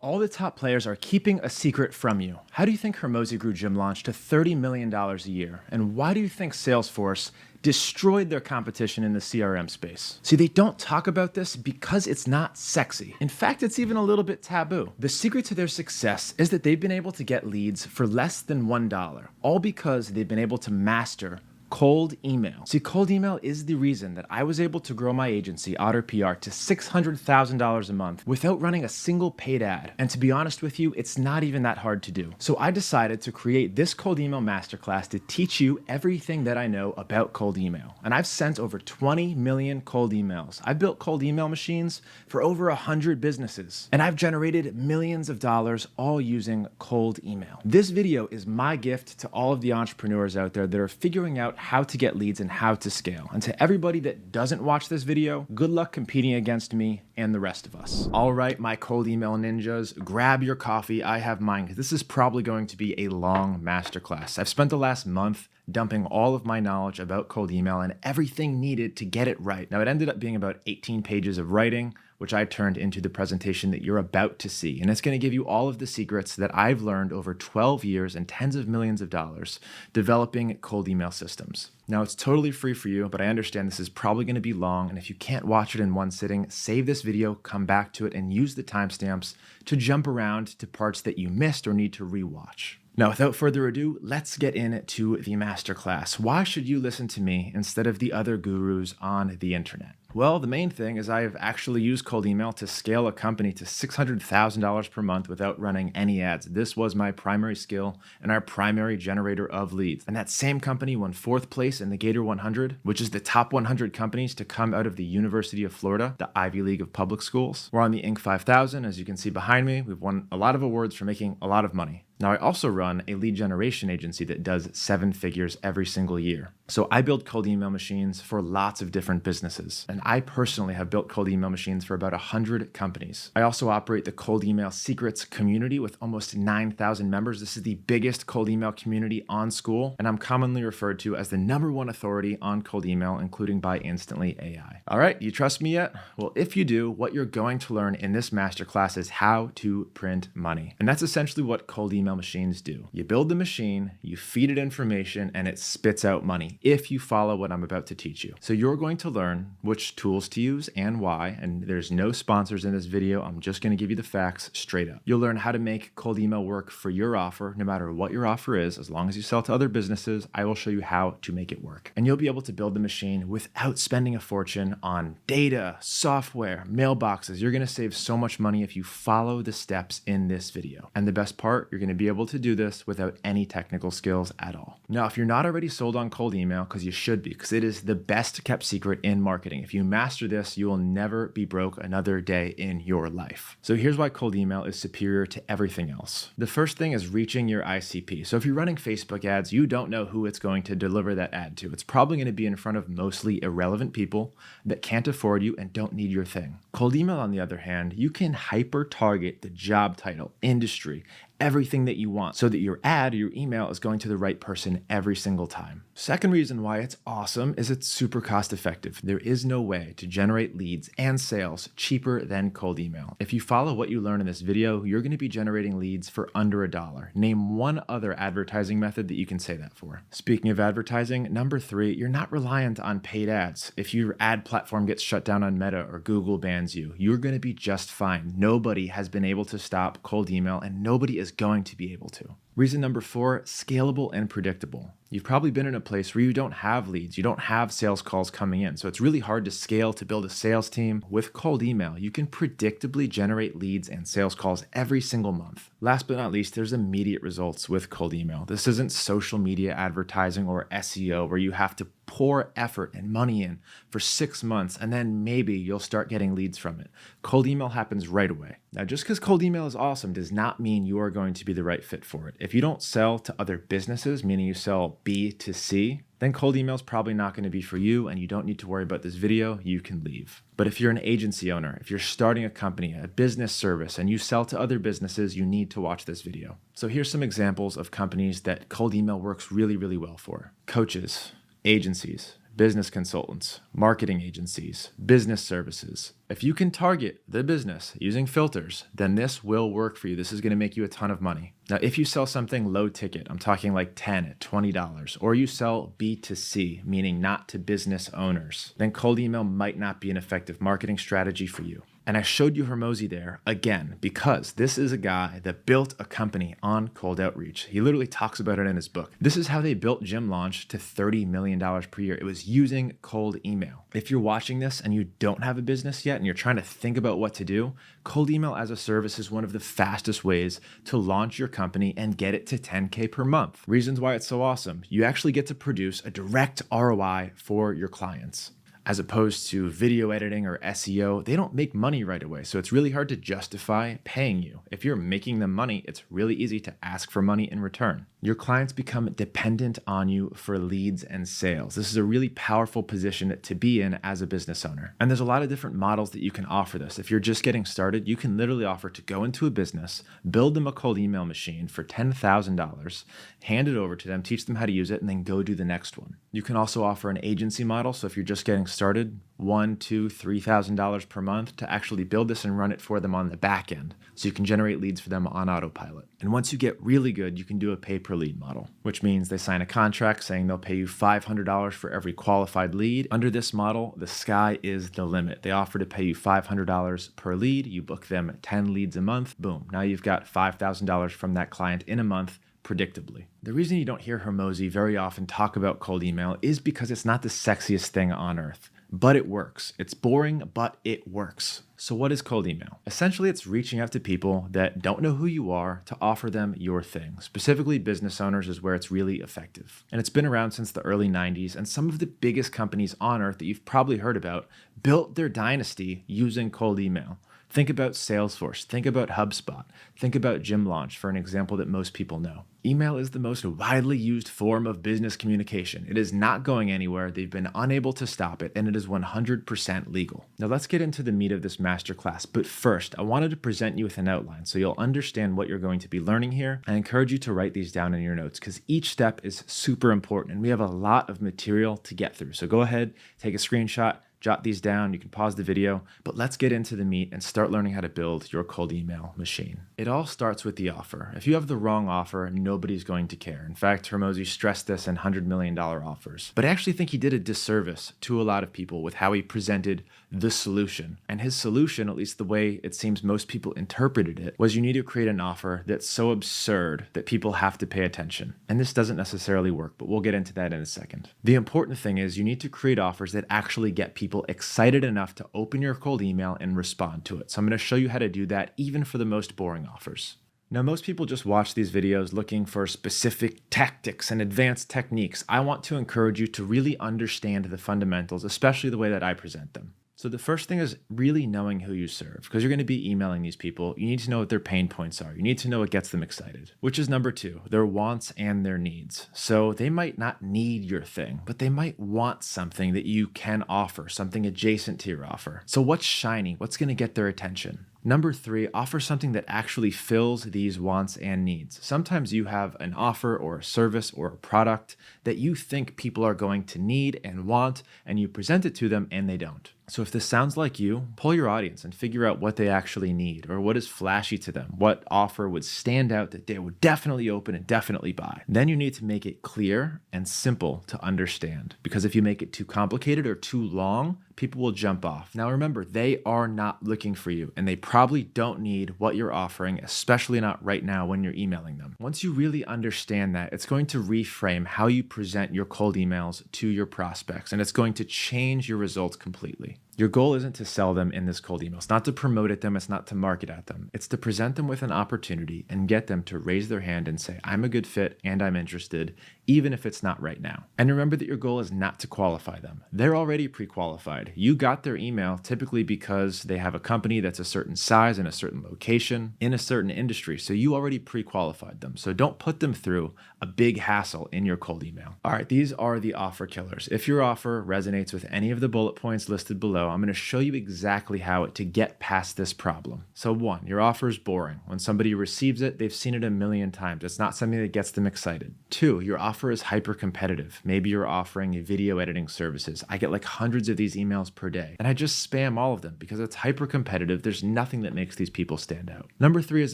All the top players are keeping a secret from you. How do you think Hermosi grew Gym Launch to $30 million a year? And why do you think Salesforce destroyed their competition in the CRM space? See, they don't talk about this because it's not sexy. In fact, it's even a little bit taboo. The secret to their success is that they've been able to get leads for less than $1, all because they've been able to master cold email. See, cold email is the reason that I was able to grow my agency, Otter PR, to $600,000 a month without running a single paid ad. And to be honest with you, it's not even that hard to do. So I decided to create this cold email masterclass to teach you everything that I know about cold email. And I've sent over 20 million cold emails. I've built cold email machines for over 100 businesses. And I've generated millions of dollars all using cold email. This video is my gift to all of the entrepreneurs out there that are figuring out how to get leads and how to scale. And to everybody that doesn't watch this video, good luck competing against me and the rest of us. All right, my cold email ninjas, grab your coffee. I have mine because this is probably going to be a long masterclass. I've spent the last month dumping all of my knowledge about cold email and everything needed to get it right. Now, it ended up being about 18 pages of writing, which I turned into the presentation that you're about to see. And it's going to give you all of the secrets that I've learned over 12 years and tens of millions of dollars developing cold email systems. Now, it's totally free for you, but I understand this is probably going to be long. And if you can't watch it in one sitting, save this video, come back to it, and use the timestamps to jump around to parts that you missed or need to rewatch. Now, without further ado, let's get into the masterclass. Why should you listen to me instead of the other gurus on the internet? Well, the main thing is I have actually used cold email to scale a company to $600,000 per month without running any ads. This was my primary skill and our primary generator of leads. And that same company won 4th place in the Gator 100, which is the top 100 companies to come out of the University of Florida, the Ivy League of public schools. We're on the Inc. 5000. As you can see behind me, we've won a lot of awards for making a lot of money. Now, I also run a lead generation agency that does 7 figures every single year. So I build cold email machines for lots of different businesses. And I personally have built cold email machines for about 100 companies. I also operate the Cold Email Secrets community with almost 9,000 members. This is the biggest cold email community on School, and I'm commonly referred to as the #1 authority on cold email, including by Instantly AI. All right, you trust me yet? Well, if you do, what you're going to learn in this masterclass is how to print money. And that's essentially what cold email machines do. You build the machine, you feed it information, and it spits out money if you follow what I'm about to teach you. So you're going to learn which tools to use and why, and there's no sponsors in this video. I'm just going to give you the facts straight up. You'll learn how to make cold email work for your offer, no matter what your offer is. As long as you sell to other businesses, I will show you how to make it work. And you'll be able to build the machine without spending a fortune on data, software, mailboxes. You're going to save so much money if you follow the steps in this video. And the best part, you're going to be able to do this without any technical skills at all. Now, if you're not already sold on cold email, because you should be, because it is the best kept secret in marketing. If you master this, you will never be broke another day in your life. So here's why cold email is superior to everything else. The first thing is reaching your ICP. So if you're running Facebook ads, you don't know who it's going to deliver that ad to. It's probably going to be in front of mostly irrelevant people that can't afford you and don't need your thing. Cold email, on the other hand, you can hyper target the job title, industry, everything that you want so that your ad or your email is going to the right person every single time. Second reason why it's awesome is it's super cost effective. There is no way to generate leads and sales cheaper than cold email. If you follow what you learn in this video, you're going to be generating leads for under $1. Name one other advertising method that you can say that for. Speaking of advertising, number 3, you're not reliant on paid ads. If your ad platform gets shut down on Meta or Google bans you, you're going to be just fine. Nobody has been able to stop cold email, and nobody is going to be able to. Reason number 4, scalable and predictable. You've probably been in a place where you don't have leads, you don't have sales calls coming in. So it's really hard to scale to build a sales team. With cold email, you can predictably generate leads and sales calls every single month. Last but not least, there's immediate results with cold email. This isn't social media advertising or SEO where you have to pour effort and money in for 6 months and then maybe you'll start getting leads from it. Cold email happens right away. Now, just because cold email is awesome does not mean you are going to be the right fit for it. If you don't sell to other businesses, meaning you sell B to C, then cold email is probably not going to be for you and you don't need to worry about this video. You can leave. But if you're an agency owner, if you're starting a company, a business service, and you sell to other businesses, you need to watch this video. So here's some examples of companies that cold email works really, really well for. Coaches, agencies, business consultants, marketing agencies, business services. If you can target the business using filters, then this will work for you. This is going to make you a ton of money. Now, if you sell something low ticket, I'm talking like $10, $20, or you sell B2C, meaning not to business owners, then cold email might not be an effective marketing strategy for you. And I showed you Hormozi there again, because this is a guy that built a company on cold outreach. He literally talks about it in his book. This is how they built Gym Launch to $30 million per year. It was using cold email. If you're watching this and you don't have a business yet and you're trying to think about what to do, cold email as a service is one of the fastest ways to launch your company and get it to 10K per month. Reasons why it's so awesome. You actually get to produce a direct ROI for your clients. As opposed to video editing or SEO, they don't make money right away. So it's really hard to justify paying you. If you're making them money, it's really easy to ask for money in return. Your clients become dependent on you for leads and sales. This is a really powerful position to be in as a business owner. And there's a lot of different models that you can offer this. If you're just getting started, you can literally offer to go into a business, build them a cold email machine for $10,000, hand it over to them, teach them how to use it, and then go do the next one. You can also offer an agency model. So if you're just getting started, $1,000, $2,000, $3,000 per month to actually build this and run it for them on the back end. So you can generate leads for them on autopilot. And once you get really good, you can do a pay per lead model, which means they sign a contract saying they'll pay you $500 for every qualified lead. Under this model, the sky is the limit. They offer to pay you $500 per lead. You book them 10 leads a month. Boom. Now you've got $5,000 from that client in a month, predictably. The reason you don't hear Hormozi very often talk about cold email is because it's not the sexiest thing on earth, but it works. It's boring, but it works. So what is cold email? Essentially, it's reaching out to people that don't know who you are to offer them your thing. Specifically, business owners is where it's really effective. And it's been around since the early 90s, and some of the biggest companies on earth that you've probably heard about built their dynasty using cold email. Think about Salesforce, think about HubSpot, think about Gym Launch for an example that most people know. Email is the most widely used form of business communication. It is not going anywhere. They've been unable to stop it, and it is 100% legal. Now let's get into the meat of this masterclass. But first, I wanted to present you with an outline so you'll understand what you're going to be learning here. I encourage you to write these down in your notes because each step is super important, and we have a lot of material to get through. So go ahead, take a screenshot, jot these down. You can pause the video, but let's get into the meat and start learning how to build your cold email machine. It all starts with the offer. If you have the wrong offer, nobody's going to care. In fact, Hormozi stressed this in $100 million offers. But I actually think he did a disservice to a lot of people with how he presented the solution. And his solution, at least the way it seems most people interpreted it, was you need to create an offer that's so absurd that people have to pay attention. And this doesn't necessarily work, but we'll get into that in a second. The important thing is you need to create offers that actually get people excited enough to open your cold email and respond to it. So I'm going to show you how to do that even for the most boring offers. Now, most people just watch these videos looking for specific tactics and advanced techniques. I want to encourage you to really understand the fundamentals, especially the way that I present them. So the first thing is really knowing who you serve, because you're going to be emailing these people. You need to know what their pain points are. You need to know what gets them excited, which is number two, their wants and their needs. So they might not need your thing, but they might want something that you can offer, something adjacent to your offer. So what's shiny? What's going to get their attention? Number three, offer something that actually fills these wants and needs. Sometimes you have an offer or a service or a product that you think people are going to need and want, and you present it to them and they don't. So if this sounds like you, poll your audience and figure out what they actually need or what is flashy to them, what offer would stand out that they would definitely open and definitely buy. Then you need to make it clear and simple to understand, because if you make it too complicated or too long, people will jump off. Now remember, they are not looking for you and they probably don't need what you're offering, especially not right now when you're emailing them. Once you really understand that, it's going to reframe how you present your cold emails to your prospects, and it's going to change your results completely. Your goal isn't to sell them in this cold email. It's not to promote at them. It's not to market at them. It's to present them with an opportunity and get them to raise their hand and say, I'm a good fit and I'm interested, even if it's not right now. And remember that your goal is not to qualify them. They're already pre-qualified. You got their email typically because they have a company that's a certain size in a certain location in a certain industry. So you already pre-qualified them. So don't put them through a big hassle in your cold email. All right, these are the offer killers. If your offer resonates with any of the bullet points listed below, below, I'm going to show you exactly how to get past this problem. So 1, your offer is boring. When somebody receives it, they've seen it a million times. It's not something that gets them excited. 2, your offer is hyper competitive. Maybe you're offering video editing services. I get like hundreds of these emails per day, and I just spam all of them because it's hyper competitive. There's nothing that makes these people stand out. Number 3 is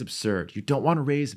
absurd. You don't want to raise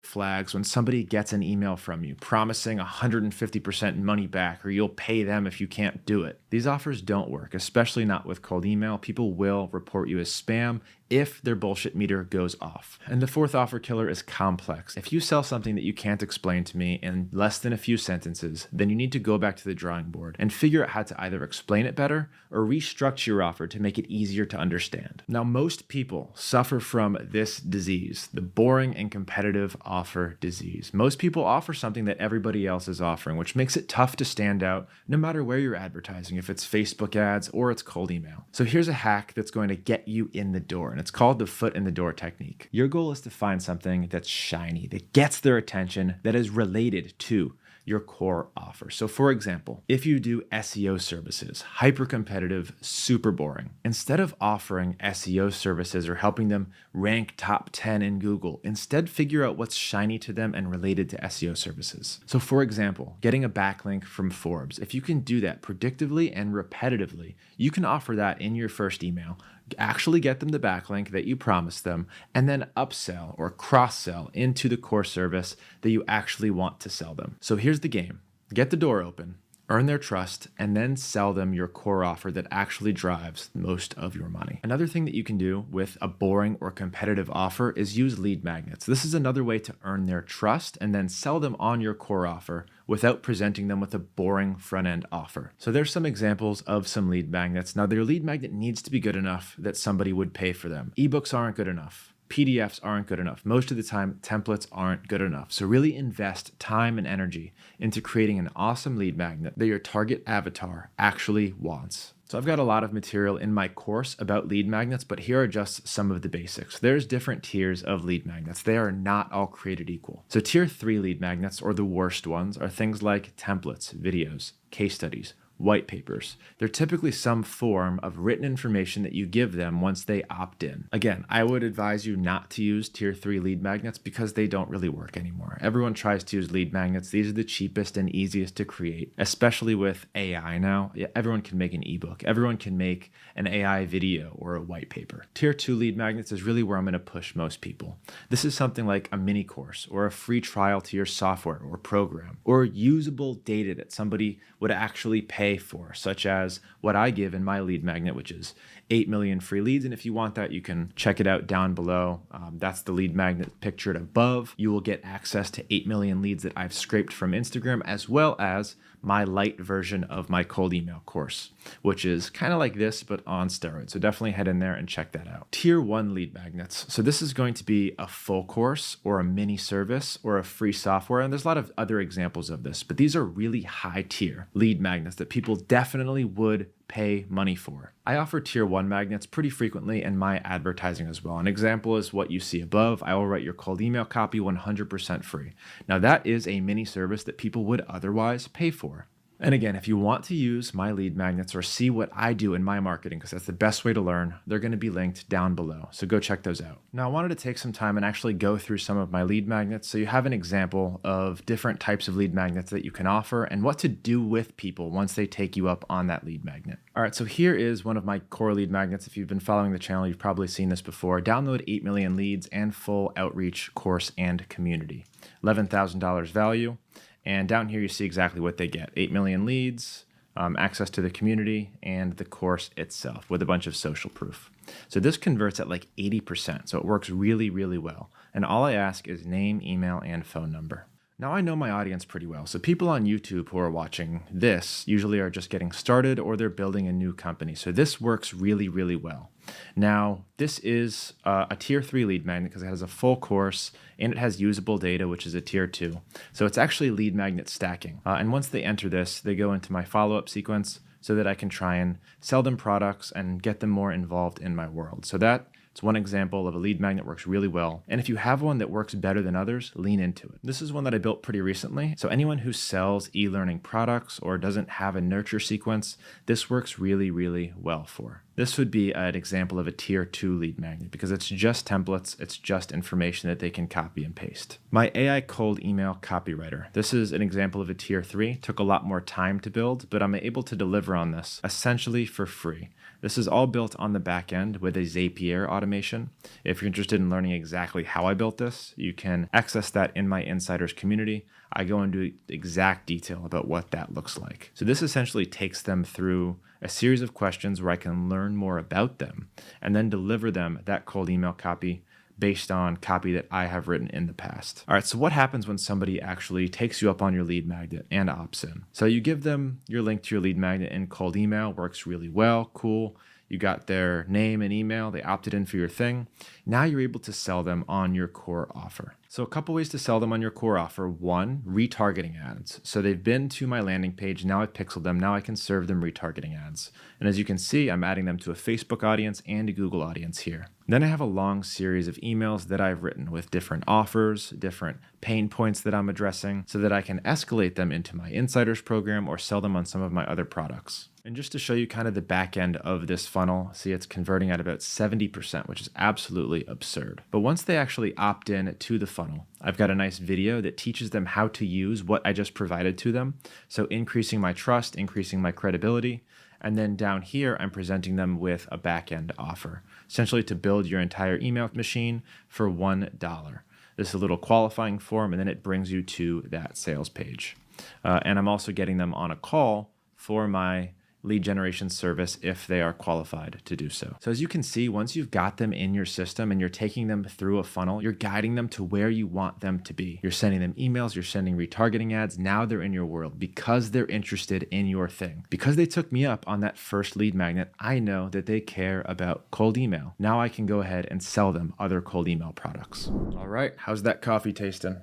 flags when somebody gets an email from you promising 150% money back, or you'll pay them if you can't do it. These offers don't work, especially not with cold email. People will report you as spam if their bullshit meter goes off. And the 4th offer killer is complex. If you sell something that you can't explain to me in less than a few sentences, then you need to go back to the drawing board and figure out how to either explain it better or restructure your offer to make it easier to understand. Now, most people suffer from this disease, the boring and competitive offer disease. Most people offer something that everybody else is offering, which makes it tough to stand out no matter where you're advertising, if it's Facebook ads or it's cold email. So here's a hack that's going to get you in the door. And it's called the foot in the door technique. Your goal is to find something that's shiny, that gets their attention, that is related to your core offer. So for example, if you do SEO services, hyper competitive, super boring, instead of offering SEO services or helping them rank top 10 in Google, instead figure out what's shiny to them and related to SEO services. So for example, getting a backlink from Forbes, if you can do that predictively and repetitively, you can offer that in your first email, actually get them the backlink that you promised them, and then upsell or cross-sell into the core service that you actually want to sell them. So here's the game. Get the door open, earn their trust, and then sell them your core offer that actually drives most of your money. Another thing that you can do with a boring or competitive offer is use lead magnets. This is another way to earn their trust and then sell them on your core offer without presenting them with a boring front-end offer. So there's some examples of some lead magnets. Now, their lead magnet needs to be good enough that somebody would pay for them. Ebooks aren't good enough. PDFs aren't good enough. Most of the time, templates aren't good enough. So really invest time and energy into creating an awesome lead magnet that your target avatar actually wants. So I've got a lot of material in my course about lead magnets, but here are just some of the basics. There's different tiers of lead magnets. They are not all created equal. So tier 3 lead magnets, or the worst ones, are things like templates, videos, case studies, white papers. They're typically some form of written information that you give them once they opt in. Again, I would advise you not to use tier 3 lead magnets because they don't really work anymore. Everyone tries to use lead magnets. These are the cheapest and easiest to create, especially with AI now. Everyone can make an ebook. Everyone can make an AI video or a white paper. Tier 2 lead magnets is really where I'm going to push most people. This is something like a mini course or a free trial to your software or program, or usable data that somebody would actually pay for, such as what I give in my lead magnet, which is 8 million free leads. And if you want that, you can check it out down below. That's the lead magnet pictured above. You will get access to 8 million leads that I've scraped from Instagram, as well as my light version of my cold email course, which is kind of like this, but on steroids. So definitely head in there and check that out. Tier 1 lead magnets. So this is going to be a full course or a mini service or a free software. And there's a lot of other examples of this, but these are really high tier lead magnets that people definitely would pay money for. I offer tier 1 magnets pretty frequently in my advertising as well. An example is what you see above. I will write your cold email copy 100% free. Now that is a mini service that people would otherwise pay for. And again, if you want to use my lead magnets or see what I do in my marketing, because that's the best way to learn, they're going to be linked down below. So go check those out. Now, I wanted to take some time and actually go through some of my lead magnets so you have an example of different types of lead magnets that you can offer and what to do with people once they take you up on that lead magnet. All right, so here is one of my core lead magnets. If you've been following the channel, you've probably seen this before. Download 8 million leads and full outreach course and community. $11,000 value. And down here, you see exactly what they get. 8 million leads, access to the community, and the course itself with a bunch of social proof. So this converts at like 80%. So it works really, really well. And all I ask is name, email, and phone number. Now, I know my audience pretty well. So people on YouTube who are watching this usually are just getting started or they're building a new company. So this works really, really well. Now, this is a tier 3 lead magnet because it has a full course and it has usable data, which is a tier 2. So it's actually lead magnet stacking. And once they enter this, they go into my follow-up sequence so that I can try and sell them products and get them more involved in my world. So that It's one example of a lead magnet that works really well. And if you have one that works better than others, lean into it. This is one that I built pretty recently. So anyone who sells e-learning products or doesn't have a nurture sequence, this works really, really well for. This would be an example of a tier 2 lead magnet because it's just templates, it's just information that they can copy and paste. My AI cold email copywriter. This is an example of a tier 3. Took a lot more time to build, but I'm able to deliver on this essentially for free. This is all built on the back end with a Zapier automation. If you're interested in learning exactly how I built this, you can access that in my insiders community. I go into exact detail about what that looks like. So this essentially takes them through a series of questions where I can learn more about them and then deliver them that cold email copy based on copy that I have written in the past. All right, so what happens when somebody actually takes you up on your lead magnet and opts in? So you give them your link to your lead magnet in cold email, works really well, cool. You got their name and email, they opted in for your thing. Now you're able to sell them on your core offer. So a couple ways to sell them on your core offer. One, retargeting ads. So they've been to my landing page, now I've pixeled them, now I can serve them retargeting ads. And as you can see, I'm adding them to a Facebook audience and a Google audience here. Then I have a long series of emails that I've written with different offers, different pain points that I'm addressing so that I can escalate them into my insiders program or sell them on some of my other products. And just to show you kind of the back end of this funnel, see it's converting at about 70%, which is absolutely absurd. But once they actually opt in to the funnel, I've got a nice video that teaches them how to use what I just provided to them. So increasing my trust, increasing my credibility. And then down here, I'm presenting them with a back-end offer, essentially to build your entire email machine for $1. This is a little qualifying form, and then it brings you to that sales page. And I'm also getting them on a call for my lead generation service if they are qualified to do so. So as you can see, once you've got them in your system and you're taking them through a funnel, you're guiding them to where you want them to be. You're sending them emails, you're sending retargeting ads. Now they're in your world because they're interested in your thing. Because they took me up on that first lead magnet, I know that they care about cold email. Now I can go ahead and sell them other cold email products. All right, how's that coffee tasting?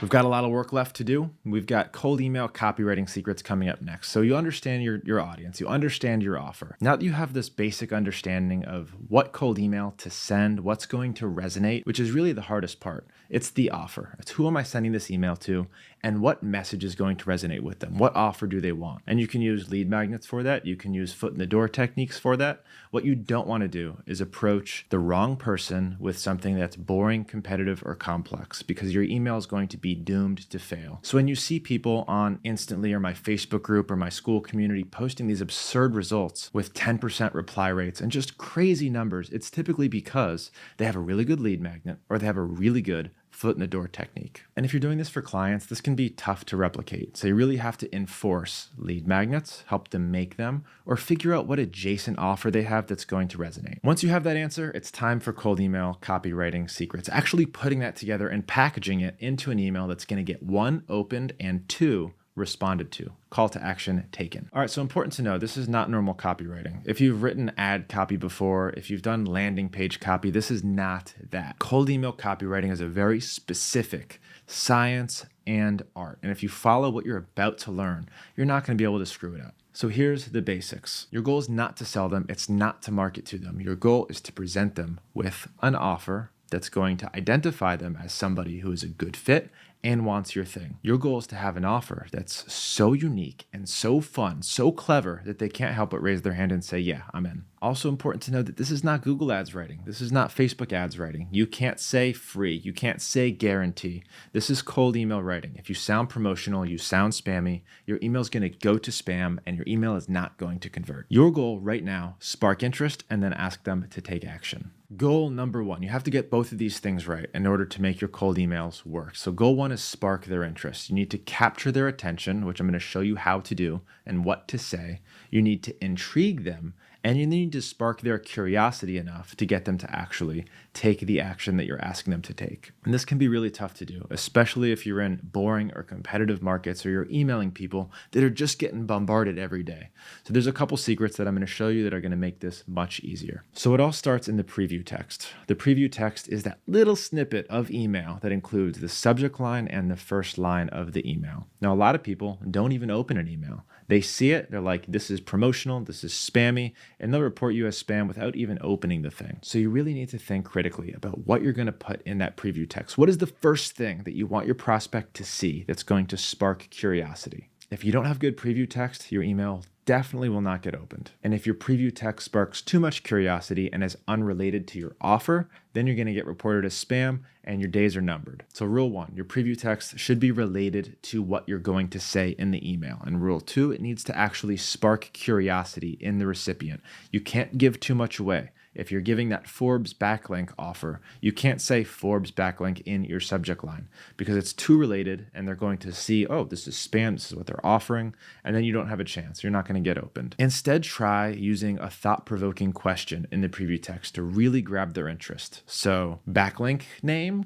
We've got a lot of work left to do. We've got cold email copywriting secrets coming up next. So you understand your audience, you understand your offer. Now that you have this basic understanding of what cold email to send, what's going to resonate, which is really the hardest part. It's the offer. It's who am I sending this email to and what message is going to resonate with them? What offer do they want? And you can use lead magnets for that. You can use foot in the door techniques for that. What you don't want to do is approach the wrong person with something that's boring, competitive, or complex because your email is going to be doomed to fail. So when you see people on Instantly or my Facebook group or my school community posting these absurd results with 10% reply rates and just crazy numbers, it's typically because they have a really good lead magnet or they have a really good foot in the door technique. And if you're doing this for clients, this can be tough to replicate. So you really have to enforce lead magnets, help them make them, or figure out what adjacent offer they have that's going to resonate. Once you have that answer, it's time for cold email copywriting secrets, actually putting that together and packaging it into an email that's going to get 1, opened, and 2, responded to. Call to action taken. All right, so important to know, this is not normal copywriting. If you've written ad copy before, if you've done landing page copy, this is not that. Cold email copywriting is a very specific science and art. And if you follow what you're about to learn, you're not going to be able to screw it up. So here's the basics. Your goal is not to sell them. It's not to market to them. Your goal is to present them with an offer that's going to identify them as somebody who is a good fit and wants your thing. Your goal is to have an offer that's so unique and so fun, so clever that they can't help but raise their hand and say, yeah, I'm in. Also important to know that this is not Google ads writing. This is not Facebook ads writing. You can't say free. You can't say guarantee. This is cold email writing. If you sound promotional, you sound spammy, your email is going to go to spam and your email is not going to convert. Your goal right now, spark interest and then ask them to take action. Goal number 1, you have to get both of these things right in order to make your cold emails work. So goal 1 is spark their interest. You need to capture their attention, which I'm going to show you how to do and what to say. You need to intrigue them, and you need to spark their curiosity enough to get them to actually take the action that you're asking them to take. And this can be really tough to do, especially if you're in boring or competitive markets or you're emailing people that are just getting bombarded every day. So there's a couple secrets that I'm going to show you that are going to make this much easier. So it all starts in the preview text. The preview text is that little snippet of email that includes the subject line and the first line of the email. Now, a lot of people don't even open an email. They see it, they're like, this is promotional, this is spammy, and they'll report you as spam without even opening the thing. So you really need to think critically about what you're going to put in that preview text. What is the first thing that you want your prospect to see that's going to spark curiosity? If you don't have good preview text, your email definitely will not get opened. And if your preview text sparks too much curiosity and is unrelated to your offer, then you're going to get reported as spam and your days are numbered. So rule 1, your preview text should be related to what you're going to say in the email. And rule 2, it needs to actually spark curiosity in the recipient. You can't give too much away. If you're giving that Forbes backlink offer, you can't say Forbes backlink in your subject line because it's too related and they're going to see, oh, this is spam, this is what they're offering, and then you don't have a chance. You're not going to get opened. Instead, try using a thought-provoking question in the preview text to really grab their interest. So backlink name, ?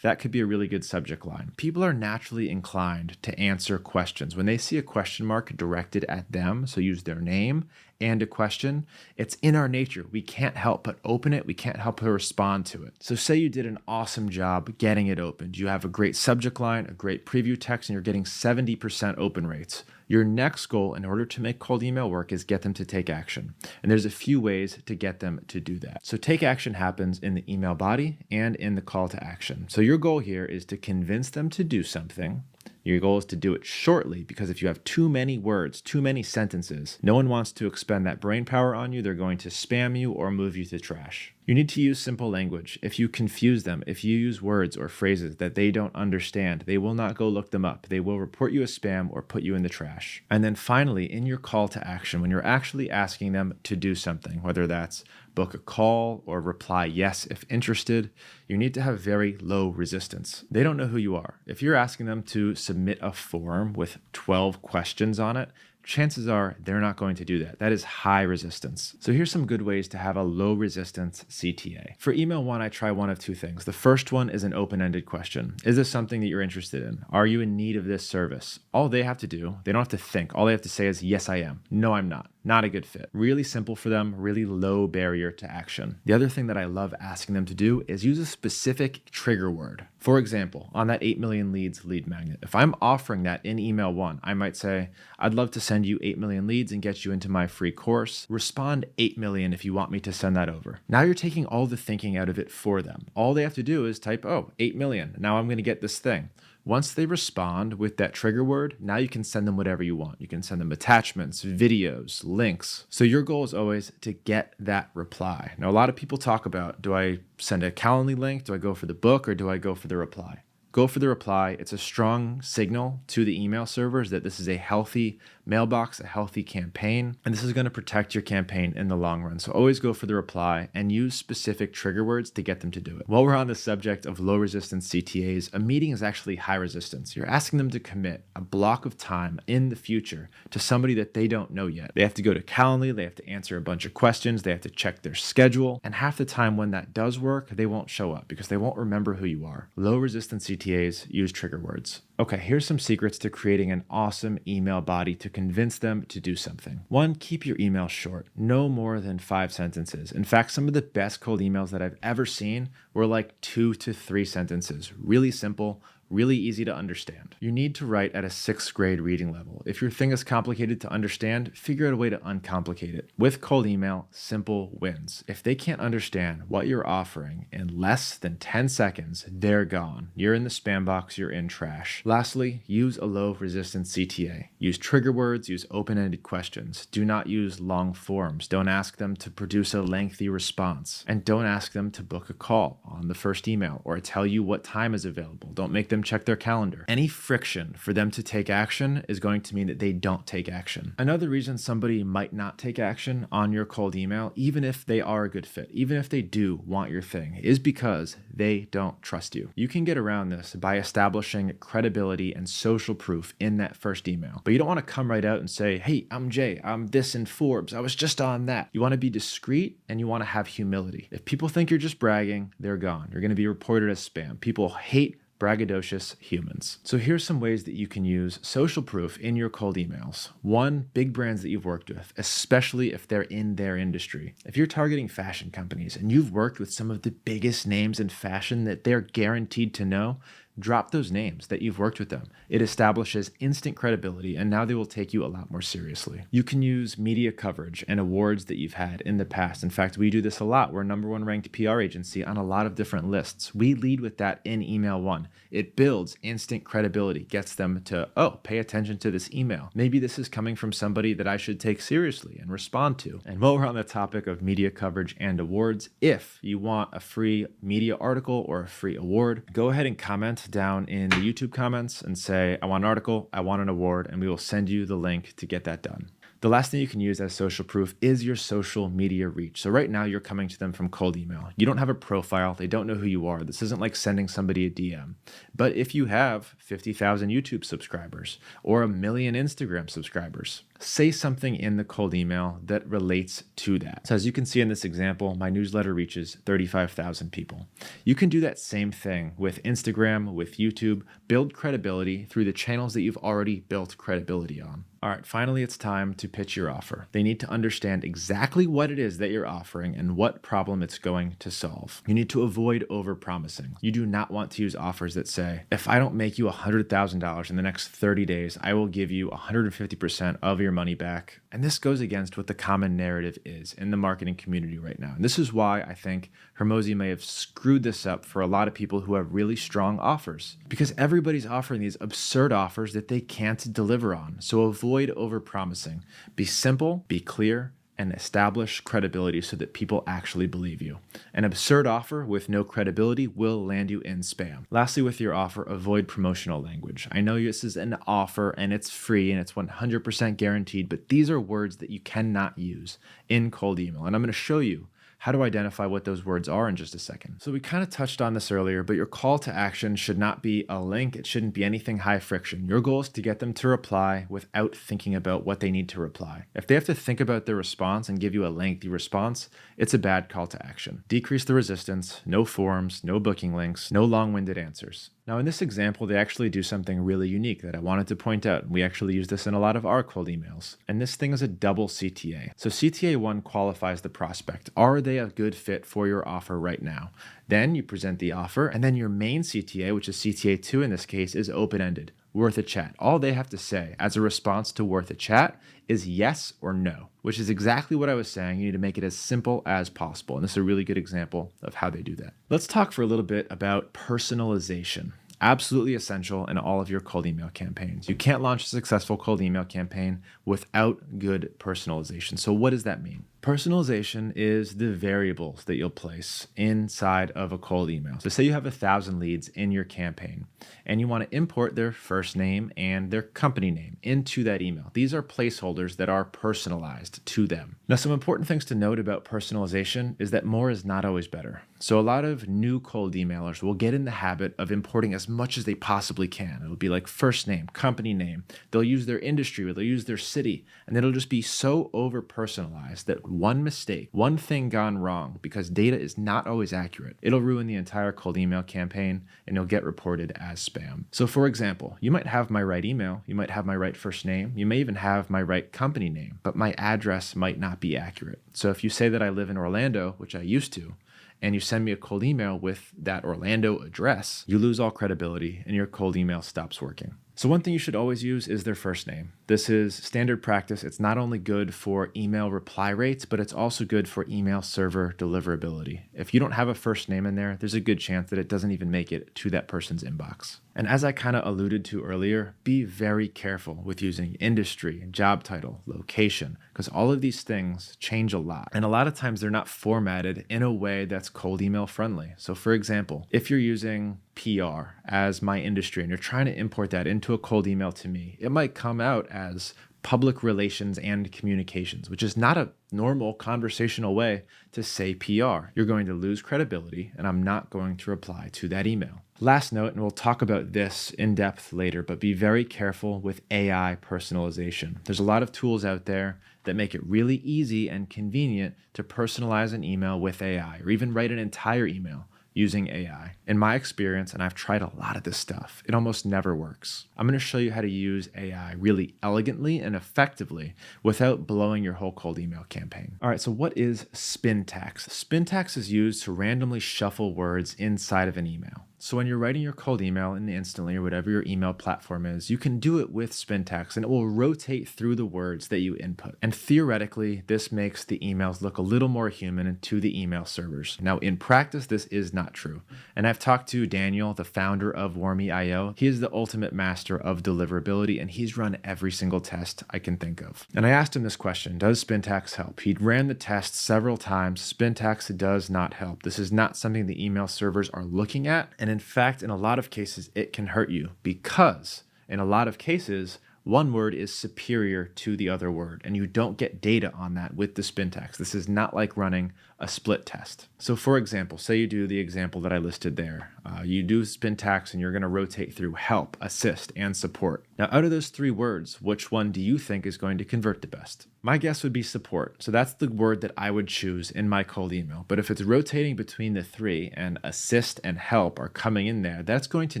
That could be a really good subject line. People are naturally inclined to answer questions. When they see a question mark directed at them, so use their name and a question, it's in our nature. We can't help but open it. We can't help but respond to it. So say you did an awesome job getting it opened. You have a great subject line, a great preview text, and you're getting 70% open rates. Your next goal in order to make cold email work is get them to take action. And there's a few ways to get them to do that. So take action happens in the email body and in the call to action. So your goal here is to convince them to do something. Your goal is to do it shortly because if you have too many words, too many sentences, no one wants to expend that brain power on you. They're going to spam you or move you to trash. You need to use simple language. If you confuse them, if you use words or phrases that they don't understand, they will not go look them up. They will report you as spam or put you in the trash. And then finally, in your call to action, when you're actually asking them to do something, whether that's book a call or reply yes if interested, you need to have very low resistance. They don't know who you are. If you're asking them to submit a form with 12 questions on it, chances are they're not going to do that. That is high resistance. So here's some good ways to have a low resistance CTA. For email 1, I try one of 2 things. The first one is an open-ended question. Is this something that you're interested in? Are you in need of this service? All they have to do, they don't have to think. All they have to say is, yes, I am. No, I'm not. Not a good fit. Really simple for them, really low barrier to action. The other thing that I love asking them to do is use a specific trigger word. For example, on that 8 million leads lead magnet, if I'm offering that in email 1, I might say, I'd love to send you 8 million leads and get you into my free course. Respond 8 million if you want me to send that over. Now you're taking all the thinking out of it for them. All they have to do is type, oh, 8 million. Now I'm going to get this thing. Once they respond with that trigger word, now you can send them whatever you want. You can send them attachments, videos, links. So your goal is always to get that reply. Now, a lot of people talk about, do I send a Calendly link? Do I go for the book or do I go for the reply? Go for the reply. It's a strong signal to the email servers that this is a healthy mailbox, a healthy campaign, and this is going to protect your campaign in the long run. So always go for the reply and use specific trigger words to get them to do it. While we're on the subject of low resistance CTAs, a meeting is actually high resistance. You're asking them to commit a block of time in the future to somebody that they don't know yet. They have to go to Calendly, they have to answer a bunch of questions, they have to check their schedule, and half the time when that does work, they won't show up because they won't remember who you are. Low resistance CTAs use trigger words. Okay, here's some secrets to creating an awesome email body to convince them to do something. 1, keep your email short, no more than 5 sentences. In fact, some of the best cold emails that I've ever seen were like 2 to 3 sentences. Really simple, really easy to understand. You need to write at a 6th grade reading level. If your thing is complicated to understand, figure out a way to uncomplicate it. With cold email, simple wins. If they can't understand what you're offering in less than 10 seconds, they're gone. You're in the spam box, you're in trash. Lastly, use a low resistance CTA. Use trigger words, use open-ended questions. Do not use long forms. Don't ask them to produce a lengthy response. And don't ask them to book a call on the first email or tell you what time is available. Don't make them check their calendar. Any friction for them to take action is going to mean that they don't take action. Another reason somebody might not take action on your cold email, even if they are a good fit, even if they do want your thing, is because they don't trust you. You can get around this by establishing credibility and social proof in that first email. But you don't want to come right out and say, hey, I'm Jay, I'm this in Forbes, I was just on that. You want to be discreet and you want to have humility. If people think you're just bragging, they're gone. You're going to be reported as spam. People hate braggadocious humans. So here's some ways that you can use social proof in your cold emails. 1, big brands that you've worked with, especially if they're in their industry. If you're targeting fashion companies and you've worked with some of the biggest names in fashion that they're guaranteed to know, drop those names that you've worked with them. It establishes instant credibility, and now they will take you a lot more seriously. You can use media coverage and awards that you've had in the past. In fact, we do this a lot. We're #1 ranked PR agency on a lot of different lists. We lead with that in email one. It builds instant credibility, gets them to, oh, pay attention to this email. Maybe this is coming from somebody that I should take seriously and respond to. And while we're on the topic of media coverage and awards, if you want a free media article or a free award, go ahead and comment down in the YouTube comments and say, I want an article, I want an award, and we will send you the link to get that done. The last thing you can use as social proof is your social media reach. So right now you're coming to them from cold email. You don't have a profile. They don't know who you are. This isn't like sending somebody a DM. But if you have 50,000 YouTube subscribers or 1 million Instagram subscribers, say something in the cold email that relates to that. So as you can see in this example, my newsletter reaches 35,000 people. You can do that same thing with Instagram, with YouTube, build credibility through the channels that you've already built credibility on. All right, finally, it's time to pitch your offer. They need to understand exactly what it is that you're offering and what problem it's going to solve. You need to avoid overpromising. You do not want to use offers that say, if I don't make you $100,000 in the next 30 days, I will give you 150% of your money back. And this goes against what the common narrative is in the marketing community right now. And this is why I think Hormozi may have screwed this up for a lot of people who have really strong offers, because everybody's offering these absurd offers that they can't deliver on. So avoid overpromising. Be simple, be clear, and establish credibility so that people actually believe you. An absurd offer with no credibility will land you in spam. Lastly, with your offer, avoid promotional language. I know this is an offer and it's free and it's 100% guaranteed, but these are words that you cannot use in cold email. And I'm going to show you how to identify what those words are in just a second. So we kind of touched on this earlier, but your call to action should not be a link. It shouldn't be anything high friction. Your goal is to get them to reply without thinking about what they need to reply. If they have to think about their response and give you a lengthy response, it's a bad call to action. Decrease the resistance, no forms, no booking links, no long-winded answers. Now, in this example, they actually do something really unique that I wanted to point out. We actually use this in a lot of our cold emails. And this thing is a double CTA. So CTA 1 qualifies the prospect. Are they a good fit for your offer right now? Then you present the offer, and then your main CTA, which is CTA 2 in this case, is open-ended. Worth a chat. All they have to say as a response to worth a chat is yes or no, which is exactly what I was saying. You need to make it as simple as possible. And this is a really good example of how they do that. Let's talk for a little bit about personalization. Absolutely essential in all of your cold email campaigns. You can't launch a successful cold email campaign without good personalization. So what does that mean? Personalization is the variables that you'll place inside of a cold email. So say you have 1,000 leads in your campaign and you want to import their first name and their company name into that email. These are placeholders that are personalized to them. Now, some important things to note about personalization is that more is not always better. So a lot of new cold emailers will get in the habit of importing as much as they possibly can. It'll be like first name, company name. They'll use their industry, or they'll use their city, and it'll just be so over-personalized that one mistake, one thing gone wrong, because data is not always accurate, it'll ruin the entire cold email campaign and you'll get reported as spam. So for example, you might have my right email, you might have my right first name, you may even have my right company name, but my address might not be accurate. So if you say that I live in Orlando, which I used to, and you send me a cold email with that Orlando address, you lose all credibility and your cold email stops working. So one thing you should always use is their first name. This is standard practice. It's not only good for email reply rates, but it's also good for email server deliverability. If you don't have a first name in there, there's a good chance that it doesn't even make it to that person's inbox. And as I kind of alluded to earlier, be very careful with using industry, job title, location, because all of these things change a lot. And a lot of times they're not formatted in a way that's cold email friendly. So for example, if you're using PR as my industry and you're trying to import that into a cold email to me, it might come out as public relations and communications, which is not a normal conversational way to say PR. You're going to lose credibility, and I'm not going to reply to that email. Last note, and we'll talk about this in depth later, but be very careful with AI personalization. There's a lot of tools out there that make it really easy and convenient to personalize an email with AI, or even write an entire email using AI. In my experience, and I've tried a lot of this stuff, it almost never works. I'm going to show you how to use AI really elegantly and effectively without blowing your whole cold email campaign. All right, so what is spin tax? Spin tax is used to randomly shuffle words inside of an email. So when you're writing your cold email in Instantly or whatever your email platform is, you can do it with Spintax and it will rotate through the words that you input. And theoretically, this makes the emails look a little more human to the email servers. Now, in practice, this is not true. And I've talked to Daniel, the founder of Warmy.io. He is the ultimate master of deliverability and he's run every single test I can think of. And I asked him this question, does Spintax help? He'd ran the test several times. Spintax does not help. This is not something the email servers are looking at. And in fact, in a lot of cases, it can hurt you because in a lot of cases, one word is superior to the other word, and you don't get data on that with the Spintax. This is not like running a split test. So for example, say you do the example that I listed there. You do Spintax and you're going to rotate through help, assist, and support. Now, out of those three words, which one do you think is going to convert the best? My guess would be support. So that's the word that I would choose in my cold email. But if it's rotating between the three and assist and help are coming in there, that's going to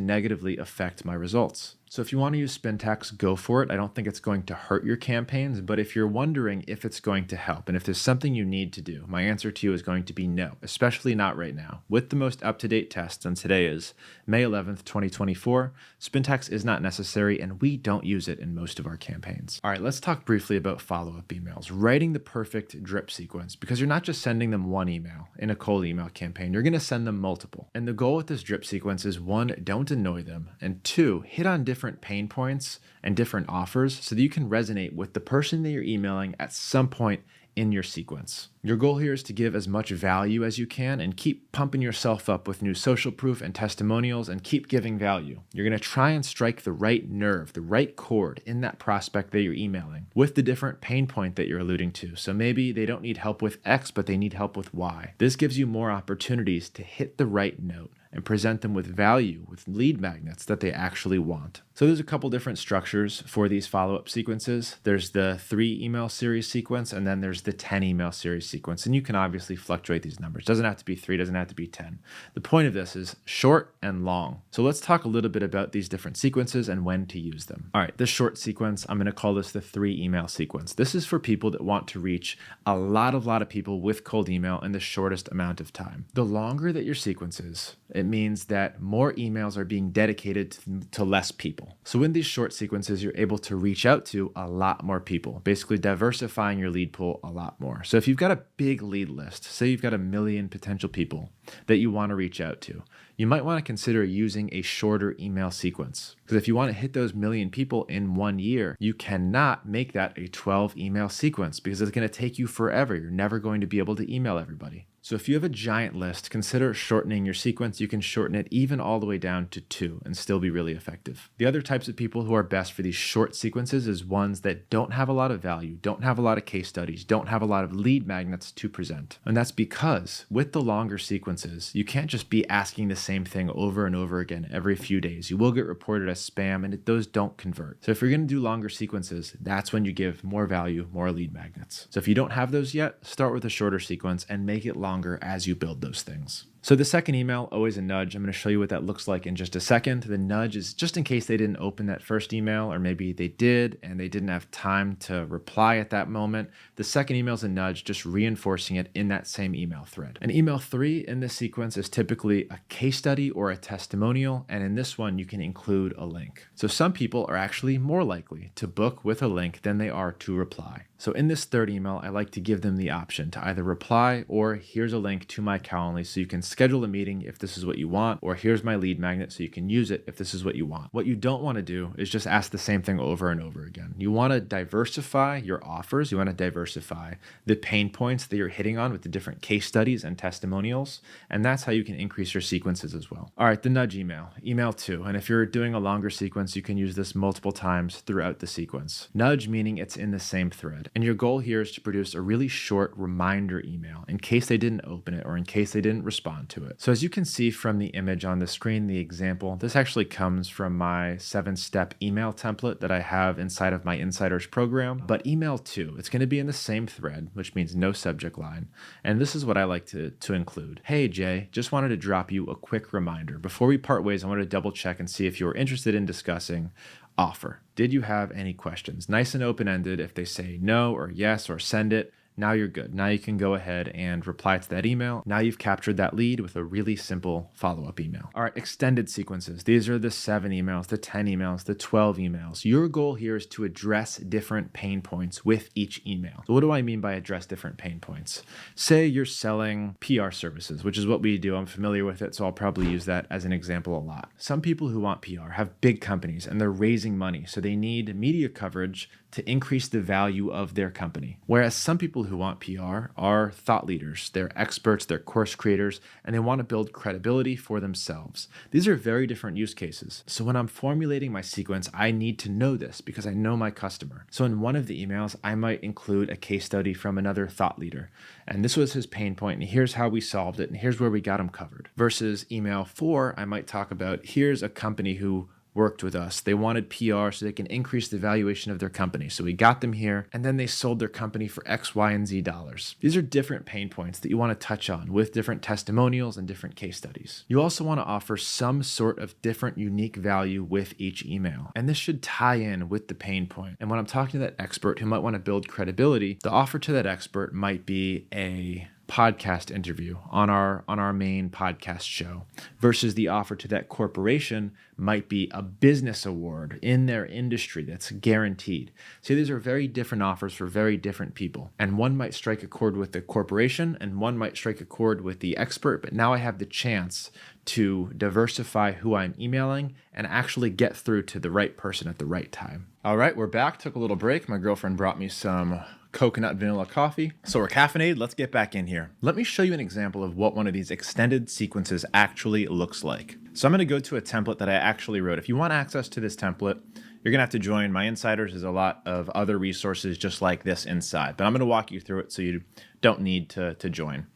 negatively affect my results. So if you want to use Spintax, go for it. I don't think it's going to hurt your campaigns, but if you're wondering if it's going to help and if there's something you need to do, my answer to you is going to be no, especially not right now. With the most up-to-date tests, and today is May 11th, 2024, Spintax is not necessary and we don't use it in most of our campaigns. All right, let's talk briefly about follow-up emails. Writing the perfect drip sequence, because you're not just sending them one email in a cold email campaign, you're going to send them multiple. And the goal with this drip sequence is one, don't annoy them, and two, hit on different pain points and different offers so that you can resonate with the person that you're emailing at some point in your sequence. Your goal here is to give as much value as you can and keep pumping yourself up with new social proof and testimonials and keep giving value. You're going to try and strike the right nerve, the right chord in that prospect that you're emailing with the different pain point that you're alluding to. So maybe they don't need help with X, but they need help with Y. This gives you more opportunities to hit the right note and present them with value, with lead magnets that they actually want. So there's a couple different structures for these follow-up sequences. There's the 3 email series sequence, and then there's the 10 email series sequence. And you can obviously fluctuate these numbers. Doesn't have to be 3, doesn't have to be 10. The point of this is short and long. So let's talk a little bit about these different sequences and when to use them. All right, this short sequence, I'm going to call this the 3 email sequence. This is for people that want to reach a lot of people with cold email in the shortest amount of time. The longer that your sequence is, it means that more emails are being dedicated to less people. So in these short sequences, you're able to reach out to a lot more people, basically diversifying your lead pool a lot more. So if you've got a big lead list, say you've got 1 million potential people that you want to reach out to, you might want to consider using a shorter email sequence. Because if you want to hit those 1 million people in 1 year, you cannot make that a 12 email sequence because it's going to take you forever. You're never going to be able to email everybody. So if you have a giant list, consider shortening your sequence. You can shorten it even all the way down to 2 and still be really effective. The other types of people who are best for these short sequences is ones that don't have a lot of value, don't have a lot of case studies, don't have a lot of lead magnets to present. And that's because with the longer sequences, you can't just be asking the same thing over and over again every few days. You will get reported as spam and those don't convert. So if you're going to do longer sequences, that's when you give more value, more lead magnets. So if you don't have those yet, start with a shorter sequence and make it longer as you build those things. So the second email, always a nudge. I'm going to show you what that looks like in just a second. The nudge is just in case they didn't open that first email, or maybe they did and they didn't have time to reply at that moment. The second email is a nudge, just reinforcing it in that same email thread. And email 3 in this sequence is typically a case study or a testimonial. And in this one, you can include a link. So some people are actually more likely to book with a link than they are to reply. So in this third email, I like to give them the option to either reply or here's a link to my Calendly so you can schedule a meeting if this is what you want, or here's my lead magnet so you can use it if this is what you want. What you don't want to do is just ask the same thing over and over again. You want to diversify your offers. You want to diversify the pain points that you're hitting on with the different case studies and testimonials. And that's how you can increase your sequences as well. All right, the nudge email, email 2. And if you're doing a longer sequence, you can use this multiple times throughout the sequence. Nudge meaning it's in the same thread. And your goal here is to produce a really short reminder email in case they didn't open it or in case they didn't respond to it. So as you can see from the image on the screen, the example, this actually comes from my 7-step email template that I have inside of my Insiders program. But email 2, it's going to be in the same thread, which means no subject line. And this is what I like to include. Hey, Jay, just wanted to drop you a quick reminder. Before we part ways, I wanted to double check and see if you were interested in discussing offer. Did you have any questions? Nice and open-ended. If they say no or yes or send it, now you're good. Now you can go ahead and reply to that email. Now you've captured that lead with a really simple follow-up email. All right, extended sequences. These are the 7 emails, the 10 emails, the 12 emails. Your goal here is to address different pain points with each email. So what do I mean by address different pain points? Say you're selling PR services, which is what we do. I'm familiar with it, so I'll probably use that as an example a lot. Some people who want PR have big companies and they're raising money, so they need media coverage to increase the value of their company. Whereas some people who want PR are thought leaders, they're experts, they're course creators, and they want to build credibility for themselves. These are very different use cases. So when I'm formulating my sequence, I need to know this because I know my customer. So in one of the emails, I might include a case study from another thought leader. And this was his pain point, and here's how we solved it, and here's where we got him covered. Versus email 4, I might talk about, here's a company who worked with us. They wanted PR so they can increase the valuation of their company. So we got them here, and then they sold their company for X, Y, and Z dollars. These are different pain points that you want to touch on with different testimonials and different case studies. You also want to offer some sort of different unique value with each email. And this should tie in with the pain point. And when I'm talking to that expert who might want to build credibility, the offer to that expert might be a podcast interview on our main podcast show versus the offer to that corporation might be a business award in their industry that's guaranteed. So these are very different offers for very different people. And one might strike a chord with the corporation and one might strike a chord with the expert, but now I have the chance to diversify who I'm emailing and actually get through to the right person at the right time. All right, we're back. Took a little break. My girlfriend brought me some coconut vanilla coffee. So we're caffeinated. Let's get back in here. Let me show you an example of what one of these extended sequences actually looks like. So I'm going to go to a template that I actually wrote. If you want access to this template, you're going to have to join my insiders. There's a lot of other resources just like this inside, but I'm going to walk you through it so you don't need to join.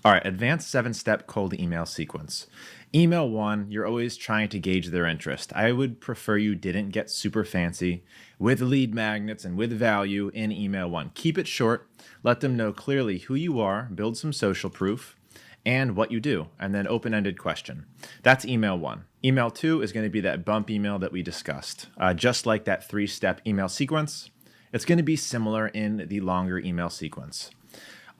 All right, advanced 7-step cold email sequence. Email 1, you're always trying to gauge their interest. I would prefer you didn't get super fancy with lead magnets and with value in email 1. Keep it short. Let them know clearly who you are, build some social proof, and what you do, and then open-ended question. That's email 1. Email 2 is going to be that bump email that we discussed. Just like that 3-step email sequence, it's going to be similar in the longer email sequence.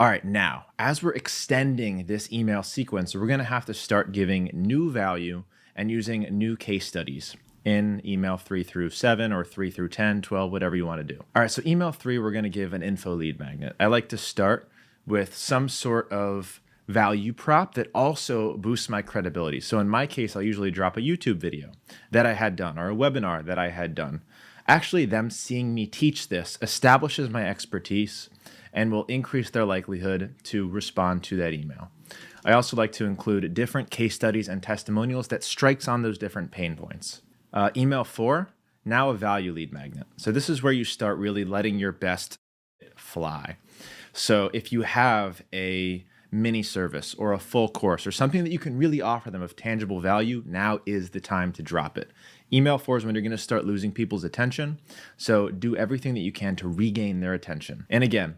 All right, now, as we're extending this email sequence, we're going to have to start giving new value and using new case studies in email 3 through 7 or 3 through 10, 12, whatever you want to do. All right, so email 3, we're going to give an info lead magnet. I like to start with some sort of value prop that also boosts my credibility. So in my case, I'll usually drop a YouTube video that I had done or a webinar that I had done. Actually, them seeing me teach this establishes my expertise and will increase their likelihood to respond to that email. I also like to include different case studies and testimonials that strikes on those different pain points. Email 4, now a value lead magnet. So this is where you start really letting your best fly. So if you have a mini service or a full course or something that you can really offer them of tangible value, now is the time to drop it. Email 4 is when you're going to start losing people's attention. So do everything that you can to regain their attention. And again,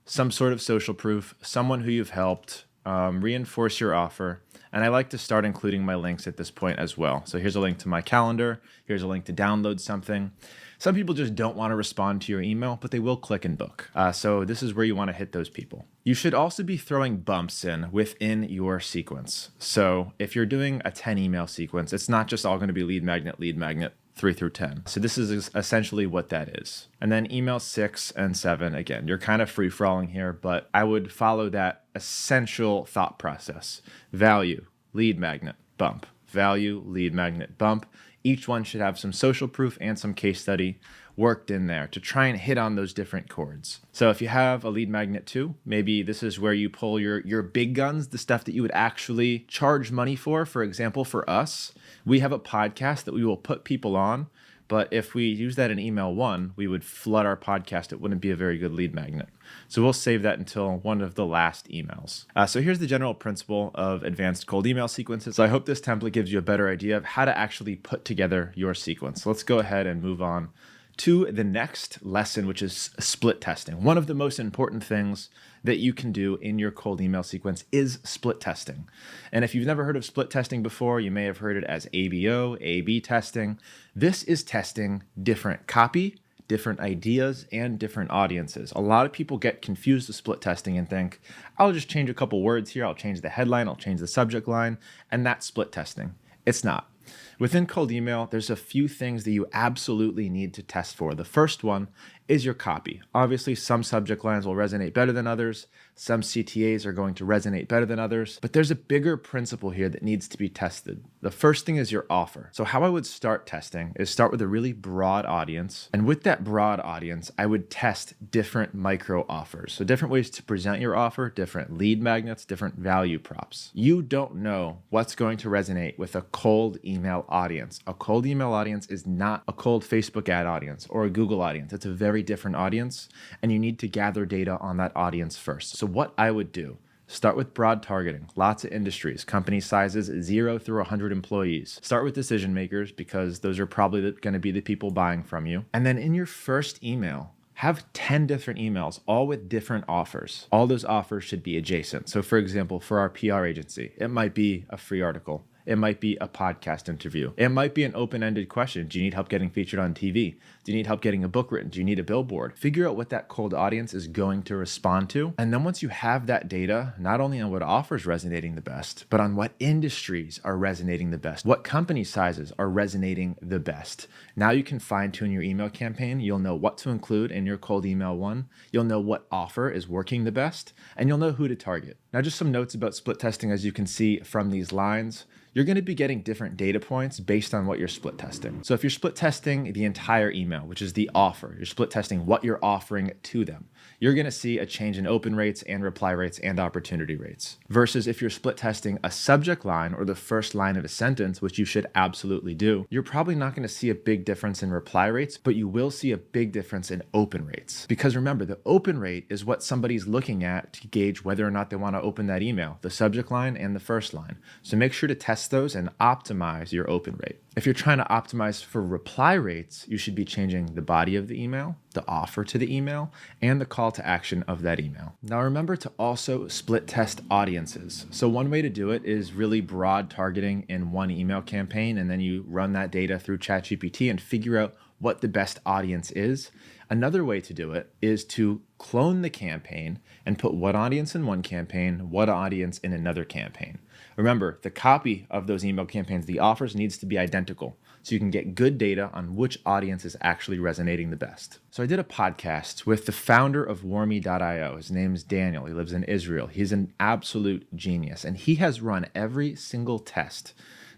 some sort of social proof, someone who you've helped, reinforce your offer. And I like to start including my links at this point as well. So here's a link to my calendar. Here's a link to download something. Some people just don't want to respond to your email, but they will click and book. So this is where you want to hit those people. You should also be throwing bumps in within your sequence. So if you're doing a 10 email sequence, it's not just all going to be lead magnet, 3 through 10. So this is essentially what that is. And then email 6 and 7, again, you're kind of free-for-alling here, but I would follow that essential thought process. Value, lead magnet, bump. Value, lead magnet, bump. Each one should have some social proof and some case study worked in there to try and hit on those different chords. So if you have a lead magnet 2, maybe this is where you pull your big guns, the stuff that you would actually charge money for. For example, for us, we have a podcast that we will put people on, but if we use that in email 1, we would flood our podcast. It wouldn't be a very good lead magnet. So we'll save that until one of the last emails. So here's the general principle of advanced cold email sequences. So I hope this template gives you a better idea of how to actually put together your sequence. Let's go ahead and move on to the next lesson, which is split testing. One of the most important things that you can do in your cold email sequence is split testing. And if you've never heard of split testing before, you may have heard it as ABO, A/B testing. This is testing different copy, different ideas and different audiences. A lot of people get confused with split testing and think, I'll just change a couple words here. I'll change the headline. I'll change the subject line. And that's split testing. It's not. Within cold email, there's a few things that you absolutely need to test for. The first one is your copy. Obviously, some subject lines will resonate better than others. Some CTAs are going to resonate better than others. But there's a bigger principle here that needs to be tested. The first thing is your offer. So how I would start testing is start with a really broad audience. And with that broad audience, I would test different micro offers. So different ways to present your offer, different lead magnets, different value props. You don't know what's going to resonate with a cold email audience. A cold email audience is not a cold Facebook ad audience or a Google audience. It's a very different audience, and you need to gather data on that audience first. So what I would do, start with broad targeting, lots of industries, company sizes 0 through 100 employees. Start with decision makers because those are probably going to be the people buying from you. And then in your first email, have 10 different emails, all with different offers. All those offers should be adjacent. So for example, for our PR agency, it might be a free article. It might be a podcast interview. It might be an open-ended question. Do you need help getting featured on TV? Do you need help getting a book written? Do you need a billboard? Figure out what that cold audience is going to respond to. And then once you have that data, not only on what offers resonating the best, but on what industries are resonating the best, what company sizes are resonating the best. Now you can fine-tune your email campaign. You'll know what to include in your cold email one. You'll know what offer is working the best, and you'll know who to target. Now, just some notes about split testing, as you can see from these lines. You're going to be getting different data points based on what you're split testing. So if you're split testing the entire email, which is the offer, you're split testing what you're offering to them, you're going to see a change in open rates and reply rates and opportunity rates. Versus if you're split testing a subject line or the first line of a sentence, which you should absolutely do, you're probably not going to see a big difference in reply rates, but you will see a big difference in open rates. Because remember, the open rate is what somebody's looking at to gauge whether or not they want to open that email, the subject line and the first line. So make sure to test those and optimize your open rate. If you're trying to optimize for reply rates, you should be changing the body of the email, the offer to the email, and the call to action of that email. Now remember to also split test audiences. So one way to do it is really broad targeting in one email campaign, and then you run that data through ChatGPT and figure out what the best audience is. Another way to do it is to clone the campaign and put what audience in one campaign, what audience in another campaign. Remember, the copy of those email campaigns, the offers needs to be identical so you can get good data on which audience is actually resonating the best. So I did a podcast with the founder of warme.io. His name is Daniel. He lives in Israel. He's an absolute genius, and he has run every single test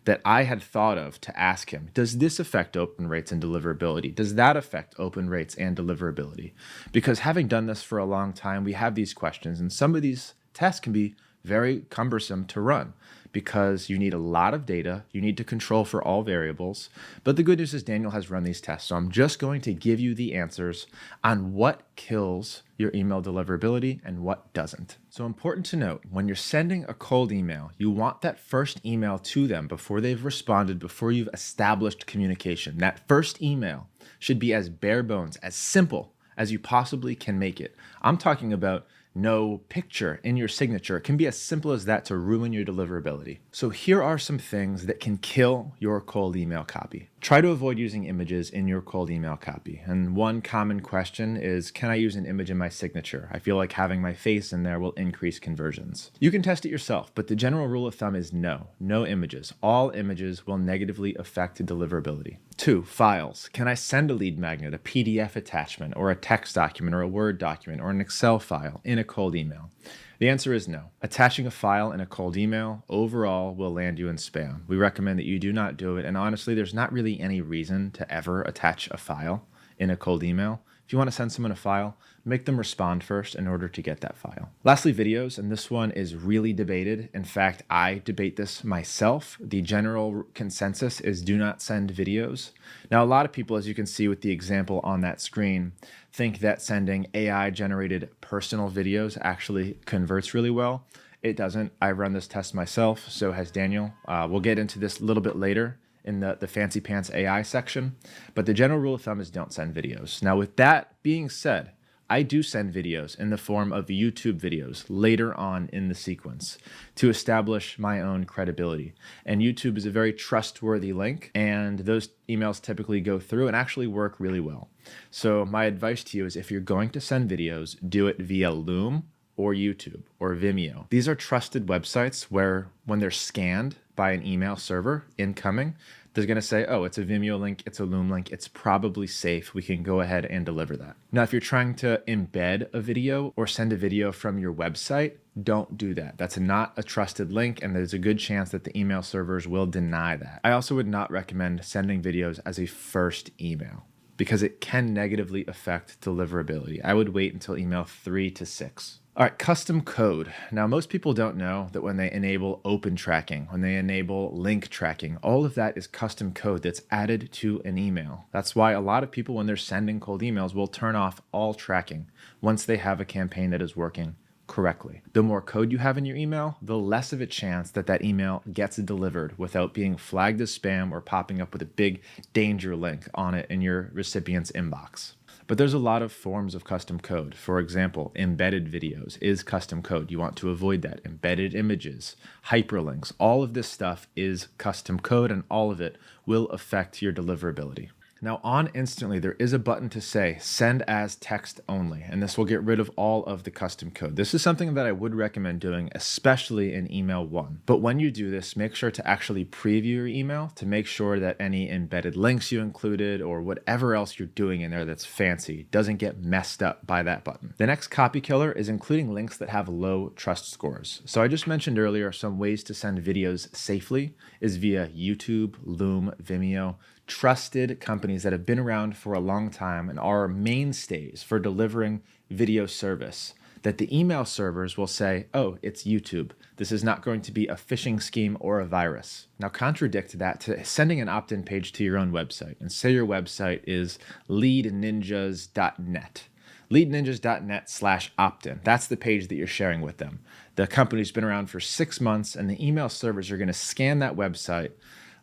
that I had thought of to ask him, does this affect open rates and deliverability? Does that affect open rates and deliverability? Because having done this for a long time, we have these questions, and some of these tests can be very cumbersome to run because you need a lot of data. You need to control for all variables. But the good news is Daniel has run these tests. So I'm just going to give you the answers on what kills your email deliverability and what doesn't. So important to note, when you're sending a cold email, you want that first email to them before they've responded, before you've established communication. That first email should be as bare bones, as simple as you possibly can make it. I'm talking about no picture in your signature. It can be as simple as that to ruin your deliverability. So here are some things that can kill your cold email copy. Try to avoid using images in your cold email copy. And one common question is, can I use an image in my signature? I feel like having my face in there will increase conversions. You can test it yourself, but the general rule of thumb is no images. All images will negatively affect deliverability. 2, files. Can I send a lead magnet, a PDF attachment, or a text document, or a Word document, or an Excel file in a cold email? The answer is no. Attaching a file in a cold email overall will land you in spam. We recommend that you do not do it, and honestly, there's not really any reason to ever attach a file in a cold email. If you want to send someone a file, make them respond first in order to get that file. Lastly, videos, and this one is really debated. In fact, I debate this myself. The general consensus is do not send videos. Now, a lot of people, as you can see with the example on that screen, think that sending AI-generated personal videos actually converts really well. It doesn't. I run this test myself, so has Daniel. We'll get into this a little bit later in the Fancy Pants AI section, but the general rule of thumb is don't send videos. Now, with that being said, I do send videos in the form of YouTube videos later on in the sequence to establish my own credibility. And YouTube is a very trustworthy link, and those emails typically go through and actually work really well. So my advice to you is if you're going to send videos, do it via Loom or YouTube or Vimeo. These are trusted websites where when they're scanned by an email server incoming, they're going to say, oh, it's a Vimeo link, it's a Loom link, it's probably safe. We can go ahead and deliver that. Now, if you're trying to embed a video or send a video from your website, don't do that. That's not a trusted link, and there's a good chance that the email servers will deny that. I also would not recommend sending videos as a first email because it can negatively affect deliverability. I would wait until email 3 to 6. All right, custom code. Now, most people don't know that when they enable open tracking, when they enable link tracking, all of that is custom code that's added to an email. That's why a lot of people, when they're sending cold emails, will turn off all tracking once they have a campaign that is working correctly. The more code you have in your email, the less of a chance that that email gets delivered without being flagged as spam or popping up with a big danger link on it in your recipient's inbox. But there's a lot of forms of custom code. For example, embedded videos is custom code. You want to avoid that. Embedded images, hyperlinks, all of this stuff is custom code, and all of it will affect your deliverability. Now on Instantly, there is a button to say send as text only, and this will get rid of all of the custom code. This is something that I would recommend doing, especially in email 1. But when you do this, make sure to actually preview your email to make sure that any embedded links you included or whatever else you're doing in there that's fancy doesn't get messed up by that button. The next copy killer is including links that have low trust scores. So I just mentioned earlier some ways to send videos safely is via YouTube, Loom, Vimeo, trusted companies that have been around for a long time and are mainstays for delivering video service, that the email servers will say, oh, it's YouTube. This is not going to be a phishing scheme or a virus. Now contradict that to sending an opt-in page to your own website, and say your website is leadninjas.net. leadninjas.net/opt-in. That's the page that you're sharing with them. The company's been around for 6 months, and the email servers are going to scan that website,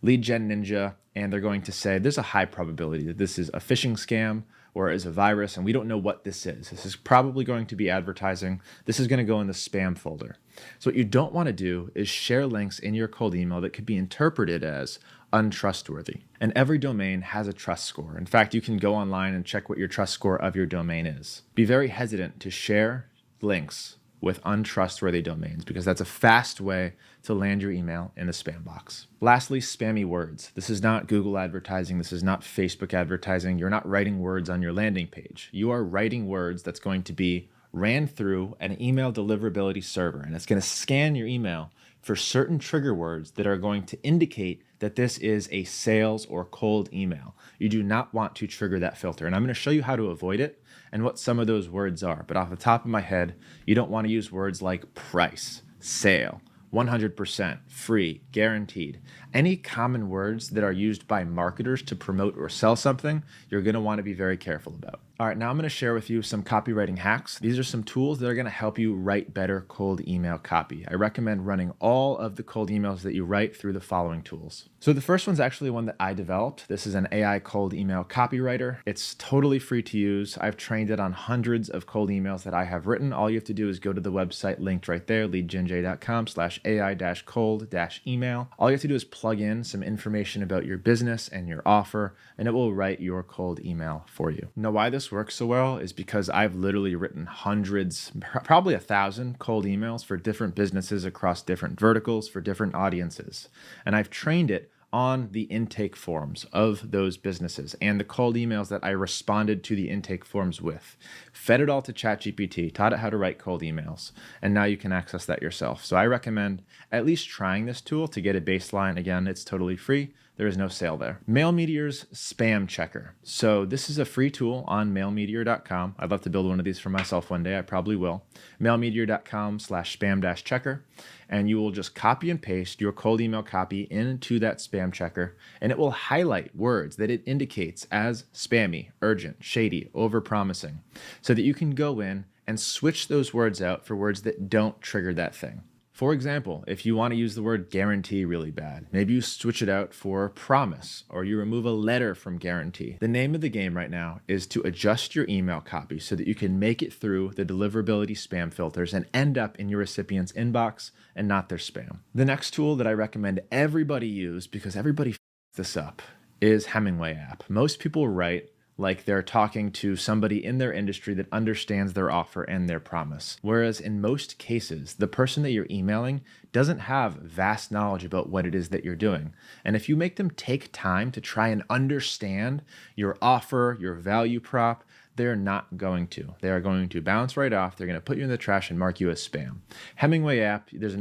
Lead Gen Ninja, and they're going to say there's a high probability that this is a phishing scam or is a virus, and we don't know what this is. This is probably going to be advertising. This is going to go in the spam folder. So what you don't want to do is share links in your cold email that could be interpreted as untrustworthy. And every domain has a trust score. In fact, you can go online and check what your trust score of your domain is. Be very hesitant to share links with untrustworthy domains because that's a fast way to land your email in the spam box. Lastly, spammy words. This is not Google advertising. This is not Facebook advertising. You're not writing words on your landing page. You are writing words that's going to be ran through an email deliverability server, and it's going to scan your email for certain trigger words that are going to indicate that this is a sales or cold email. You do not want to trigger that filter, and I'm going to show you how to avoid it and what some of those words are. But off the top of my head, you don't want to use words like price, sale, 100%, free, guaranteed. Any common words that are used by marketers to promote or sell something, you're going to want to be very careful about. All right, now I'm going to share with you some copywriting hacks. These are some tools that are going to help you write better cold email copy. I recommend running all of the cold emails that you write through the following tools. So the first one's actually one that I developed. This is an AI cold email copywriter. It's totally free to use. I've trained it on hundreds of cold emails that I have written. All you have to do is go to the website linked right there, leadgenj.com/AI-cold-email. All you have to do is plug in some information about your business and your offer, and it will write your cold email for you. Now, why this works so well is because I've literally written hundreds, probably 1,000 cold emails for different businesses across different verticals for different audiences. And I've trained it on the intake forms of those businesses and the cold emails that I responded to the intake forms with. Fed it all to ChatGPT, taught it how to write cold emails, and now you can access that yourself. So I recommend at least trying this tool to get a baseline. Again, it's totally free. There is no sale there. MailMeteor's Spam Checker. So this is a free tool on mailmeteor.com. I'd love to build one of these for myself one day. I probably will. mailmeteor.com/spam-checker. And you will just copy and paste your cold email copy into that spam checker, and it will highlight words that it indicates as spammy, urgent, shady, overpromising, so that you can go in and switch those words out for words that don't trigger that thing. For example, if you want to use the word guarantee really bad, maybe you switch it out for promise, or you remove a letter from guarantee. The name of the game right now is to adjust your email copy so that you can make it through the deliverability spam filters and end up in your recipient's inbox and not their spam. The next tool that I recommend everybody use, because everybody this up, is Hemingway app. Most people write like they're talking to somebody in their industry that understands their offer and their promise. Whereas in most cases, the person that you're emailing doesn't have vast knowledge about what it is that you're doing. And if you make them take time to try and understand your offer, your value prop, they're not going to. They are going to bounce right off. They're going to put you in the trash and mark you as spam. Hemingway app, there's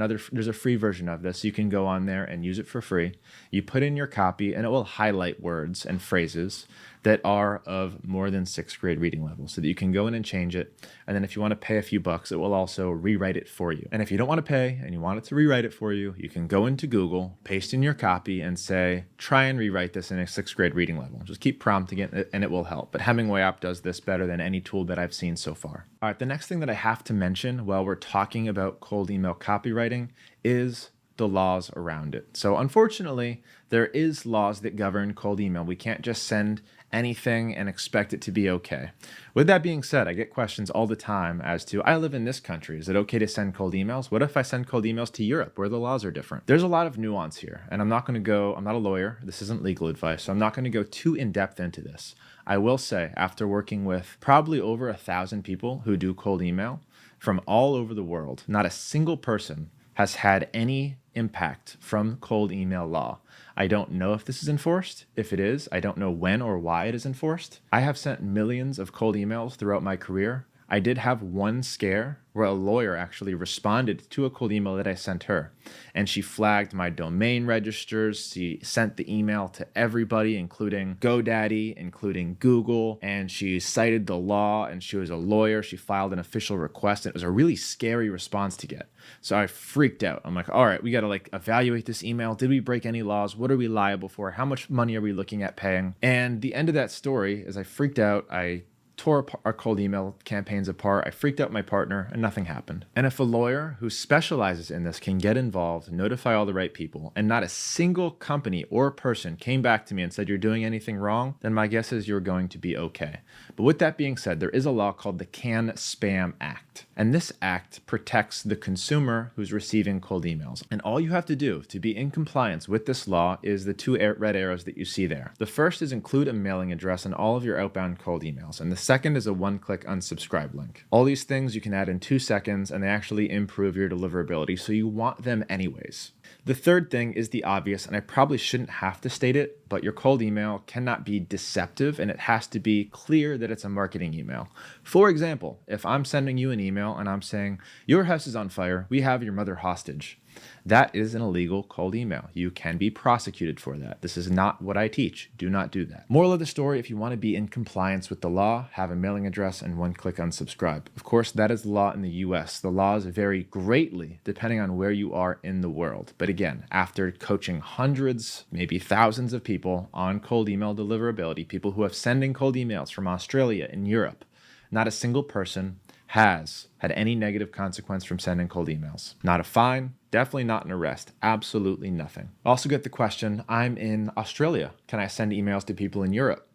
a free version of this. You can go on there and use it for free. You put in your copy and it will highlight words and phrases that are of more than 6th grade reading level so that you can go in and change it. And then if you want to pay a few bucks, it will also rewrite it for you. And if you don't want to pay and you want it to rewrite it for you, you can go into Google, paste in your copy and say, try and rewrite this in a 6th grade reading level. Just keep prompting it and it will help. But Hemingway app does this better than any tool that I've seen so far. All right, the next thing that I have to mention while we're talking about cold email copywriting is the laws around it. So unfortunately, there is laws that govern cold email. We can't just send anything and expect it to be okay. With that being said, I get questions all the time as to, I live in this country. Is it okay to send cold emails? What if I send cold emails to Europe where the laws are different? There's a lot of nuance here, and I'm not a lawyer. This isn't legal advice, so I'm not going to go too in depth into this. I will say, after working with probably over 1,000 people who do cold email from all over the world, not a single person has had any impact from cold email law. I don't know if this is enforced. If it is, I don't know when or why it is enforced. I have sent millions of cold emails throughout my career. I did have one scare where a lawyer actually responded to a cold email that I sent her, and she flagged my domain registers. She sent the email to everybody, including GoDaddy, including Google, and she cited the law, and she was a lawyer. She filed an official request, and it was a really scary response to get. So I freaked out. I'm like, all right, we got to evaluate this email. Did we break any laws? What are we liable for? How much money are we looking at paying? And the end of that story is I freaked out. I tore our cold email campaigns apart. I freaked out my partner and nothing happened. And if a lawyer who specializes in this can get involved, notify all the right people, and not a single company or person came back to me and said you're doing anything wrong, then my guess is you're going to be okay. But with that being said, there is a law called the CAN-SPAM Act. And this act protects the consumer who's receiving cold emails. And all you have to do to be in compliance with this law is the 2 red arrows that you see there. The first is include a mailing address in all of your outbound cold emails. And the second is a one-click unsubscribe link. All these things you can add in 2 seconds, and they actually improve your deliverability, so you want them anyways. The third thing is the obvious, and I probably shouldn't have to state it, but your cold email cannot be deceptive, and it has to be clear that it's a marketing email. For example, if I'm sending you an email and I'm saying, your house is on fire, we have your mother hostage. That is an illegal cold email. You can be prosecuted for that. This is not what I teach. Do not do that. Moral of the story, if you want to be in compliance with the law, have a mailing address and one-click unsubscribe. Of course, that is the law in the US. The laws vary greatly depending on where you are in the world. But again, after coaching hundreds, maybe thousands of people on cold email deliverability, people who have sending cold emails from Australia and Europe, not a single person has had any negative consequence from sending cold emails. Not a fine, definitely not an arrest, absolutely nothing. Also get the question, I'm in Australia. Can I send emails to people in Europe?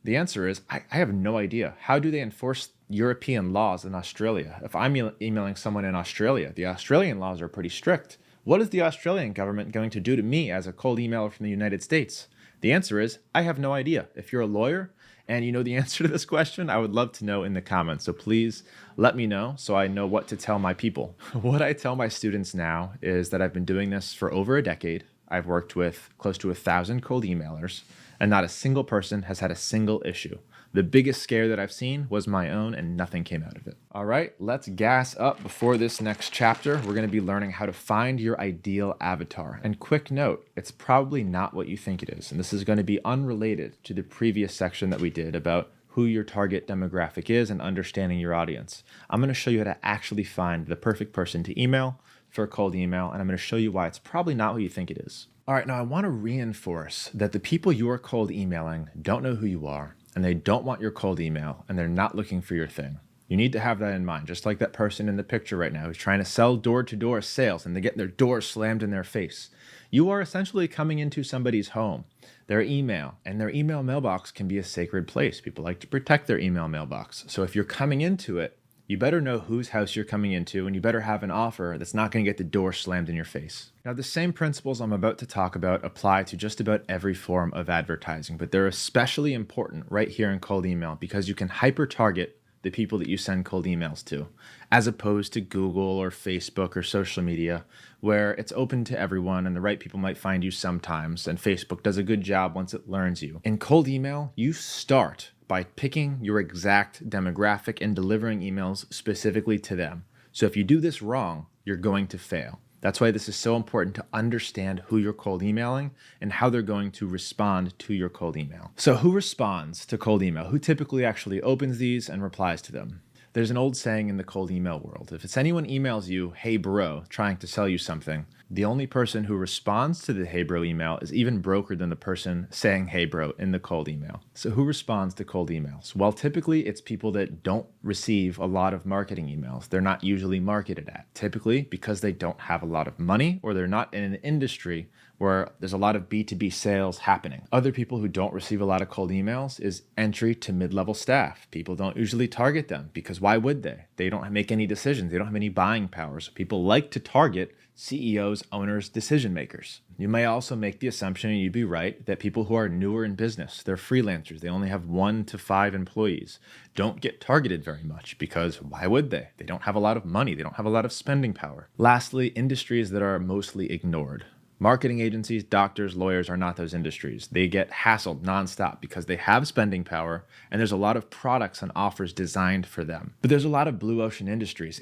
The answer is, I have no idea. How do they enforce European laws in Australia? If I'm emailing someone in Australia, the Australian laws are pretty strict. What is the Australian government going to do to me as a cold emailer from the United States? The answer is, I have no idea. If you're a lawyer and you know the answer to this question, I would love to know in the comments. So please let me know so I know what to tell my people. What I tell my students now is that I've been doing this for over a decade. I've worked with close to 1,000 cold emailers, and not a single person has had a single issue. The biggest scare that I've seen was my own, and nothing came out of it. All right, let's gas up before this next chapter. We're going to be learning how to find your ideal avatar. And quick note, it's probably not what you think it is. And this is going to be unrelated to the previous section that we did about who your target demographic is and understanding your audience. I'm going to show you how to actually find the perfect person to email for a cold email, and I'm going to show you why it's probably not what you think it is. All right, now I want to reinforce that the people you are cold emailing don't know who you are, and they don't want your cold email, and they're not looking for your thing. You need to have that in mind, just like that person in the picture right now who's trying to sell door-to-door sales and they get their door slammed in their face. You are essentially coming into somebody's home, their email, and their email mailbox can be a sacred place. People like to protect their email mailbox. So if you're coming into it, you better know whose house you're coming into, and you better have an offer that's not going to get the door slammed in your face. Now, the same principles I'm about to talk about apply to just about every form of advertising, but they're especially important right here in cold email because you can hyper-target the people that you send cold emails to, as opposed to Google or Facebook or social media, where it's open to everyone and the right people might find you sometimes, and Facebook does a good job once it learns you. In cold email, you start by picking your exact demographic and delivering emails specifically to them. So if you do this wrong, you're going to fail. That's why this is so important to understand who you're cold emailing and how they're going to respond to your cold email. So who responds to cold email? Who typically actually opens these and replies to them? There's an old saying in the cold email world. If it's anyone emails you, "Hey bro," trying to sell you something, the only person who responds to the "Hey bro" email is even broker than the person saying "Hey bro" in the cold email. So who responds to cold emails? Well, typically it's people that don't receive a lot of marketing emails. They're not usually marketed at, typically because they don't have a lot of money or they're not in an industry where there's a lot of B2B sales happening. Other people who don't receive a lot of cold emails is entry to mid-level staff. People don't usually target them because why would they? They don't make any decisions. They don't have any buying power. So people like to target CEOs, owners, decision makers. You may also make the assumption, and you'd be right, that people who are newer in business, they're freelancers, they only have 1 to 5 employees, don't get targeted very much because why would they? They don't have a lot of money. They don't have a lot of spending power. Lastly, industries that are mostly ignored. Marketing agencies, doctors, lawyers are not those industries. They get hassled nonstop because they have spending power and there's a lot of products and offers designed for them. But there's a lot of blue ocean industries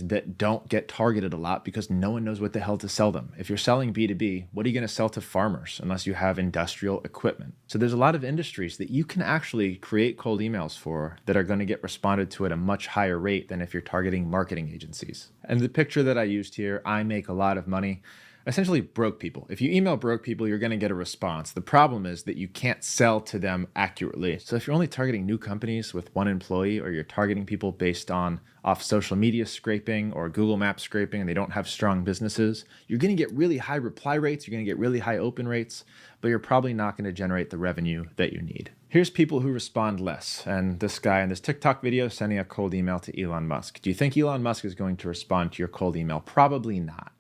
that don't get targeted a lot because no one knows what the hell to sell them. If you're selling B2B, what are you going to sell to farmers unless you have industrial equipment? So there's a lot of industries that you can actually create cold emails for that are going to get responded to at a much higher rate than if you're targeting marketing agencies. And the picture that I used here, I make a lot of money. Essentially broke people. If you email broke people, you're going to get a response. The problem is that you can't sell to them accurately. So if you're only targeting new companies with 1 employee, or you're targeting people based off social media scraping or Google Maps scraping and they don't have strong businesses, you're going to get really high reply rates, you're going to get really high open rates, but you're probably not going to generate the revenue that you need. Here's people who respond less. And this guy in this TikTok video sending a cold email to Elon Musk. Do you think Elon Musk is going to respond to your cold email? Probably not.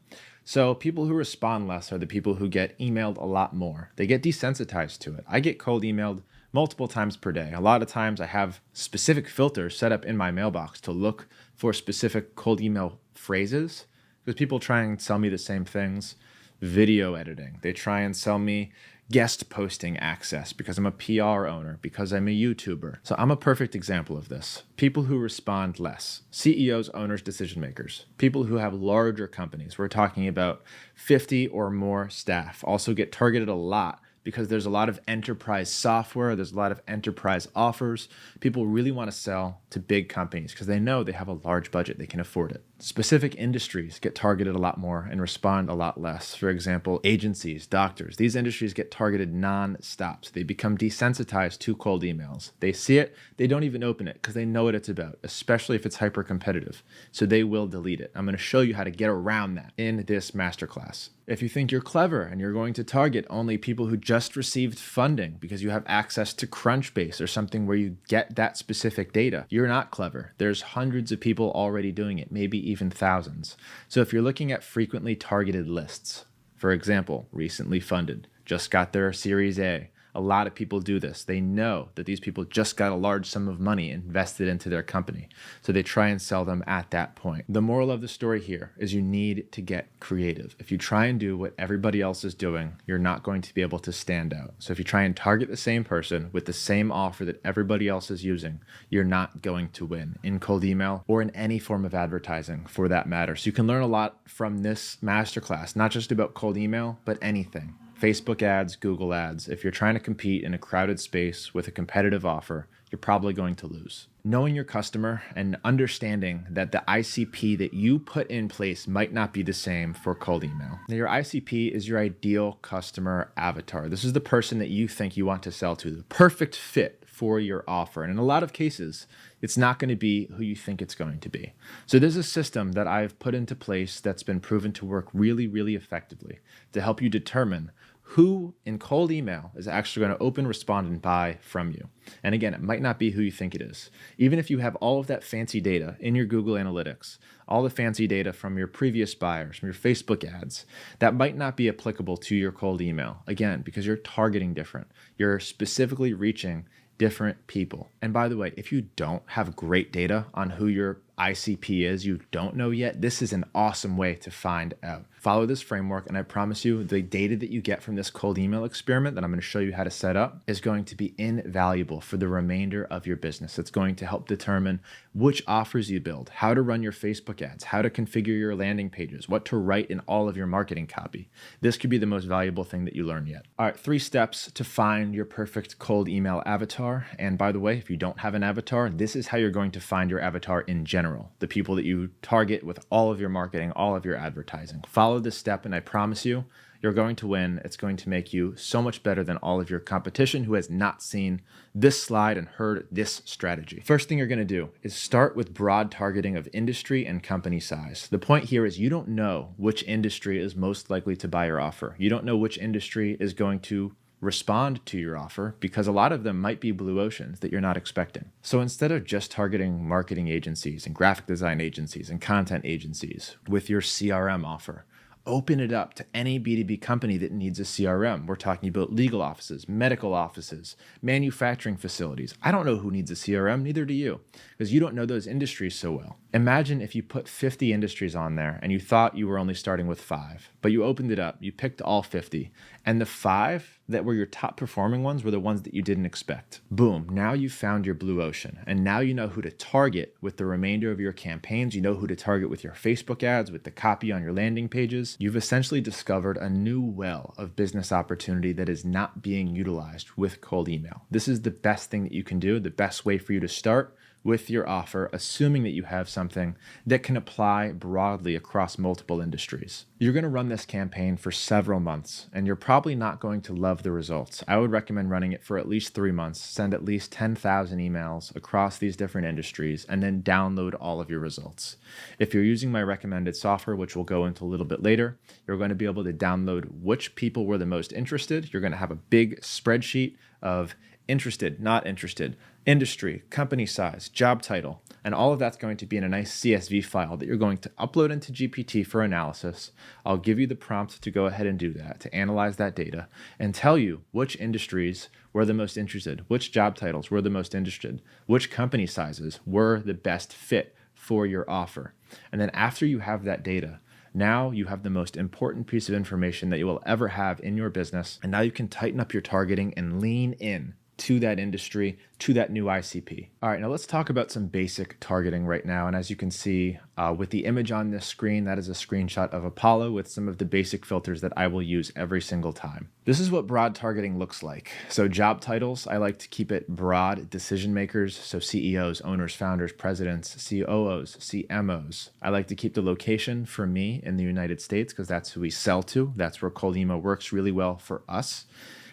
So people who respond less are the people who get emailed a lot more. They get desensitized to it. I get cold emailed multiple times per day. A lot of times I have specific filters set up in my mailbox to look for specific cold email phrases because people try and sell me the same things. Video editing. They try and sell me guest posting access because I'm a PR owner, because I'm a YouTuber. So I'm a perfect example of this. People who respond less. CEOs, owners, decision makers. People who have larger companies. We're talking about 50 or more staff. Also get targeted a lot because there's a lot of enterprise software, there's a lot of enterprise offers. People really want to sell to big companies because they know they have a large budget, they can afford it. Specific industries get targeted a lot more and respond a lot less. For example, agencies, doctors, these industries get targeted non-stop. So they become desensitized to cold emails. They see it, they don't even open it because they know what it's about, especially if it's hyper competitive. So they will delete it. I'm going to show you how to get around that in this masterclass. If you think you're clever and you're going to target only people who just received funding because you have access to Crunchbase or something where you get that specific data, you're not clever. There's hundreds of people already doing it, maybe even thousands. So if you're looking at frequently targeted lists, for example, recently funded, just got their Series A, a lot of people do this. They know that these people just got a large sum of money invested into their company. So they try and sell them at that point. The moral of the story here is you need to get creative. If you try and do what everybody else is doing, you're not going to be able to stand out. So if you try and target the same person with the same offer that everybody else is using, you're not going to win in cold email or in any form of advertising for that matter. So you can learn a lot from this masterclass, not just about cold email, but anything. Facebook ads, Google ads. If you're trying to compete in a crowded space with a competitive offer, you're probably going to lose. Knowing your customer and understanding that the ICP that you put in place might not be the same for cold email. Now, your ICP is your ideal customer avatar. This is the person that you think you want to sell to, the perfect fit for your offer. And in a lot of cases, it's not going to be who you think it's going to be. So there's a system that I've put into place that's been proven to work really, really effectively to help you determine who in cold email is actually going to open, respond, and buy from you. And again, it might not be who you think it is. Even if you have all of that fancy data in your Google Analytics, all the fancy data from your previous buyers, from your Facebook ads, that might not be applicable to your cold email. Again, because you're targeting different. You're specifically reaching different people. And by the way, if you don't have great data on who your ICP is, you don't know yet, this is an awesome way to find out. Follow this framework, and I promise you the data that you get from this cold email experiment that I'm going to show you how to set up is going to be invaluable for the remainder of your business. It's going to help determine which offers you build, how to run your Facebook ads, how to configure your landing pages, what to write in all of your marketing copy. This could be the most valuable thing that you learn yet. All right, 3 steps to find your perfect cold email avatar. And by the way, if you don't have an avatar, this is how you're going to find your avatar in general. The people that you target with all of your marketing, all of your advertising. Follow this step, and I promise you, you're going to win. It's going to make you so much better than all of your competition who has not seen this slide and heard this strategy. First thing you're going to do is start with broad targeting of industry and company size. The point here is you don't know which industry is most likely to buy your offer. You don't know which industry is going to respond to your offer because a lot of them might be blue oceans that you're not expecting. So instead of just targeting marketing agencies and graphic design agencies and content agencies with your CRM offer, open it up to any B2B company that needs a CRM. We're talking about legal offices, medical offices, manufacturing facilities. I don't know who needs a CRM, neither do you, because you don't know those industries so well. Imagine if you put 50 industries on there and you thought you were only starting with 5, but you opened it up, you picked all 50, and the 5 that were your top performing ones were the ones that you didn't expect. Boom, now you found your blue ocean, and now you know who to target with the remainder of your campaigns. You know who to target with your Facebook ads, with the copy on your landing pages. You've essentially discovered a new well of business opportunity that is not being utilized with cold email. This is the best thing that you can do, the best way for you to start with your offer, assuming that you have something that can apply broadly across multiple industries. You're going to run this campaign for several months, and you're probably not going to love the results. I would recommend running it for at least 3 months, send at least 10,000 emails across these different industries, and then download all of your results. If you're using my recommended software, which we'll go into a little bit later, you're going to be able to download which people were the most interested. You're going to have a big spreadsheet of interested, not interested, industry, company size, job title, and all of that's going to be in a nice CSV file that you're going to upload into GPT for analysis. I'll give you the prompt to go ahead and do that, to analyze that data and tell you which industries were the most interested, which job titles were the most interested, which company sizes were the best fit for your offer. And then after you have that data, now you have the most important piece of information that you will ever have in your business. And now you can tighten up your targeting and lean in to that industry, to that new ICP. All right, now let's talk about some basic targeting right now. And as you can see with the image on this screen, that is a screenshot of Apollo with some of the basic filters that I will use every single time. This is what broad targeting looks like. So job titles, I like to keep it broad. Decision makers, so CEOs, owners, founders, presidents, COOs, CMOs. I like to keep the location for me in the United States because that's who we sell to. That's where cold email works really well for us.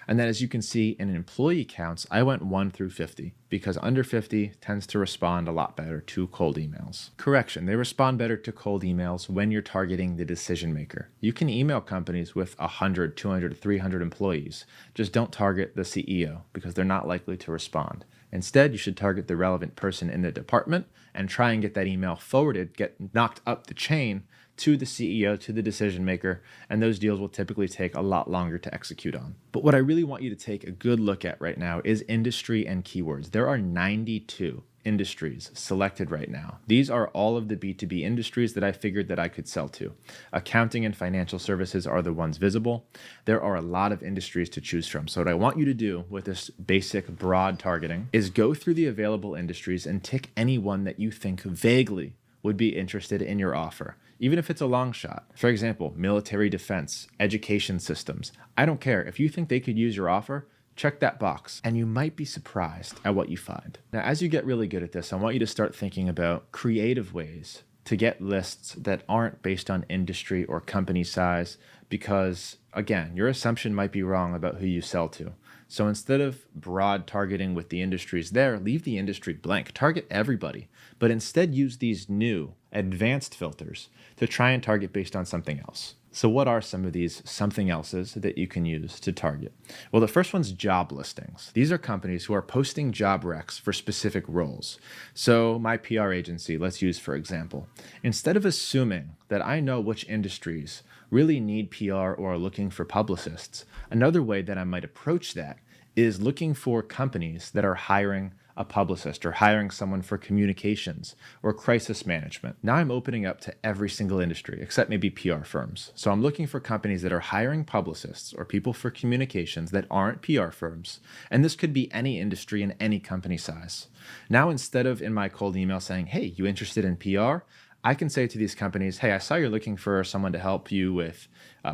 And then as you can see in employee counts, I went 1 through 50 because under 50 tends to respond a lot better to cold emails. Correction, they respond better to cold emails when you're targeting the decision maker. You can email companies with 100, 200, 300 employees. Just don't target the CEO because they're not likely to respond. Instead, you should target the relevant person in the department and try and get that email forwarded, get knocked up the chain to the CEO, to the decision maker, and those deals will typically take a lot longer to execute on. But what I really want you to take a good look at right now is industry and keywords. There are 92 industries selected right now. These are all of the B2B industries that I figured that I could sell to. Accounting and financial services are the ones visible. There are a lot of industries to choose from. So what I want you to do with this basic broad targeting is go through the available industries and tick any one that you think vaguely would be interested in your offer, even if it's a long shot. For example, military defense, education systems. I don't care. If you think they could use your offer, Check that box, and you might be surprised at what you find. Now, as you get really good at this, I want you to start thinking about creative ways to get lists that aren't based on industry or company size, because again, your assumption might be wrong about who you sell to. So instead of broad targeting with the industries there, leave the industry blank. Target everybody, but instead use these new advanced filters to try and target based on something else. So what are some of these something else's that you can use to target? Well, the first one's job listings. These are companies who are posting job recs for specific roles. So my PR agency, let's use for example, instead of assuming that I know which industries really need PR or are looking for publicists, another way that I might approach that is looking for companies that are hiring a publicist or hiring someone for communications or crisis management. Now I'm opening up to every single industry except maybe PR firms. So I'm looking for companies that are hiring publicists or people for communications that aren't PR firms. And this could be any industry and any company size. Now, instead of in my cold email saying, hey, you interested in PR? I can say to these companies, hey, I saw you're looking for someone to help you with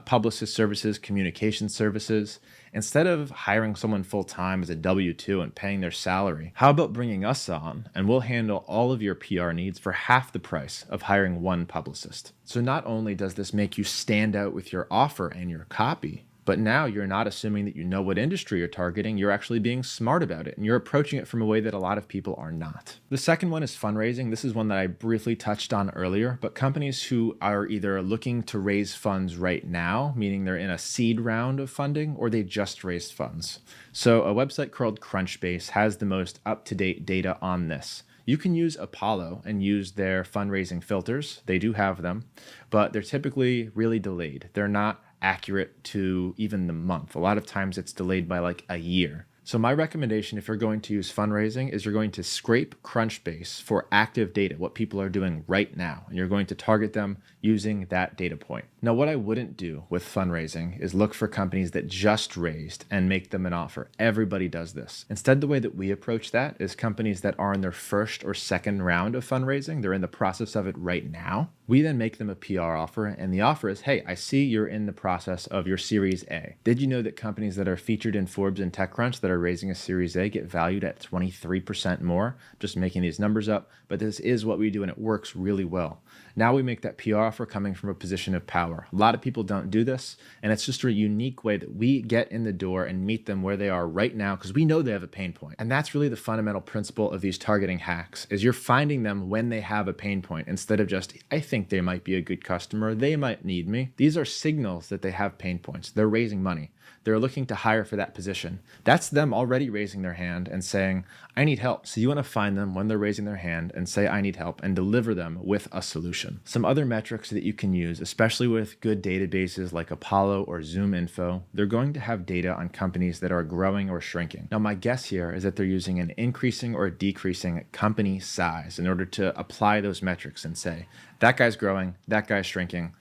publicist services, communication services. Instead of hiring someone full-time as a W-2 and paying their salary, how about bringing us on and we'll handle all of your PR needs for half the price of hiring one publicist. So not only does this make you stand out with your offer and your copy, but now you're not assuming that you know what industry you're targeting. You're actually being smart about it, and you're approaching it from a way that a lot of people are not. The second one is fundraising. This is one that I briefly touched on earlier, but companies who are either looking to raise funds right now, meaning they're in a seed round of funding, or they just raised funds. So a website called Crunchbase has the most up-to-date data on this. You can use Apollo and use their fundraising filters. They do have them, but they're typically really delayed. They're not accurate to even the month. A lot of times it's delayed by like a year. So my recommendation, if you're going to use fundraising, is you're going to scrape Crunchbase for active data, what people are doing right now, and you're going to target them using that data point. Now, what I wouldn't do with fundraising is look for companies that just raised and make them an offer. Everybody does this. Instead, the way that we approach that is companies that are in their first or second round of fundraising. They're in the process of it right now. We then make them a PR offer, and the offer is, hey, I see you're in the process of your Series A. Did you know that companies that are featured in Forbes and TechCrunch that are raising a Series A get valued at 23% more? Just making these numbers up, but this is what we do, and it works really well. Now we make that PR offer coming from a position of power. A lot of people don't do this, and it's just a unique way that we get in the door and meet them where they are right now because we know they have a pain point. And that's really the fundamental principle of these targeting hacks, is you're finding them when they have a pain point instead of just, I think they might be a good customer, they might need me. These are signals that they have pain points. They're raising money. They're looking to hire for that position. That's them already raising their hand and saying, I need help. So you want to find them when they're raising their hand and say, I need help, and deliver them with a solution. Some other metrics that you can use, especially with good databases like Apollo or Zoom Info, they're going to have data on companies that are growing or shrinking. Now, my guess here is that they're using an increasing or decreasing company size in order to apply those metrics and say, that guy's growing, that guy's shrinking.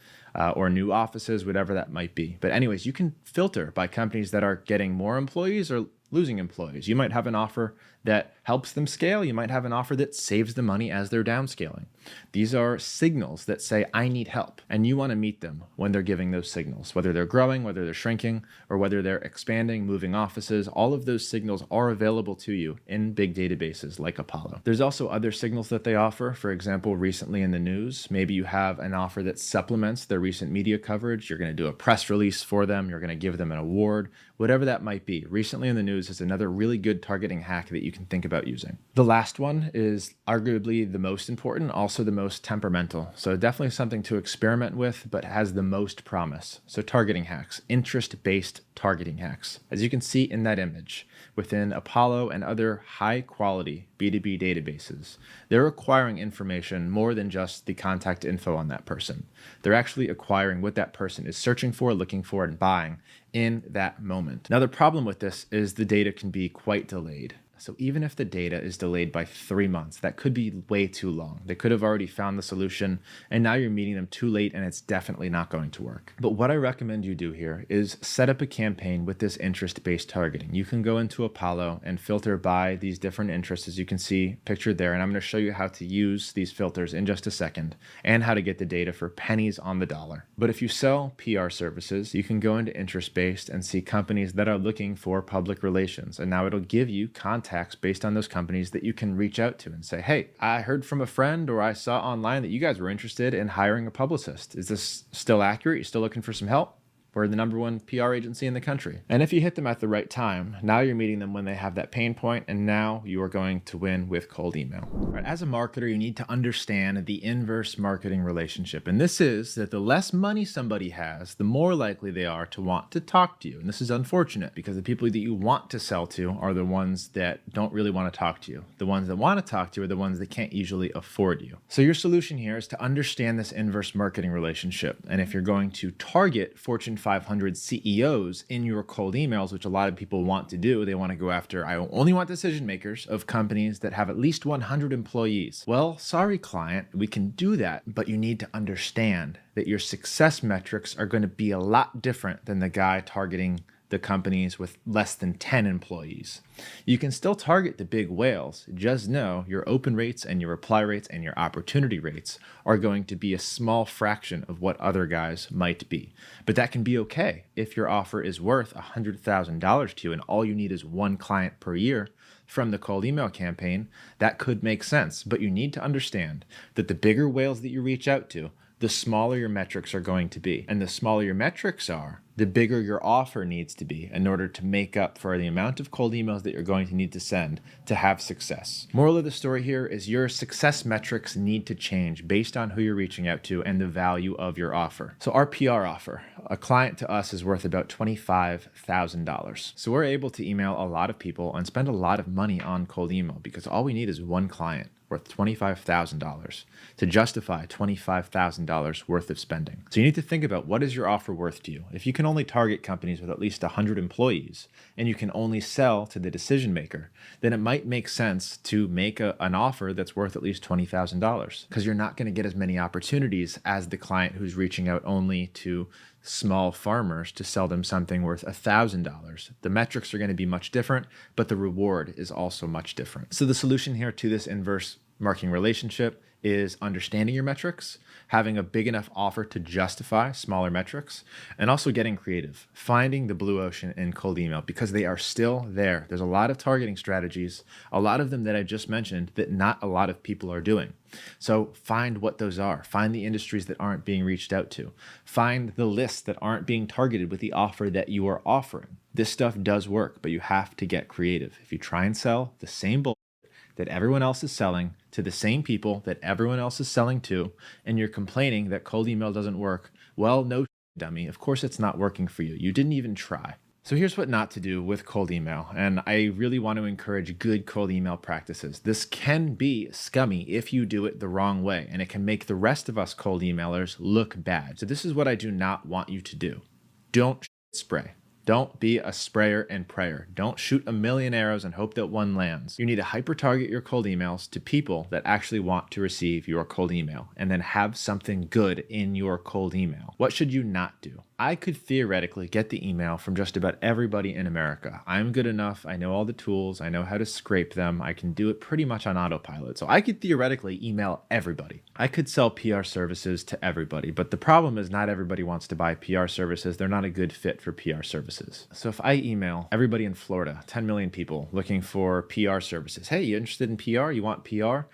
Or new offices, whatever that might be. But anyways, you can filter by companies that are getting more employees or losing employees. You might have an offer that helps them scale. You might have an offer that saves them money as they're downscaling. These are signals that say, I need help. And you want to meet them when they're giving those signals, whether they're growing, whether they're shrinking, or whether they're expanding, moving offices. All of those signals are available to you in big databases like Apollo. There's also other signals that they offer. For example, recently in the news, maybe you have an offer that supplements their recent media coverage. You're going to do a press release for them. You're going to give them an award, whatever that might be. Recently in the news is another really good targeting hack that you can think about using. The last one is arguably the most important, also the most temperamental. So definitely something to experiment with, but has the most promise. So targeting hacks, interest-based targeting hacks. As you can see in that image, within Apollo and other high-quality B2B databases, they're acquiring information more than just the contact info on that person. They're actually acquiring what that person is searching for, looking for, and buying in that moment. Now, the problem with this is the data can be quite delayed. So even if the data is delayed by 3 months, that could be way too long. They could have already found the solution, and now you're meeting them too late, and it's definitely not going to work. But what I recommend you do here is set up a campaign with this interest-based targeting. You can go into Apollo and filter by these different interests, as you can see pictured there, and I'm going to show you how to use these filters in just a second, and how to get the data for pennies on the dollar. But if you sell PR services, you can go into interest-based and see companies that are looking for public relations, and now it'll give you contacts based on those companies that you can reach out to and say, hey, I heard from a friend or I saw online that you guys were interested in hiring a publicist. Is this still accurate? You still looking for some help? We're the #1 PR agency in the country. And if you hit them at the right time, now you're meeting them when they have that pain point, and now you are going to win with cold email. All right, as a marketer, you need to understand the inverse marketing relationship. And this is that the less money somebody has, the more likely they are to want to talk to you. And this is unfortunate because the people that you want to sell to are the ones that don't really want to talk to you. The ones that want to talk to you are the ones that can't usually afford you. So your solution here is to understand this inverse marketing relationship. And if you're going to target Fortune 500 CEOs in your cold emails, which a lot of people want to do. They want to go after, I only want decision makers of companies that have at least 100 employees. Well, sorry, client, we can do that, but you need to understand that your success metrics are going to be a lot different than the guy targeting the companies with less than 10 employees. You can still target the big whales. Just know your open rates and your reply rates and your opportunity rates are going to be a small fraction of what other guys might be. But that can be okay if your offer is worth $100,000 to you and all you need is one client per year from the cold email campaign. That could make sense, but you need to understand that the bigger whales that you reach out to, the smaller your metrics are going to be. And the smaller your metrics are, the bigger your offer needs to be in order to make up for the amount of cold emails that you're going to need to send to have success. Moral of the story here is your success metrics need to change based on who you're reaching out to and the value of your offer. So our PR offer, a client to us is worth about $25,000. So we're able to email a lot of people and spend a lot of money on cold email because all we need is one client worth $25,000 to justify $25,000 worth of spending. So you need to think about, what is your offer worth to you? If you can only target companies with at least 100 employees and you can only sell to the decision maker, then it might make sense to make an offer that's worth at least $20,000 because you're not going to get as many opportunities as the client who's reaching out only to small farmers to sell them something worth $1,000. The metrics are going to be much different, but the reward is also much different. So the solution here to this inverse marketing relationship is understanding your metrics, having a big enough offer to justify smaller metrics, and also getting creative, finding the blue ocean in cold email because they are still there. There's a lot of targeting strategies, a lot of them that I just mentioned that not a lot of people are doing. So find what those are. Find the industries that aren't being reached out to. Find the lists that aren't being targeted with the offer that you are offering. This stuff does work, but you have to get creative. If you try and sell the same bullshit that everyone else is selling to the same people that everyone else is selling to, and you're complaining that cold email doesn't work, well, no, dummy. Of course it's not working for you. You didn't even try. So here's what not to do with cold email, and I really want to encourage good cold email practices. This can be scummy if you do it the wrong way, and it can make the rest of us cold emailers look bad. So this is what I do not want you to do. Don't spray. Don't be a sprayer and prayer. Don't shoot a million arrows and hope that one lands. You need to hyper-target your cold emails to people that actually want to receive your cold email, and then have something good in your cold email. What should you not do? I could theoretically get the email from just about everybody in America. I'm good enough. I know all the tools. I know how to scrape them. I can do it pretty much on autopilot. So I could theoretically email everybody. I could sell PR services to everybody, but the problem is not everybody wants to buy PR services. They're not a good fit for PR services. So if I email everybody in Florida, 10 million people looking for PR services, hey, you interested in PR? You want PR?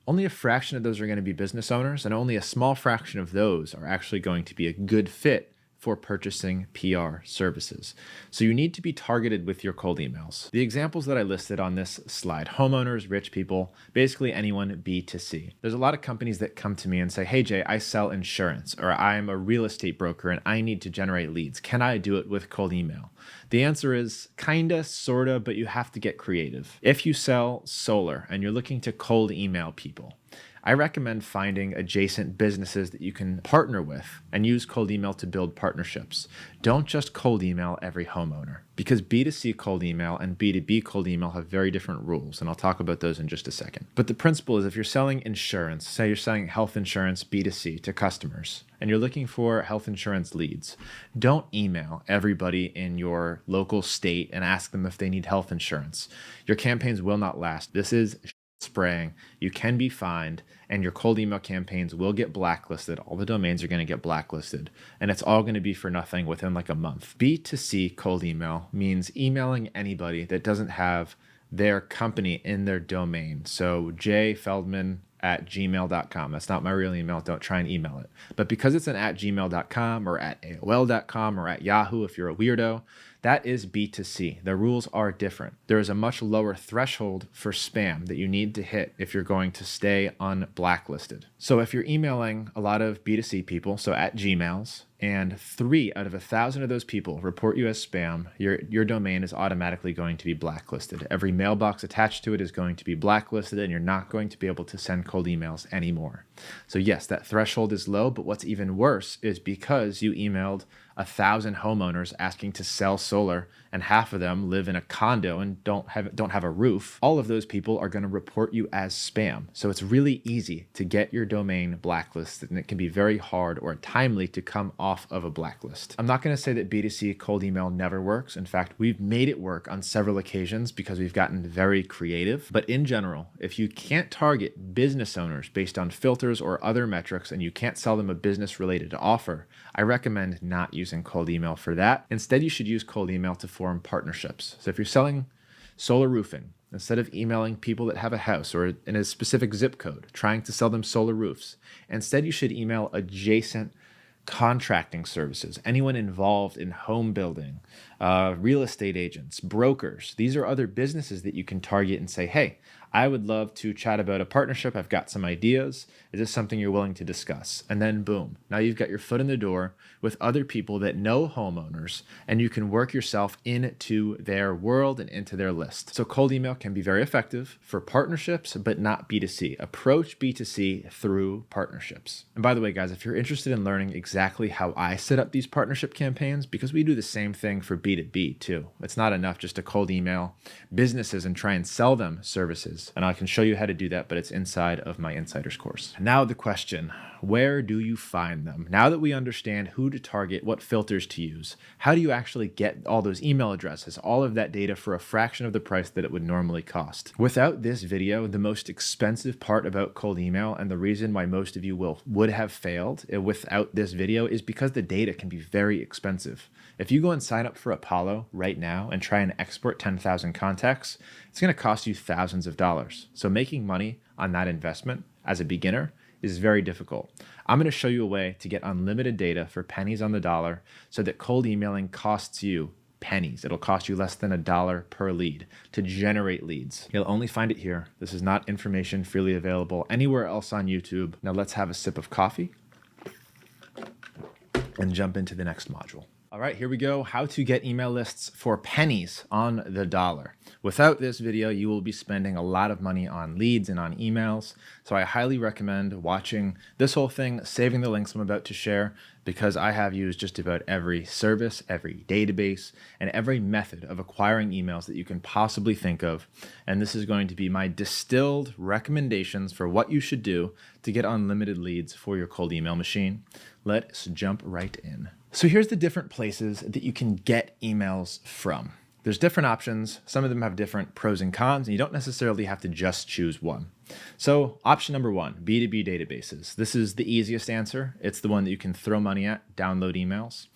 Only a fraction of those are going to be business owners, and only a small fraction of those are actually going to be a good fit for purchasing PR services. So you need to be targeted with your cold emails. The examples that I listed on this slide, homeowners, rich people, basically anyone B2C. There's a lot of companies that come to me and say, hey Jay, I sell insurance, or I'm a real estate broker and I need to generate leads. Can I do it with cold email? The answer is kinda, sorta, but you have to get creative. If you sell solar and you're looking to cold email people, I recommend finding adjacent businesses that you can partner with and use cold email to build partnerships. Don't just cold email every homeowner, because B2C cold email and B2B cold email have very different rules, and I'll talk about those in just a second. But the principle is, if you're selling insurance, say you're selling health insurance B2C to customers, and you're looking for health insurance leads, don't email everybody in your local state and ask them if they need health insurance. Your campaigns will not last. This is spraying. You can be fined, and your cold email campaigns will get blacklisted. All the domains are going to get blacklisted, and it's all going to be for nothing within like a month. B2C cold email means emailing anybody that doesn't have their company in their domain. So jfeldman@gmail.com. That's not my real email. Don't try and email it. But because it's an @gmail.com or @AOL.com or @Yahoo if you're a weirdo, that is B2C. The rules are different. There is a much lower threshold for spam that you need to hit if you're going to stay unblacklisted. So if you're emailing a lot of B2C people, so @Gmails, and 3 out of 1,000 of those people report you as spam, your domain is automatically going to be blacklisted. Every mailbox attached to it is going to be blacklisted, and you're not going to be able to send cold emails anymore. So yes, that threshold is low, but what's even worse is because you emailed 1,000 homeowners asking to sell solar, and half of them live in a condo and don't have a roof, all of those people are going to report you as spam. So it's really easy to get your domain blacklisted, and it can be very hard or timely to come off of a blacklist. I'm not going to say that B2C cold email never works. In fact, we've made it work on several occasions because we've gotten very creative. But in general, if you can't target business owners based on filters or other metrics, and you can't sell them a business-related offer, I recommend not using cold email for that. Instead, you should use cold email to form partnerships. So if you're selling solar roofing, instead of emailing people that have a house or in a specific zip code trying to sell them solar roofs, instead you should email adjacent contracting services, anyone involved in home building, real estate agents, brokers. These are other businesses that you can target and say, hey, I would love to chat about a partnership. I've got some ideas. Is this something you're willing to discuss? And then boom, now you've got your foot in the door with other people that know homeowners, and you can work yourself into their world and into their list. So cold email can be very effective for partnerships, but not B2C. Approach B2C through partnerships. And by the way, guys, if you're interested in learning exactly how I set up these partnership campaigns, because we do the same thing for B2B too. It's not enough just to cold email businesses and try and sell them services. And I can show you how to do that, but it's inside of my Insiders course. Now the question, where do you find them? Now that we understand who to target, what filters to use, how do you actually get all those email addresses, all of that data for a fraction of the price that it would normally cost? Without this video, the most expensive part about cold email, and the reason why most of you would have failed without this video, is because the data can be very expensive. If you go and sign up for Apollo right now and try and export 10,000 contacts, it's going to cost you thousands of dollars. So making money on that investment as a beginner is very difficult. I'm going to show you a way to get unlimited data for pennies on the dollar so that cold emailing costs you pennies. It'll cost you less than $1 per lead to generate leads. You'll only find it here. This is not information freely available anywhere else on YouTube. Now let's have a sip of coffee and jump into the next module. All right, here we go. How to get email lists for pennies on the dollar. Without this video, you will be spending a lot of money on leads and on emails. So I highly recommend watching this whole thing, saving the links I'm about to share, because I have used just about every service, every database, and every method of acquiring emails that you can possibly think of. And this is going to be my distilled recommendations for what you should do to get unlimited leads for your cold email machine. Let's jump right in. So here's the different places that you can get emails from. There's different options. Some of them have different pros and cons, and you don't necessarily have to just choose one. So option number 1, B2B databases. This is the easiest answer. It's the one that you can throw money at, download emails.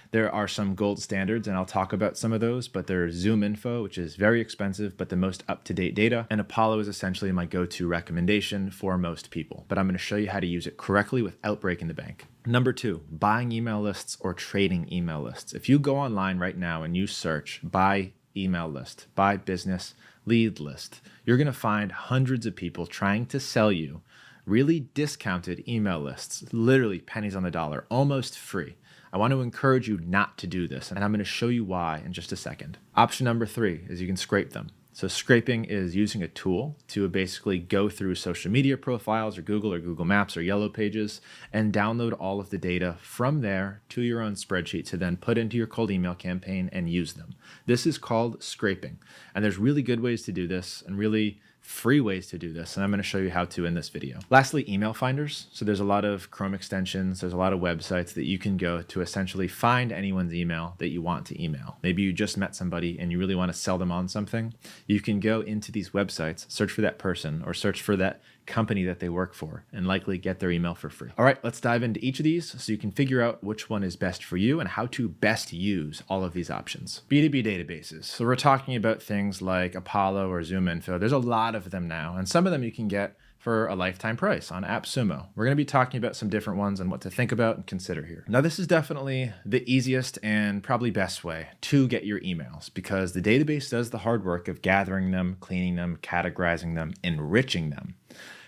There are some gold standards, and I'll talk about some of those, but there's Zoom Info, which is very expensive, but the most up-to-date data. And Apollo is essentially my go-to recommendation for most people, but I'm going to show you how to use it correctly without breaking the bank. Number 2, buying email lists or trading email lists. If you go online right now and you search buy email list, buy business lead list, you're going to find hundreds of people trying to sell you really discounted email lists, literally pennies on the dollar, almost free. I want to encourage you not to do this, and I'm going to show you why in just a second. Option number 3 is you can scrape them. So scraping is using a tool to basically go through social media profiles or Google Maps or Yellow Pages and download all of the data from there to your own spreadsheet to then put into your cold email campaign and use them. This is called scraping. And there's really good ways to do this and really free ways to do this, and I'm going to show you how to in this video. Lastly, email finders. So there's a lot of Chrome extensions, there's a lot of websites that you can go to essentially find anyone's email that you want to email. Maybe you just met somebody and you really want to sell them on something. You can go into these websites, search for that person or search for that company that they work for and likely get their email for free. All right, let's dive into each of these so you can figure out which one is best for you and how to best use all of these options. B2B databases. So we're talking about things like Apollo or ZoomInfo. There's a lot of them now, and some of them you can get for a lifetime price on AppSumo. We're going to be talking about some different ones and what to think about and consider here. Now, this is definitely the easiest and probably best way to get your emails because the database does the hard work of gathering them, cleaning them, categorizing them, enriching them.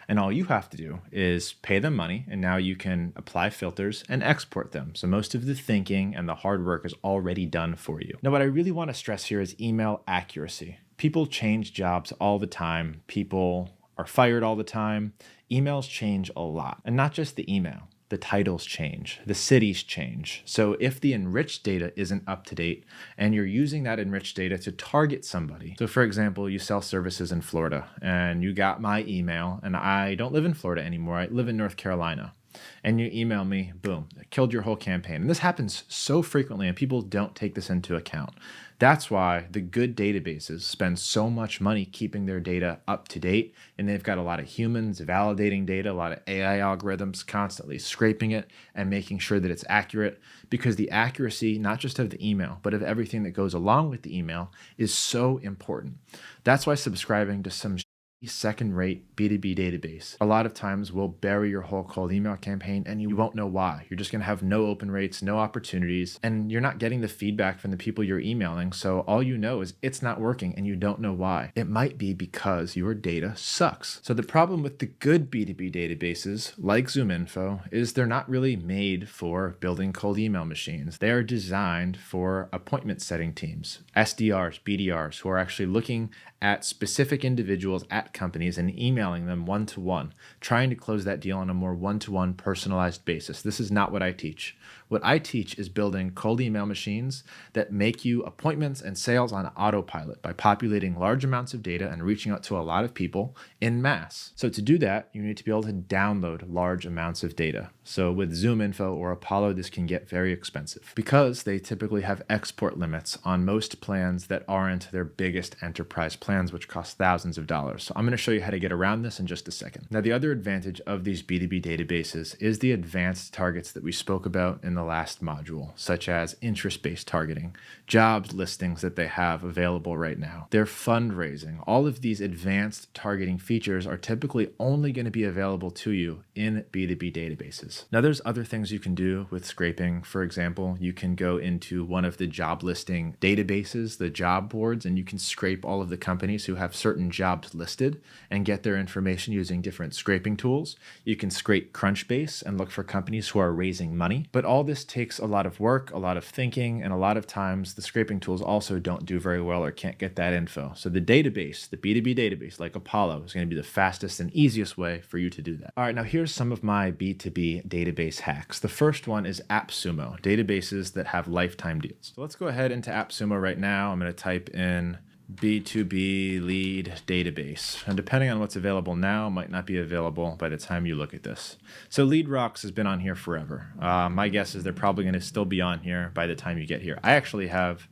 And all you have to do is pay them money, and now you can apply filters and export them. So most of the thinking and the hard work is already done for you. Now, what I really want to stress here is email accuracy. People change jobs all the time. People are fired all the time. Emails change a lot, and not just the email. The titles change, the cities change. So if the enriched data isn't up to date and you're using that enriched data to target somebody. So for example, you sell services in Florida and you got my email and I don't live in Florida anymore. I live in North Carolina. And you email me, boom, it killed your whole campaign. And this happens so frequently and people don't take this into account. That's why the good databases spend so much money keeping their data up to date. And they've got a lot of humans validating data, a lot of AI algorithms constantly scraping it and making sure that it's accurate, because the accuracy, not just of the email, but of everything that goes along with the email is so important. That's why subscribing to some second-rate B2B database a lot of times will bury your whole cold email campaign and you won't know why. You're just going to have no open rates, no opportunities, and you're not getting the feedback from the people you're emailing. So all you know is it's not working and you don't know why. It might be because your data sucks. So the problem with the good B2B databases like ZoomInfo is they're not really made for building cold email machines. They are designed for appointment setting teams, SDRs, BDRs, who are actually looking at specific individuals at companies and emailing them one-to-one, trying to close that deal on a more one-to-one personalized basis. This is not what I teach. What I teach is building cold email machines that make you appointments and sales on autopilot by populating large amounts of data and reaching out to a lot of people in mass. So to do that, you need to be able to download large amounts of data. So with ZoomInfo or Apollo, this can get very expensive because they typically have export limits on most plans that aren't their biggest enterprise plans, which cost thousands of dollars. So I'm going to show you how to get around this in just a second. Now, the other advantage of these B2B databases is the advanced targets that we spoke about in the last module, such as interest-based targeting, jobs listings that they have available right now, their fundraising. All of these advanced targeting features are typically only going to be available to you in B2B databases. Now, there's other things you can do with scraping. For example, you can go into one of the job listing databases, the job boards, and you can scrape all of the companies who have certain jobs listed and get their information using different scraping tools. You can scrape Crunchbase and look for companies who are raising money. But all this takes a lot of work, a lot of thinking, and a lot of times the scraping tools also don't do very well or can't get that info. So the database, the B2B database like Apollo, is going to be the fastest and easiest way for you to do that. All right, now here's some of my B2B database hacks. The first one is AppSumo, databases that have lifetime deals. So let's go ahead into AppSumo right now. I'm going to type in B2B lead database. And depending on what's available now, might not be available by the time you look at this. So LeadRocks has been on here forever. My guess is they're probably going to still be on here by the time you get here. I actually have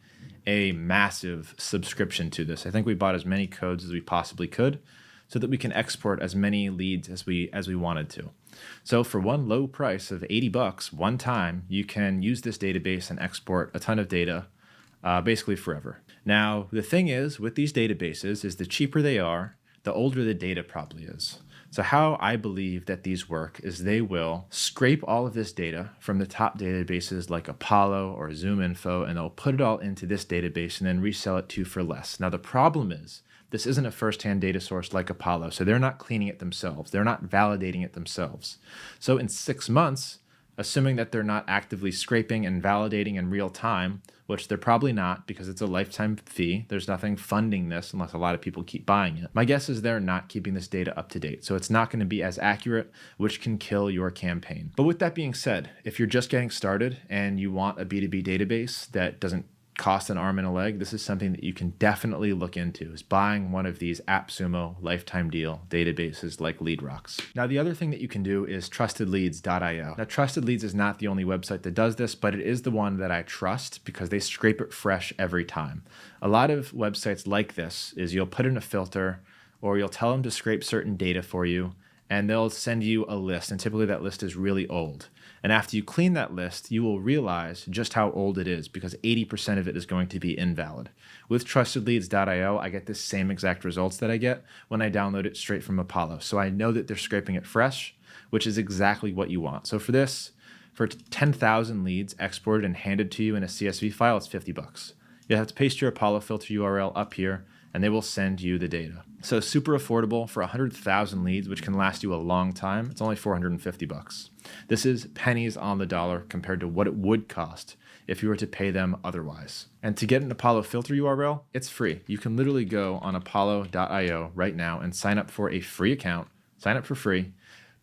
a massive subscription to this. I think we bought as many codes as we possibly could so that we can export as many leads as we wanted to. So for one low price of $80 one time, you can use this database and export a ton of data basically forever. Now, the thing is with these databases is the cheaper they are, the older the data probably is. So how I believe that these work is they will scrape all of this data from the top databases like Apollo or ZoomInfo, and they'll put it all into this database and then resell it to you for less. Now, the problem is this isn't a first-hand data source like Apollo, so they're not cleaning it themselves. They're not validating it themselves. So in 6 months, assuming that they're not actively scraping and validating in real time, which they're probably not because it's a lifetime fee. There's nothing funding this unless a lot of people keep buying it. My guess is they're not keeping this data up to date, so it's not going to be as accurate, which can kill your campaign. But with that being said, if you're just getting started and you want a B2B database that doesn't cost an arm and a leg, this is something that you can definitely look into, is buying one of these AppSumo lifetime deal databases like LeadRocks. Now, the other thing that you can do is trustedleads.io. Now, Trusted Leads is not the only website that does this, but it is the one that I trust because they scrape it fresh every time. A lot of websites like this is you'll put in a filter or you'll tell them to scrape certain data for you, and they'll send you a list, and typically that list is really old. And after you clean that list, you will realize just how old it is because 80% of it is going to be invalid. With trustedleads.io, I get the same exact results that I get when I download it straight from Apollo. So I know that they're scraping it fresh, which is exactly what you want. So for this, for 10,000 leads exported and handed to you in a CSV file, it's $50. You have to paste your Apollo filter URL up here, and they will send you the data. So super affordable for 100,000 leads, which can last you a long time. It's only $450. This is pennies on the dollar compared to what it would cost if you were to pay them otherwise. And to get an Apollo filter URL, it's free. You can literally go on apollo.io right now and sign up for a free account, sign up for free,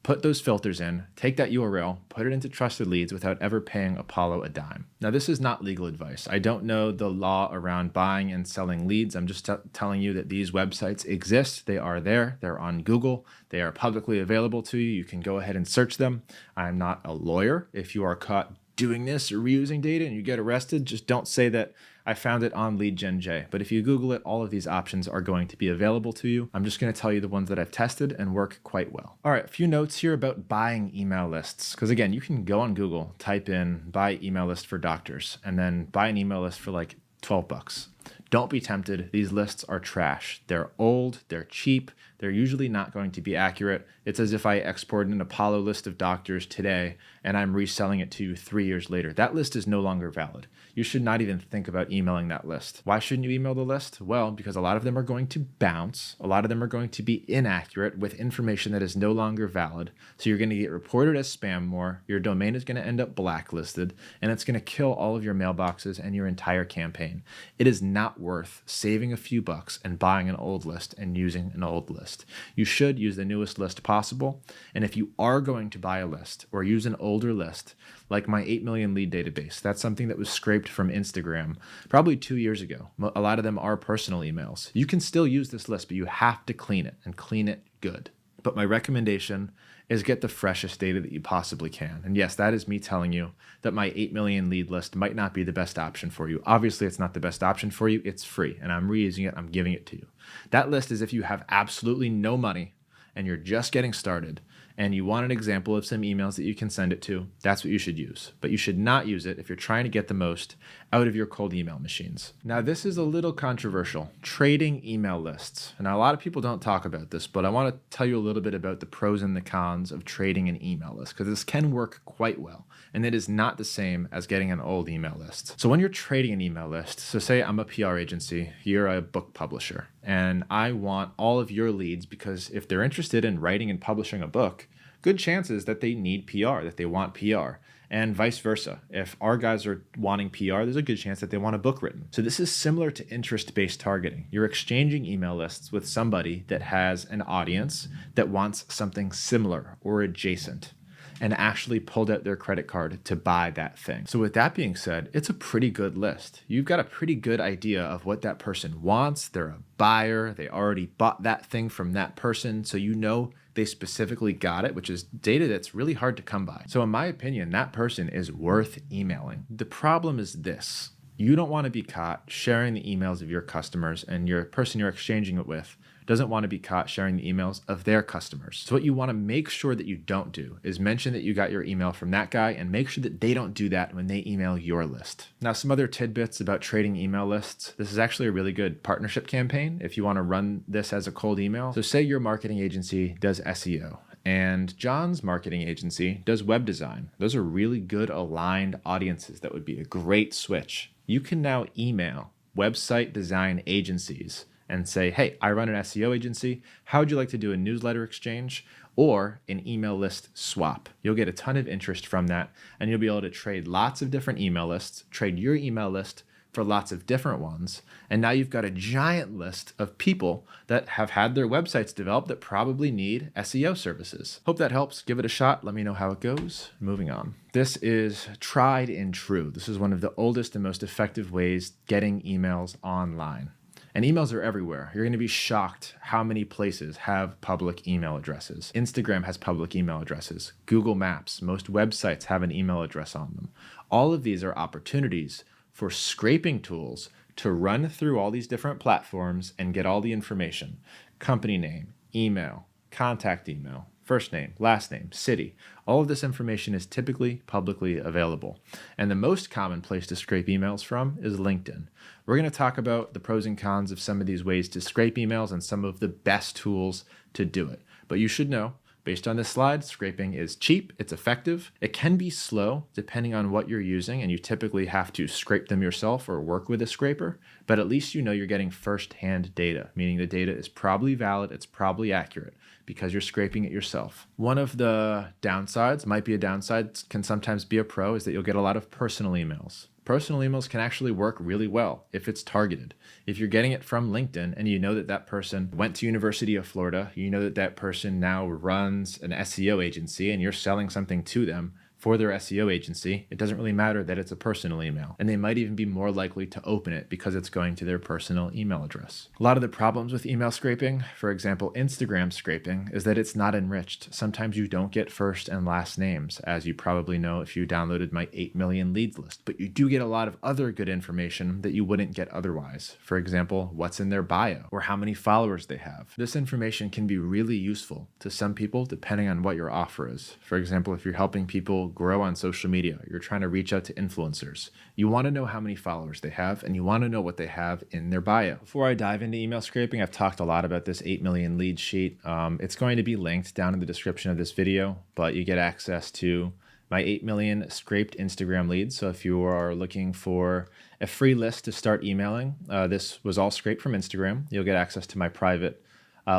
put those filters in, take that URL, put it into Trusted Leads without ever paying Apollo a dime. Now, this is not legal advice. I don't know the law around buying and selling leads. I'm just telling you that these websites exist. They are there. They're on Google. They are publicly available to you. You can go ahead and search them. I'm not a lawyer. If you are caught doing this or reusing data and you get arrested, just don't say that I found it on LeadGenJ. But if you Google it, all of these options are going to be available to you. I'm just going to tell you the ones that I've tested and work quite well. All right, a few notes here about buying email lists. Because again, you can go on Google, type in buy email list for doctors, and then buy an email list for like $12. Don't be tempted. These lists are trash. They're old, they're cheap, they're usually not going to be accurate. It's as if I exported an Apollo list of doctors today and I'm reselling it to you 3 years later. That list is no longer valid. You should not even think about emailing that list. Why shouldn't you email the list? Well, because a lot of them are going to bounce. A lot of them are going to be inaccurate with information that is no longer valid. So you're going to get reported as spam more. Your domain is going to end up blacklisted, and it's going to kill all of your mailboxes and your entire campaign. It is not worth saving a few bucks and buying an old list and using an old list. You should use the newest list possible. And if you are going to buy a list or use an older list, like my 8 million lead database, that's something that was scraped from Instagram probably 2 years ago. A lot of them are personal emails. You can still use this list, but you have to clean it and clean it good. But my recommendation is get the freshest data that you possibly can. And yes, that is me telling you that my 8 million lead list might not be the best option for you. Obviously, it's not the best option for you. It's free, and I'm reusing it. I'm giving it to you. That list is if you have absolutely no money and you're just getting started and you want an example of some emails that you can send it to, that's what you should use. But you should not use it if you're trying to get the most out of your cold email machines. Now, this is a little controversial, trading email lists. Now, a lot of people don't talk about this, but I want to tell you a little bit about the pros and the cons of trading an email list, because this can work quite well, and it is not the same as getting an old email list. So when you're trading an email list, so say I'm a PR agency, you're a book publisher, and I want all of your leads because if they're interested in writing and publishing a book, good chances that they need PR, that they want PR, and vice versa. If our guys are wanting PR, there's a good chance that they want a book written. So this is similar to interest-based targeting. You're exchanging email lists with somebody that has an audience that wants something similar or adjacent and actually pulled out their credit card to buy that thing. So with that being said, it's a pretty good list. You've got a pretty good idea of what that person wants. They're a buyer. They already bought that thing from that person. So you know they specifically got it, which is data that's really hard to come by. So in my opinion, that person is worth emailing. The problem is this. You don't want to be caught sharing the emails of your customers, and your person you're exchanging it with doesn't want to be caught sharing the emails of their customers. So what you want to make sure that you don't do is mention that you got your email from that guy and make sure that they don't do that when they email your list. Now, some other tidbits about trading email lists. This is actually a really good partnership campaign if you want to run this as a cold email. So say your marketing agency does SEO and John's marketing agency does web design. Those are really good aligned audiences. That would be a great switch. You can now email website design agencies and say, hey, I run an SEO agency. How would you like to do a newsletter exchange or an email list swap? You'll get a ton of interest from that, and you'll be able to trade lots of different email lists, trade your email list for lots of different ones. And now you've got a giant list of people that have had their websites developed that probably need SEO services. Hope that helps. Give it a shot. Let me know how it goes. Moving on. This is tried and true. This is one of the oldest and most effective ways getting emails online. And emails are everywhere. You're going to be shocked how many places have public email addresses. Instagram has public email addresses. Google Maps, most websites have an email address on them. All of these are opportunities for scraping tools to run through all these different platforms and get all the information. Company name, email, contact email, first name, last name, city. All of this information is typically publicly available. And the most common place to scrape emails from is LinkedIn. We're going to talk about the pros and cons of some of these ways to scrape emails and some of the best tools to do it. But you should know, based on this slide, scraping is cheap, it's effective. It can be slow depending on what you're using, and you typically have to scrape them yourself or work with a scraper, but at least you know you're getting first-hand data, meaning the data is probably valid, it's probably accurate, because you're scraping it yourself. One of the downsides, might be a downside, can sometimes be a pro, is that you'll get a lot of personal emails. Personal emails can actually work really well if it's targeted. If you're getting it from LinkedIn and you know that that person went to University of Florida, you know that that person now runs an SEO agency and you're selling something to them for their SEO agency, it doesn't really matter that it's a personal email. And they might even be more likely to open it because it's going to their personal email address. A lot of the problems with email scraping, for example, Instagram scraping, is that it's not enriched. Sometimes you don't get first and last names, as you probably know if you downloaded my 8 million leads list, but you do get a lot of other good information that you wouldn't get otherwise. For example, what's in their bio or how many followers they have. This information can be really useful to some people depending on what your offer is. For example, if you're helping people grow on social media, you're trying to reach out to influencers, you want to know how many followers they have and you want to know what they have in their bio. Before I dive into email scraping, I've talked a lot about this 8 million lead sheet. It's going to be linked down in the description of this video, but you get access to my 8 million scraped Instagram leads. So if you are looking for a free list to start emailing, this was all scraped from Instagram. You'll get access to my private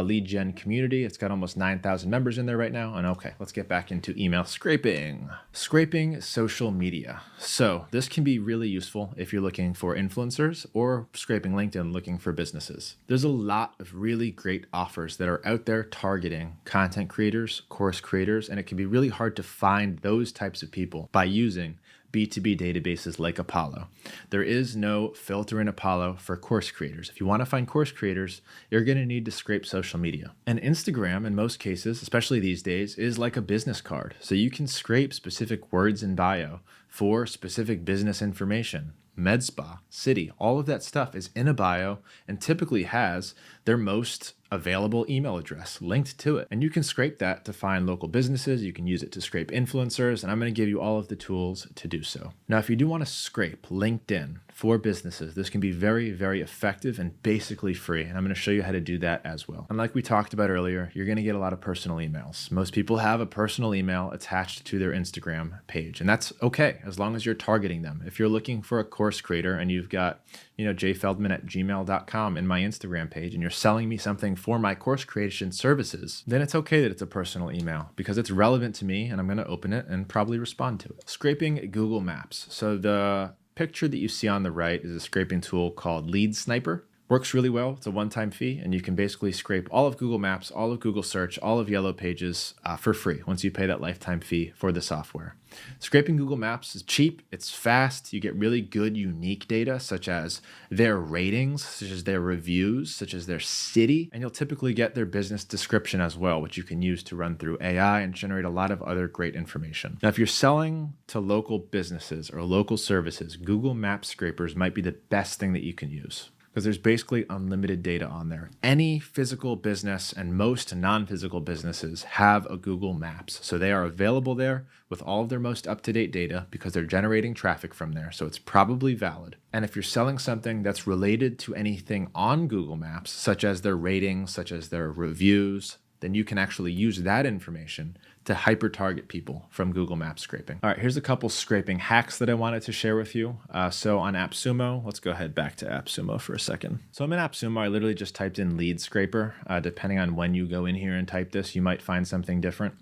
lead gen community. It's got almost 9,000 members in there right now. And okay, let's get back into email scraping. Scraping social media. So this can be really useful if you're looking for influencers or scraping LinkedIn looking for businesses. There's a lot of really great offers that are out there targeting content creators, course creators, and it can be really hard to find those types of people by using B2B databases like Apollo. There is no filter in Apollo for course creators. If you want to find course creators, you're going to need to scrape social media. And Instagram, in most cases, especially these days, is like a business card. So you can scrape specific words in bio for specific business information. Med spa, city, all of that stuff is in a bio and typically has their most available email address linked to it. And you can scrape that to find local businesses. You can use it to scrape influencers, and I'm going to give you all of the tools to do so. Now, if you do want to scrape LinkedIn for businesses, this can be very, very effective and basically free. And I'm going to show you how to do that as well. And like we talked about earlier, you're going to get a lot of personal emails. Most people have a personal email attached to their Instagram page, and that's okay as long as you're targeting them. If you're looking for a course creator and you've got, jfeldman@gmail.com in my Instagram page, and you're selling me something for my course creation services, then it's okay that it's a personal email because it's relevant to me and I'm going to open it and probably respond to it. Scraping Google Maps. So the picture that you see on the right is a scraping tool called Lead Sniper. Works really well. It's a one-time fee, and you can basically scrape all of Google Maps, all of Google Search, all of Yellow Pages for free once you pay that lifetime fee for the software. Scraping Google Maps is cheap, it's fast, you get really good unique data such as their ratings, such as their reviews, such as their city, and you'll typically get their business description as well, which you can use to run through AI and generate a lot of other great information. Now, if you're selling to local businesses or local services, Google Maps scrapers might be the best thing that you can use, because there's basically unlimited data on there. Any physical business and most non-physical businesses have a Google Maps. So they are available there with all of their most up-to-date data because they're generating traffic from there. So it's probably valid. And if you're selling something that's related to anything on Google Maps, such as their ratings, such as their reviews, then you can actually use that information to hyper-target people from Google Maps scraping. All right, here's a couple scraping hacks that I wanted to share with you. So on AppSumo, let's go ahead back to AppSumo for a second. So I'm in AppSumo, I literally just typed in lead scraper. Depending on when you go in here and type this, you might find something different.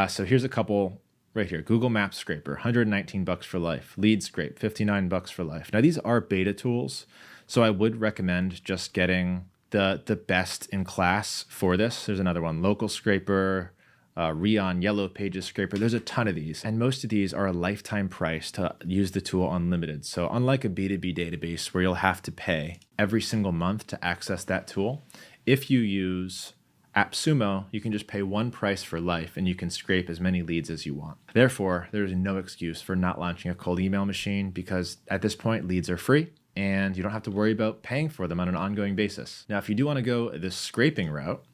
So here's a couple right here, Google Maps Scraper, $119 for life. Lead Scrape, $59 for life. Now these are beta tools, so I would recommend just getting the best in class for this. There's another one, Local Scraper, Rion, Yellow Pages Scraper. There's a ton of these, and most of these are a lifetime price to use the tool unlimited. So unlike a B2B database where you'll have to pay every single month to access that tool, if you use AppSumo, you can just pay one price for life and you can scrape as many leads as you want. Therefore, there is no excuse for not launching a cold email machine because at this point, leads are free and you don't have to worry about paying for them on an ongoing basis. Now, if you do want to go the scraping route,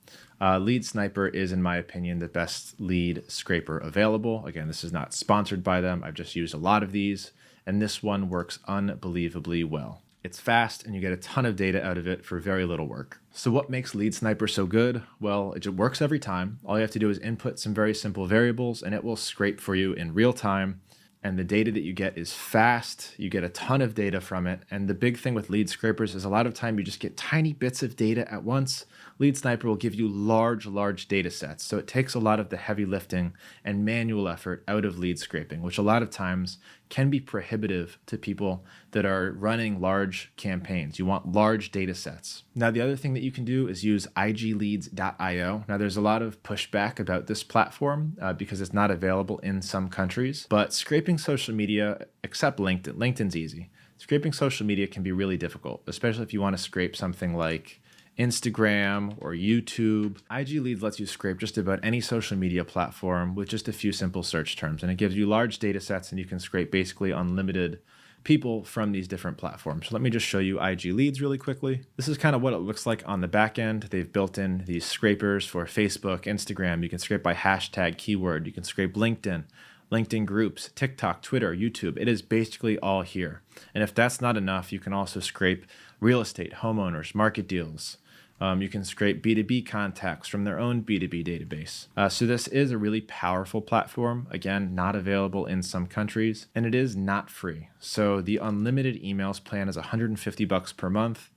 Lead Sniper is, in my opinion, the best lead scraper available. Again, this is not sponsored by them. I've just used a lot of these, and this one works unbelievably well. It's fast, and you get a ton of data out of it for very little work. So what makes Lead Sniper so good? Well, it just works every time. All you have to do is input some very simple variables, and it will scrape for you in real time. And the data that you get is fast. You get a ton of data from it. And the big thing with lead scrapers is a lot of time you just get tiny bits of data at once. Lead Sniper will give you large data sets. So it takes a lot of the heavy lifting and manual effort out of lead scraping, which a lot of times can be prohibitive to people that are running large campaigns. You want large data sets. Now, the other thing that you can do is use igleads.io. Now, there's a lot of pushback about this platform because it's not available in some countries, but scraping social media, except LinkedIn, LinkedIn's easy. Scraping social media can be really difficult, especially if you want to scrape something like Instagram or YouTube. IG Leads lets you scrape just about any social media platform with just a few simple search terms, and it gives you large data sets and you can scrape basically unlimited people from these different platforms. So let me just show you IG Leads really quickly. This is kind of what it looks like on the back end. They've built in these scrapers for Facebook, Instagram. You can scrape by hashtag, keyword. You can scrape LinkedIn groups, TikTok, Twitter, YouTube. It is basically all here. And if that's not enough, you can also scrape real estate, homeowners, market deals. You can scrape B2B contacts from their own B2B database. So this is a really powerful platform. Again, not available in some countries, and it is not free. So the unlimited emails plan is $150 per month.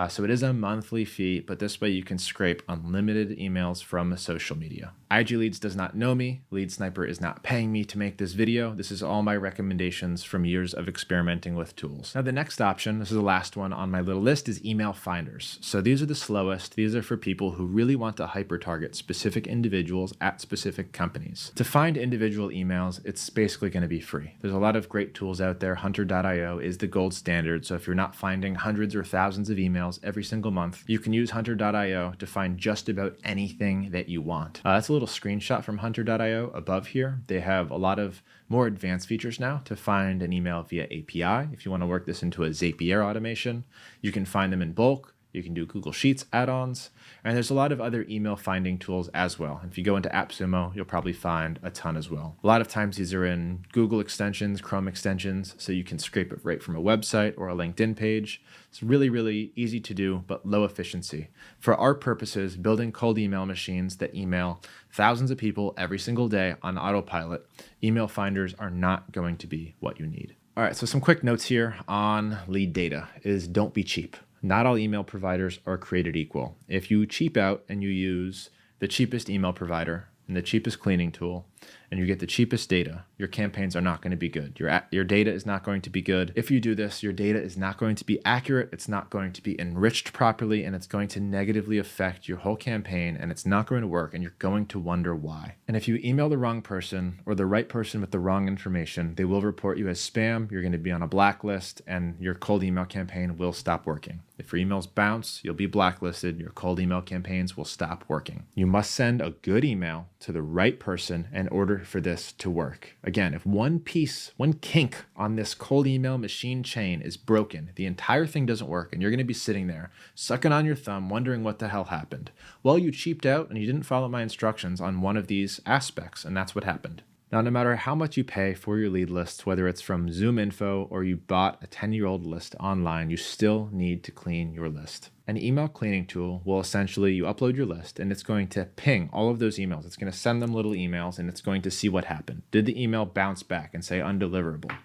So it is a monthly fee, but this way you can scrape unlimited emails from social media. IG Leads does not know me. Lead Sniper is not paying me to make this video. This is all my recommendations from years of experimenting with tools. Now, the next option, this is the last one on my little list, is email finders. So these are the slowest. These are for people who really want to hyper-target specific individuals at specific companies. To find individual emails, it's basically going to be free. There's a lot of great tools out there. Hunter.io is the gold standard. So if you're not finding hundreds or thousands of emails every single month, you can use Hunter.io to find just about anything that you want. That's a little screenshot from Hunter.io above here. They have a lot of more advanced features now to find an email via API. If you want to work this into a Zapier automation, you can find them in bulk. You can do Google Sheets add-ons, and there's a lot of other email finding tools as well. If you go into AppSumo, you'll probably find a ton as well. A lot of times these are in Google extensions, Chrome extensions, so you can scrape it right from a website or a LinkedIn page. It's really easy to do, but low efficiency. For our purposes, building cold email machines that email thousands of people every single day on autopilot, email finders are not going to be what you need. All right, so some quick notes here on lead data is don't be cheap. Not all email providers are created equal. If you cheap out and you use the cheapest email provider and the cheapest cleaning tool, and you get the cheapest data, your campaigns are not going to be good. Your data is not going to be good. If you do this, your data is not going to be accurate, it's not going to be enriched properly, and it's going to negatively affect your whole campaign, and it's not going to work, and you're going to wonder why. And if you email the wrong person or the right person with the wrong information, they will report you as spam, you're going to be on a blacklist, and your cold email campaign will stop working. If your emails bounce, you'll be blacklisted, your cold email campaigns will stop working. You must send a good email to the right person in order for this to work. Again, if one kink on this cold email machine chain is broken, the entire thing doesn't work, and you're going to be sitting there sucking on your thumb wondering what the hell happened. Well, you cheaped out and you didn't follow my instructions on one of these aspects, and that's what happened. Now, no matter how much you pay for your lead lists, whether it's from ZoomInfo or you bought a 10-year-old list online, you still need to clean your list. An email cleaning tool will essentially, you upload your list and it's going to ping all of those emails. It's going to send them little emails and it's going to see what happened. Did the email bounce back and say undeliverable?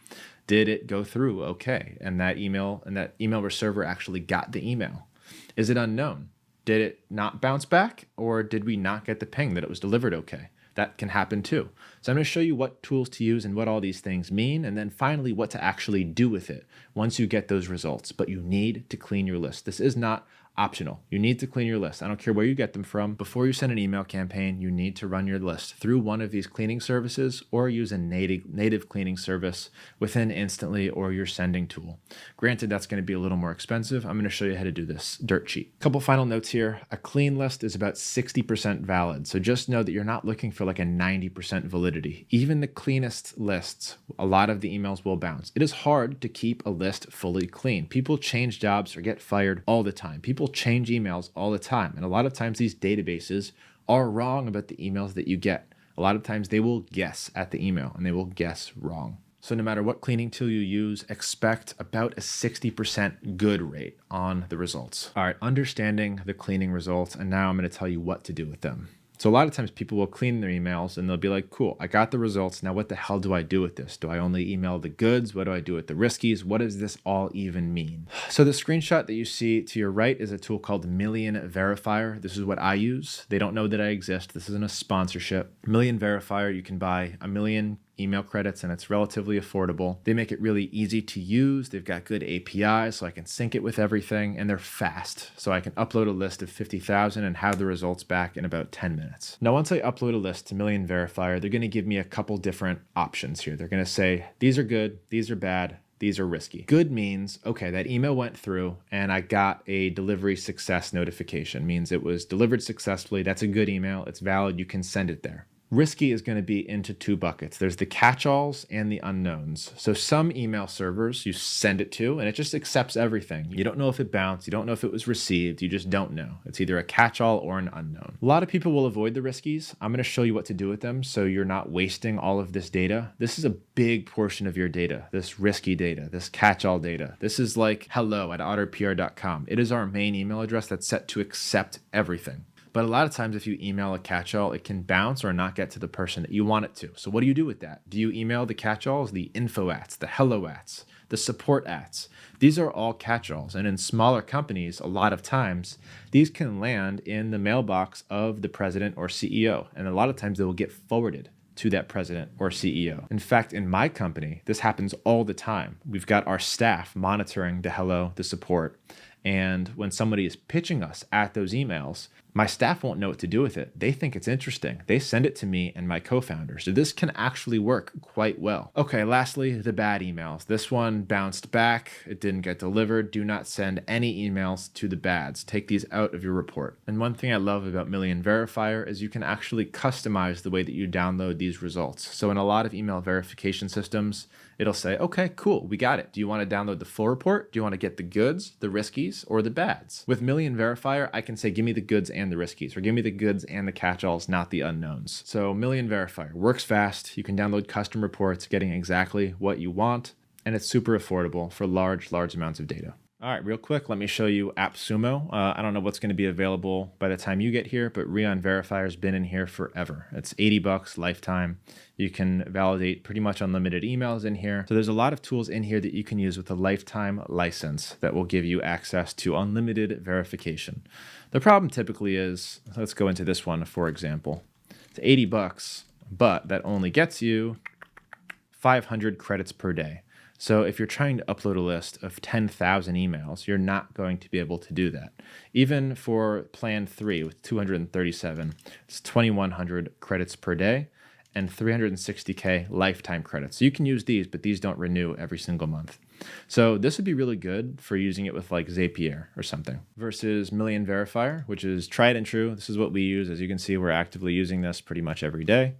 Did it go through okay? And that email server actually got the email. Is it unknown? Did it not bounce back, or did we not get the ping that it was delivered okay? that can happen too. So I'm going to show you what tools to use and what all these things mean, and then finally what to actually do with it once you get those results. But you need to clean your list. This is not optional. You need to clean your list. I don't care where you get them from. Before you send an email campaign, you need to run your list through one of these cleaning services or use a native cleaning service within Instantly or your sending tool. Granted, that's going to be a little more expensive. I'm going to show you how to do this dirt cheap. Couple final notes here. A clean list is about 60% valid. So just know that you're not looking for like a 90% validity. Even the cleanest lists, a lot of the emails will bounce. It is hard to keep a list fully clean. People change jobs or get fired all the time. People change emails all the time. And a lot of times these databases are wrong about the emails that you get. A lot of times they will guess at the email and they will guess wrong. So no matter what cleaning tool you use, expect about a 60% good rate on the results. All right, understanding the cleaning results, and now I'm going to tell you what to do with them. So a lot of times people will clean their emails and they'll be like, cool, I got the results. Now what the hell do I do with this? Do I only email the goods? What do I do with the riskies? What does this all even mean? So the screenshot that you see to your right is a tool called Million Verifier. This is what I use. They don't know that I exist. This isn't a sponsorship. Million Verifier, you can buy 1 million email credits and it's relatively affordable. They make it really easy to use. They've got good APIs so I can sync it with everything, and they're fast. So I can upload a list of 50,000 and have the results back in about 10 minutes. Now, once I upload a list to Million Verifier, they're going to give me a couple different options here. They're going to say, these are good, these are bad, these are risky. Good means, okay, that email went through and I got a delivery success notification. Means it was delivered successfully. That's a good email. It's valid. You can send it there. Risky is going to be into two buckets. There's the catch-alls and the unknowns. So some email servers you send it to and it just accepts everything. You don't know if it bounced. You don't know if it was received. You just don't know. It's either a catch-all or an unknown. A lot of people will avoid the riskies. I'm going to show you what to do with them so you're not wasting all of this data. This is a big portion of your data, this risky data, this catch-all data. This is like hello@otterpr.com. It is our main email address that's set to accept everything. But a lot of times if you email a catch-all, it can bounce or not get to the person that you want it to. So what do you do with that? Do you email the catch-alls, the info ats, the hello ats, the support ats? These are all catch-alls. And in smaller companies, a lot of times, these can land in the mailbox of the president or CEO. And a lot of times they will get forwarded to that president or CEO. In fact, in my company, this happens all the time. We've got our staff monitoring the hello, the support. And when somebody is pitching us at those emails, my staff won't know what to do with it. They think it's interesting. They send it to me and my co-founder. So this can actually work quite well. Okay, lastly, the bad emails. This one bounced back. It didn't get delivered. Do not send any emails to the bads. Take these out of your report. And one thing I love about Million Verifier is you can actually customize the way that you download these results. So in a lot of email verification systems, it'll say, okay, cool, we got it. Do you want to download the full report? Do you want to get the goods, the riskies, or the bads? With Million Verifier, I can say, give me the goods and the riskies, or give me the goods and the catch-alls, not the unknowns. So Million Verifier works fast. You can download custom reports, getting exactly what you want, and it's super affordable for large amounts of data. All right, real quick, let me show you AppSumo. I don't know what's going to be available by the time you get here, but Rion Verifier's been in here forever. It's $80 lifetime. You can validate pretty much unlimited emails in here. So there's a lot of tools in here that you can use with a lifetime license that will give you access to unlimited verification. The problem typically is, let's go into this one, for example. It's $80, but that only gets you 500 credits per day. So if you're trying to upload a list of 10,000 emails, you're not going to be able to do that. Even for plan 3 with 237, it's 2,100 credits per day and 360K lifetime credits. So you can use these, but these don't renew every single month. So this would be really good for using it with like Zapier or something versus Million Verifier, which is tried and true. This is what we use. As you can see, we're actively using this pretty much every day.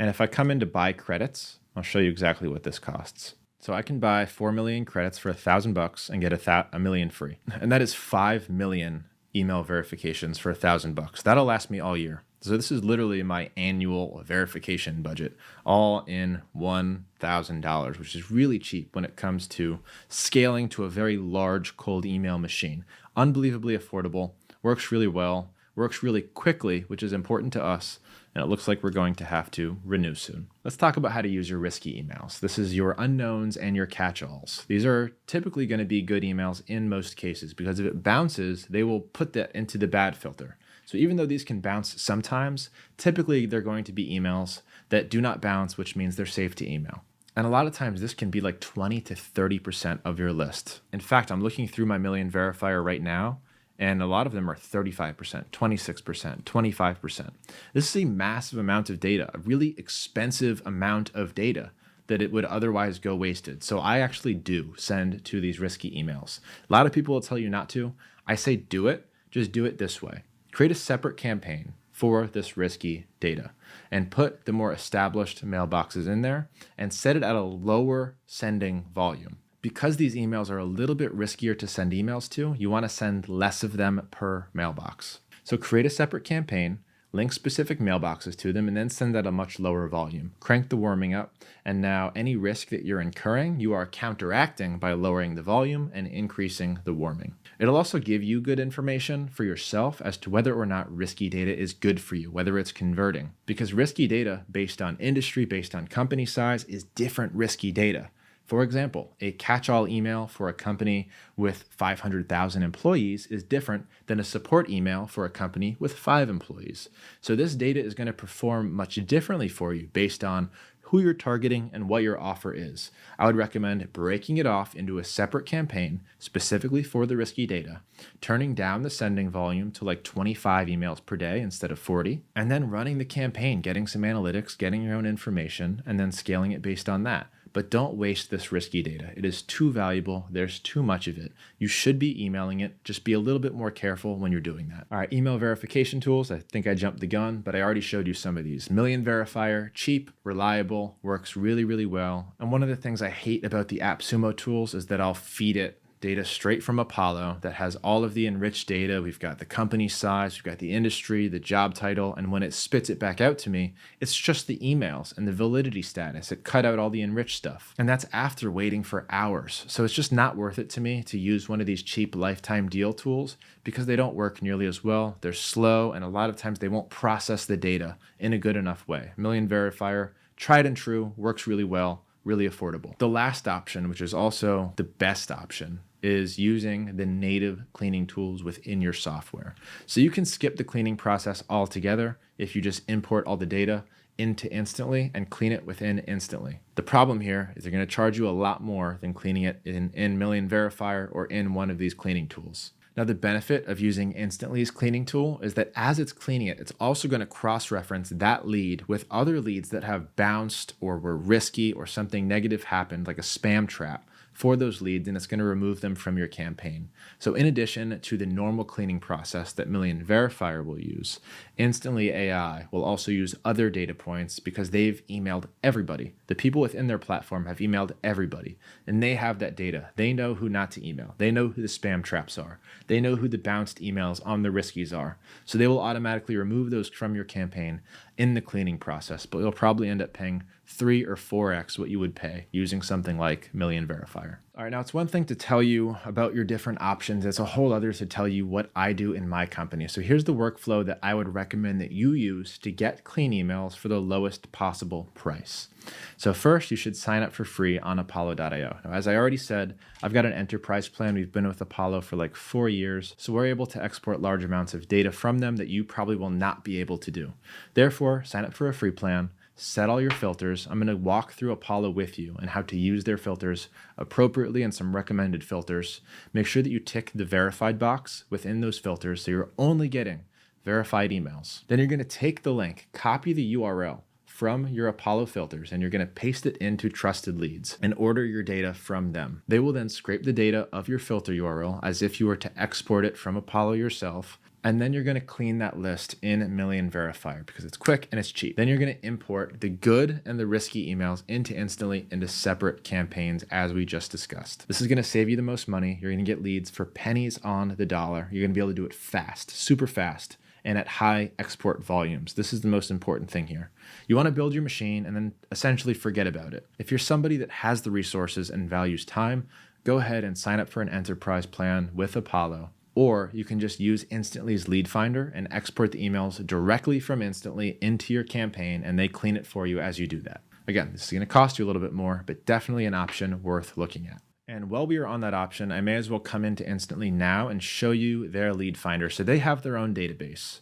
And if I come in to buy credits, I'll show you exactly what this costs. So I can buy 4 million credits for $1,000 and get a million free. And that is 5 million email verifications for $1,000. That'll last me all year. So this is literally my annual verification budget, all in $1,000, which is really cheap when it comes to scaling to a very large cold email machine. Unbelievably affordable, works really well, works really quickly, which is important to us. And it looks like we're going to have to renew soon. Let's talk about how to use your risky emails. This is your unknowns and your catch-alls. These are typically going to be good emails in most cases because if it bounces, they will put that into the bad filter. So even though these can bounce sometimes, typically they're going to be emails that do not bounce, which means they're safe to email. And a lot of times this can be like 20 to 30% of your list. In fact, I'm looking through my million verifier right now, and a lot of them are 35%, 26%, 25%. This is a massive amount of data, a really expensive amount of data that it would otherwise go wasted. So I actually do send to these risky emails. A lot of people will tell you not to. I say do it, just do it this way. Create a separate campaign for this risky data and put the more established mailboxes in there and set it at a lower sending volume. Because these emails are a little bit riskier to send emails to, you want to send less of them per mailbox. So create a separate campaign, link specific mailboxes to them, and then send at a much lower volume. Crank the warming up, and now any risk that you're incurring, you are counteracting by lowering the volume and increasing the warming. It'll also give you good information for yourself as to whether or not risky data is good for you, whether it's converting. Because risky data based on industry, based on company size, is different risky data. For example, a catch-all email for a company with 500,000 employees is different than a support email for a company with 5 employees. So this data is going to perform much differently for you based on who you're targeting and what your offer is. I would recommend breaking it off into a separate campaign specifically for the risky data, turning down the sending volume to like 25 emails per day instead of 40, and then running the campaign, getting some analytics, getting your own information, and then scaling it based on that. But don't waste this risky data. It is too valuable. There's too much of it. You should be emailing it. Just be a little bit more careful when you're doing that. All right, email verification tools. I think I jumped the gun, but I already showed you some of these. Million Verifier, cheap, reliable, works really, really well. And one of the things I hate about the AppSumo tools is that I'll feed it data straight from Apollo that has all of the enriched data. We've got the company size, we've got the industry, the job title, and when it spits it back out to me, it's just the emails and the validity status. It cut out all the enriched stuff. And that's after waiting for hours. So it's just not worth it to me to use one of these cheap lifetime deal tools because they don't work nearly as well. They're slow, and a lot of times they won't process the data in a good enough way. Million Verifier, tried and true, works really well, really affordable. The last option, which is also the best option, is using the native cleaning tools within your software. So you can skip the cleaning process altogether if you just import all the data into Instantly and clean it within Instantly. The problem here is they're going to charge you a lot more than cleaning it in Million Verifier or in one of these cleaning tools. Now, the benefit of using Instantly's cleaning tool is that as it's cleaning it, it's also going to cross-reference that lead with other leads that have bounced or were risky or something negative happened, like a spam trap, for those leads, and it's going to remove them from your campaign. So in addition to the normal cleaning process that Million Verifier will use, Instantly AI will also use other data points because they've emailed everybody. The people within their platform have emailed everybody, and they have that data. They know who not to email. They know who the spam traps are. They know who the bounced emails on the riskies are. So they will automatically remove those from your campaign in the cleaning process, but you'll probably end up paying 3 or 4x what you would pay using something like Million Verifier. All right, now it's one thing to tell you about your different options. It's a whole other to tell you what I do in my company. So here's the workflow that I would recommend that you use to get clean emails for the lowest possible price. So first, you should sign up for free on Apollo.io. Now, as I already said, I've got an enterprise plan. We've been with Apollo for like 4 years, so we're able to export large amounts of data from them that you probably will not be able to do. Therefore, sign up for a free plan. Set all your filters. I'm going to walk through Apollo with you and how to use their filters appropriately and some recommended filters. Make sure that you tick the verified box within those filters so you're only getting verified emails. Then you're going to take the link, copy the URL from your Apollo filters, and you're going to paste it into Trusted Leads and order your data from them. They will then scrape the data of your filter URL as if you were to export it from Apollo yourself. And then you're going to clean that list in Million Verifier because it's quick and it's cheap. Then you're going to import the good and the risky emails into Instantly into separate campaigns as we just discussed. This is going to save you the most money. You're going to get leads for pennies on the dollar. You're going to be able to do it fast, super fast, and at high export volumes. This is the most important thing here. You want to build your machine and then essentially forget about it. If you're somebody that has the resources and values time, go ahead and sign up for an enterprise plan with Apollo. Or you can just use Instantly's lead finder and export the emails directly from Instantly into your campaign, and they clean it for you as you do that. Again, this is going to cost you a little bit more, but definitely an option worth looking at. And while we are on that option, I may as well come into Instantly now and show you their lead finder. So they have their own database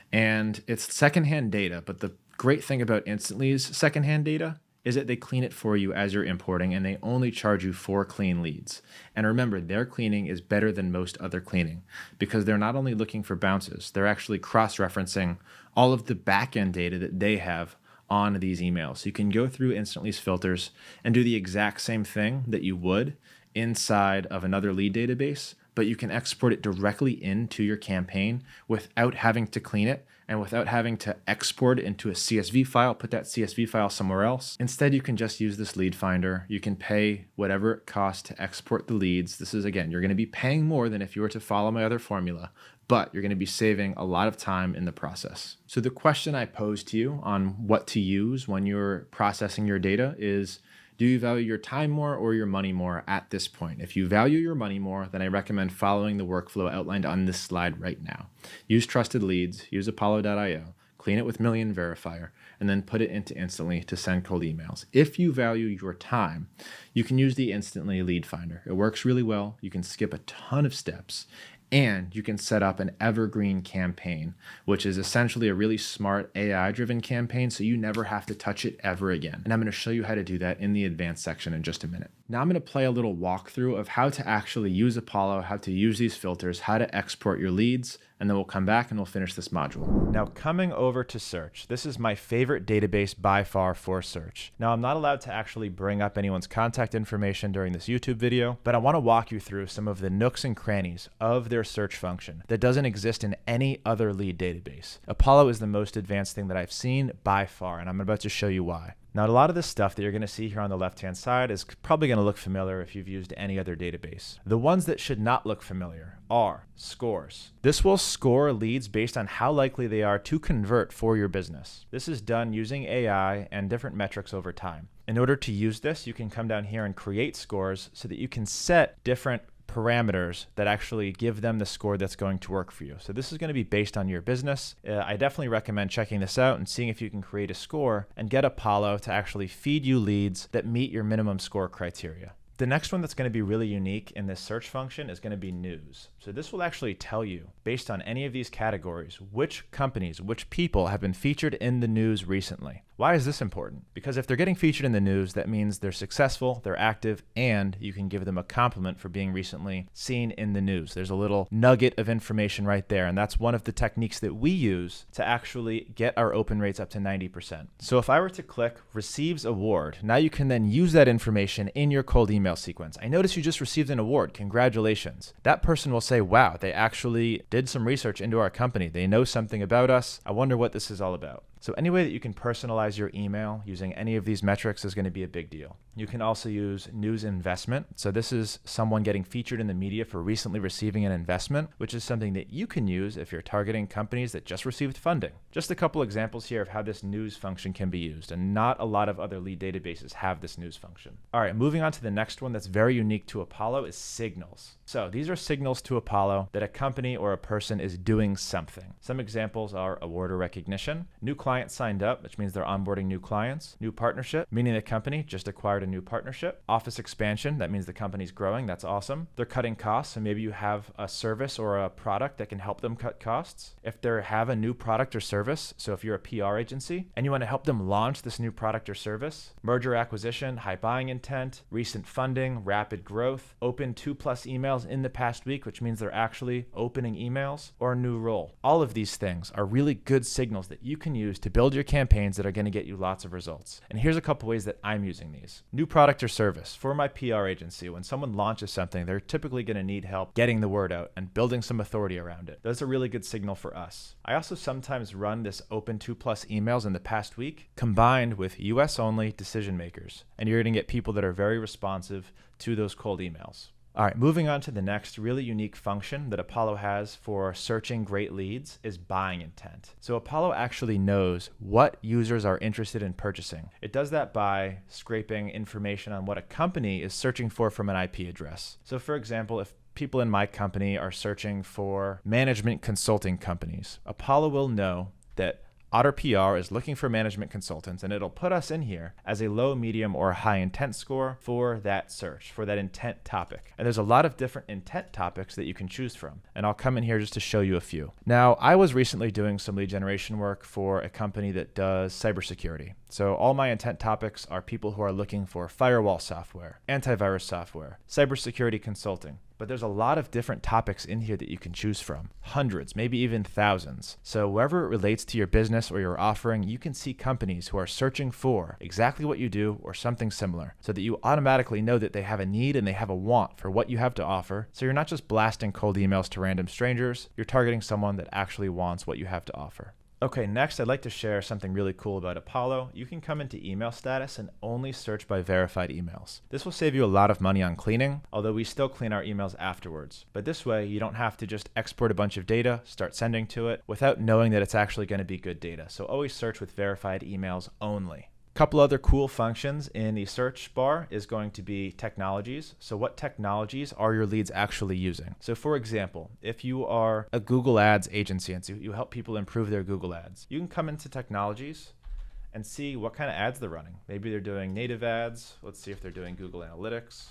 and it's secondhand data. But the great thing about Instantly's secondhand data is that they clean it for you as you're importing and they only charge you for clean leads. And remember, their cleaning is better than most other cleaning because they're not only looking for bounces, they're actually cross-referencing all of the back-end data that they have on these emails. So you can go through Instantly's filters and do the exact same thing that you would inside of another lead database, but you can export it directly into your campaign without having to clean it and without having to export it into a CSV file, put that CSV file somewhere else. Instead, you can just use this lead finder. You can pay whatever it costs to export the leads. This is, again, you're going to be paying more than if you were to follow my other formula, but you're going to be saving a lot of time in the process. So the question I pose to you on what to use when you're processing your data is, do you value your time more or your money more at this point? If you value your money more, then I recommend following the workflow outlined on this slide right now. Use trusted leads, use Apollo.io, clean it with Million Verifier, and then put it into Instantly to send cold emails. If you value your time, you can use the Instantly lead finder. It works really well. You can skip a ton of steps. And you can set up an evergreen campaign, which is essentially a really smart AI-driven campaign, so you never have to touch it ever again. And I'm going to show you how to do that in the advanced section in just a minute. Now I'm going to play a little walkthrough of how to actually use Apollo, how to use these filters, how to export your leads, and then we'll come back and we'll finish this module. Now coming over to search, this is my favorite database by far for search. Now I'm not allowed to actually bring up anyone's contact information during this YouTube video, but I want to walk you through some of the nooks and crannies of their search function that doesn't exist in any other lead database. Apollo is the most advanced thing that I've seen by far, and I'm about to show you why. Now, a lot of the stuff that you're going to see here on the left-hand side is probably going to look familiar if you've used any other database. The ones that should not look familiar are scores. This will score leads based on how likely they are to convert for your business. This is done using AI and different metrics over time. In order to use this, you can come down here and create scores so that you can set different parameters that actually give them the score that's going to work for you. So this is going to be based on your business. I definitely recommend checking this out and seeing if you can create a score and get Apollo to actually feed you leads that meet your minimum score criteria. The next one that's going to be really unique in this search function is going to be news. So this will actually tell you, based on any of these categories, which companies, which people have been featured in the news recently. Why is this important? Because if they're getting featured in the news, that means they're successful, they're active, and you can give them a compliment for being recently seen in the news. There's a little nugget of information right there, and that's one of the techniques that we use to actually get our open rates up to 90%. So if I were to click receives award, now you can then use that information in your cold email sequence. I notice you just received an award. Congratulations. That person will say, wow, they actually did some research into our company. They know something about us. I wonder what this is all about. So any way that you can personalize your email using any of these metrics is going to be a big deal. You can also use news investment. So this is someone getting featured in the media for recently receiving an investment, which is something that you can use if you're targeting companies that just received funding. Just a couple examples here of how this news function can be used, and not a lot of other lead databases have this news function. All right, moving on to the next one that's very unique to Apollo is signals. So these are signals to Apollo that a company or a person is doing something. Some examples are award or recognition, new client signed up, which means they're onboarding new clients, new partnership, meaning the company just acquired a new partnership, office expansion, that means the company's growing, that's awesome. They're cutting costs, so maybe you have a service or a product that can help them cut costs. If they have a new product or service, so if you're a PR agency and you want to help them launch this new product or service, merger acquisition, high buying intent, recent funding, rapid growth, open 2+ emails in the past week, which means they're actually opening emails, or a new role. All of these things are really good signals that you can use to build your campaigns that are going to get you lots of results. And here's a couple ways that I'm using these. New product or service. For my PR agency, when someone launches something, they're typically going to need help getting the word out and building some authority around it. That's a really good signal for us. I also sometimes run this open 2+ emails in the past week combined with US only decision makers. And you're going to get people that are very responsive to those cold emails. All right, moving on to the next really unique function that Apollo has for searching great leads is buying intent. So Apollo actually knows what users are interested in purchasing. It does that by scraping information on what a company is searching for from an IP address. So for example, if people in my company are searching for management consulting companies, Apollo will know that Otter PR is looking for management consultants, and it'll put us in here as a low, medium, or high intent score for that search, for that intent topic. And there's a lot of different intent topics that you can choose from. And I'll come in here just to show you a few. Now, I was recently doing some lead generation work for a company that does cybersecurity. So all my intent topics are people who are looking for firewall software, antivirus software, cybersecurity consulting. But there's a lot of different topics in here that you can choose from. Hundreds, maybe even thousands. So wherever it relates to your business or your offering, you can see companies who are searching for exactly what you do or something similar, so that you automatically know that they have a need and they have a want for what you have to offer. So you're not just blasting cold emails to random strangers, you're targeting someone that actually wants what you have to offer. Okay, next I'd like to share something really cool about Apollo. You can come into email status and only search by verified emails. This will save you a lot of money on cleaning, although we still clean our emails afterwards. But this way, you don't have to just export a bunch of data, start sending to it, without knowing that it's actually going to be good data. So always search with verified emails only. Couple other cool functions in the search bar is going to be technologies. So what technologies are your leads actually using? So for example, if you are a Google Ads agency and so you help people improve their Google Ads, you can come into technologies and see what kind of ads they're running. Maybe they're doing native ads. Let's see if they're doing Google Analytics,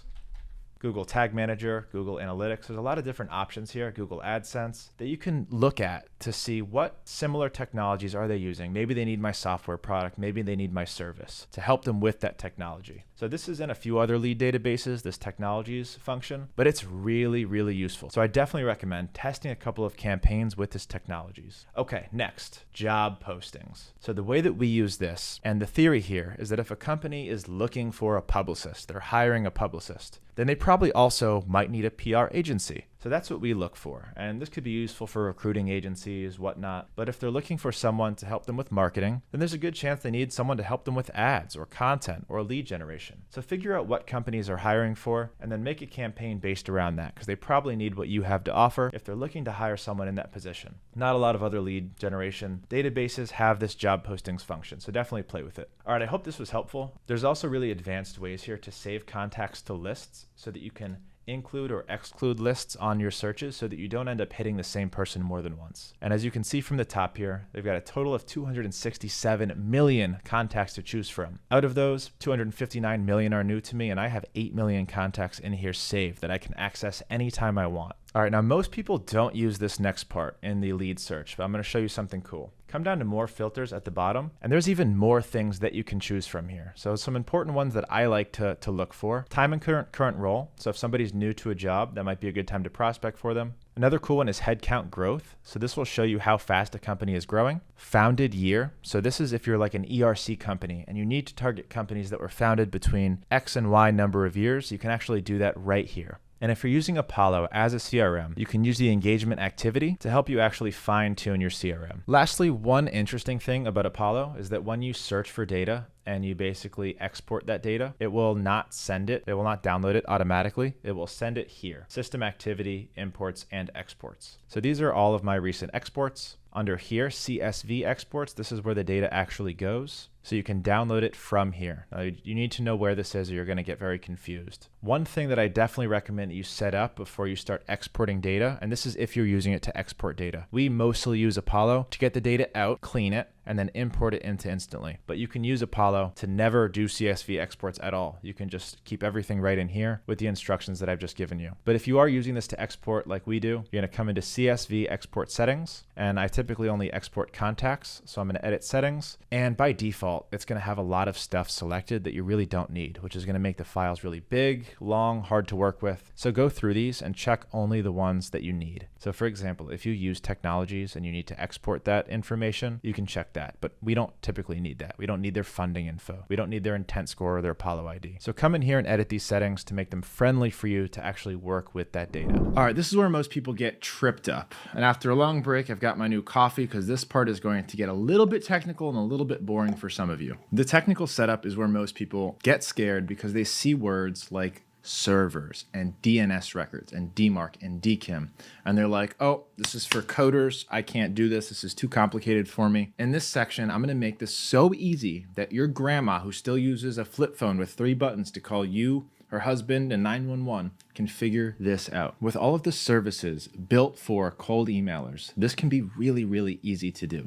Google Tag Manager, Google Analytics. There's a lot of different options here, Google AdSense, that you can look at to see what similar technologies are they using. Maybe they need my software product, maybe they need my service to help them with that technology. So this is in a few other lead databases, this technologies function, but it's really, really useful. So I definitely recommend testing a couple of campaigns with this technologies. Okay, next, job postings. So the way that we use this, and the theory here, is that if a company is looking for a publicist, they're hiring a publicist, then they probably also might need a PR agency. So that's what we look for. And this could be useful for recruiting agencies, whatnot. But if they're looking for someone to help them with marketing, then there's a good chance they need someone to help them with ads or content or lead generation. So figure out what companies are hiring for and then make a campaign based around that, because they probably need what you have to offer if they're looking to hire someone in that position. Not a lot of other lead generation databases have this job postings function, so definitely play with it. All right, I hope this was helpful. There's also really advanced ways here to save contacts to lists so that you can include or exclude lists on your searches so that you don't end up hitting the same person more than once. And as you can see from the top here, they've got a total of 267 million contacts to choose from. Out of those, 259 million are new to me, and I have 8 million contacts in here saved that I can access anytime I want. All right, now most people don't use this next part in the lead search, but I'm going to show you something cool. Come down to more filters at the bottom, and there's even more things that you can choose from here. So some important ones that I like to look for: time and current role. So if somebody's new to a job, that might be a good time to prospect for them. Another cool one is headcount growth. So this will show you how fast a company is growing. Founded year. So this is if you're like an ERC company and you need to target companies that were founded between X and Y number of years, you can actually do that right here. And if you're using Apollo as a CRM, you can use the engagement activity to help you actually fine-tune your CRM. Lastly, one interesting thing about Apollo is that when you search for data and you basically export that data, it will not send it, it will not download it automatically. It will send it here: system activity, imports, and exports. So these are all of my recent exports. Under here, CSV exports, this is where the data actually goes. So you can download it from here. Now, you need to know where this is or you're going to get very confused. One thing that I definitely recommend that you set up before you start exporting data, and this is if you're using it to export data. We mostly use Apollo to get the data out, clean it, and then import it into Instantly. But you can use Apollo to never do CSV exports at all. You can just keep everything right in here with the instructions that I've just given you. But if you are using this to export like we do, you're going to come into CSV export settings, and I typically only export contacts. So I'm going to edit settings, and by default, it's going to have a lot of stuff selected that you really don't need, which is going to make the files really big, long, hard to work with. So go through these and check only the ones that you need. So for example, if you use technologies and you need to export that information, you can check that, but we don't typically need that. We don't need their funding info. We don't need their intent score or their Apollo ID. So come in here and edit these settings to make them friendly for you to actually work with that data. All right, this is where most people get tripped up. And after a long break, I've got my new coffee because this part is going to get a little bit technical and a little bit boring for some of you. The technical setup is where most people get scared because they see words like servers and DNS records and DMARC and DKIM. And they're like, oh, this is for coders. I can't do this. This is too complicated for me. In this section, I'm going to make this so easy that your grandma, who still uses a flip phone with 3 buttons to call you, her husband, and 911, can figure this out. With all of the services built for cold emailers, this can be really, really easy to do.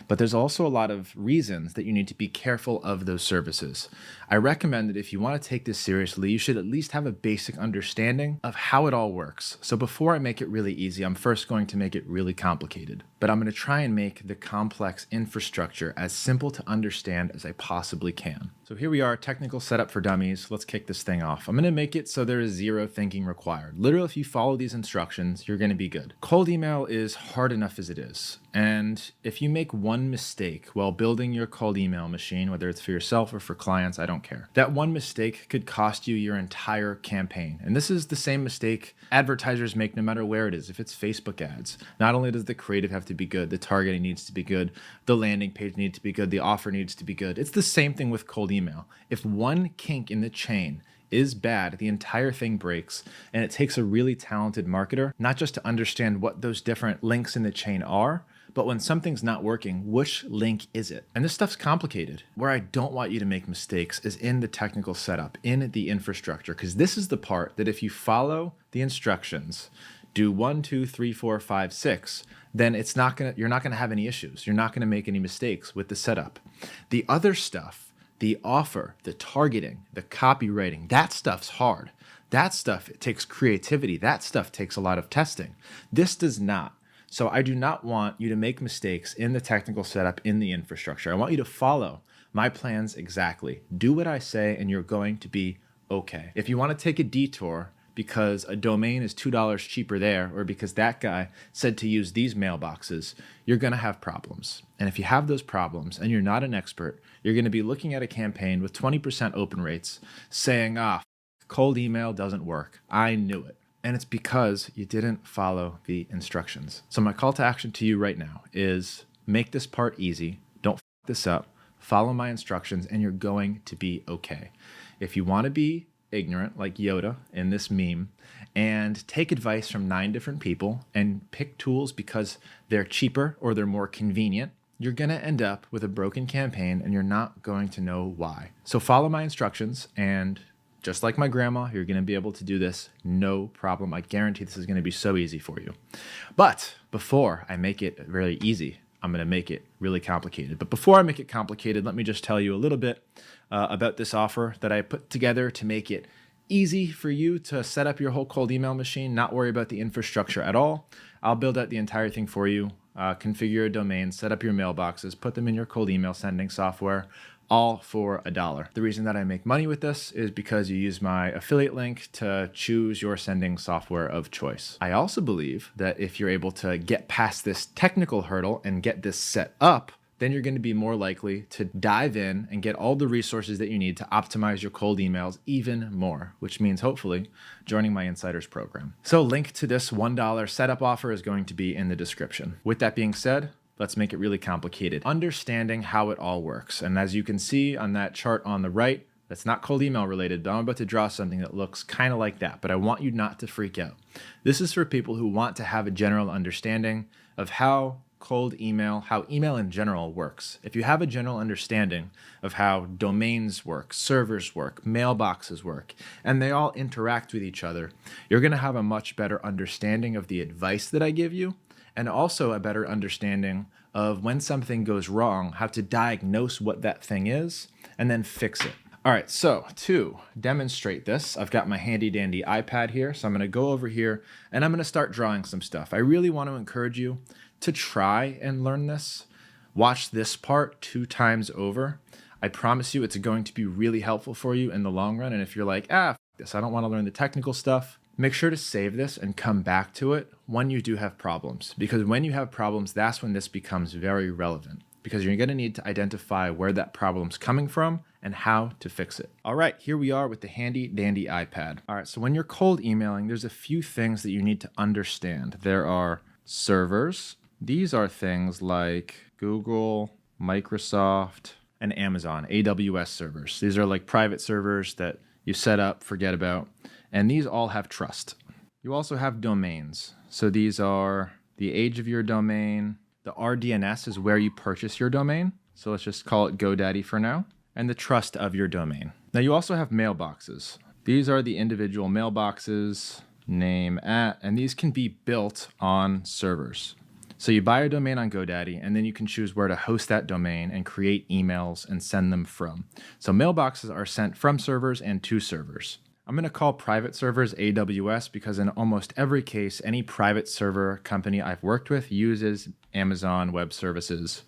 But there's also a lot of reasons that you need to be careful of those services. I recommend that if you want to take this seriously, you should at least have a basic understanding of how it all works. So before I make it really easy, I'm first going to make it really complicated. But I'm going to try and make the complex infrastructure as simple to understand as I possibly can. So here we are, technical setup for dummies. Let's kick this thing off. I'm going to make it so there is zero thinking required. Literally, if you follow these instructions, you're going to be good. Cold email is hard enough as it is. And if you make one mistake while building your cold email machine, whether it's for yourself or for clients, I don't care. That one mistake could cost you your entire campaign. And this is the same mistake advertisers make no matter where it is. If it's Facebook ads, not only does the creative have to be good, the targeting needs to be good, the landing page needs to be good, the offer needs to be good. It's the same thing with cold email. If one kink in the chain is bad, the entire thing breaks, and it takes a really talented marketer, not just to understand what those different links in the chain are, but when something's not working, which link is it? And this stuff's complicated. Where I don't want you to make mistakes is in the technical setup, in the infrastructure, because this is the part that if you follow the instructions, do 1, 2, 3, 4, 5, 6, then you're not gonna have any issues. You're not gonna make any mistakes with the setup. The other stuff, the offer, the targeting, the copywriting, that stuff's hard. That stuff, it takes creativity. That stuff takes a lot of testing. This does not. So I do not want you to make mistakes in the technical setup, in the infrastructure. I want you to follow my plans exactly. Do what I say and you're going to be okay. If you want to take a detour because a domain is $2 cheaper there, or because that guy said to use these mailboxes, you're going to have problems. And if you have those problems and you're not an expert, you're going to be looking at a campaign with 20% open rates saying, cold email doesn't work. I knew it. And it's because you didn't follow the instructions. So my call to action to you right now is make this part easy. Don't f this up. Follow my instructions and you're going to be okay. If you want to be ignorant like Yoda in this meme and take advice from 9 different people and pick tools because they're cheaper or they're more convenient, you're going to end up with a broken campaign and you're not going to know why. So follow my instructions, and just like my grandma, you're going to be able to do this no problem. I guarantee this is going to be so easy for you. But before I make it really easy, I'm going to make it really complicated. But before I make it complicated, let me just tell you a little bit about this offer that I put together to make it easy for you to set up your whole cold email machine, not worry about the infrastructure at all. I'll build out the entire thing for you, configure your domain, set up your mailboxes, put them in your cold email sending software, all for $1. The reason that I make money with this is because you use my affiliate link to choose your sending software of choice. I also believe that if you're able to get past this technical hurdle and get this set up, then you're going to be more likely to dive in and get all the resources that you need to optimize your cold emails even more, which means hopefully joining my Insiders program. So link to this $1 setup offer is going to be in the description. With that being said, let's make it really complicated. Understanding how it all works. And as you can see on that chart on the right, that's not cold email related, but I'm about to draw something that looks kind of like that, but I want you not to freak out. This is for people who want to have a general understanding of how cold email, how email in general works. If you have a general understanding of how domains work, servers work, mailboxes work, and they all interact with each other, you're going to have a much better understanding of the advice that I give you, and also a better understanding of when something goes wrong, how to diagnose what that thing is, and then fix it. All right, so to demonstrate this, I've got my handy dandy iPad here, so I'm gonna go over here and I'm gonna start drawing some stuff. I really want to encourage you to try and learn this. Watch this part 2 times over. I promise you it's going to be really helpful for you in the long run, and if you're like, f this, I don't wanna learn the technical stuff, make sure to save this and come back to it when you do have problems, because when you have problems, that's when this becomes very relevant, because you're going to need to identify where that problem's coming from and how to fix it. All right, here we are with the handy dandy iPad. All right, so when you're cold emailing, there's a few things that you need to understand. There are servers. These are things like Google, Microsoft, and Amazon, AWS servers. These are like private servers that you set up, forget about. And these all have trust. You also have domains. So these are the age of your domain. The RDNS is where you purchase your domain. So let's just call it GoDaddy for now. And the trust of your domain. Now you also have mailboxes. These are the individual mailboxes, name, at, and these can be built on servers. So you buy a domain on GoDaddy, and then you can choose where to host that domain and create emails and send them from. So mailboxes are sent from servers and to servers. I'm going to call private servers AWS because in almost every case, any private server company I've worked with uses Amazon Web Services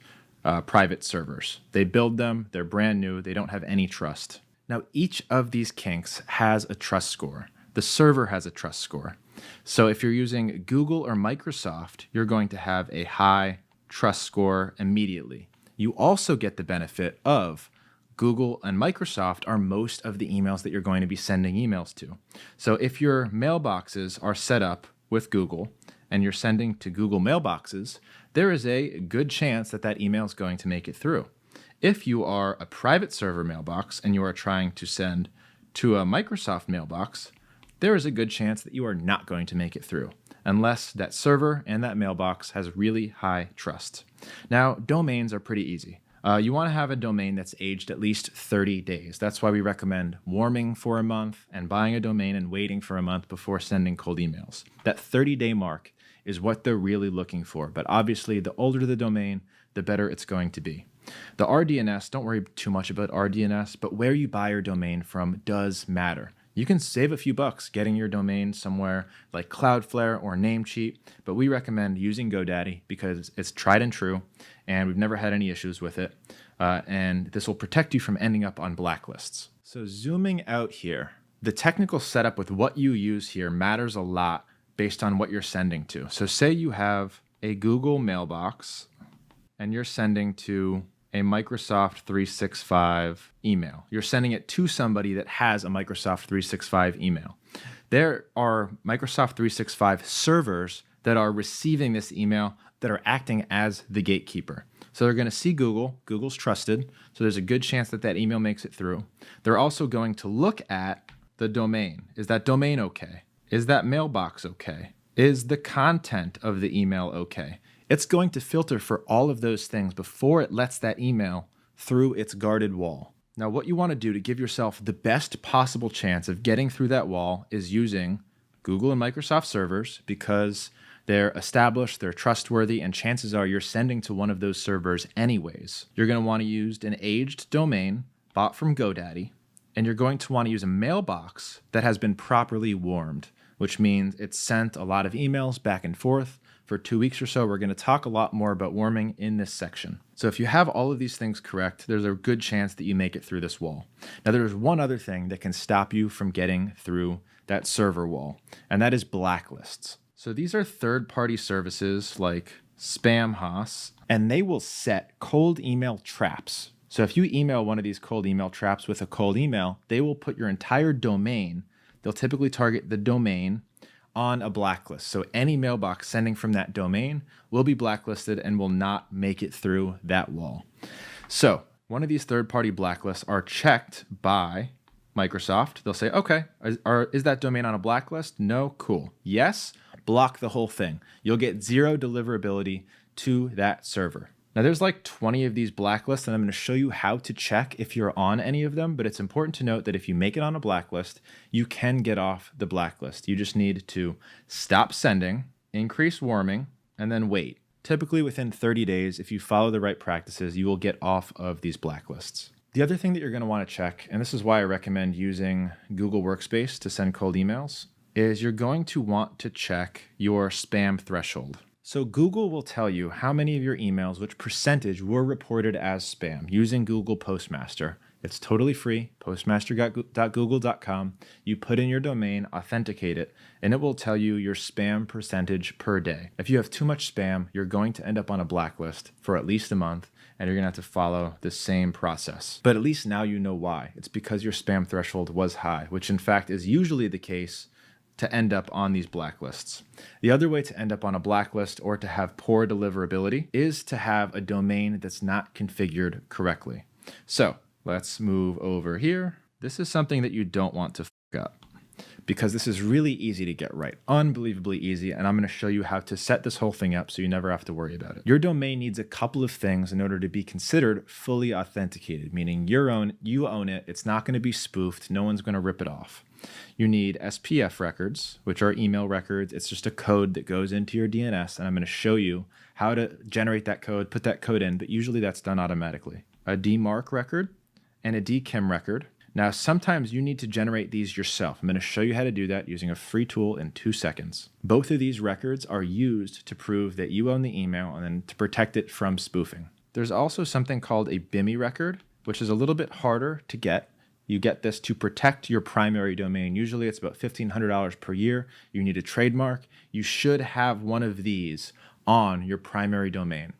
private servers. They build them, they're brand new, they don't have any trust. Now, each of these kinks has a trust score. The server has a trust score. So if you're using Google or Microsoft, you're going to have a high trust score immediately. You also get the benefit of Google and Microsoft are most of the emails that you're going to be sending emails to. So if your mailboxes are set up with Google and you're sending to Google mailboxes, there is a good chance that that email is going to make it through. If you are a private server mailbox and you are trying to send to a Microsoft mailbox, there is a good chance that you are not going to make it through unless that server and that mailbox has really high trust. Now, domains are pretty easy. You want to have a domain that's aged at least 30 days. That's why we recommend warming for a month and buying a domain and waiting for a month before sending cold emails. That 30-day mark is what they're really looking for. But obviously, the older the domain, the better it's going to be. The RDNS, don't worry too much about RDNS, but where you buy your domain from does matter. You can save a few bucks getting your domain somewhere like Cloudflare or Namecheap, but we recommend using GoDaddy because it's tried and true, and we've never had any issues with it. And this will protect you from ending up on blacklists. So zooming out here, the technical setup with what you use here matters a lot based on what you're sending to. So say you have a Google mailbox and you're sending to a Microsoft 365 email. You're sending it to somebody that has a Microsoft 365 email. There are Microsoft 365 servers that are receiving this email that are acting as the gatekeeper. So they're going to see Google. Google's trusted, so there's a good chance that that email makes it through. They're also going to look at the domain. Is that domain okay? Is that mailbox okay? Is the content of the email okay? It's going to filter for all of those things before it lets that email through its guarded wall. Now, what you want to do to give yourself the best possible chance of getting through that wall is using Google and Microsoft servers because they're established, they're trustworthy, and chances are you're sending to one of those servers anyways. You're going to want to use an aged domain bought from GoDaddy, and you're going to want to use a mailbox that has been properly warmed, which means it's sent a lot of emails back and forth for 2 weeks or so. We're going to talk a lot more about warming in this section. So if you have all of these things correct, there's a good chance that you make it through this wall. Now, there's one other thing that can stop you from getting through that server wall, and that is blacklists. So these are third-party services like Spamhaus, and they will set cold email traps. So if you email one of these cold email traps with a cold email, they will put your entire domain, they'll typically target the domain on a blacklist. So any mailbox sending from that domain will be blacklisted and will not make it through that wall. So one of these third-party blacklists are checked by Microsoft. They'll say, okay, is that domain on a blacklist? No? Cool. Yes? Block the whole thing. You'll get zero deliverability to that server. Now, there's like 20 of these blacklists, and I'm going to show you how to check if you're on any of them, but it's important to note that if you make it on a blacklist, you can get off the blacklist. You just need to stop sending, increase warming, and then wait. Typically within 30 days, if you follow the right practices, you will get off of these blacklists. The other thing that you're going to want to check, and this is why I recommend using Google Workspace to send cold emails, is you're going to want to check your spam threshold. So Google will tell you how many of your emails, which percentage were reported as spam using Google Postmaster. It's totally free, postmaster.google.com. You put in your domain, authenticate it, and it will tell you your spam percentage per day. If you have too much spam, you're going to end up on a blacklist for at least a month, and you're going to have to follow the same process. But at least now you know why. It's because your spam threshold was high, which in fact is usually the case to end up on these blacklists. The other way to end up on a blacklist or to have poor deliverability is to have a domain that's not configured correctly. So let's move over here. This is something that you don't want to fuck up. because this is really easy to get right, unbelievably easy, and I'm going to show you how to set this whole thing up so you never have to worry about it. Your domain needs a couple of things in order to be considered fully authenticated, meaning you own it, it's not going to be spoofed, no one's going to rip it off. You need SPF records, which are email records. It's just a code that goes into your DNS, and I'm going to show you how to generate that code, put that code in, but usually that's done automatically. A DMARC record and a DKIM record. Now, sometimes you need to generate these yourself. I'm going to show you how to do that using a free tool in 2 seconds. Both of these records are used to prove that you own the email and then to protect it from spoofing. There's also something called a BIMI record, which is a little bit harder to get. You get this to protect your primary domain. Usually it's about $1,500 per year. You need a trademark. You should have one of these on your primary domain.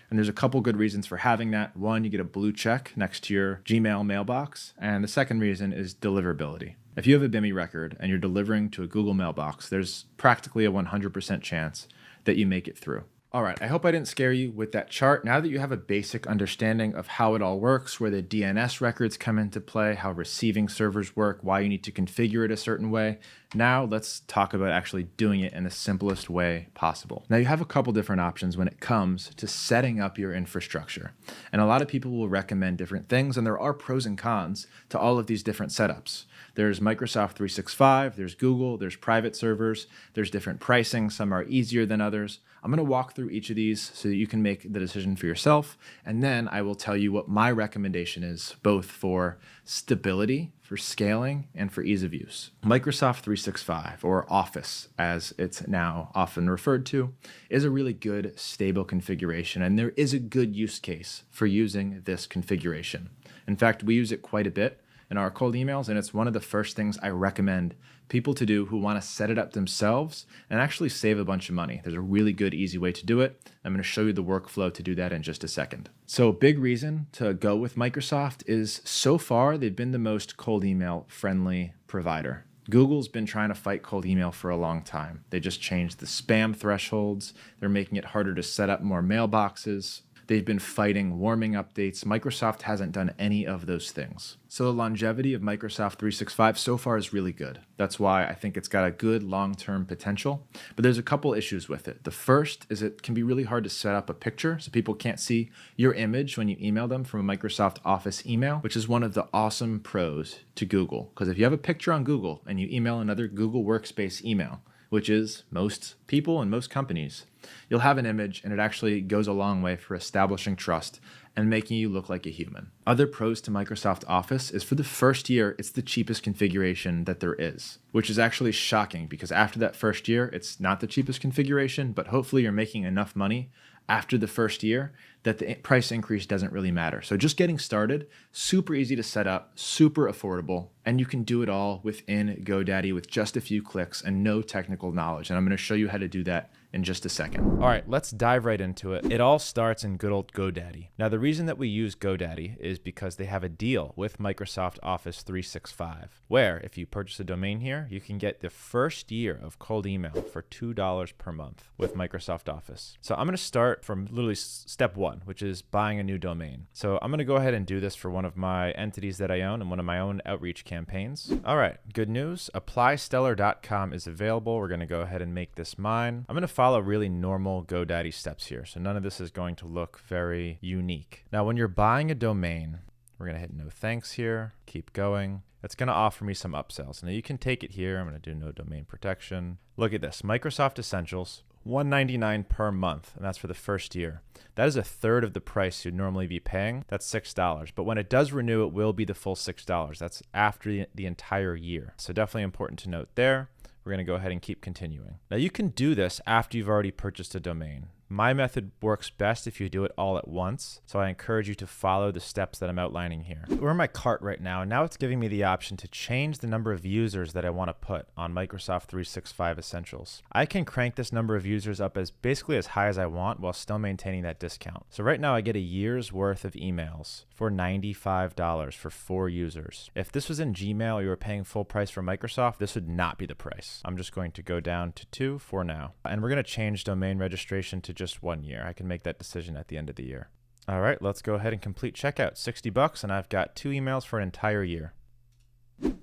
And there's a couple good reasons for having that. One, you get a blue check next to your Gmail mailbox. And the second reason is deliverability. If you have a BIMI record and you're delivering to a Google mailbox, there's practically a 100% chance that you make it through. All right, I hope I didn't scare you with that chart. Now that you have a basic understanding of how it all works, where the DNS records come into play, how receiving servers work, why you need to configure it a certain way, now let's talk about actually doing it in the simplest way possible. Now you have a couple different options when it comes to setting up your infrastructure. And a lot of people will recommend different things, and there are pros and cons to all of these different setups. There's Microsoft 365, there's Google, there's private servers, there's different pricing. Some are easier than others. I'm going to walk through each of these so that you can make the decision for yourself. And then I will tell you what my recommendation is, both for stability, for scaling, and for ease of use. Microsoft 365, or Office, as it's now often referred to, is a really good, stable configuration. And there is a good use case for using this configuration. In fact, we use it quite a bit in our cold emails, and it's one of the first things I recommend people to do who want to set it up themselves and actually save a bunch of money. There's a really good, easy way to do it. I'm going to show you the workflow to do that in just a second. So a big reason to go with Microsoft is so far they've been the most cold email friendly provider. Google's been trying to fight cold email for a long time. They just changed the spam thresholds. They're making it harder to set up more mailboxes. They've been fighting warming updates. Microsoft hasn't done any of those things. So the longevity of Microsoft 365 so far is really good. That's why I think it's got a good long-term potential. But there's a couple issues with it. The first is it can be really hard to set up a picture, so people can't see your image when you email them from a Microsoft Office email, which is one of the awesome pros to Google. Because if you have a picture on Google and you email another Google Workspace email, which is most people and most companies, you'll have an image, and it actually goes a long way for establishing trust and making you look like a human. Other pros to Microsoft Office is for the first year, it's the cheapest configuration that there is, which is actually shocking because after that first year, it's not the cheapest configuration, but hopefully you're making enough money after the first year that the price increase doesn't really matter. So just getting started, super easy to set up, super affordable, and you can do it all within GoDaddy with just a few clicks and no technical knowledge. And I'm going to show you how to do that in just a second. All right, let's dive right into it. It all starts in good old GoDaddy. Now, the reason that we use GoDaddy is because they have a deal with Microsoft Office 365, where if you purchase a domain here, you can get the first year of cold email for $2 per month with Microsoft Office. So I'm going to start from literally step one, which is buying a new domain. So I'm going to go ahead and do this for one of my entities that I own and one of my own outreach campaigns. All right, good news. applystellar.com is available. We're going to go ahead and make this mine. I'm going to follow really normal GoDaddy steps here. So none of this is going to look very unique. Now, when you're buying a domain, we're going to hit no thanks here, keep going. It's going to offer me some upsells. Now you can take it here. I'm going to do no domain protection. Look at this, Microsoft Essentials, $199 per month, and that's for the first year. That is a third of the price you'd normally be paying. That's $6. But when it does renew, it will be the full $6. That's after the entire year. So definitely important to note there. We're going to go ahead and keep continuing. Now you can do this after you've already purchased a domain. My method works best if you do it all at once, so I encourage you to follow the steps that I'm outlining here. We're in my cart right now, and now it's giving me the option to change the number of users that I want to put on Microsoft 365 Essentials. I can crank this number of users up as basically as high as I want while still maintaining that discount. So right now I get a year's worth of emails for $95 for 4 users. If this was in Gmail or you were paying full price for Microsoft, this would not be the price. I'm just going to go down to 2 for now. And we're going to change domain registration to just 1 year. I can make that decision at the end of the year. All right, let's go ahead and complete checkout. $60 and I've got 2 emails for an entire year.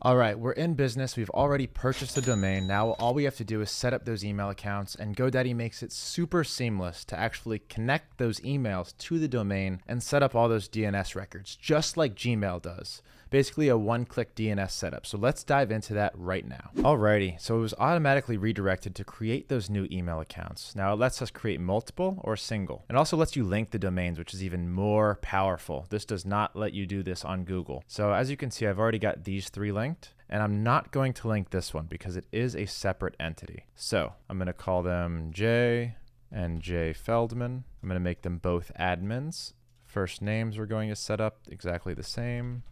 All right, we're in business. We've already purchased the domain. Now all we have to do is set up those email accounts, and GoDaddy makes it super seamless to actually connect those emails to the domain and set up all those DNS records, just like Gmail does. Basically a one-click DNS setup. So let's dive into that right now. Alrighty, so it was automatically redirected to create those new email accounts. Now it lets us create multiple or single. It also lets you link the domains, which is even more powerful. This does not let you do this on Google. So as you can see, I've already got these 3 linked, and I'm not going to link this one because it is a separate entity. So I'm going to call them J and J Feldman. I'm going to make them both admins. First names we're going to set up exactly the same.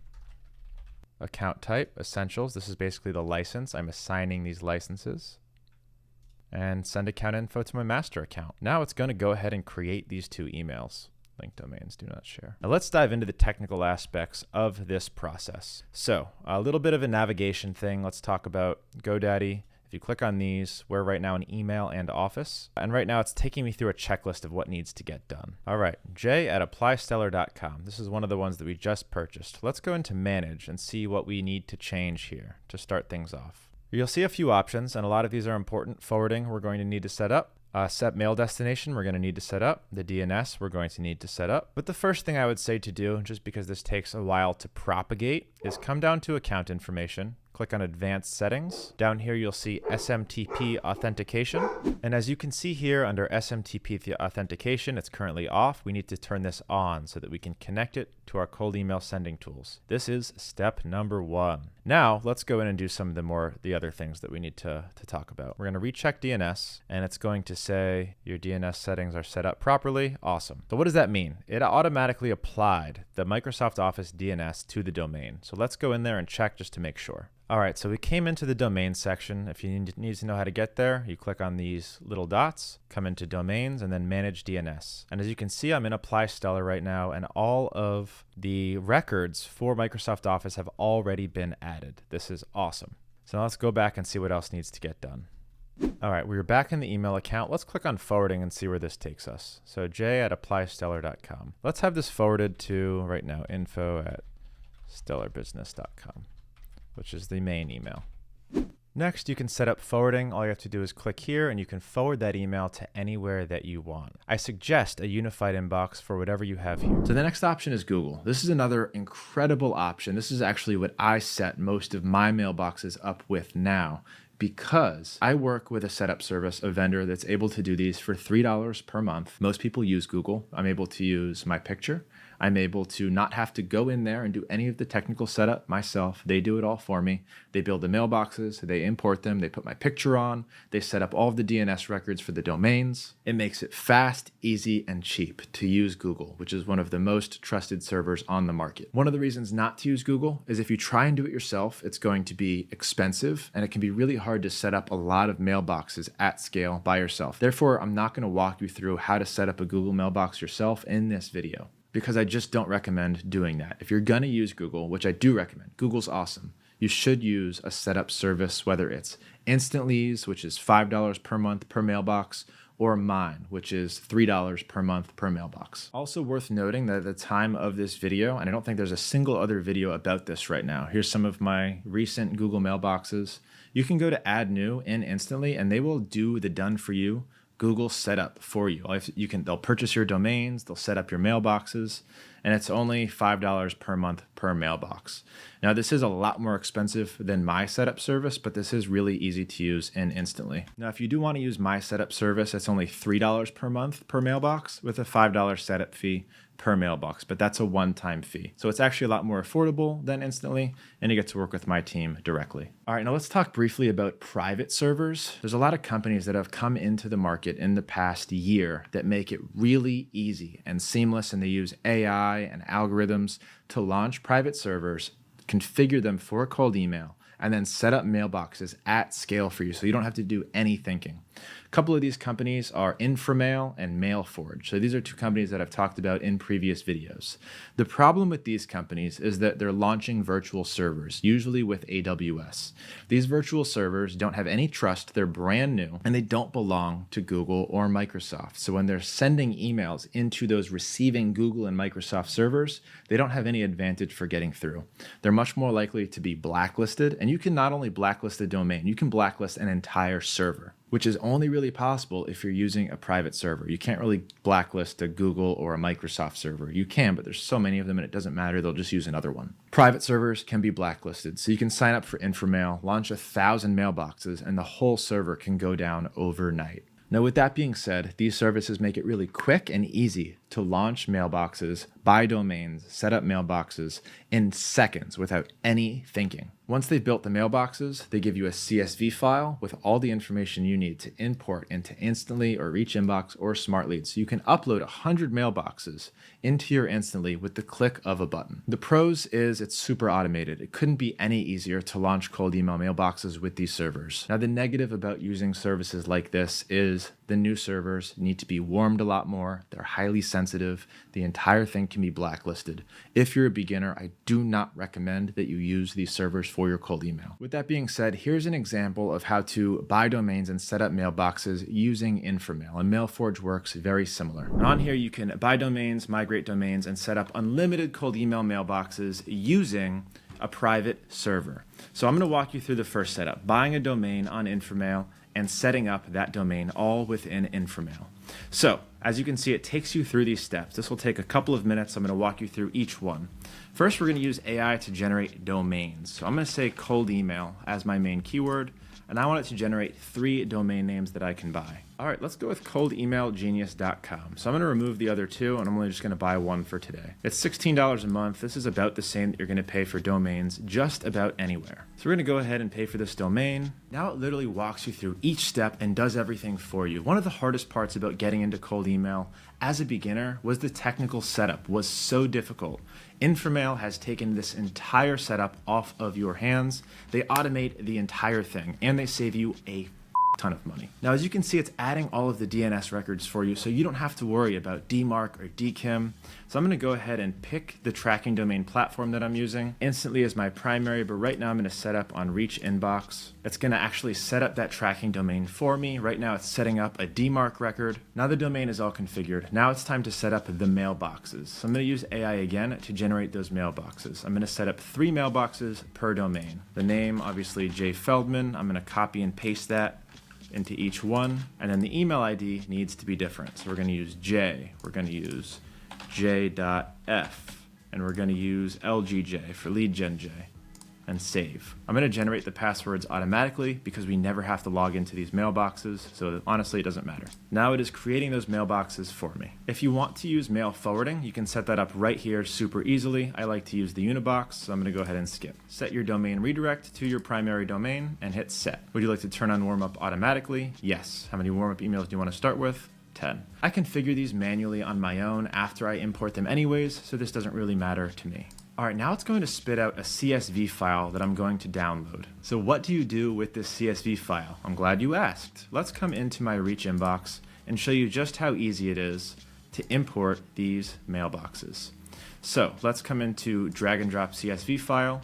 Account type, essentials. This is basically the license. I'm assigning these licenses. And send account info to my master account. Now it's going to go ahead and create these 2 emails. Link domains, do not share. Now let's dive into the technical aspects of this process. So a little bit of a navigation thing. Let's talk about GoDaddy. If you click on these, we're right now in email and office. And right now it's taking me through a checklist of what needs to get done. All right, j@applystellar.com. This is one of the ones that we just purchased. Let's go into manage and see what we need to change here to start things off. You'll see a few options, and a lot of these are important. Forwarding, we're going to need to set up. Set mail destination, we're going to need to set up. The DNS, we're going to need to set up. But the first thing I would say to do, just because this takes a while to propagate, is come down to account information. Click on Advanced Settings. Down here, you'll see SMTP Authentication. And as you can see here under SMTP Authentication, it's currently off. We need to turn this on so that we can connect it to our cold email sending tools. This is step number 1. Now, let's go in and do some of the other things that we need to talk about. We're going to recheck DNS, and it's going to say your DNS settings are set up properly. Awesome. So what does that mean? It automatically applied the Microsoft Office DNS to the domain. So let's go in there and check just to make sure. All right, so we came into the domain section. If you need to know how to get there, you click on these little dots, come into domains, and then manage DNS. And as you can see, I'm in Apply Stellar right now, and all of the records for Microsoft Office have already been added. This is awesome. So now let's go back and see what else needs to get done. All right, we're back in the email account. Let's click on forwarding and see where this takes us. So j@applystellar.com. Let's have this forwarded to, right now, info@stellarbusiness.com. which is the main email. Next, you can set up forwarding. All you have to do is click here and you can forward that email to anywhere that you want. I suggest a unified inbox for whatever you have here. So the next option is Google. This is another incredible option. This is actually what I set most of my mailboxes up with now, because I work with a setup service, a vendor that's able to do these for $3 per month. Most people use Google. I'm able to use my picture. I'm able to not have to go in there and do any of the technical setup myself. They do it all for me. They build the mailboxes, they import them, they put my picture on, they set up all of the DNS records for the domains. It makes it fast, easy, and cheap to use Google, which is one of the most trusted servers on the market. One of the reasons not to use Google is if you try and do it yourself, it's going to be expensive and it can be really hard to set up a lot of mailboxes at scale by yourself. Therefore, I'm not going to walk you through how to set up a Google mailbox yourself in this video, because I just don't recommend doing that. If you're gonna use Google, which I do recommend, Google's awesome, you should use a setup service, whether it's Instantly's, which is $5 per month per mailbox, or mine, which is $3 per month per mailbox. Also worth noting that at the time of this video, and I don't think there's a single other video about this right now, here's some of my recent Google mailboxes. You can go to Add New in Instantly, and they will do the done for you Google setup for you. They'll purchase your domains, they'll set up your mailboxes, and it's only $5 per month per mailbox. Now, this is a lot more expensive than my setup service, but this is really easy to use in Instantly. Now, if you do want to use my setup service, it's only $3 per month per mailbox with a $5 setup fee per mailbox, but that's a one-time fee. So it's actually a lot more affordable than Instantly, and you get to work with my team directly. All right, now let's talk briefly about private servers. There's a lot of companies that have come into the market in the past year that make it really easy and seamless, and they use AI and algorithms to launch private servers, configure them for a cold email, and then set up mailboxes at scale for you so you don't have to do any thinking. A couple of these companies are Inframail and MailForge. So these are two companies that I've talked about in previous videos. The problem with these companies is that they're launching virtual servers, usually with AWS. These virtual servers don't have any trust, they're brand new, and they don't belong to Google or Microsoft. So when they're sending emails into those receiving Google and Microsoft servers, they don't have any advantage for getting through. They're much more likely to be blacklisted, and you can not only blacklist a domain, you can blacklist an entire server, which is only really possible if you're using a private server. You can't really blacklist a Google or a Microsoft server. You can, but there's so many of them and it doesn't matter. They'll just use another one. Private servers can be blacklisted. So you can sign up for Inframail, launch 1,000 mailboxes, and the whole server can go down overnight. Now, with that being said, these services make it really quick and easy to launch mailboxes, buy domains, set up mailboxes in seconds without any thinking. Once they've built the mailboxes, they give you a CSV file with all the information you need to import into Instantly or Reach Inbox or SmartLead. So you can upload 100 mailboxes into your Instantly with the click of a button. The pros is it's super automated. It couldn't be any easier to launch cold email mailboxes with these servers. Now, the negative about using services like this is the new servers need to be warmed a lot more. They're highly sensitive. The entire thing can be blacklisted. If you're a beginner, I do not recommend that you use these servers for your cold email. With that being said, here's an example of how to buy domains and set up mailboxes using Inframail, and MailForge works very similar. And on here, you can buy domains, migrate domains, and set up unlimited cold email mailboxes using a private server. So I'm going to walk you through the first setup, buying a domain on Inframail and setting up that domain all within Inframail. So as you can see, it takes you through these steps. This will take a couple of minutes. I'm going to walk you through each one. First, we're going to use AI to generate domains. So I'm going to say cold email as my main keyword, and I want it to generate 3 domain names that I can buy. All right, let's go with coldemailgenius.com. So I'm going to remove the other 2, and I'm only just going to buy 1 for today. It's $16 a month. This is about the same that you're going to pay for domains just about anywhere. So we're going to go ahead and pay for this domain. Now it literally walks you through each step and does everything for you. One of the hardest parts about getting into cold email as a beginner was the technical setup was so difficult. Inframail has taken this entire setup off of your hands. They automate the entire thing, and they save you a ton of money. Now, as you can see, it's adding all of the DNS records for you, so you don't have to worry about DMARC or DKIM. So I'm going to go ahead and pick the tracking domain platform that I'm using. Instantly is my primary, but right now I'm going to set up on Reach Inbox. It's going to actually set up that tracking domain for me. Right now it's setting up a DMARC record. Now the domain is all configured. Now it's time to set up the mailboxes. So I'm going to use AI again to generate those mailboxes. I'm going to set up 3 mailboxes per domain. The name, obviously J Feldman. I'm going to copy and paste that into each one, and then the email ID needs to be different. So we're going to use J, we're going to use J.F, and we're going to use LGJ for lead gen J, and save. I'm going to generate the passwords automatically because we never have to log into these mailboxes, so honestly it doesn't matter. Now it is creating those mailboxes for me. If you want to use mail forwarding, you can set that up right here super easily. I like to use the Unibox, so I'm going to go ahead and skip. Set your domain redirect to your primary domain and hit set. Would you like to turn on warm up automatically? Yes. How many warm up emails do you want to start with? 10. I configure these manually on my own after I import them anyways, so this doesn't really matter to me. All right, now it's going to spit out a CSV file that I'm going to download. So what do you do with this CSV file? I'm glad you asked. Let's come into my Reach Inbox and show you just how easy it is to import these mailboxes. So let's come into drag and drop CSV file.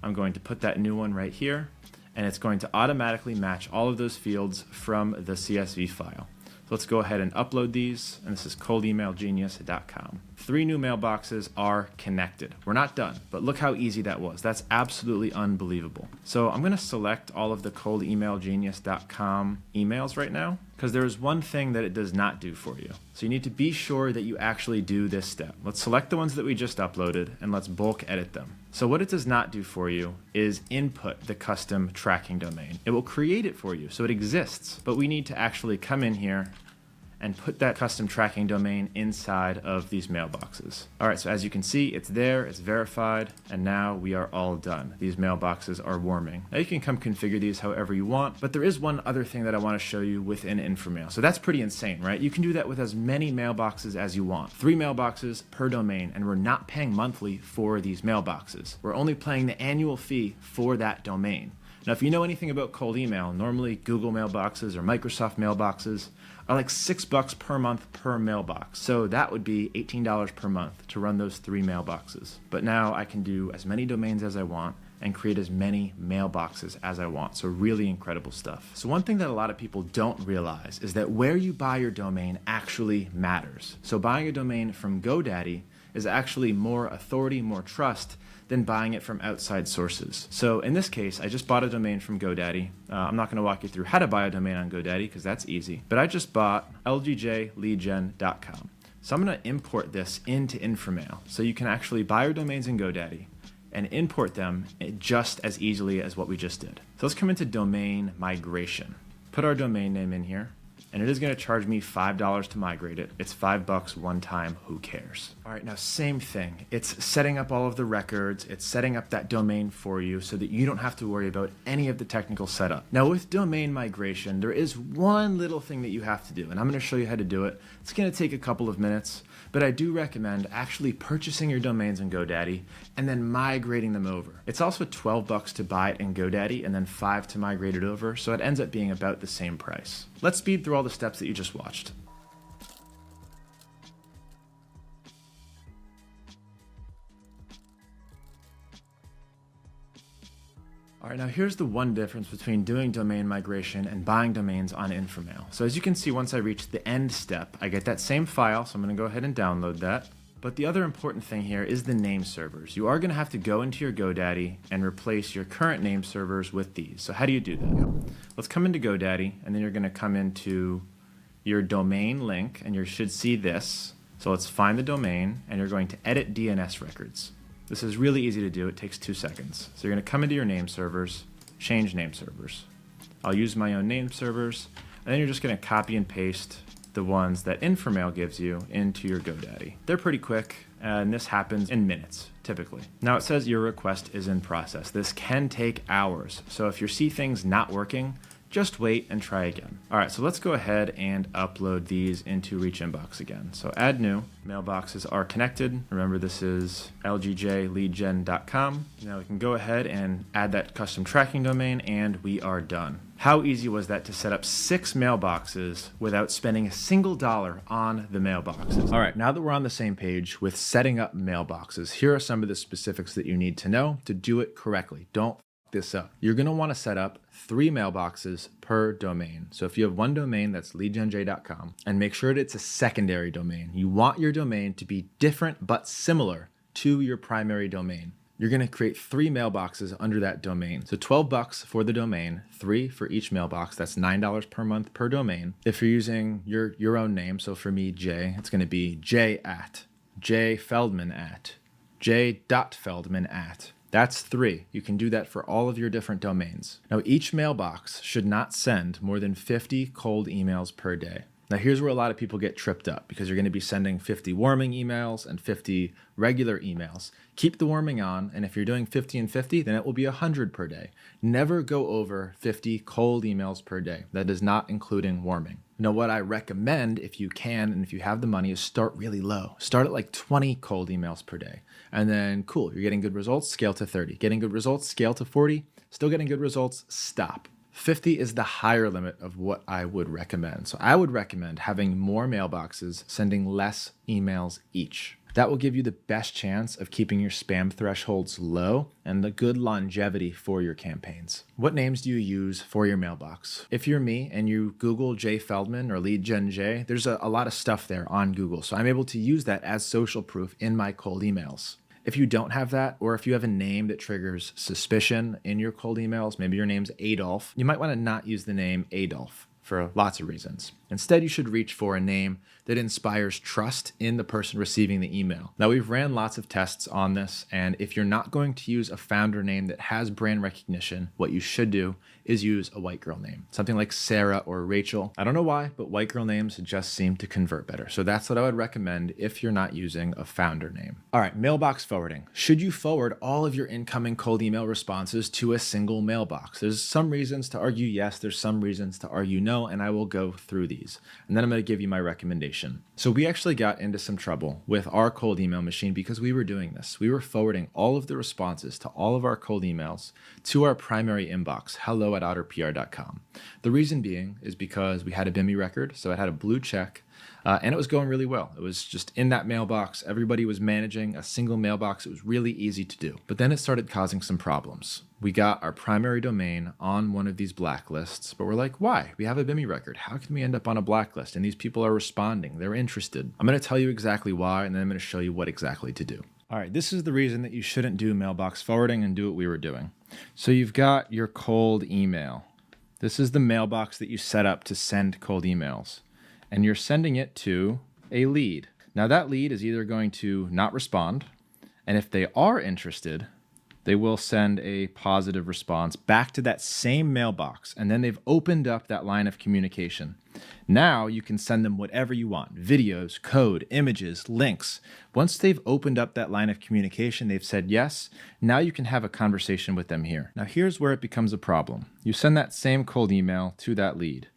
I'm going to put that new one right here, and it's going to automatically match all of those fields from the CSV file. So let's go ahead and upload these, and this is coldemailgenius.com. 3 new mailboxes are connected. We're not done, but look how easy that was. That's absolutely unbelievable. So I'm going to select all of the coldemailgenius.com emails right now, because there is one thing that it does not do for you. So you need to be sure that you actually do this step. Let's select the ones that we just uploaded, and let's bulk edit them. So what it does not do for you is input the custom tracking domain. It will create it for you, so it exists, but we need to actually come in here and put that custom tracking domain inside of these mailboxes. All right, so as you can see, it's there, it's verified, and now we are all done. These mailboxes are warming. Now you can come configure these however you want, but there is one other thing that I want to show you within Inframail. So that's pretty insane, right? You can do that with as many mailboxes as you want. 3 mailboxes per domain, and we're not paying monthly for these mailboxes. We're only paying the annual fee for that domain. Now, if you know anything about cold email, normally Google mailboxes or Microsoft mailboxes are like $6 per month per mailbox. So that would be $18 per month to run those 3 mailboxes. But now I can do as many domains as I want and create as many mailboxes as I want. So really incredible stuff. So one thing that a lot of people don't realize is that where you buy your domain actually matters. So buying a domain from GoDaddy is actually more authority, more trust than buying it from outside sources. So in this case, I just bought a domain from GoDaddy. I'm not gonna walk you through how to buy a domain on GoDaddy because that's easy, but I just bought ljleadgen.com. So I'm gonna import this into Inframail so you can actually buy your domains in GoDaddy and import them just as easily as what we just did. So let's come into domain migration. Put our domain name in here, and it is going to charge me $5 to migrate it. It's $5 one time, who cares? All right, now same thing. It's setting up all of the records. It's setting up that domain for you so that you don't have to worry about any of the technical setup. Now with domain migration, there is one little thing that you have to do, and I'm going to show you how to do it. It's going to take a couple of minutes, but I do recommend actually purchasing your domains in GoDaddy and then migrating them over. It's also $12 to buy it in GoDaddy and then $5 to migrate it over, so it ends up being about the same price. Let's speed through all the steps that you just watched. All right, now here's the one difference between doing domain migration and buying domains on Inframail. So as you can see, once I reach the end step, I get that same file, so I'm gonna go ahead and download that. But the other important thing here is the name servers. You are gonna have to go into your GoDaddy and replace your current name servers with these. So how do you do that? Let's come into GoDaddy, and then you're gonna come into your domain link, and you should see this. So let's find the domain, and you're going to edit DNS records. This is really easy to do. It takes 2 seconds. So you're going to come into your name servers, change name servers. I'll use my own name servers, and then you're just going to copy and paste the ones that Inframail gives you into your GoDaddy. They're pretty quick, and this happens in minutes, typically. Now it says your request is in process. This can take hours. So if you see things not working, just wait and try again. All right, so let's go ahead and upload these into Reach Inbox again. So add new, mailboxes are connected. Remember, this is ljleadgen.com. Now we can go ahead and add that custom tracking domain, and we are done. How easy was that to set up 6 mailboxes without spending a single dollar on the mailboxes? All right, now that we're on the same page with setting up mailboxes, here are some of the specifics that you need to know to do it correctly. Don't this up. You're going to want to set up 3 mailboxes per domain. So if you have one domain, that's leadgenj.com, and make sure that it's a secondary domain. You want your domain to be different but similar to your primary domain. You're going to create 3 mailboxes under that domain. So $12 for the domain, 3 for each mailbox. That's $9 per month per domain. If you're using your own name, so for me, Jay, it's going to be j@jfeldman@, j.feldman@. That's 3. You can do that for all of your different domains. Now, each mailbox should not send more than 50 cold emails per day. Now, here's where a lot of people get tripped up because you're going to be sending 50 warming emails and 50 regular emails. Keep the warming on, and if you're doing 50 and 50, then it will be 100 per day. Never go over 50 cold emails per day. That is not including warming. Now, what I recommend, if you can and if you have the money, is start really low. Start at like 20 cold emails per day. And then, cool, you're getting good results, scale to 30. Getting good results, scale to 40. Still getting good results, stop. 50 is the higher limit of what I would recommend. So I would recommend having more mailboxes, sending less emails each. That will give you the best chance of keeping your spam thresholds low and the good longevity for your campaigns. What names do you use for your mailbox? If you're me and you Google J Feldman or Lead Gen J, there's a lot of stuff there on Google. So I'm able to use that as social proof in my cold emails. If you don't have that, or if you have a name that triggers suspicion in your cold emails, maybe your name's Adolf, you might want to not use the name Adolf for lots of reasons. Instead, you should reach for a name that inspires trust in the person receiving the email. Now, we've ran lots of tests on this, and if you're not going to use a founder name that has brand recognition, what you should do is use a white girl name. Something like Sarah or Rachel. I don't know why, but white girl names just seem to convert better. So that's what I would recommend if you're not using a founder name. All right, mailbox forwarding. Should you forward all of your incoming cold email responses to a single mailbox? There's some reasons to argue yes, there's some reasons to argue no, and I will go through these. And then I'm going to give you my recommendation. communication. So we actually got into some trouble with our cold email machine because we were doing this. We were forwarding all of the responses to all of our cold emails to our primary inbox, hello@outerpr.com. The reason being is because we had a BIMI record, so it had a blue check, and it was going really well. It was just in that mailbox. Everybody was managing a single mailbox. It was really easy to do. But then it started causing some problems. We got our primary domain on one of these blacklists, but we're like, why? We have a BIMI record. How can we end up on a blacklist? And these people are responding. They're interested. I'm going to tell you exactly why, and then I'm going to show you what exactly to do. All right, this is the reason that you shouldn't do mailbox forwarding and do what we were doing. So you've got your cold email. This is the mailbox that you set up to send cold emails. And you're sending it to a lead. Now that lead is either going to not respond, and if they are interested, they will send a positive response back to that same mailbox, and then they've opened up that line of communication. Now you can send them whatever you want, videos, code, images, links. Once they've opened up that line of communication, they've said yes, now you can have a conversation with them here. Now here's where it becomes a problem. You send that same cold email to that lead,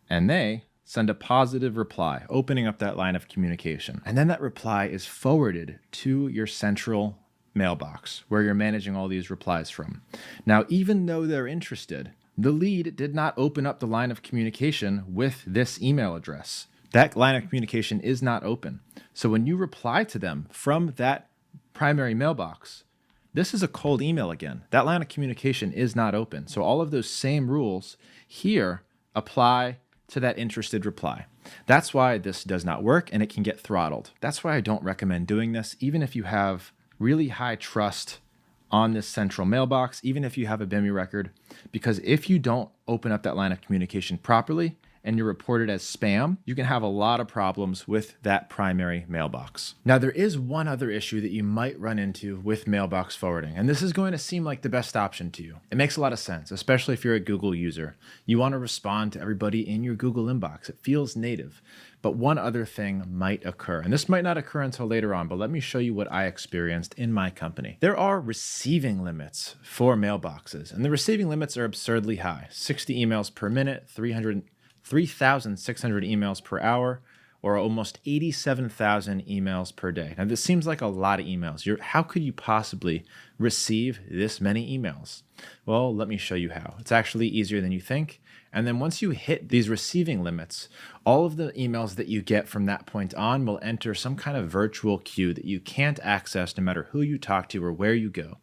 and they send a positive reply, opening up that line of communication. And then that reply is forwarded to your central mailbox where you're managing all these replies from. Now, even though they're interested, the lead did not open up the line of communication with this email address. That line of communication is not open. So when you reply to them from that primary mailbox, this is a cold email again. That line of communication is not open. So all of those same rules here apply to that interested reply. That's why this does not work and it can get throttled. That's why I don't recommend doing this, even if you have really high trust on this central mailbox, even if you have a BIMI record, because if you don't open up that line of communication properly and you're reported as spam, you can have a lot of problems with that primary mailbox. Now, there is one other issue that you might run into with mailbox forwarding, and this is going to seem like the best option to you. It makes a lot of sense, especially if you're a Google user. You want to respond to everybody in your Google inbox. It feels native. But one other thing might occur, and this might not occur until later on, but let me show you what I experienced in my company. There are receiving limits for mailboxes, and the receiving limits are absurdly high. 60 emails per minute, 3,600 emails per hour, or almost 87,000 emails per day. Now, this seems like a lot of emails. How could you possibly receive this many emails? Well, let me show you how. It's actually easier than you think. And then once you hit these receiving limits, all of the emails that you get from that point on will enter some kind of virtual queue that you can't access no matter who you talk to or where you go.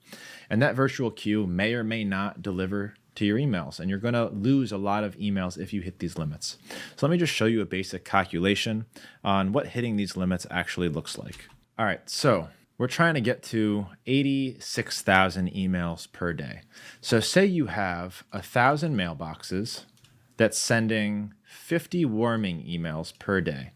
And that virtual queue may or may not deliver to your emails, and you're going to lose a lot of emails if you hit these limits. So let me just show you a basic calculation on what hitting these limits actually looks like. All right, so we're trying to get to 86,000 emails per day. So say you have 1,000 mailboxes that's sending 50 warming emails per day.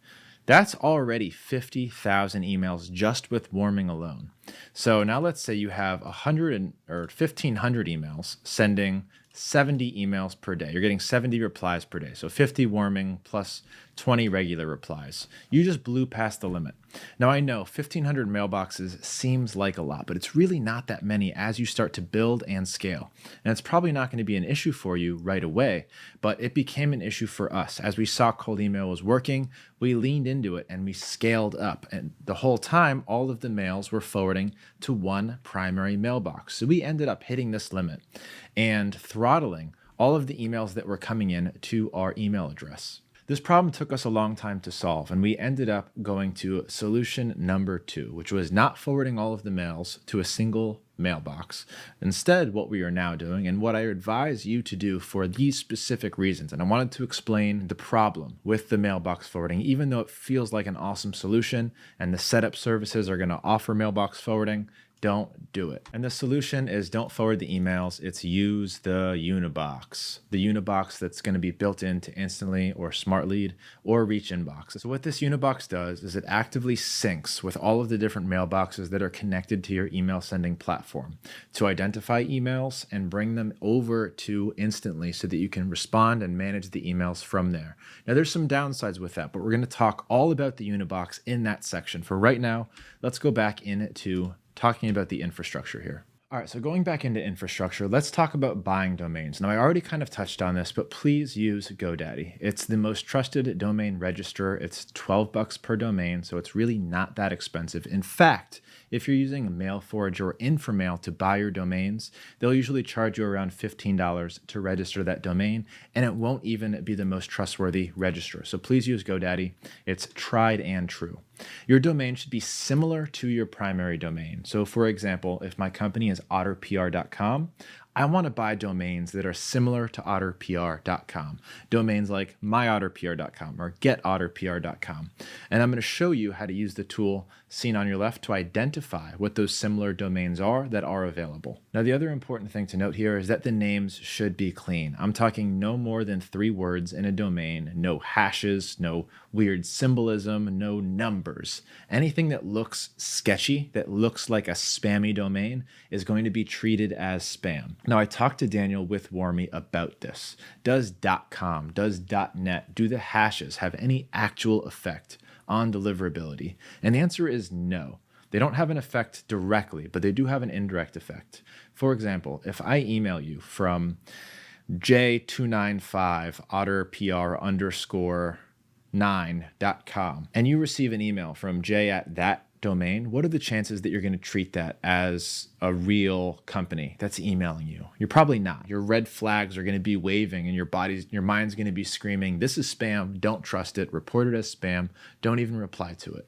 That's already 50,000 emails just with warming alone. So now let's say you have 100 or 1,500 emails sending 70 emails per day. You're getting 70 replies per day. So 50 warming plus 20 regular replies. You just blew past the limit. Now I know 1,500 mailboxes seems like a lot, but it's really not that many as you start to build and scale. And it's probably not going to be an issue for you right away, but it became an issue for us. As we saw cold email was working, we leaned into it and we scaled up. And the whole time, all of the mails were forwarding to one primary mailbox. So we ended up hitting this limit and throttling all of the emails that were coming in to our email address. This problem took us a long time to solve, and we ended up going to solution number 2, which was not forwarding all of the mails to a single mailbox. Instead, what we are now doing, and what I advise you to do for these specific reasons, and I wanted to explain the problem with the mailbox forwarding, even though it feels like an awesome solution, and the setup services are going to offer mailbox forwarding, don't do it. And the solution is don't forward the emails. It's use the Unibox. The Unibox that's going to be built into Instantly or SmartLead or Reach Inbox. So what this Unibox does is it actively syncs with all of the different mailboxes that are connected to your email sending platform to identify emails and bring them over to Instantly so that you can respond and manage the emails from there. Now there's some downsides with that, but we're going to talk all about the Unibox in that section. For right now, let's go back into talking about the infrastructure here. All right, so going back into infrastructure, let's talk about buying domains. Now, I already kind of touched on this, but please use GoDaddy. It's the most trusted domain registrar. It's $12 per domain, so it's really not that expensive. In fact, if you're using MailForge or Inframail to buy your domains, they'll usually charge you around $15 to register that domain, and it won't even be the most trustworthy registrar. So please use GoDaddy. It's tried and true. Your domain should be similar to your primary domain. So for example, if my company is otterpr.com, I want to buy domains that are similar to otterpr.com. Domains like myotterpr.com or getotterpr.com. And I'm going to show you how to use the tool seen on your left to identify what those similar domains are that are available. Now, the other important thing to note here is that the names should be clean. I'm talking no more than 3 words in a domain, no hashes, no weird symbolism, no numbers. Anything that looks sketchy, that looks like a spammy domain, is going to be treated as spam. Now, I talked to Daniel with Warmy about this. Does .com, does .net, do the hashes have any actual effect on deliverability? And the answer is no. They don't have an effect directly, but they do have an indirect effect. For example, if I email you from j295 otterpr_9.com and you receive an email from j at that domain, what are the chances that you're going to treat that as a real company that's emailing you? You're probably not. Your red flags are going to be waving and your mind's going to be screaming, this is spam, don't trust it, report it as spam, don't even reply to it.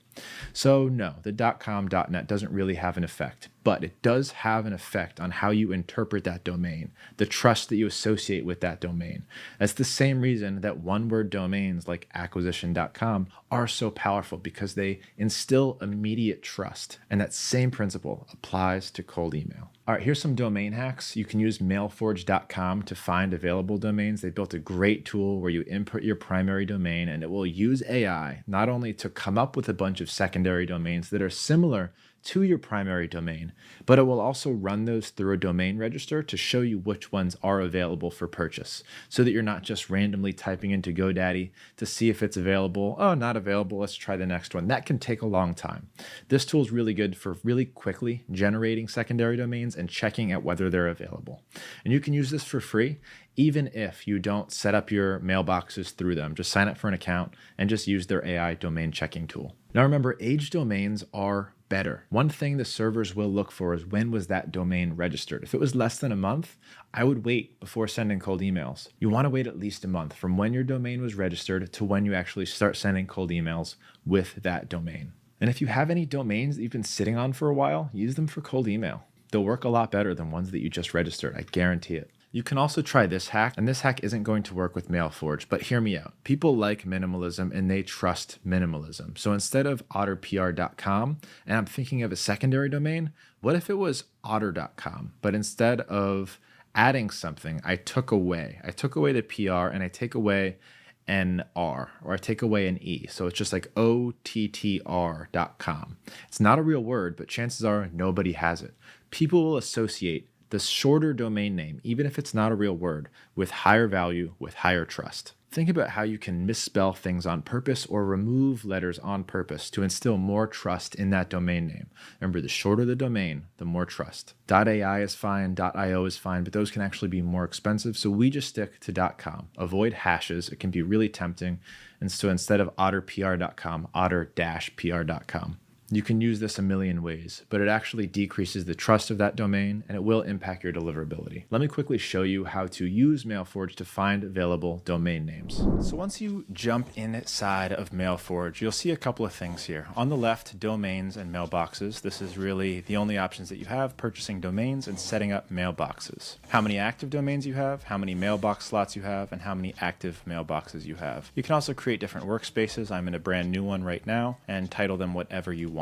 So no, the .com, .net doesn't really have an effect, but it does have an effect on how you interpret that domain, the trust that you associate with that domain. That's the same reason that one-word domains like acquisition.com are so powerful, because they instill immediate trust. And that same principle applies to cold email. All right, here's some domain hacks. You can use mailforge.com to find available domains. They built a great tool where you input your primary domain and it will use AI not only to come up with a bunch of secondary domains that are similar to your primary domain, but it will also run those through a domain register to show you which ones are available for purchase, so that you're not just randomly typing into GoDaddy to see if it's available. Oh, not available, let's try the next one. That can take a long time. This tool is really good for really quickly generating secondary domains and checking at whether they're available. And you can use this for free, even if you don't set up your mailboxes through them. Just sign up for an account and just use their AI domain checking tool. Now remember, aged domains are better. One thing the servers will look for is, when was that domain registered? If it was less than a month, I would wait before sending cold emails. You want to wait at least a month from when your domain was registered to when you actually start sending cold emails with that domain. And if you have any domains that you've been sitting on for a while, use them for cold email. They'll work a lot better than ones that you just registered. I guarantee it. You can also try this hack, and this hack isn't going to work with MailForge, but hear me out. People like minimalism and they trust minimalism. So instead of otterpr.com, and I'm thinking of a secondary domain, what if it was otter.com? But instead of adding something, I took away the PR and I take away an R, or I take away an E. So it's just like ottr.com. It's not a real word, but chances are nobody has it. People will associate the shorter domain name, even if it's not a real word, with higher value, with higher trust. Think about how you can misspell things on purpose or remove letters on purpose to instill more trust in that domain name. Remember, the shorter the domain, the more trust. .ai is fine, .io is fine, but those can actually be more expensive, so we just stick to .com. Avoid hashes, it can be really tempting, and so instead of otterpr.com, otter-pr.com. You can use this a million ways, but it actually decreases the trust of that domain and it will impact your deliverability. Let me quickly show you how to use MailForge to find available domain names. So once you jump inside of MailForge, you'll see a couple of things here. On the left, domains and mailboxes. This is really the only options that you have: purchasing domains and setting up mailboxes. How many active domains you have, how many mailbox slots you have, and how many active mailboxes you have. You can also create different workspaces. I'm in a brand new one right now, and title them whatever you want.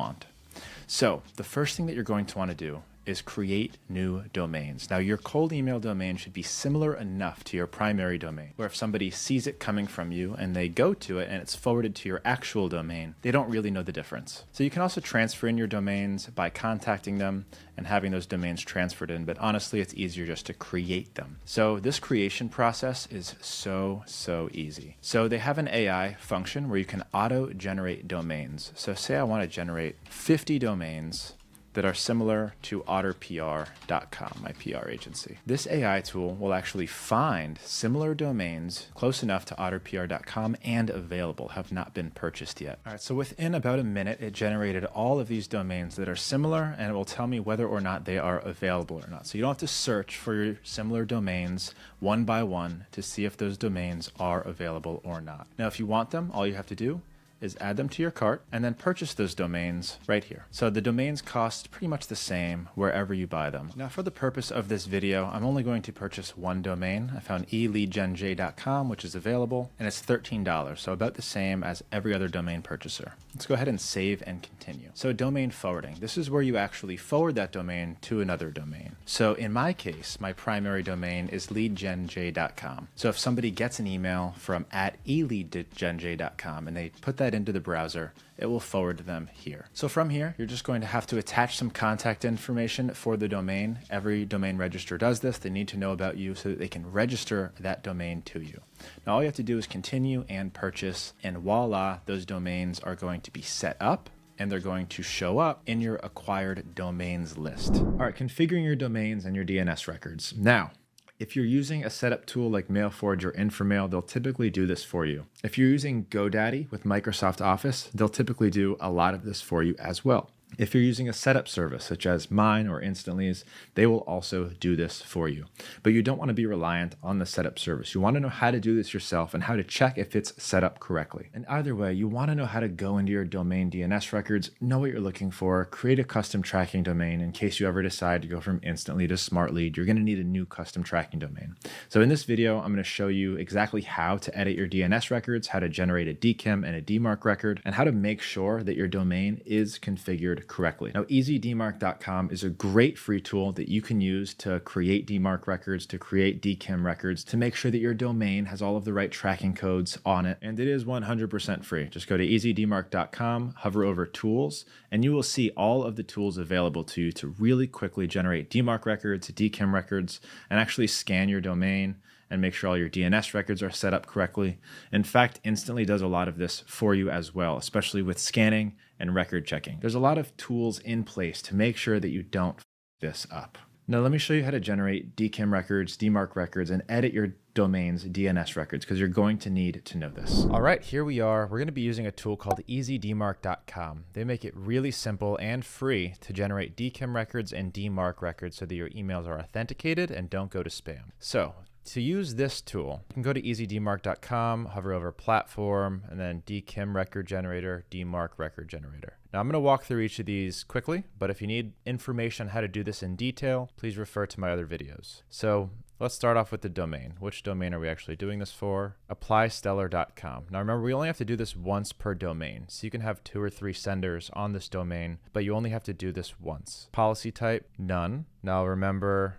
So the first thing that you're going to want to do is create new domains. Now, your cold email domain should be similar enough to your primary domain, where if somebody sees it coming from you and they go to it and it's forwarded to your actual domain, they don't really know the difference. So you can also transfer in your domains by contacting them and having those domains transferred in, but honestly, it's easier just to create them. So this creation process is so easy. So they have an AI function where you can auto-generate domains. So say I want to generate 50 domains that are similar to otterpr.com, my PR agency. This AI tool will actually find similar domains close enough to otterpr.com and available, have not been purchased yet. All right, so within about a minute, it generated all of these domains that are similar, and it will tell me whether or not they are available or not. So you don't have to search for your similar domains one by one to see if those domains are available or not. Now, if you want them, all you have to do is add them to your cart and then purchase those domains right here. So the domains cost pretty much the same wherever you buy them. Now, for the purpose of this video, I'm only going to purchase one domain. I found eleadgenj.com, which is available, and it's $13, so about the same as every other domain purchaser. Let's go ahead and save and continue. So domain forwarding. This is where you actually forward that domain to another domain. So in my case, my primary domain is leadgenj.com. So if somebody gets an email from @eleadgenj.com and they put that into the browser, it will forward to them here. So from here, you're just going to have to attach some contact information for the domain. Every domain registrar does this. They need to know about you so that they can register that domain to you. Now, all you have to do is continue and purchase, and voila, those domains are going to be set up and they're going to show up in your acquired domains list. All right, configuring your domains and your DNS records. Now, if you're using a setup tool like MailForge or Inframail, they'll typically do this for you. If you're using GoDaddy with Microsoft Office, they'll typically do a lot of this for you as well. If you're using a setup service such as mine or Instantly's, they will also do this for you. But you don't want to be reliant on the setup service. You want to know how to do this yourself and how to check if it's set up correctly. And either way, you want to know how to go into your domain DNS records, know what you're looking for, create a custom tracking domain in case you ever decide to go from Instantly to SmartLead. You're going to need a new custom tracking domain. So in this video, I'm going to show you exactly how to edit your DNS records, how to generate a DKIM and a DMARC record, and how to make sure that your domain is configured correctly. Now, easydmarc.com is a great free tool that you can use to create DMARC records, to create DKIM records, to make sure that your domain has all of the right tracking codes on it. And it is 100% free. Just go to easydmarc.com, hover over tools, and you will see all of the tools available to you to really quickly generate DMARC records, DKIM records, and actually scan your domain and make sure all your DNS records are set up correctly. In fact, Instantly does a lot of this for you as well, especially with scanning and record checking. There's a lot of tools in place to make sure that you don't f this up. Now, let me show you how to generate DKIM records, DMARC records, and edit your domain's DNS records, because you're going to need to know this. All right, here we are. We're going to be using a tool called easydmarc.com. They make it really simple and free to generate DKIM records and DMARC records so that your emails are authenticated and don't go to spam. So, to use this tool, you can go to easydmarc.com, hover over platform, and then DKIM record generator, DMARC record generator. Now, I'm going to walk through each of these quickly, but if you need information on how to do this in detail, please refer to my other videos. So let's start off with the domain. Which domain are we actually doing this for? Applystellar.com. Now, remember, we only have to do this once per domain. So you can have 2 or 3 senders on this domain, but you only have to do this once. Policy type, none. Now, remember,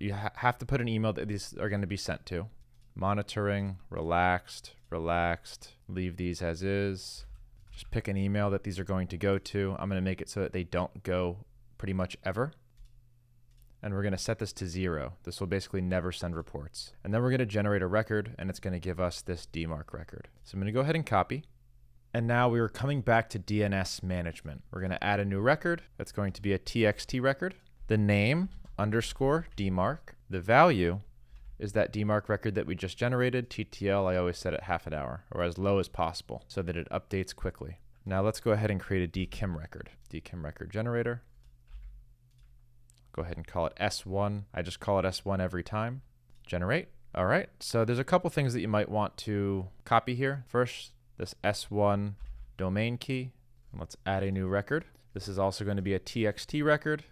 you have to put an email that these are going to be sent to. Monitoring, relaxed, leave these as is. Just pick an email that these are going to go to. I'm going to make it so that they don't go pretty much ever. And we're going to set this to 0. This will basically never send reports. And then we're going to generate a record, and it's going to give us this DMARC record. So I'm going to go ahead and copy. And now we are coming back to DNS management. We're going to add a new record. That's going to be a TXT record. The name _ DMARC. The value is that DMARC record that we just generated. TTL, I always set it half an hour or as low as possible so that it updates quickly. Now let's go ahead and create a DKIM record. DKIM record generator. Go ahead and call it S1. I just call it S1 every time. Generate. All right, so there's a couple things that you might want to copy here. First, this S1 domain key. Let's add a new record. This is also going to be a TXT record.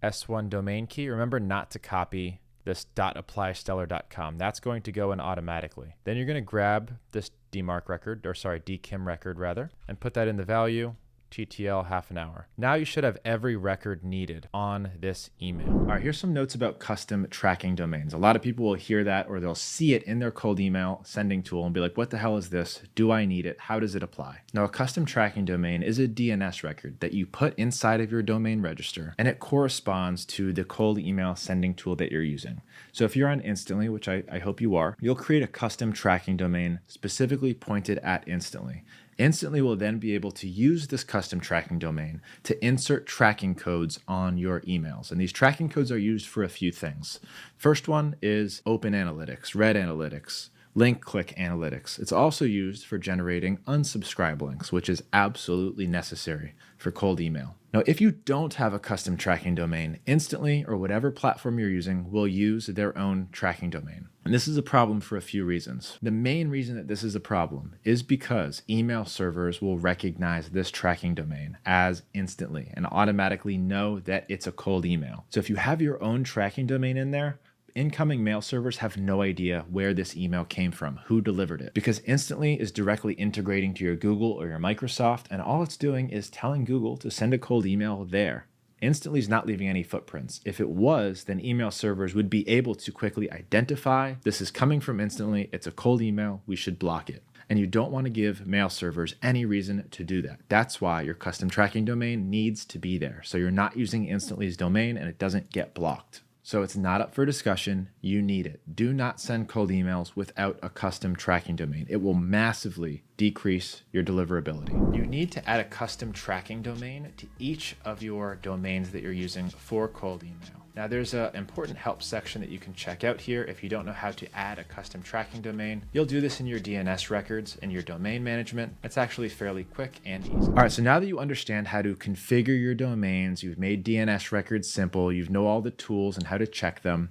S1 domain key. Remember not to copy this .applystellar.com. That's going to go in automatically. Then you're going to grab this DKIM record rather, and put that in the value. TTL half an hour. Now you should have every record needed on this email. All right, here's some notes about custom tracking domains. A lot of people will hear that, or they'll see it in their cold email sending tool and be like, what the hell is this? Do I need it? How does it apply? Now, a custom tracking domain is a DNS record that you put inside of your domain register, and it corresponds to the cold email sending tool that you're using. So if you're on Instantly, which I hope you are, you'll create a custom tracking domain specifically pointed at Instantly. Instantly will then be able to use this custom tracking domain to insert tracking codes on your emails. And these tracking codes are used for a few things. First one is open analytics, read analytics, link click analytics. It's also used for generating unsubscribe links, which is absolutely necessary for cold email. Now, if you don't have a custom tracking domain, Instantly or whatever platform you're using will use their own tracking domain. And this is a problem for a few reasons. The main reason that this is a problem is because email servers will recognize this tracking domain as Instantly and automatically know that it's a cold email. So if you have your own tracking domain in there, incoming mail servers have no idea where this email came from, who delivered it, because Instantly is directly integrating to your Google or your Microsoft, and all it's doing is telling Google to send a cold email there. Instantly is not leaving any footprints. If it was, then email servers would be able to quickly identify this is coming from Instantly, it's a cold email, we should block it. And you don't want to give mail servers any reason to do that. That's why your custom tracking domain needs to be there. So you're not using Instantly's domain and it doesn't get blocked. So it's not up for discussion. You need it. Do not send cold emails without a custom tracking domain. It will massively decrease your deliverability. You need to add a custom tracking domain to each of your domains that you're using for cold email. Now there's an important help section that you can check out here if you don't know how to add a custom tracking domain. You'll do this in your DNS records and your domain management. It's actually fairly quick and easy. All right, so now that you understand how to configure your domains, you've made DNS records simple, you know all the tools and how to check them,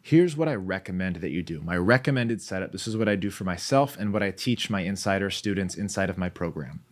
here's what I recommend that you do. My recommended setup, this is what I do for myself and what I teach my insider students inside of my program.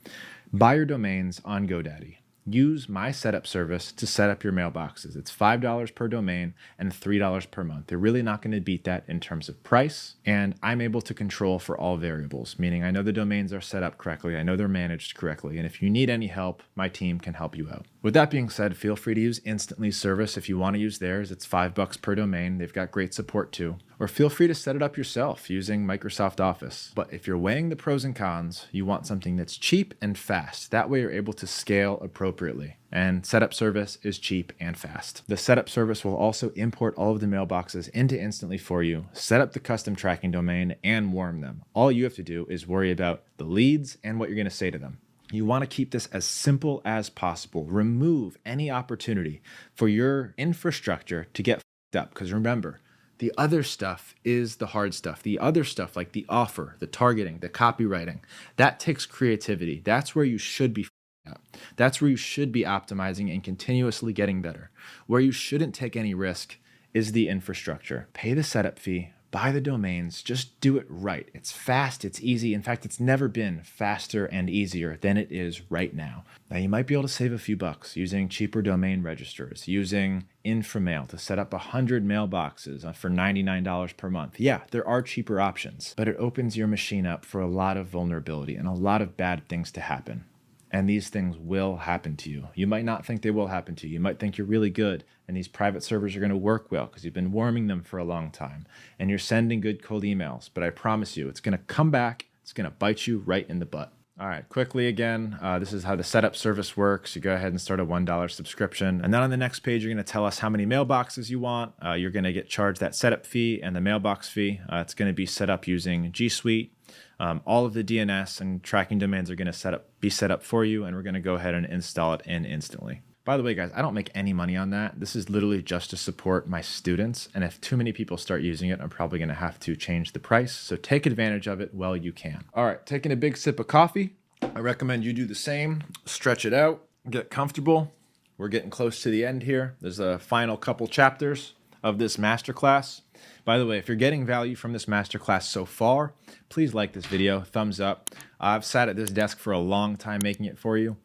Buy your domains on GoDaddy. Use my setup service to set up your mailboxes. It's $5 per domain and $3 per month. They're really not going to beat that in terms of price. And I'm able to control for all variables, meaning I know the domains are set up correctly. I know they're managed correctly. And if you need any help, my team can help you out. With that being said, feel free to use Instantly's service. If you want to use theirs, it's $5 per domain. They've got great support too. Or feel free to set it up yourself using Microsoft Office. But if you're weighing the pros and cons, you want something that's cheap and fast. That way you're able to scale appropriately. And setup service is cheap and fast. The setup service will also import all of the mailboxes into Instantly for you, set up the custom tracking domain, and warm them. All you have to do is worry about the leads and what you're going to say to them. You want to keep this as simple as possible. Remove any opportunity for your infrastructure to get f***ed up. Because remember, the other stuff is the hard stuff. The other stuff like the offer, the targeting, the copywriting, that takes creativity. That's where you should be f***ing up. That's where you should be optimizing and continuously getting better. Where you shouldn't take any risk is the infrastructure. Pay the setup fee. Buy the domains, just do it right. It's fast, it's easy. In fact, it's never been faster and easier than it is right now. Now, you might be able to save a few bucks using cheaper domain registers, using Inframail to set up 100 mailboxes for $99 per month. Yeah, there are cheaper options, but it opens your machine up for a lot of vulnerability and a lot of bad things to happen. And these things will happen to you. You might not think they will happen to you. You might think you're really good and these private servers are going to work well because you've been warming them for a long time and you're sending good cold emails. But I promise you, it's going to come back. It's going to bite you right in the butt. All right, quickly again, this is how the setup service works. You go ahead and start a $1 subscription. And then on the next page, you're going to tell us how many mailboxes you want. You're going to get charged that setup fee and the mailbox fee. It's going to be set up using G Suite. All of the DNS and tracking domains are going to be set up for you, and we're going to go ahead and install it in Instantly. By the way, guys, I don't make any money on that. This is literally just to support my students. And if too many people start using it, I'm probably going to have to change the price. So take advantage of it while you can. All right, taking a big sip of coffee. I recommend you do the same. Stretch it out, get comfortable. We're getting close to the end here. There's a final couple chapters of this masterclass. By the way, if you're getting value from this masterclass so far, please like this video, thumbs up. I've sat at this desk for a long time making it for you.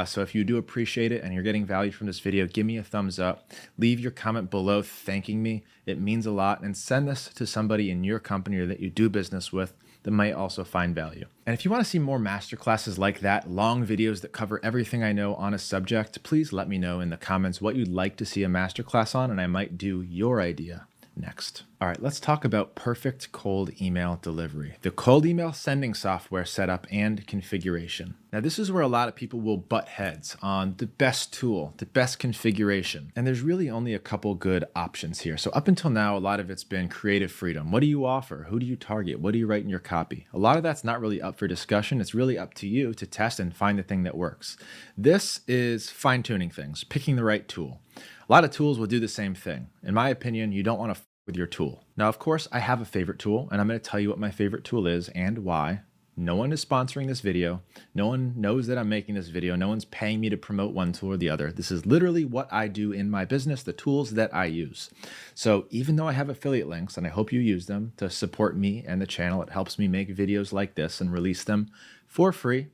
So if you do appreciate it and you're getting value from this video, give me a thumbs up. Leave your comment below thanking me. It means a lot. And send this to somebody in your company or that you do business with that might also find value. And if you want to see more masterclasses like that, long videos that cover everything I know on a subject, please let me know in the comments what you'd like to see a masterclass on, and I might do your idea next. All right, let's talk about perfect cold email delivery, the cold email sending software setup and configuration. Now, this is where a lot of people will butt heads on the best tool, the best configuration. And there's really only a couple good options here. So up until now, a lot of it's been creative freedom. What do you offer? Who do you target? What do you write in your copy? A lot of that's not really up for discussion. It's really up to you to test and find the thing that works. This is fine-tuning things, picking the right tool. A lot of tools will do the same thing. In my opinion, you don't want to f with your tool. Now, of course, I have a favorite tool, and I'm going to tell you what my favorite tool is and why. No one is sponsoring this video. No one knows that I'm making this video. No one's paying me to promote one tool or the other. This is literally what I do in my business, the tools that I use. So even though I have affiliate links, and I hope you use them to support me and the channel, it helps me make videos like this and release them for free.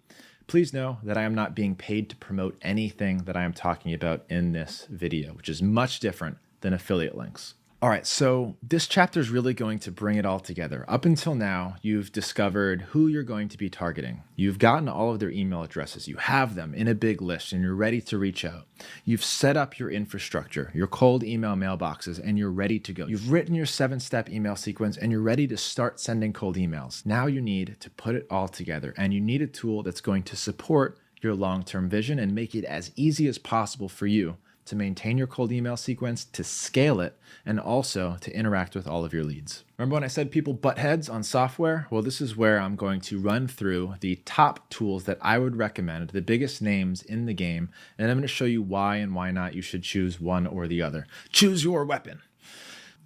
Please know that I am not being paid to promote anything that I am talking about in this video, which is much different than affiliate links. All right, so this chapter is really going to bring it all together. Up until now, you've discovered who you're going to be targeting. You've gotten all of their email addresses. You have them in a big list and you're ready to reach out. You've set up your infrastructure, your cold email mailboxes, and you're ready to go. You've written your 7-step email sequence and you're ready to start sending cold emails. Now you need to put it all together and you need a tool that's going to support your long-term vision and make it as easy as possible for you to maintain your cold email sequence, to scale it, and also to interact with all of your leads. Remember when I said people butt heads on software? Well, this is where I'm going to run through the top tools that I would recommend, the biggest names in the game, and I'm going to show you why and why not you should choose one or the other. Choose your weapon.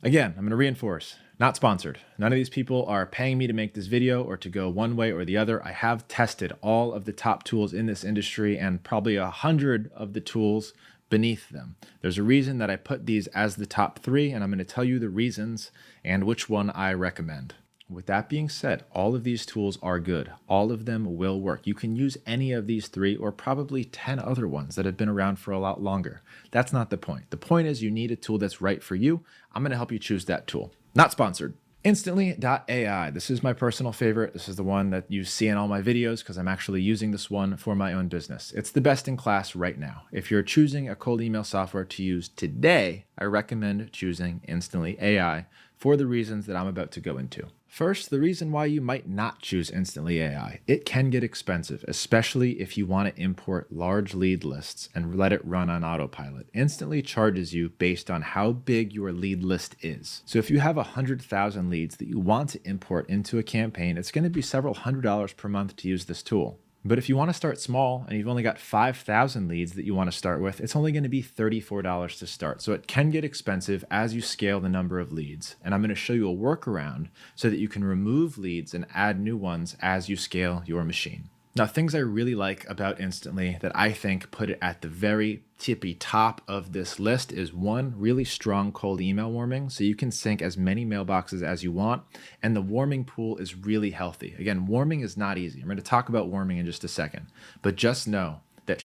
Again, I'm going to reinforce, not sponsored. None of these people are paying me to make this video or to go one way or the other. I have tested all of the top tools in this industry and probably 100 of the tools beneath them. There's a reason that I put these as the top 3, and I'm going to tell you the reasons and which one I recommend. With that being said, all of these tools are good. All of them will work. You can use any of these 3 or probably 10 other ones that have been around for a lot longer. That's not the point. The point is you need a tool that's right for you. I'm going to help you choose that tool. Not sponsored. Instantly.ai. This is my personal favorite. This is the one that you see in all my videos because I'm actually using this one for my own business. It's the best in class right now. If you're choosing a cold email software to use today, I recommend choosing Instantly.ai for the reasons that I'm about to go into. First, the reason why you might not choose Instantly.ai. It can get expensive, especially if you want to import large lead lists and let it run on autopilot. Instantly charges you based on how big your lead list is. So if you have 100,000 leads that you want to import into a campaign, it's going to be several $100s per month to use this tool. But if you want to start small and you've only got 5,000 leads that you want to start with, it's only going to be $34 to start. So it can get expensive as you scale the number of leads. And I'm going to show you a workaround so that you can remove leads and add new ones as you scale your machine. Now, things I really like about Instantly that I think put it at the very tippy top of this list is one, really strong cold email warming. So you can sync as many mailboxes as you want. And the warming pool is really healthy. Again, warming is not easy. I'm going to talk about warming in just a second. But just know that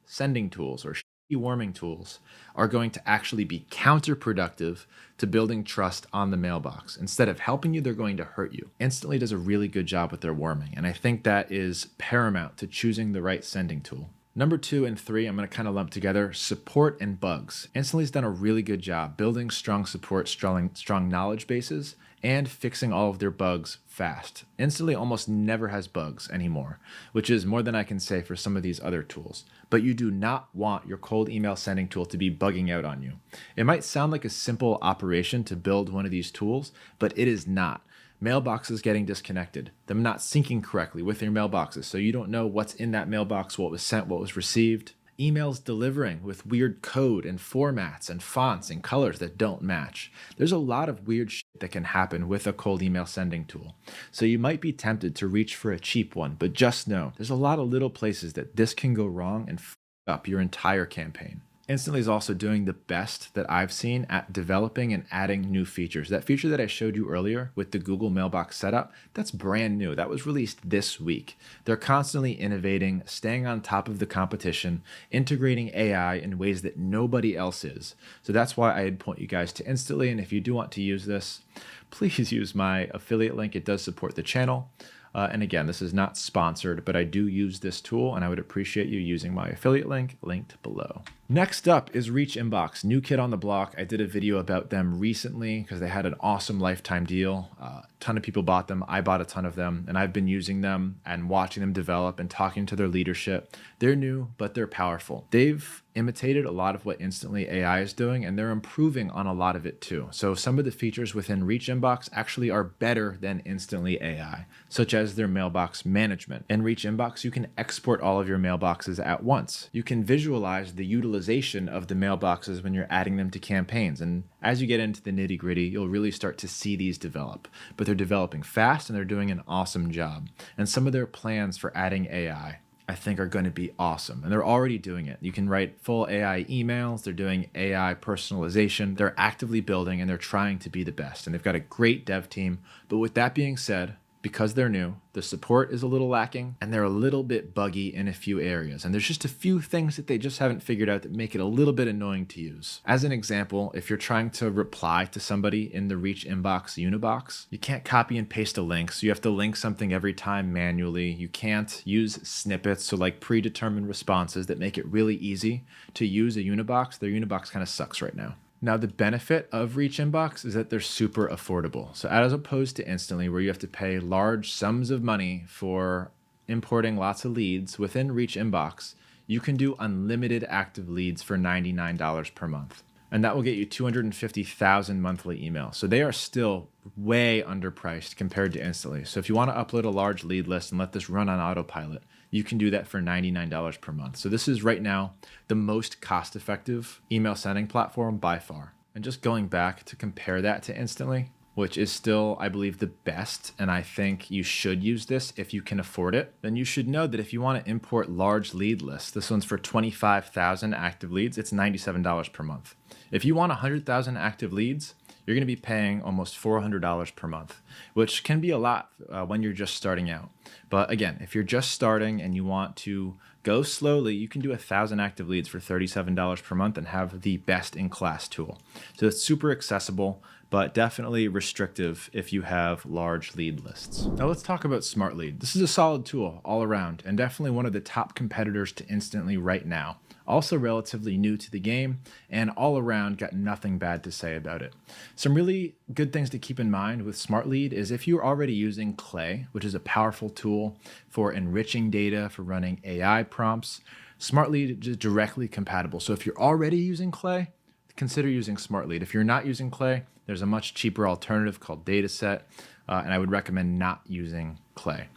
sending tools or warming tools are going to actually be counterproductive to building trust on the mailbox. Instead of helping you, they're going to hurt you. Instantly does a really good job with their warming, and I think that is paramount to choosing the right sending tool. Number 2 and 3, I'm going to kind of lump together support and bugs. Instantly's done a really good job building strong support, strong knowledge bases, and fixing all of their bugs fast. Instantly almost never has bugs anymore, which is more than I can say for some of these other tools. But you do not want your cold email sending tool to be bugging out on you. It might sound like a simple operation to build one of these tools, but it is not. Mailboxes getting disconnected, them not syncing correctly with your mailboxes, so you don't know what's in that mailbox, what was sent, what was received. Emails delivering with weird code and formats and fonts and colors that don't match. There's a lot of weird shit that can happen with a cold email sending tool. So you might be tempted to reach for a cheap one, but just know there's a lot of little places that this can go wrong and f up your entire campaign. Instantly is also doing the best that I've seen at developing and adding new features. That feature that I showed you earlier with the Google Mailbox setup, that's brand new. That was released this week. They're constantly innovating, staying on top of the competition, integrating AI in ways that nobody else is. So that's why I'd point you guys to Instantly. And if you do want to use this, please use my affiliate link. It does support the channel. And again, this is not sponsored, but I do use this tool, and I would appreciate you using my affiliate link linked below. Next up is Reach Inbox, new kid on the block. I did a video about them recently because they had an awesome lifetime deal. A ton of people bought them. I bought a ton of them, and I've been using them and watching them develop and talking to their leadership. They're new, but they're powerful. They've imitated a lot of what Instantly AI is doing, and they're improving on a lot of it too. So some of the features within Reach Inbox actually are better than Instantly AI, such as their mailbox management. In Reach Inbox, you can export all of your mailboxes at once. You can visualize the utilization of the mailboxes when you're adding them to campaigns. And as you get into the nitty gritty, you'll really start to see these develop. But they're developing fast and they're doing an awesome job. And some of their plans for adding AI, I think, are going to be awesome. And they're already doing it. You can write full AI emails. They're doing AI personalization. They're actively building and they're trying to be the best. And they've got a great dev team. But with that being said, because they're new, the support is a little lacking and they're a little bit buggy in a few areas. And there's just a few things that they just haven't figured out that make it a little bit annoying to use. As an example, if you're trying to reply to somebody in the Reach Inbox Unibox, you can't copy and paste a link. So you have to link something every time manually. You can't use snippets, so like predetermined responses that make it really easy to use a Unibox. Their Unibox kind of sucks right now. Now, the benefit of Reach Inbox is that they're super affordable. So as opposed to Instantly, where you have to pay large sums of money for importing lots of leads, within Reach Inbox, you can do unlimited active leads for $99 per month. And that will get you 250,000 monthly emails. So they are still way underpriced compared to Instantly. So if you want to upload a large lead list and let this run on autopilot, you can do that for $99 per month. So this is right now the most cost-effective email sending platform by far. And just going back to compare that to Instantly, which is still, I believe, the best, and I think you should use this if you can afford it, then you should know that if you want to import large lead lists, this one's for 25,000 active leads, it's $97 per month. If you want 100,000 active leads, you're going to be paying almost $400 per month, which can be a lot when you're just starting out. But again, if you're just starting and you want to go slowly, you can do 1,000 active leads for $37 per month and have the best-in-class tool. So it's super accessible, but definitely restrictive if you have large lead lists. Now let's talk about SmartLead. This is a solid tool all around and definitely one of the top competitors to Instantly right now. Also relatively new to the game, and all around got nothing bad to say about it. Some really good things to keep in mind with SmartLead is if you're already using Clay, which is a powerful tool for enriching data, for running AI prompts, SmartLead is directly compatible. So if you're already using Clay, consider using SmartLead. If you're not using Clay, there's a much cheaper alternative called Dataset, and I would recommend not using Clay.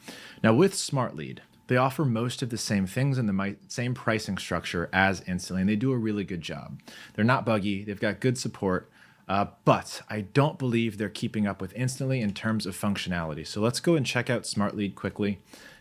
Now with SmartLead, they offer most of the same things and the same pricing structure as Instantly, and they do a really good job. They're not buggy, they've got good support, but I don't believe they're keeping up with Instantly in terms of functionality. So let's go and check out SmartLead quickly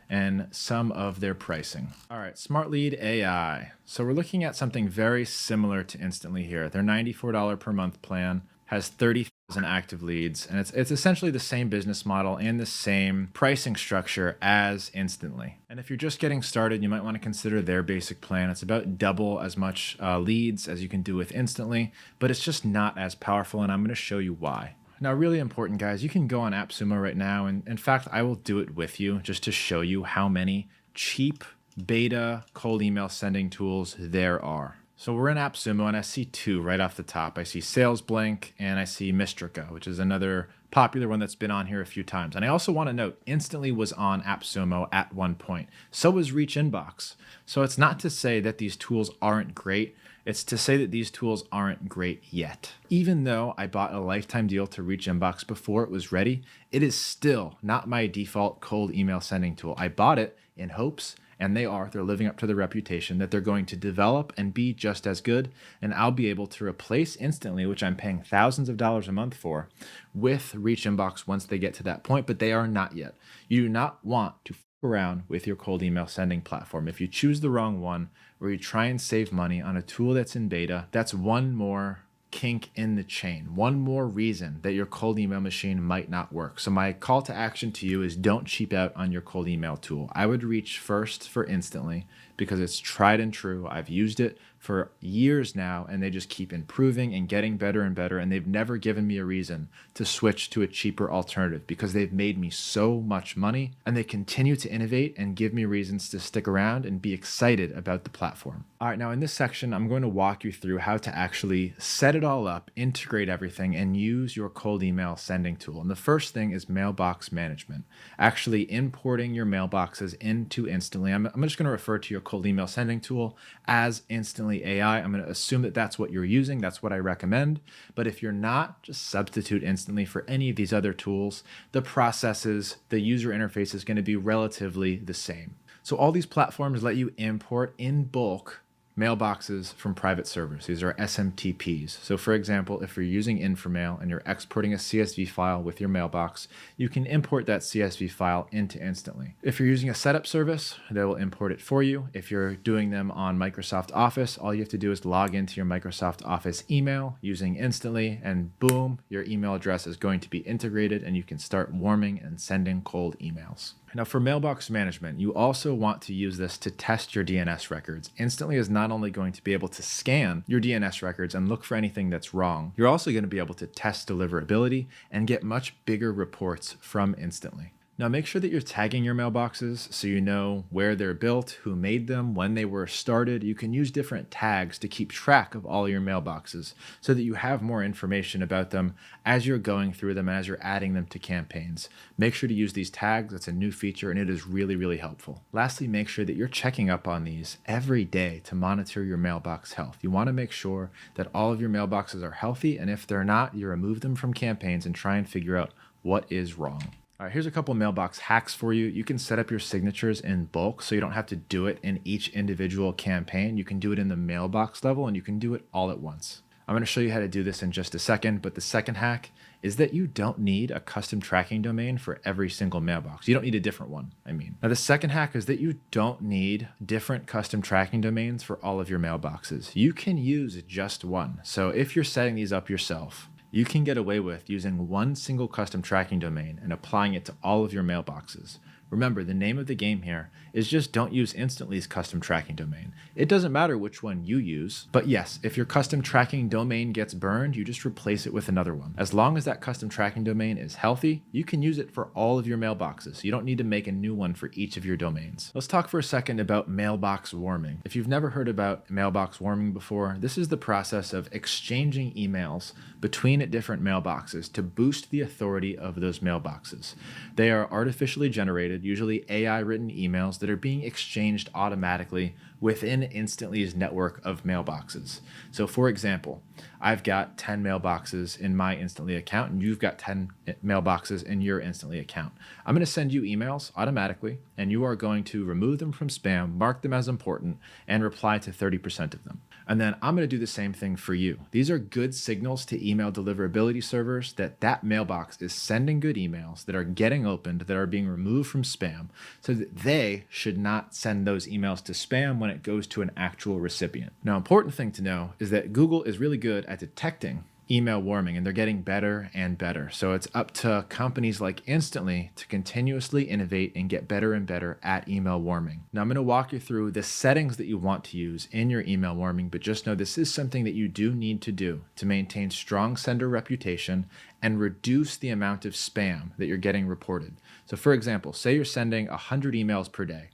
and some of their pricing. All right, SmartLead AI. So we're looking at something very similar to Instantly here. Their $94 per month plan has 30,000 active leads, and it's essentially the same business model and the same pricing structure as Instantly. And if you're just getting started, you might want to consider their basic plan. It's about double as much leads as you can do with Instantly, but it's just not as powerful, and I'm going to show you why. Now, really important, guys, you can go on AppSumo right now, and in fact, I will do it with you just to show you how many cheap beta cold email sending tools there are. So we're in AppSumo, and I see two right off the top. I see SalesBlink, and I see Mistrica, which is another popular one that's been on here a few times. And I also want to note, Instantly was on AppSumo at one point. So was Reach Inbox. So it's not to say that these tools aren't great. It's to say that these tools aren't great yet. Even though I bought a lifetime deal to Reach Inbox before it was ready, it is still not my default cold email sending tool. I bought it in hopes, and they're living up to the reputation that they're going to develop and be just as good, and I'll be able to replace Instantly, which I'm paying thousands of dollars a month for, with Reach Inbox once they get to that point, but they are not yet. You do not want to f around with your cold email sending platform. If you choose the wrong one, or you try and save money on a tool that's in beta, that's one more kink in the chain, one more reason that your cold email machine might not work. So my call to action to you is don't cheap out on your cold email tool. I would reach first for Instantly, because it's tried and true. I've used it for years now, and they just keep improving and getting better and better. And they've never given me a reason to switch to a cheaper alternative because they've made me so much money, and they continue to innovate and give me reasons to stick around and be excited about the platform. All right, now in this section, I'm going to walk you through how to actually set it all up, integrate everything, and use your cold email sending tool. And the first thing is mailbox management, actually importing your mailboxes into Instantly. I'm just going to refer to your cold email sending tool as Instantly AI. I'm going to assume that that's what you're using. That's what I recommend. But if you're not, just substitute Instantly for any of these other tools. The processes, the user interface is going to be relatively the same. So all these platforms let you import in bulk mailboxes from private servers. These are SMTPs. So for example, if you're using Informamail and you're exporting a CSV file with your mailbox, you can import that CSV file into Instantly. If you're using a setup service, they will import it for you. If you're doing them on Microsoft Office, all you have to do is log into your Microsoft Office email using Instantly, and boom, your email address is going to be integrated and you can start warming and sending cold emails. Now for mailbox management, you also want to use this to test your DNS records. Instantly is not only going to be able to scan your DNS records and look for anything that's wrong, you're also going to be able to test deliverability and get much bigger reports from Instantly. Now make sure that you're tagging your mailboxes so you know where they're built, who made them, when they were started. You can use different tags to keep track of all your mailboxes so that you have more information about them as you're going through them and as you're adding them to campaigns. Make sure to use these tags. That's a new feature and it is really, really helpful. Lastly, make sure that you're checking up on these every day to monitor your mailbox health. You want to make sure that all of your mailboxes are healthy, and if they're not, you remove them from campaigns and try and figure out what is wrong. All right, here's a couple mailbox hacks for you. You can set up your signatures in bulk, so you don't have to do it in each individual campaign. You can do it in the mailbox level, and you can do it all at once. I'm going to show you how to do this in just a second, but the second hack is that you don't need a custom tracking domain for every single mailbox. You don't need a different one, Now, the second hack is that you don't need different custom tracking domains for all of your mailboxes. You can use just one. So if you're setting these up yourself, you can get away with using one single custom tracking domain and applying it to all of your mailboxes. Remember, the name of the game here is just don't use Instantly's custom tracking domain. It doesn't matter which one you use, but yes, if your custom tracking domain gets burned, you just replace it with another one. As long as that custom tracking domain is healthy, you can use it for all of your mailboxes. You don't need to make a new one for each of your domains. Let's talk for a second about mailbox warming. If you've never heard about mailbox warming before, this is the process of exchanging emails between different mailboxes to boost the authority of those mailboxes. They are artificially generated, usually AI written emails that are being exchanged automatically within Instantly's network of mailboxes. So for example, I've got 10 mailboxes in my Instantly account and you've got 10 mailboxes in your Instantly account. I'm going to send you emails automatically and you are going to remove them from spam, mark them as important, and reply to 30% of them. And then I'm going to do the same thing for you. These are good signals to email deliverability servers that mailbox is sending good emails that are getting opened, that are being removed from spam, so that they should not send those emails to spam when it goes to an actual recipient. Now, important thing to know is that Google is really good at detecting email warming, and they're getting better and better. So it's up to companies like Instantly to continuously innovate and get better and better at email warming. Now I'm going to walk you through the settings that you want to use in your email warming, but just know this is something that you do need to do to maintain strong sender reputation and reduce the amount of spam that you're getting reported. So for example, say you're sending 100 emails per day.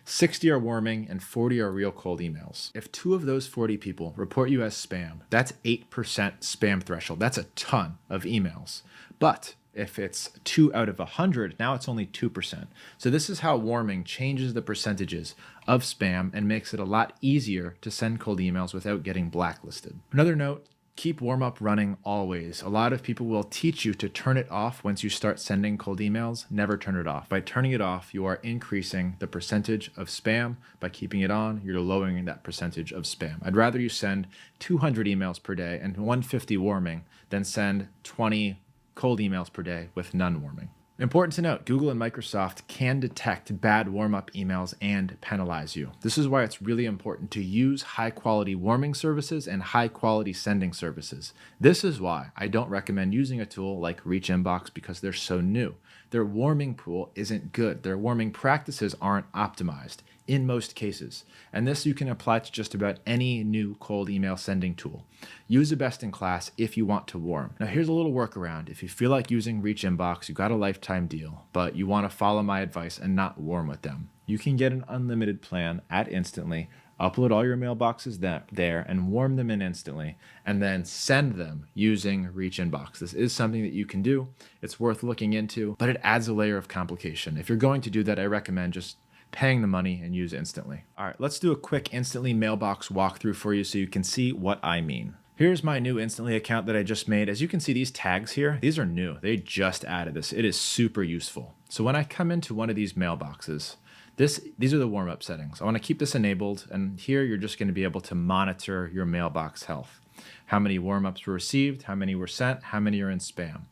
60 are warming and 40 are real cold emails. If 2 of those 40 people report you as spam, that's 8% spam threshold. That's a ton of emails. But if it's 2 out of 100, now it's only 2%. So this is how warming changes the percentages of spam and makes it a lot easier to send cold emails without getting blacklisted. Another note, keep warm up running always. A lot of people will teach you to turn it off once you start sending cold emails. Never turn it off. By turning it off, you are increasing the percentage of spam. By keeping it on, you're lowering that percentage of spam. I'd rather you send 200 emails per day and 150 warming than send 20 cold emails per day with none warming. Important to note, Google and Microsoft can detect bad warm-up emails and penalize you. This is why it's really important to use high-quality warming services and high-quality sending services. This is why I don't recommend using a tool like Reach Inbox because they're so new. Their warming pool isn't good. Their warming practices aren't optimized. in most cases. And this you can apply to just about any new cold email sending tool. Use a best in class if you want to warm. Now here's a little workaround. If you feel like using Reach Inbox, you got a lifetime deal, but you want to follow my advice and not warm with them. You can get an unlimited plan at Instantly, upload all your mailboxes there and warm them in instantly, and then send them using Reach Inbox. This is something that you can do. It's worth looking into, but it adds a layer of complication. If you're going to do that, I recommend just paying the money and use Instantly. All right, let's do a quick Instantly mailbox walkthrough for you so you can see what I mean. Here's my new Instantly account that I just made. As you can see, these tags here, these are new. They just added this. It is super useful. So when I come into one of these mailboxes, these are the warm-up settings. I want to keep this enabled, and here you're just going to be able to monitor your mailbox health. How many warm-ups were received, how many were sent, how many are in spam.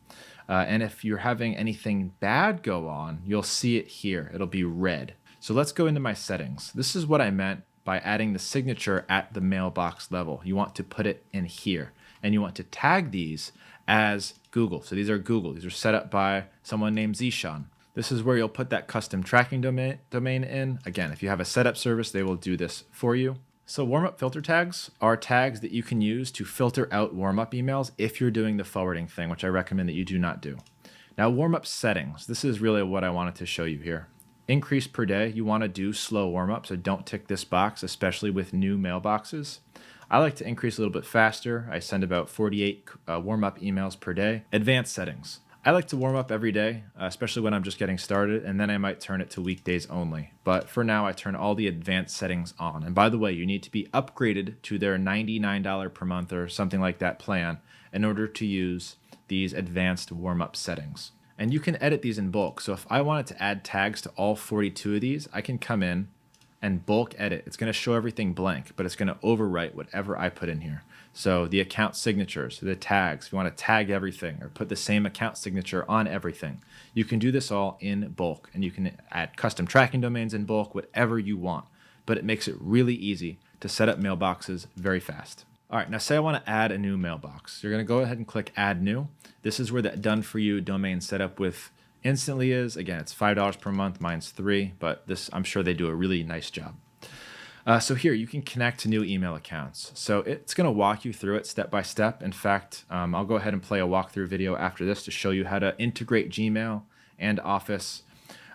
And if you're having anything bad go on, you'll see it here. It'll be red. So let's go into my settings. This is what I meant by adding the signature at the mailbox level. You want to put it in here, and you want to tag these as Google. So these are Google. These are set up by someone named Zishan. This is where you'll put that custom tracking domain in. Again, if you have a setup service, they will do this for you. So warm-up filter tags are tags that you can use to filter out warm-up emails if you're doing the forwarding thing, which I recommend that you do not do. Now, warm-up settings. This is really what I wanted to show you here. Increase per day. You want to do slow warm-up, so don't tick this box, especially with new mailboxes. I like to increase a little bit faster. I send about 48 warm-up emails per day. Advanced settings. I like to warm up every day, especially when I'm just getting started, and then I might turn it to weekdays only. But for now, I turn all the advanced settings on. And by the way, you need to be upgraded to their $99 per month or something like that plan in order to use these advanced warm-up settings. And you can edit these in bulk. So if I wanted to add tags to all 42 of these, I can come in and bulk edit. It's going to show everything blank, but it's going to overwrite whatever I put in here. So the account signatures, the tags, if you want to tag everything or put the same account signature on everything, you can do this all in bulk, and you can add custom tracking domains in bulk, whatever you want, but it makes it really easy to set up mailboxes very fast. All right, now say I want to add a new mailbox. You're going to go ahead and click Add New. This is where that done for you domain setup with Instantly is. Again, it's $5 per month, mine's $3, but this, I'm sure they do a really nice job. So here you can connect to new email accounts. So it's going to walk you through it step by step. In fact, I'll go ahead and play a walkthrough video after this to show you how to integrate Gmail and Office.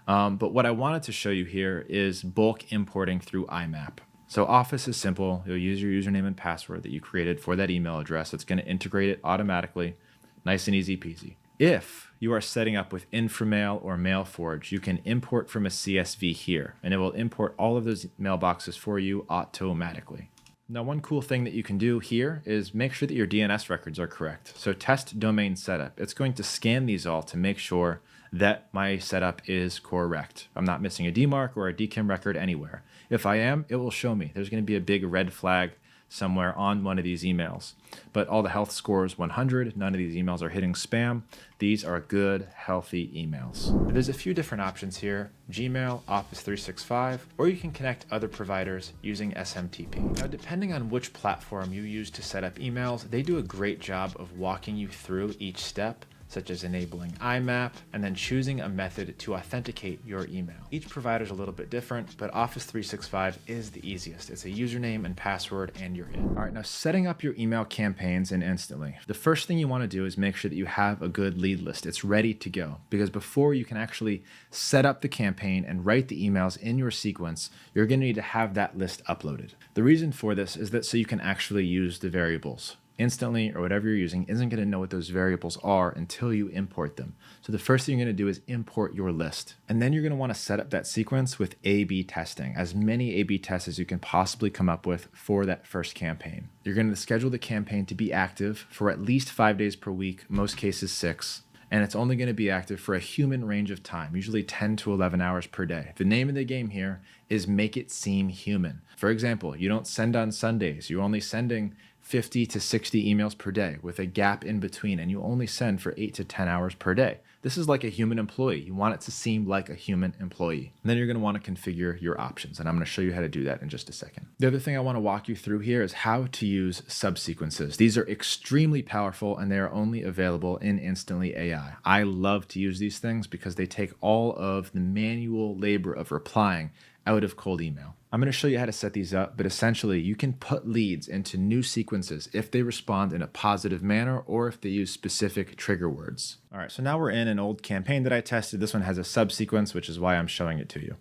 But what I wanted to show you here is bulk importing through IMAP. So Office is simple. You'll use your username and password that you created for that email address. It's going to integrate it automatically. Nice and easy peasy. If you are setting up with Inframail or MailForge, you can import from a CSV here, and it will import all of those mailboxes for you automatically. Now, one cool thing that you can do here is make sure that your DNS records are correct. So test domain setup. It's going to scan these all to make sure that my setup is correct. I'm not missing a DMARC or a DKIM record anywhere. If I am, it will show me. There's going to be a big red flag somewhere on one of these emails. But all the health score is 100. None of these emails are hitting spam. These are good, healthy emails. There's a few different options here: Gmail, Office 365, or you can connect other providers using SMTP. Now, depending on which platform you use to set up emails, they do a great job of walking you through each step, such as enabling IMAP, and then choosing a method to authenticate your email. Each provider is a little bit different, but Office 365 is the easiest. It's a username and password, and you're in. All right, now setting up your email campaigns in Instantly. The first thing you want to do is make sure that you have a good lead list. It's ready to go, because before you can actually set up the campaign and write the emails in your sequence, you're going to need to have that list uploaded. The reason for this is that so you can actually use the variables. Instantly, or whatever you're using, isn't going to know what those variables are until you import them. So the first thing you're going to do is import your list. And then you're going to want to set up that sequence with A/B testing, as many A/B tests as you can possibly come up with for that first campaign. You're going to schedule the campaign to be active for at least 5 days per week, most cases 6. And it's only going to be active for a human range of time, usually 10 to 11 hours per day. The name of the game here is make it seem human. For example, you don't send on Sundays. You're only sending 50 to 60 emails per day with a gap in between, and you only send for 8 to 10 hours per day. This is like a human employee. You want it to seem like a human employee. And then you're going to want to configure your options, and I'm going to show you how to do that in just a second. The other thing I want to walk you through here is how to use subsequences. These are extremely powerful, and they are only available in Instantly AI. I love to use these things because they take all of the manual labor of replying out of cold email. I'm going to show you how to set these up, but essentially you can put leads into new sequences if they respond in a positive manner or if they use specific trigger words. All right, so now we're in an old campaign that I tested. This one has a subsequence, which is why I'm showing it to you.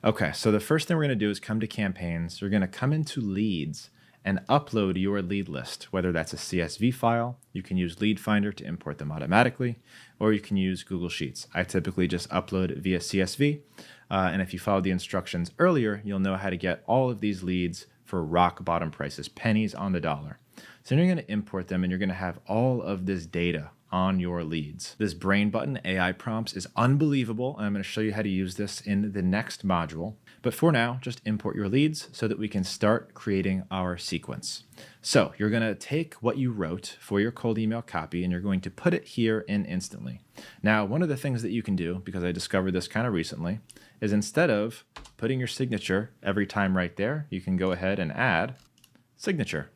Okay, so the first thing we're going to do is come to campaigns. You're going to come into leads and upload your lead list, whether that's a CSV file. You can use Lead Finder to import them automatically, or you can use Google Sheets. I typically just upload it via CSV. And if you followed the instructions earlier, you'll know how to get all of these leads for rock bottom prices, pennies on the dollar. So then you're going to import them and you're going to have all of this data on your leads. This brain button AI prompts is unbelievable. And I'm going to show you how to use this in the next module. But for now, just import your leads so that we can start creating our sequence. So you're going to take what you wrote for your cold email copy and you're going to put it here in Instantly. Now, one of the things that you can do, because I discovered this kind of recently, is instead of putting your signature every time right there, you can go ahead and add signature.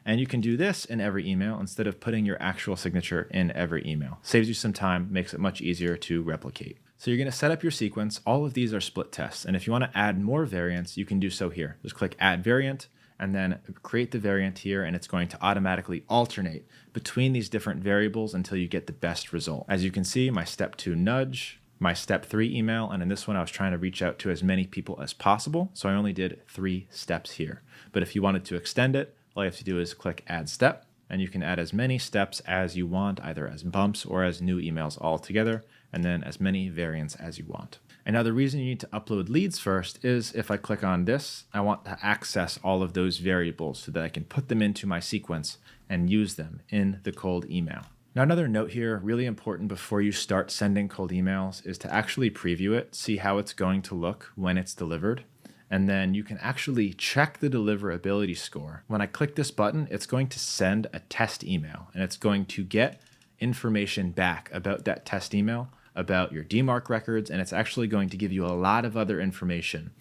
And you can do this in every email instead of putting your actual signature in every email. Saves you some time, makes it much easier to replicate. So you're going to set up your sequence. All of these are split tests. And if you want to add more variants, you can do so here. Just click Add Variant and then create the variant here, and it's going to automatically alternate between these different variables until you get the best result. As you can see, my step 2 nudge, my step 3 email, and in this one I was trying to reach out to as many people as possible, so I only did 3 steps here. But if you wanted to extend it, all you have to do is click Add Step, and you can add as many steps as you want, either as bumps or as new emails all together, and then as many variants as you want. And now the reason you need to upload leads first is if I click on this, I want to access all of those variables so that I can put them into my sequence and use them in the cold email. Now, another note here, really important before you start sending cold emails, is to actually preview it, see how it's going to look when it's delivered. And then you can actually check the deliverability score. When I click this button, it's going to send a test email, and it's going to get information back about that test email, about your DMARC records, and it's actually going to give you a lot of other information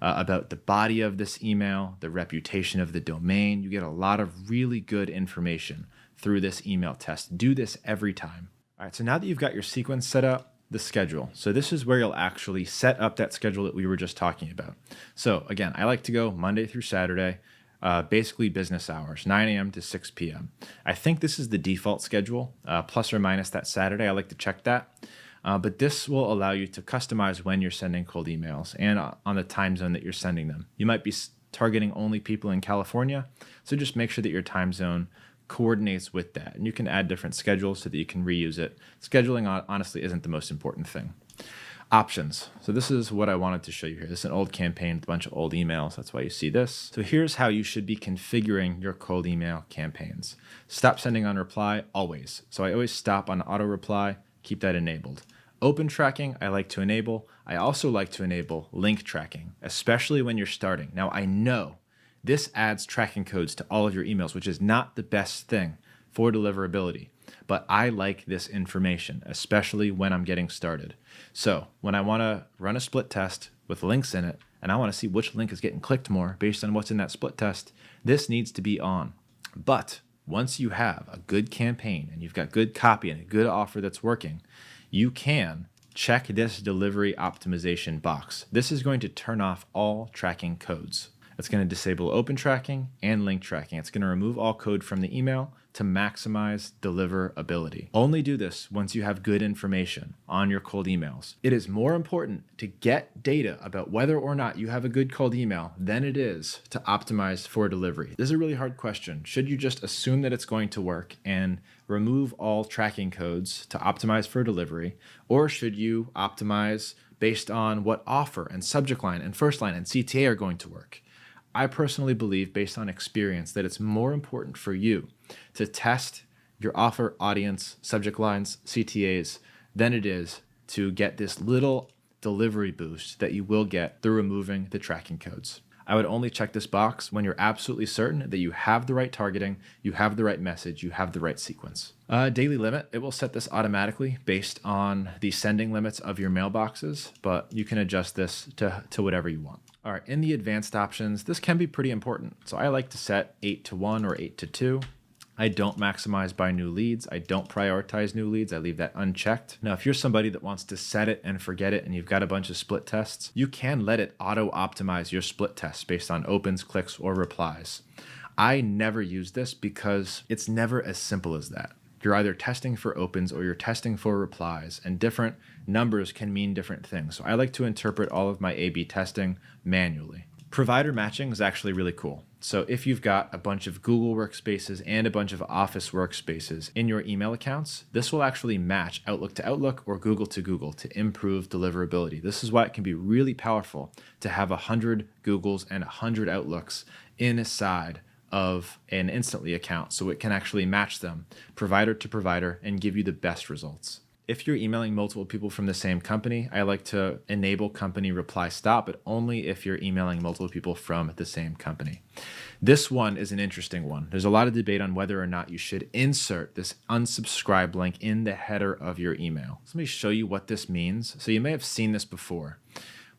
about the body of this email, the reputation of the domain. You get a lot of really good information through this email test. Do this every time. All right, so now that you've got your sequence set up, the schedule. So this is where you'll actually set up that schedule that we were just talking about. So again, I like to go Monday through Saturday, basically business hours, 9 a.m. to 6 p.m. I think this is the default schedule, plus or minus that Saturday. I like to check that. But this will allow you to customize when you're sending cold emails and on the time zone that you're sending them. You might be targeting only people in California, so just make sure that your time zone coordinates with that. And you can add different schedules so that you can reuse it. Scheduling honestly isn't the most important thing. Options. So this is what I wanted to show you here. This is an old campaign with a bunch of old emails. That's why you see this. So here's how you should be configuring your cold email campaigns. Stop sending on reply always. So I always stop on auto reply, keep that enabled. Open tracking, I like to enable. I also like to enable link tracking, especially when you're starting. Now I know this adds tracking codes to all of your emails, which is not the best thing for deliverability, but I like this information, especially when I'm getting started. So when I want to run a split test with links in it, and I want to see which link is getting clicked more based on what's in that split test, this needs to be on. But once you have a good campaign and you've got good copy and a good offer that's working, you can check this delivery optimization box. This is going to turn off all tracking codes. It's going to disable open tracking and link tracking. It's going to remove all code from the email to maximize deliverability. Only do this once you have good information on your cold emails. It is more important to get data about whether or not you have a good cold email than it is to optimize for delivery. This is a really hard question. Should you just assume that it's going to work and remove all tracking codes to optimize for delivery, or should you optimize based on what offer and subject line and first line and CTA are going to work? I personally believe, based on experience, that it's more important for you to test your offer, audience, subject lines, CTAs, than it is to get this little delivery boost that you will get through removing the tracking codes. I would only check this box when you're absolutely certain that you have the right targeting, you have the right message, you have the right sequence. Daily limit, it will set this automatically based on the sending limits of your mailboxes, but you can adjust this to whatever you want. All right, in the advanced options, this can be pretty important. So I like to set 8 to 1 or 8 to 2. I don't maximize by new leads. I don't prioritize new leads. I leave that unchecked. Now, if you're somebody that wants to set it and forget it and you've got a bunch of split tests, you can let it auto-optimize your split tests based on opens, clicks, or replies. I never use this because it's never as simple as that. You're either testing for opens or you're testing for replies, and different numbers can mean different things. So I like to interpret all of my A/B testing manually. Provider matching is actually really cool. So if you've got a bunch of Google workspaces and a bunch of Office workspaces in your email accounts, this will actually match Outlook to Outlook or Google to Google to improve deliverability. This is why it can be really powerful to have 100 Googles and 100 Outlooks inside of an Instantly account, so it can actually match them provider to provider and give you the best results. If you're emailing multiple people from the same company, I like to enable company reply stop, but only if you're emailing multiple people from the same company. This one is an interesting one. There's a lot of debate on whether or not you should insert this unsubscribe link in the header of your email. So let me show you what this means. So you may have seen this before.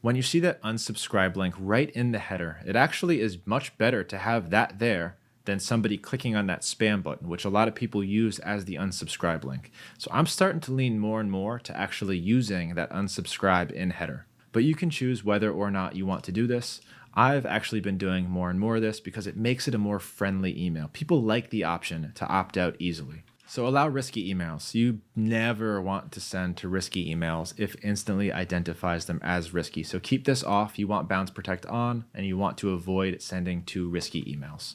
When you see that unsubscribe link right in the header, it actually is much better to have that there than somebody clicking on that spam button, which a lot of people use as the unsubscribe link. So I'm starting to lean more and more to actually using that unsubscribe in header. But you can choose whether or not you want to do this. I've actually been doing more and more of this because it makes it a more friendly email. People like the option to opt out easily. So allow risky emails. You never want to send to risky emails if Instantly identifies them as risky. So keep this off. You want Bounce Protect on, and you want to avoid sending to risky emails.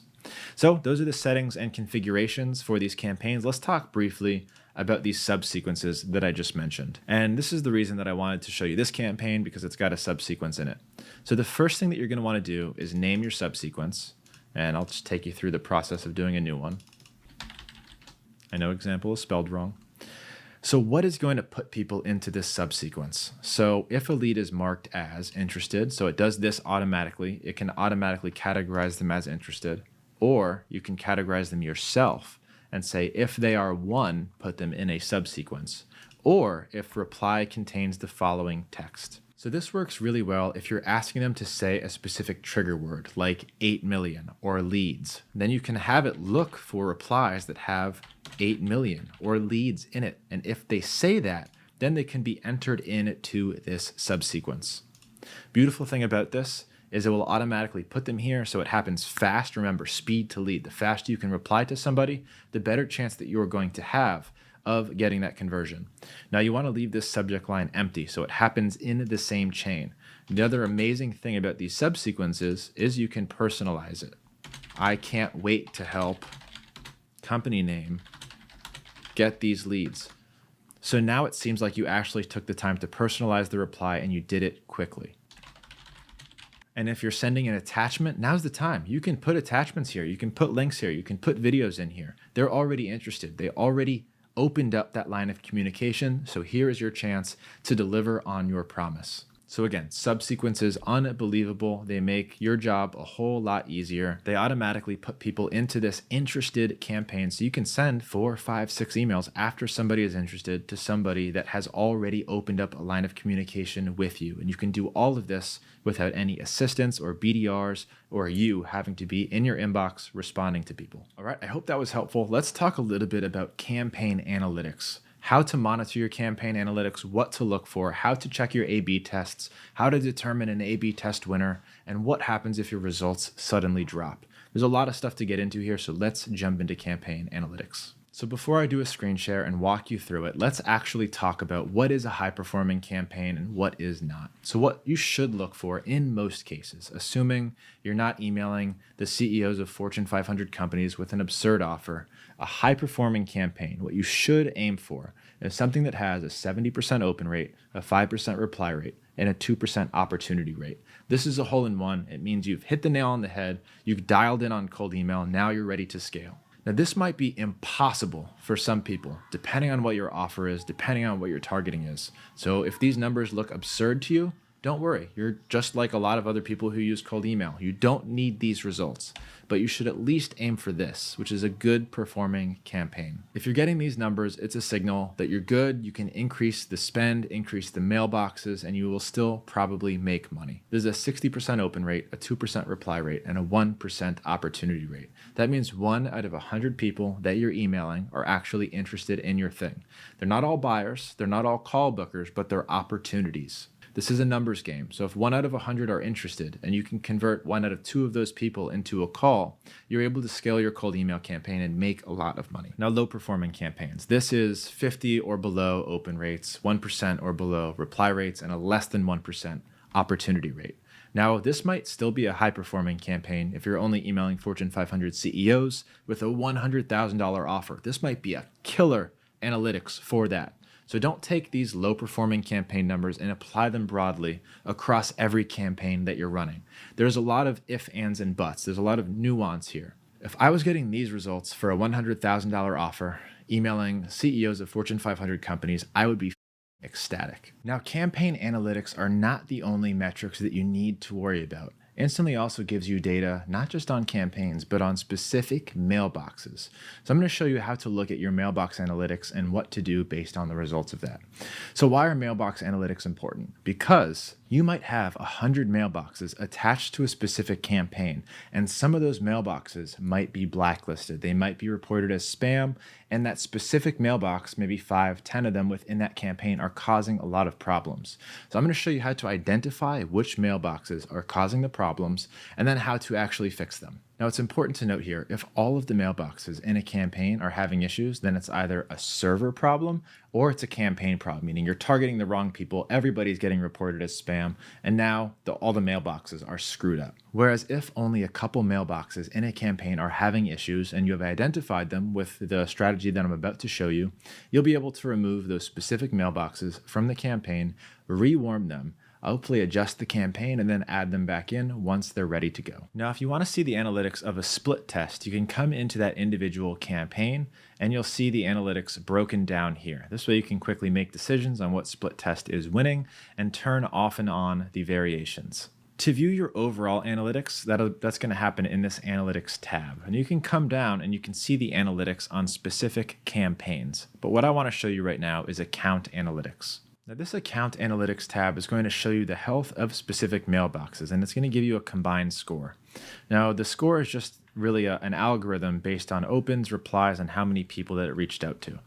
So those are the settings and configurations for these campaigns. Let's talk briefly about these subsequences that I just mentioned. And this is the reason that I wanted to show you this campaign, because it's got a subsequence in it. So the first thing that you're going to want to do is name your subsequence. And I'll just take you through the process of doing a new one. I know example is spelled wrong. So what is going to put people into this subsequence? So if a lead is marked as interested, so it does this automatically, it can automatically categorize them as interested. Or you can categorize them yourself and say, if they are one, put them in a subsequence. Or if reply contains the following text. So this works really well if you're asking them to say a specific trigger word like 8 million or leads. Then you can have it look for replies that have 8 million or leads in it. And if they say that, then they can be entered into this subsequence. Beautiful thing about this is it will automatically put them here so it happens fast. Remember, speed to lead. The faster you can reply to somebody, the better chance that you're going to have of getting that conversion. Now you want to leave this subject line empty so it happens in the same chain. The other amazing thing about these subsequences is you can personalize it. I can't wait to help company name get these leads. So now it seems like you actually took the time to personalize the reply and you did it quickly. And if you're sending an attachment, now's the time. You can put attachments here. You can put links here. You can put videos in here. They're already interested. They already opened up that line of communication. So here is your chance to deliver on your promise. So again, subsequences, unbelievable. They make your job a whole lot easier. They automatically put people into this interested campaign. So you can send 4, 5, 6 emails after somebody is interested to somebody that has already opened up a line of communication with you. And you can do all of this without any assistance or BDRs or you having to be in your inbox responding to people. All right, I hope that was helpful. Let's talk a little bit about campaign analytics. How to monitor your campaign analytics, what to look for, how to check your A/B tests, how to determine an A/B test winner, and what happens if your results suddenly drop. There's a lot of stuff to get into here, so let's jump into campaign analytics. So before I do a screen share and walk you through it, let's actually talk about what is a high-performing campaign and what is not. So what you should look for in most cases, assuming you're not emailing the CEOs of Fortune 500 companies with an absurd offer, a high-performing campaign, what you should aim for is something that has a 70% open rate, a 5% reply rate, and a 2% opportunity rate. This is a hole-in-one. It means you've hit the nail on the head, you've dialed in on cold email, now you're ready to scale. Now, this might be impossible for some people, depending on what your offer is, depending on what your targeting is. So if these numbers look absurd to you, Don't worry, you're just like a lot of other people who use cold email. You don't need these results, but you should at least aim for this, which is a good performing campaign. If you're getting these numbers, it's a signal that you're good. You can increase the spend, increase the mailboxes, and you will still probably make money. There's a 60% open rate, a 2% reply rate, and a 1% opportunity rate. That means 1 out of 100 people that you're emailing are actually interested in your thing. They're not all buyers, they're not all call bookers, but they're opportunities. This is a numbers game. So if 1 out of 100 are interested and you can convert 1 out of 2 of those people into a call, you're able to scale your cold email campaign and make a lot of money. Now, low performing campaigns. This is 50 or below open rates, 1% or below reply rates, and a less than 1% opportunity rate. Now, this might still be a high performing campaign if you're only emailing Fortune 500 CEOs with a $100,000 offer. This might be a killer analytics for that. So don't take these low performing campaign numbers and apply them broadly across every campaign that you're running. There's a lot of if, ands, and buts. There's a lot of nuance here. If I was getting these results for a $100,000 offer, emailing CEOs of Fortune 500 companies, I would be ecstatic. Now, campaign analytics are not the only metrics that you need to worry about. Instantly also gives you data, not just on campaigns, but on specific mailboxes. So I'm going to show you how to look at your mailbox analytics and what to do based on the results of that. So why are mailbox analytics important? Because you might have 100 mailboxes attached to a specific campaign, and some of those mailboxes might be blacklisted. They might be reported as spam, and that specific mailbox, maybe 5, 10 of them within that campaign, are causing a lot of problems. So I'm going to show you how to identify which mailboxes are causing the problems, and then how to actually fix them. Now, it's important to note here, if all of the mailboxes in a campaign are having issues, then it's either a server problem or it's a campaign problem, meaning you're targeting the wrong people, everybody's getting reported as spam, and now all the mailboxes are screwed up. Whereas if only a couple mailboxes in a campaign are having issues and you have identified them with the strategy that I'm about to show you, you'll be able to remove those specific mailboxes from the campaign, rewarm them, hopefully adjust the campaign, and then add them back in once they're ready to go. Now, if you want to see the analytics of a split test, you can come into that individual campaign and you'll see the analytics broken down here. This way you can quickly make decisions on what split test is winning and turn off and on the variations. To view your overall analytics, that's going to happen in this analytics tab. And you can come down and you can see the analytics on specific campaigns. But what I want to show you right now is account analytics. Now, this account analytics tab is going to show you the health of specific mailboxes, and it's going to give you a combined score. Now, the score is just really an algorithm based on opens, replies, and how many people that it reached out to.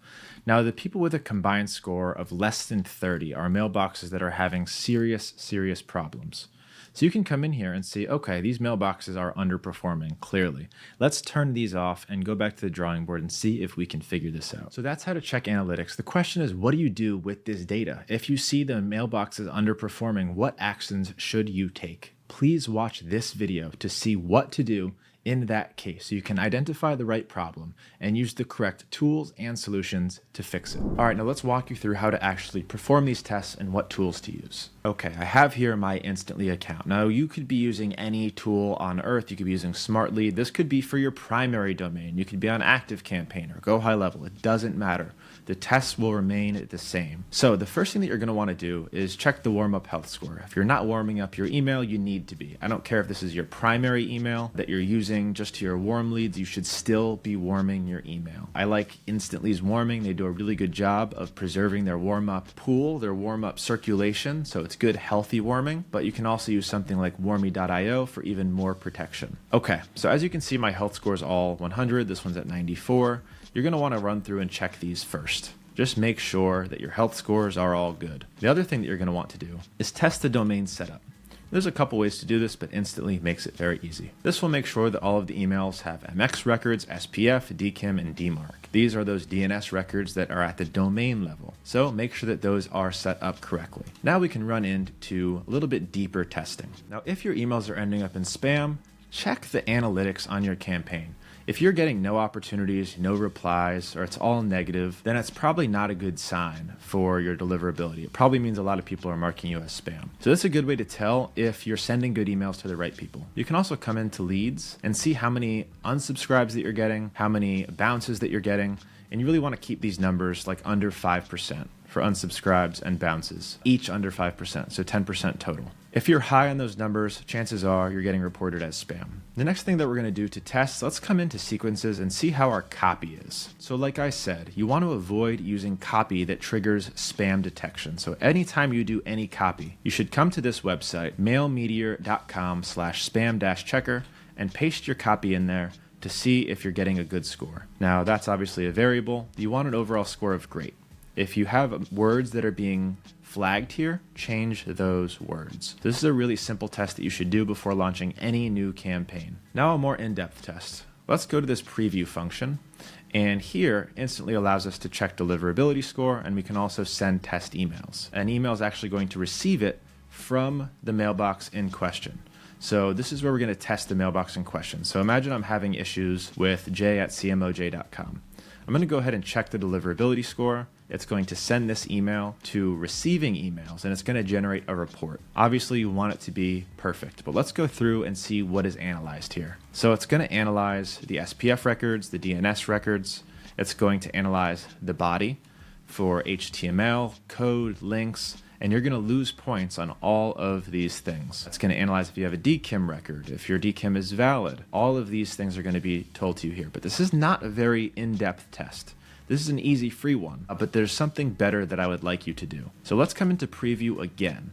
Now, the people with a combined score of less than 30 are mailboxes that are having serious problems. So you can come in here and see, okay, these mailboxes are underperforming, clearly. Let's turn these off and go back to the drawing board and see if we can figure this out. So that's how to check analytics. The question is, what do you do with this data? If you see the mailboxes underperforming, what actions should you take? Please watch this video to see what to do in that case, so you can identify the right problem and use the correct tools and solutions to fix it. All right, now let's walk you through how to actually perform these tests and what tools to use. Okay, I have here my Instantly account. Now, you could be using any tool on earth. You could be using SmartLead. This could be for your primary domain. You could be on ActiveCampaign or Go High Level. It doesn't matter. The tests will remain the same. So the first thing that you're going to want to do is check the warm-up health score. If you're not warming up your email, you need to be. I don't care if this is your primary email that you're using just to your warm leads, you should still be warming your email. I like Instantly's warming. They do a really good job of preserving their warm-up pool, their warm-up circulation, so it's good, healthy warming, but you can also use something like warmy.io for even more protection. Okay, so as you can see, my health score is all 100. This one's at 94. You're going to want to run through and check these first. Just make sure that your health scores are all good. The other thing that you're going to want to do is test the domain setup. There's a couple ways to do this, but Instantly makes it very easy. This will make sure that all of the emails have MX records, SPF, DKIM, and DMARC. These are those DNS records that are at the domain level. So make sure that those are set up correctly. Now we can run into a little bit deeper testing. Now, if your emails are ending up in spam, check the analytics on your campaign. If you're getting no opportunities, no replies, or it's all negative, then it's probably not a good sign for your deliverability. It probably means a lot of people are marking you as spam. So that's a good way to tell if you're sending good emails to the right people. You can also come into leads and see how many unsubscribes that you're getting, how many bounces that you're getting. And you really want to keep these numbers like under 5% for unsubscribes and bounces, each under 5%, so 10% total. If you're high on those numbers, chances are you're getting reported as spam. The next thing that we're going to do to test, let's come into sequences and see how our copy is. So like I said, you want to avoid using copy that triggers spam detection. So anytime you do any copy, you should come to this website, mailmeteor.com/spam-checker, and paste your copy in there to see if you're getting a good score. Now that's obviously a variable. You want an overall score of great. If you have words that are being flagged here, change those words. This is a really simple test that you should do before launching any new campaign. Now a more in-depth test. Let's go to this preview function, and here instantly allows us to check deliverability score, and we can also send test emails. An email is actually going to receive it from the mailbox in question. So this is where we're going to test the mailbox in question. So imagine I'm having issues with j@cmoj.com. I'm going to go ahead and check the deliverability score. It's going to send this email to receiving emails, and it's going to generate a report. Obviously, you want it to be perfect, but let's go through and see what is analyzed here. So it's going to analyze the SPF records, the DNS records. It's going to analyze the body for HTML, code, links, and you're going to lose points on all of these things. It's going to analyze if you have a DKIM record, if your DKIM is valid. All of these things are going to be told to you here, but this is not a very in-depth test. This is an easy free one, but there's something better that I would like you to do. So let's come into preview again.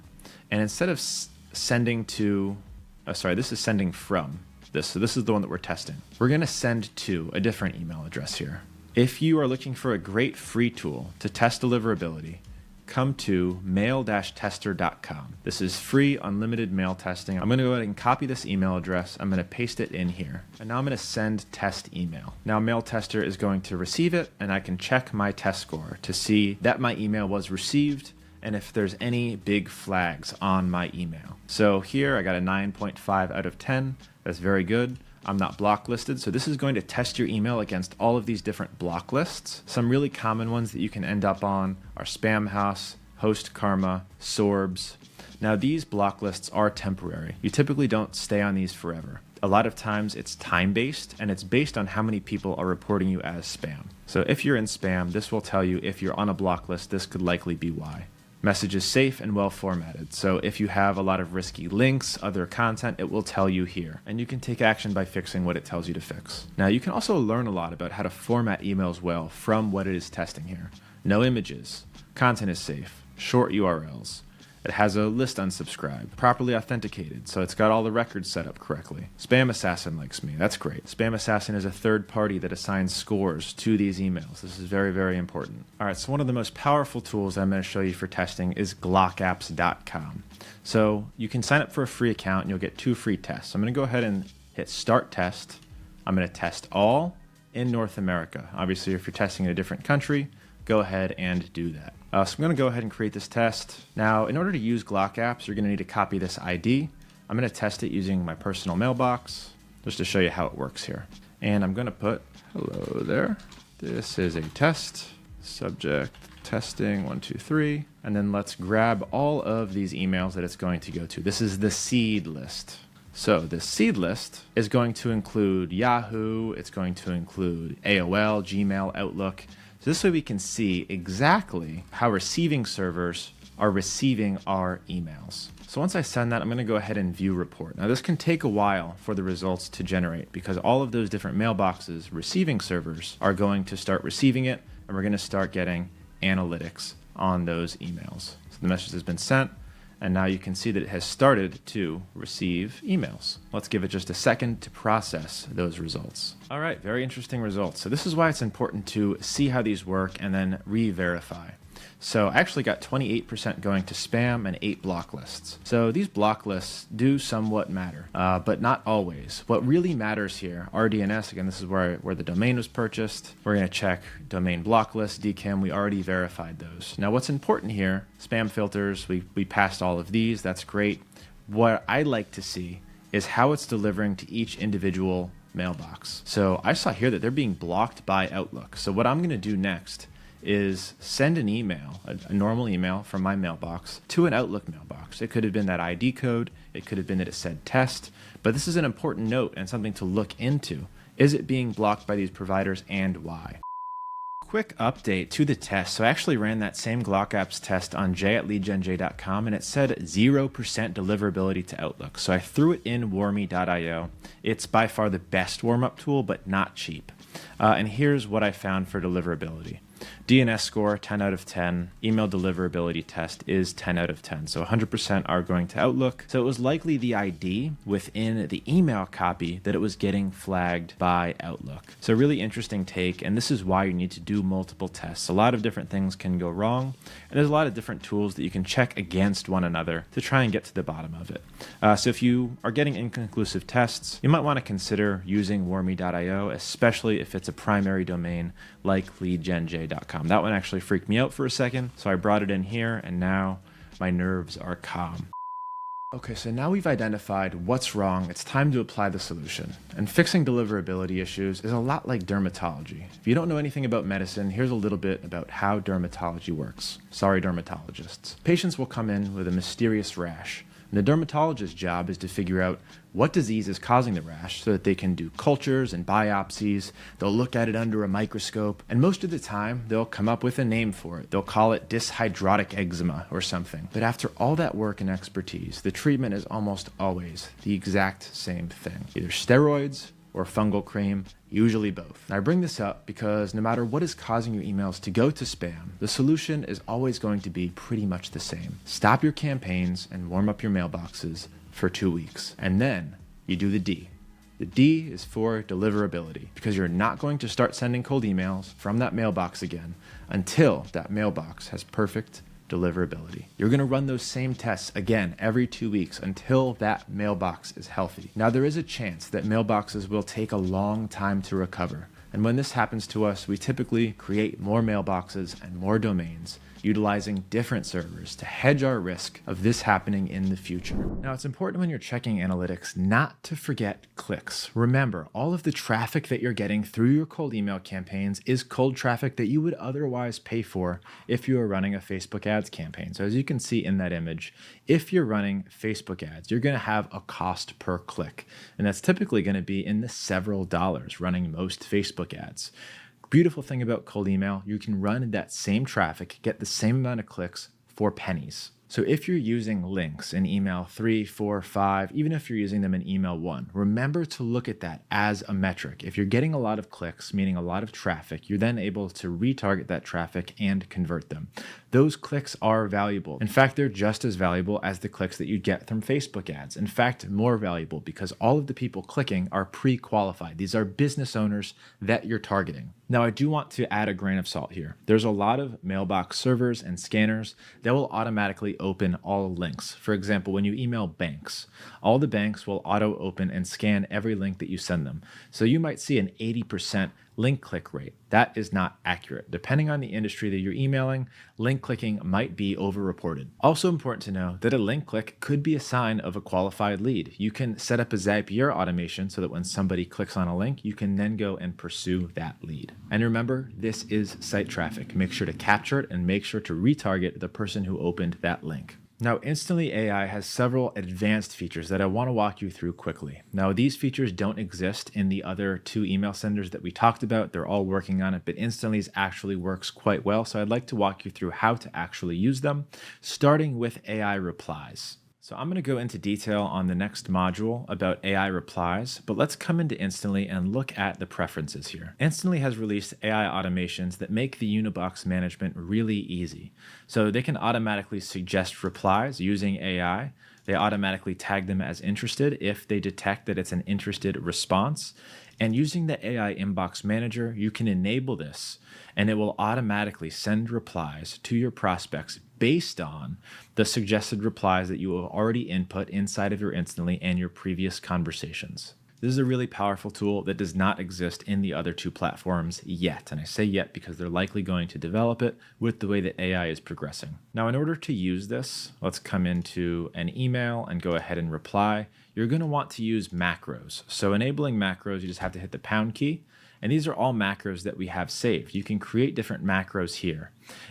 And instead of sending to, this is sending from this. So this is the one that we're testing. We're going to send to a different email address here. If you are looking for a great free tool to test deliverability, come to mail-tester.com. This is free, unlimited mail testing. I'm going to go ahead and copy this email address. I'm going to paste it in here. And now I'm going to send test email. Now Mail Tester is going to receive it, and I can check my test score to see that my email was received and if there's any big flags on my email. So here I got a 9.5 out of 10. That's very good. I'm not blocklisted, so this is going to test your email against all of these different block lists. Some really common ones that you can end up on are Spamhaus, Host Karma, Sorbs. Now these block lists are temporary. You typically don't stay on these forever. A lot of times it's time-based, and it's based on how many people are reporting you as spam. So if you're in spam, this will tell you if you're on a block list, this could likely be why. Message is safe and well formatted. So if you have a lot of risky links, other content, it will tell you here. And you can take action by fixing what it tells you to fix. Now you can also learn a lot about how to format emails well from what it is testing here. No images, content is safe, short URLs. It has a list unsubscribe, properly authenticated, so it's got all the records set up correctly. Spam Assassin likes me, that's great. Spam Assassin is a third party that assigns scores to these emails. This is very, very important. All right, so one of the most powerful tools I'm going to show you for testing is glockapps.com. So you can sign up for a free account and you'll get 2 free tests. I'm going to go ahead and hit Start Test. I'm going to test all in North America. Obviously, if you're testing in a different country, go ahead and do that. So I'm going to go ahead and create this test. Now, in order to use Glock Apps, you're going to need to copy this ID. I'm going to test it using my personal mailbox, just to show you how it works here. And I'm going to put, hello there. This is a test, subject, testing, 1, 2, 3. And then let's grab all of these emails that it's going to go to. This is the seed list. So the seed list is going to include Yahoo, it's going to include AOL, Gmail, Outlook. So this way we can see exactly how receiving servers are receiving our emails. So once I send that, I'm going to go ahead and view report. Now this can take a while for the results to generate because all of those different mailboxes, receiving servers, are going to start receiving it, and we're going to start getting analytics on those emails. So the message has been sent, and now you can see that it has started to receive emails. Let's give it just a second to process those results. All right, very interesting results. So this is why it's important to see how these work and then re-verify. So I actually got 28% going to spam and 8 block lists. So these block lists do somewhat matter, but not always. What really matters here, RDNS, again, this is where the domain was purchased. We're going to check domain block list, DKIM, we already verified those. Now what's important here, spam filters, we passed all of these, that's great. What I like to see is how it's delivering to each individual mailbox. So I saw here that they're being blocked by Outlook. So what I'm going to do next is send an email, a normal email from my mailbox to an Outlook mailbox. It could have been that ID code, it could have been that it said test, but this is an important note and something to look into. Is it being blocked by these providers and why? quick update to the test. So I actually ran that same Glock Apps test on j@leadgenj.com, and it said 0% deliverability to Outlook. So I threw it in warmy.io. It's by far the best warm-up tool, but not cheap. And here's what I found for deliverability. DNS score, 10 out of 10. Email deliverability test is 10 out of 10. So 100% are going to Outlook. So it was likely the ID within the email copy that it was getting flagged by Outlook. So really interesting take, and this is why you need to do multiple tests. A lot of different things can go wrong, and there's a lot of different tools that you can check against one another to try and get to the bottom of it. So if you are getting inconclusive tests, you might want to consider using warmy.io, especially if it's a primary domain like leadgenj.com. That one actually freaked me out for a second, so I brought it in here, and now my nerves are calm. Okay, so now we've identified what's wrong. It's time to apply the solution. And fixing deliverability issues is a lot like dermatology. If you don't know anything about medicine, here's a little bit about how dermatology works. Sorry, dermatologists. Patients will come in with a mysterious rash. And the dermatologist's job is to figure out what disease is causing the rash so that they can do cultures and biopsies. They'll look at it under a microscope, and most of the time, they'll come up with a name for it. They'll call it dyshydrotic eczema or something. But after all that work and expertise, the treatment is almost always the exact same thing. Either steroids or fungal cream, usually both. And I bring this up because no matter what is causing your emails to go to spam, the solution is always going to be pretty much the same. Stop your campaigns and warm up your mailboxes for 2 weeks. And then you do the D. The D is for deliverability, because you're not going to start sending cold emails from that mailbox again until that mailbox has perfect deliverability. You're going to run those same tests again every 2 weeks until that mailbox is healthy. Now, there is a chance that mailboxes will take a long time to recover. And when this happens to us, we typically create more mailboxes and more domains, utilizing different servers to hedge our risk of this happening in the future. Now, it's important when you're checking analytics not to forget clicks. Remember, all of the traffic that you're getting through your cold email campaigns is cold traffic that you would otherwise pay for if you were running a Facebook ads campaign. So as you can see in that image, if you're running Facebook ads, you're going to have a cost per click. And that's typically going to be in the several dollars running most Facebook ads. Beautiful thing about cold email, you can run that same traffic, get the same amount of clicks for pennies. So if you're using links in email 3, 4, 5, even if you're using them in email 1, remember to look at that as a metric. If you're getting a lot of clicks, meaning a lot of traffic, you're then able to retarget that traffic and convert them. Those clicks are valuable. In fact, they're just as valuable as the clicks that you get from Facebook ads. In fact, more valuable, because all of the people clicking are pre-qualified. These are business owners that you're targeting. Now, I do want to add a grain of salt here. There's a lot of mailbox servers and scanners that will automatically open all links. For example, when you email banks, all the banks will auto open and scan every link that you send them. So you might see an 80% link click rate. That is not accurate. Depending on the industry that you're emailing, link clicking might be overreported. Also important to know that a link click could be a sign of a qualified lead. You can set up a Zapier automation so that when somebody clicks on a link, you can then go and pursue that lead. And remember, this is site traffic. Make sure to capture it and make sure to retarget the person who opened that link. Now, Instantly AI has several advanced features that I want to walk you through quickly. Now, these features don't exist in the other 2 email senders that we talked about. They're all working on it, but Instantly's actually works quite well. So I'd like to walk you through how to actually use them, starting with AI replies. So I'm going to go into detail on the next module about AI replies, but let's come into Instantly and look at the preferences here. Instantly has released AI automations that make the Unibox management really easy. So they can automatically suggest replies using AI. They automatically tag them as interested if they detect that it's an interested response. And using the AI Inbox Manager, you can enable this, and it will automatically send replies to your prospects based on the suggested replies that you have already input inside of your Instantly and your previous conversations. This is a really powerful tool that does not exist in the other 2 platforms yet. And I say yet because they're likely going to develop it with the way that AI is progressing. Now, in order to use this, let's come into an email and go ahead and reply. You're going to want to use macros. So enabling macros, you just have to hit the pound key. And these are all macros that we have saved. You can create different macros here,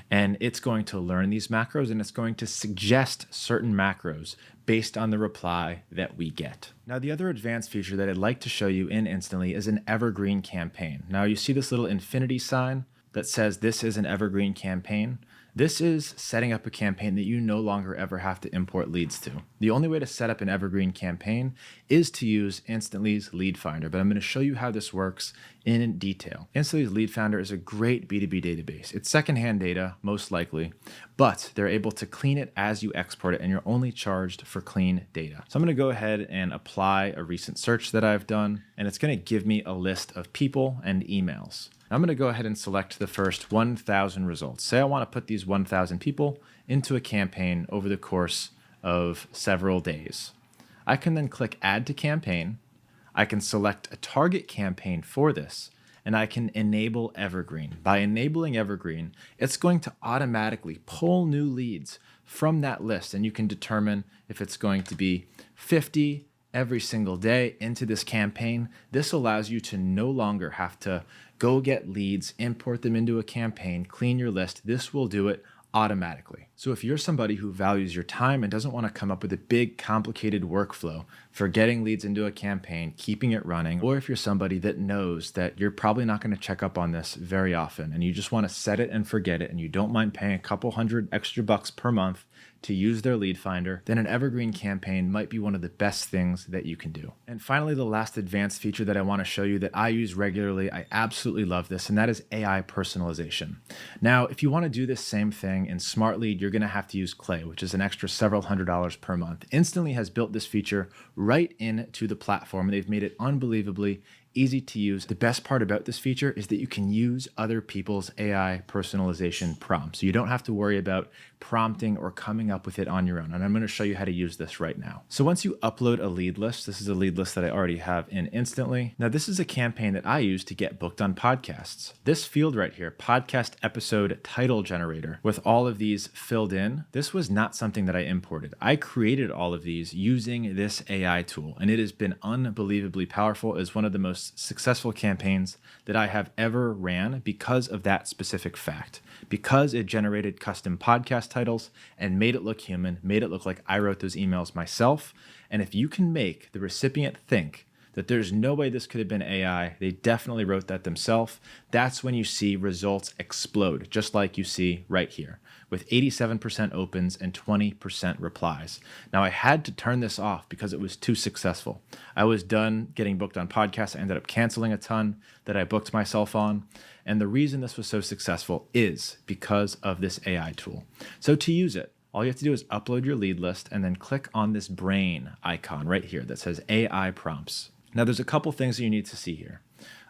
and it's going to learn these macros and it's going to suggest certain macros based on the reply that we get. Now, the other advanced feature that I'd like to show you in Instantly is an evergreen campaign. Now, you see this little infinity sign? that says this is an evergreen campaign, this is setting up a campaign that you no longer ever have to import leads to. The only way to set up an evergreen campaign is to use Instantly's Lead Finder, but I'm going to show you how this works in detail. Instantly's Lead Finder is a great B2B database. It's secondhand data, most likely, but they're able to clean it as you export it, and you're only charged for clean data. So I'm going to go ahead and apply a recent search that I've done, and it's going to give me a list of people and emails. I'm going to go ahead and select the first 1,000 results. Say I want to put these 1,000 people into a campaign over the course of several days. I can then click Add to Campaign. I can select a target campaign for this, and I can enable Evergreen. By enabling Evergreen, it's going to automatically pull new leads from that list, and you can determine if it's going to be 50 every single day into this campaign. This allows you to no longer have to go get leads, import them into a campaign, clean your list. This will do it automatically. So if you're somebody who values your time and doesn't want to come up with a big, complicated workflow for getting leads into a campaign, keeping it running, or if you're somebody that knows that you're probably not going to check up on this very often and you just want to set it and forget it and you don't mind paying a couple $100 extra per month to use their lead finder, then an evergreen campaign might be one of the best things that you can do. And finally, the last advanced feature that I want to show you that I use regularly, I absolutely love this, and that is AI personalization. Now, if you want to do this same thing in SmartLead, you're going to have to use Clay, which is an extra several $100s per month. Instantly has built this feature right into the platform, and they've made it unbelievably easy to use. The best part about this feature is that you can use other people's AI personalization prompts. So you don't have to worry about prompting or coming up with it on your own. And I'm going to show you how to use this right now. So once you upload a lead list, this is a lead list that I already have in Instantly. Now this is a campaign that I use to get booked on podcasts. This field right here, podcast episode title generator, with all of these filled in, this was not something that I imported. I created all of these using this AI tool, and it has been unbelievably powerful. It's one of the most successful campaigns that I have ever ran because of that specific fact, because it generated custom podcast titles and made it look human, made it look like I wrote those emails myself. And if you can make the recipient think that there's no way this could have been AI, they definitely wrote that themselves, that's when you see results explode, just like you see right here, with 87% opens and 20% replies. Now, I had to turn this off because it was too successful. I was done getting booked on podcasts. I ended up canceling a ton that I booked myself on. And the reason this was so successful is because of this AI tool. So to use it, all you have to do is upload your lead list and then click on this brain icon right here that says AI prompts. Now, there's a couple things that you need to see here.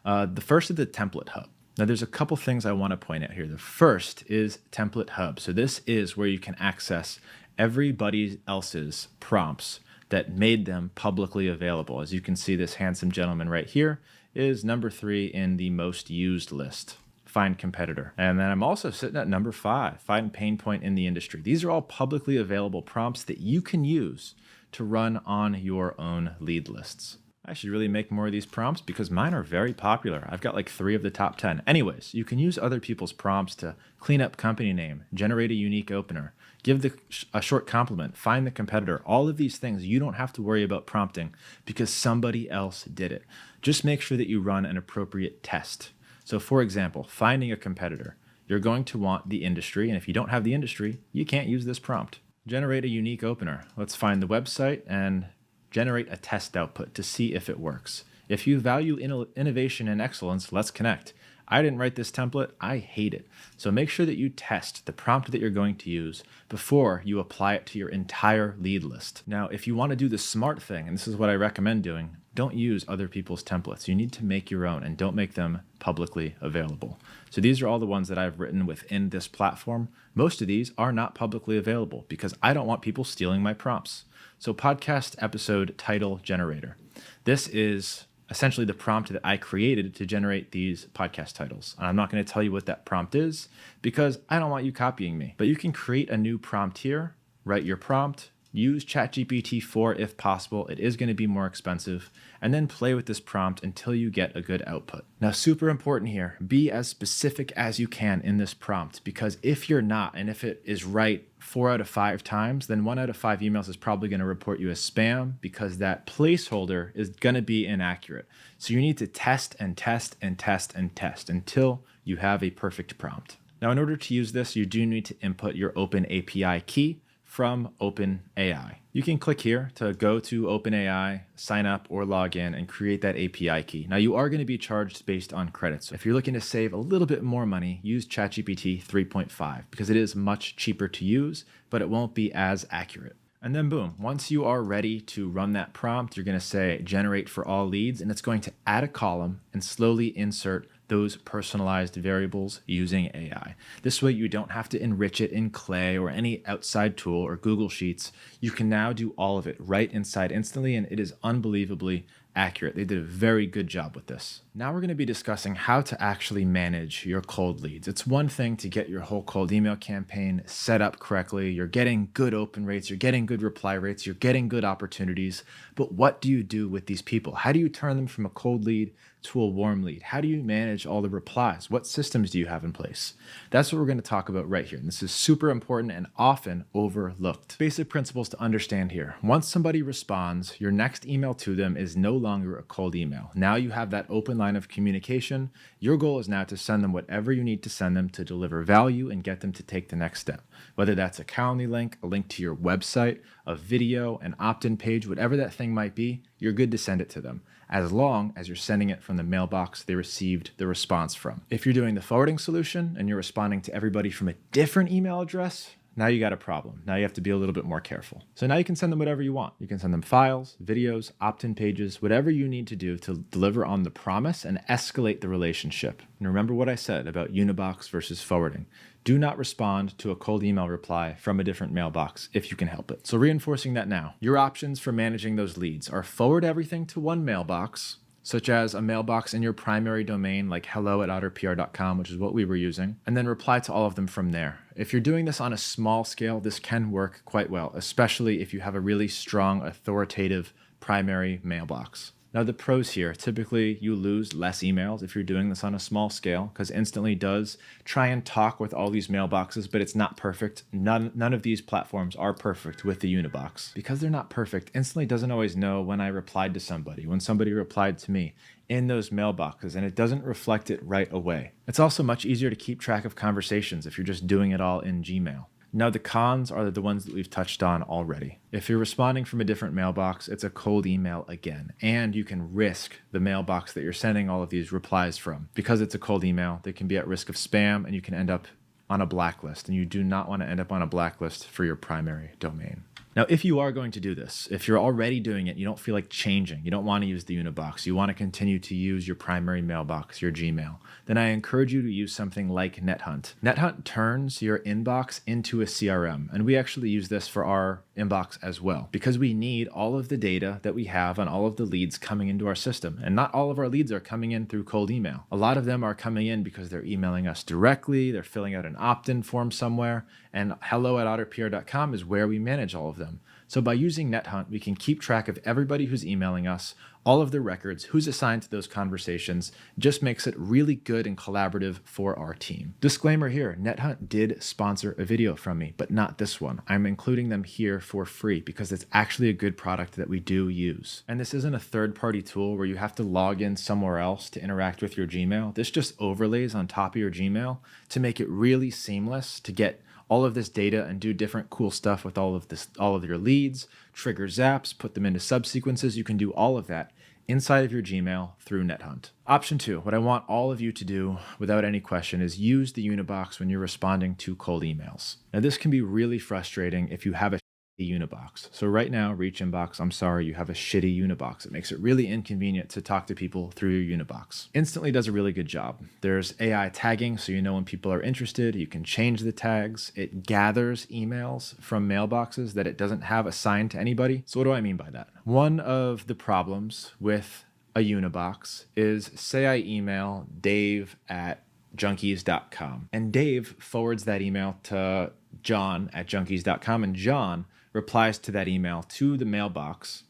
The first is the template hub. Now, there's a couple things I want to point out here. The first is template hub. So this is where you can access everybody else's prompts that made them publicly available. As you can see, this handsome gentleman right here is number 3 in the most used list. Find competitor. And then I'm also sitting at number 5, find pain point in the industry. These are all publicly available prompts that you can use to run on your own lead lists. I should really make more of these prompts because mine are very popular. I've got like 3 of the top 10. Anyways, you can use other people's prompts to clean up company name, generate a unique opener, give a short compliment, find the competitor. All of these things you don't have to worry about prompting because somebody else did it. Just make sure that you run an appropriate test. So for example, finding a competitor, you're going to want the industry. And if you don't have the industry, you can't use this prompt. Generate a unique opener. Let's find the website and generate a test output to see if it works. If you value innovation and excellence, let's connect. I didn't write this template. I hate it. So make sure that you test the prompt that you're going to use before you apply it to your entire lead list. Now, if you want to do the smart thing, and this is what I recommend doing, don't use other people's templates. You need to make your own and don't make them publicly available. So these are all the ones that I've written within this platform. Most of these are not publicly available because I don't want people stealing my prompts. So podcast episode title generator. This is essentially the prompt that I created to generate these podcast titles. And I'm not going to tell you what that prompt is because I don't want you copying me. But you can create a new prompt here, write your prompt, use ChatGPT 4 if possible. It is going to be more expensive. And then play with this prompt until you get a good output. Now, super important here, be as specific as you can in this prompt because if you're not, and if it is right 4 out of 5 times, then 1 out of 5 emails is probably going to report you as spam because that placeholder is going to be inaccurate. So you need to test and test and test and test until you have a perfect prompt. Now, in order to use this, you do need to input your Open API key from OpenAI. You can click here to go to OpenAI, sign up or log in and create that API key. Now you are going to be charged based on credits. If you're looking to save a little bit more money, use ChatGPT 3.5 because it is much cheaper to use, but it won't be as accurate. And then boom, once you are ready to run that prompt, you're going to say generate for all leads, and it's going to add a column and slowly insert those personalized variables using AI. This way you don't have to enrich it in Clay or any outside tool or Google Sheets. You can now do all of it right inside instantly, and it is unbelievably accurate. They did a very good job with this. Now we're going to be discussing how to actually manage your cold leads. It's one thing to get your whole cold email campaign set up correctly. You're getting good open rates, you're getting good reply rates, you're getting good opportunities. But what do you do with these people? How do you turn them from a cold lead to a warm lead? How do you manage all the replies? What systems do you have in place? That's what we're going to talk about right here. And this is super important and often overlooked. Basic principles to understand here. Once somebody responds, your next email to them is no longer a cold email. Now you have that open line of communication. Your goal is now to send them whatever you need to send them to deliver value and get them to take the next step. Whether that's a Calendly link, a link to your website, a video, an opt-in page, whatever that thing might be, you're good to send it to them, as long as you're sending it from the mailbox they received the response from. If you're doing the forwarding solution and you're responding to everybody from a different email address, now you got a problem. Now you have to be a little bit more careful. So now you can send them whatever you want. You can send them files, videos, opt-in pages, whatever you need to do to deliver on the promise and escalate the relationship. And remember what I said about Unibox versus forwarding. Do not respond to a cold email reply from a different mailbox if you can help it. So reinforcing that now, your options for managing those leads are forward everything to one mailbox, such as a mailbox in your primary domain like hello@outerpr.com, which is what we were using, and then reply to all of them from there. If you're doing this on a small scale, this can work quite well, especially if you have a really strong, authoritative primary mailbox. Now the pros here, typically you lose less emails if you're doing this on a small scale, because Instantly does try and talk with all these mailboxes, but it's not perfect. None of these platforms are perfect with the Unibox. Because they're not perfect, Instantly doesn't always know when I replied to somebody, when somebody replied to me in those mailboxes, and it doesn't reflect it right away. It's also much easier to keep track of conversations if you're just doing it all in Gmail. Now, the cons are the ones that we've touched on already. If you're responding from a different mailbox, it's a cold email again, and you can risk the mailbox that you're sending all of these replies from. Because it's a cold email, they can be at risk of spam, and you can end up on a blacklist, and you do not want to end up on a blacklist for your primary domain. Now, if you are going to do this, if you're already doing it, you don't feel like changing, you don't want to use the Unibox, you want to continue to use your primary mailbox, your Gmail, then I encourage you to use something like NetHunt. NetHunt turns your inbox into a CRM, and we actually use this for our inbox as well, because we need all of the data that we have on all of the leads coming into our system. And not all of our leads are coming in through cold email. A lot of them are coming in because they're emailing us directly, they're filling out an opt-in form somewhere, and hello@outerpr.com is where we manage all of them. So by using NetHunt, we can keep track of everybody who's emailing us, all of their records, who's assigned to those conversations. Just makes it really good and collaborative for our team. Disclaimer here, NetHunt did sponsor a video from me, but not this one. I'm including them here for free because it's actually a good product that we do use. And this isn't a third-party tool where you have to log in somewhere else to interact with your Gmail. This just overlays on top of your Gmail to make it really seamless to get all of this data and do different cool stuff with all of your leads, trigger zaps, put them into subsequences. You can do all of that inside of your Gmail through NetHunt. Option 2, what I want all of you to do without any question is use the Unibox when you're responding to cold emails. Now this can be really frustrating if you have a Unibox. So right now, Reach Inbox, I'm sorry, you have a shitty Unibox. It makes it really inconvenient to talk to people through your Unibox. Instantly does a really good job. There's AI tagging, so you know when people are interested. You can change the tags. It gathers emails from mailboxes that it doesn't have assigned to anybody. So what do I mean by that? One of the problems with a Unibox is, say I email Dave@junkies.com, and Dave forwards that email to John@junkies.com, and John replies to that email to the mailbox,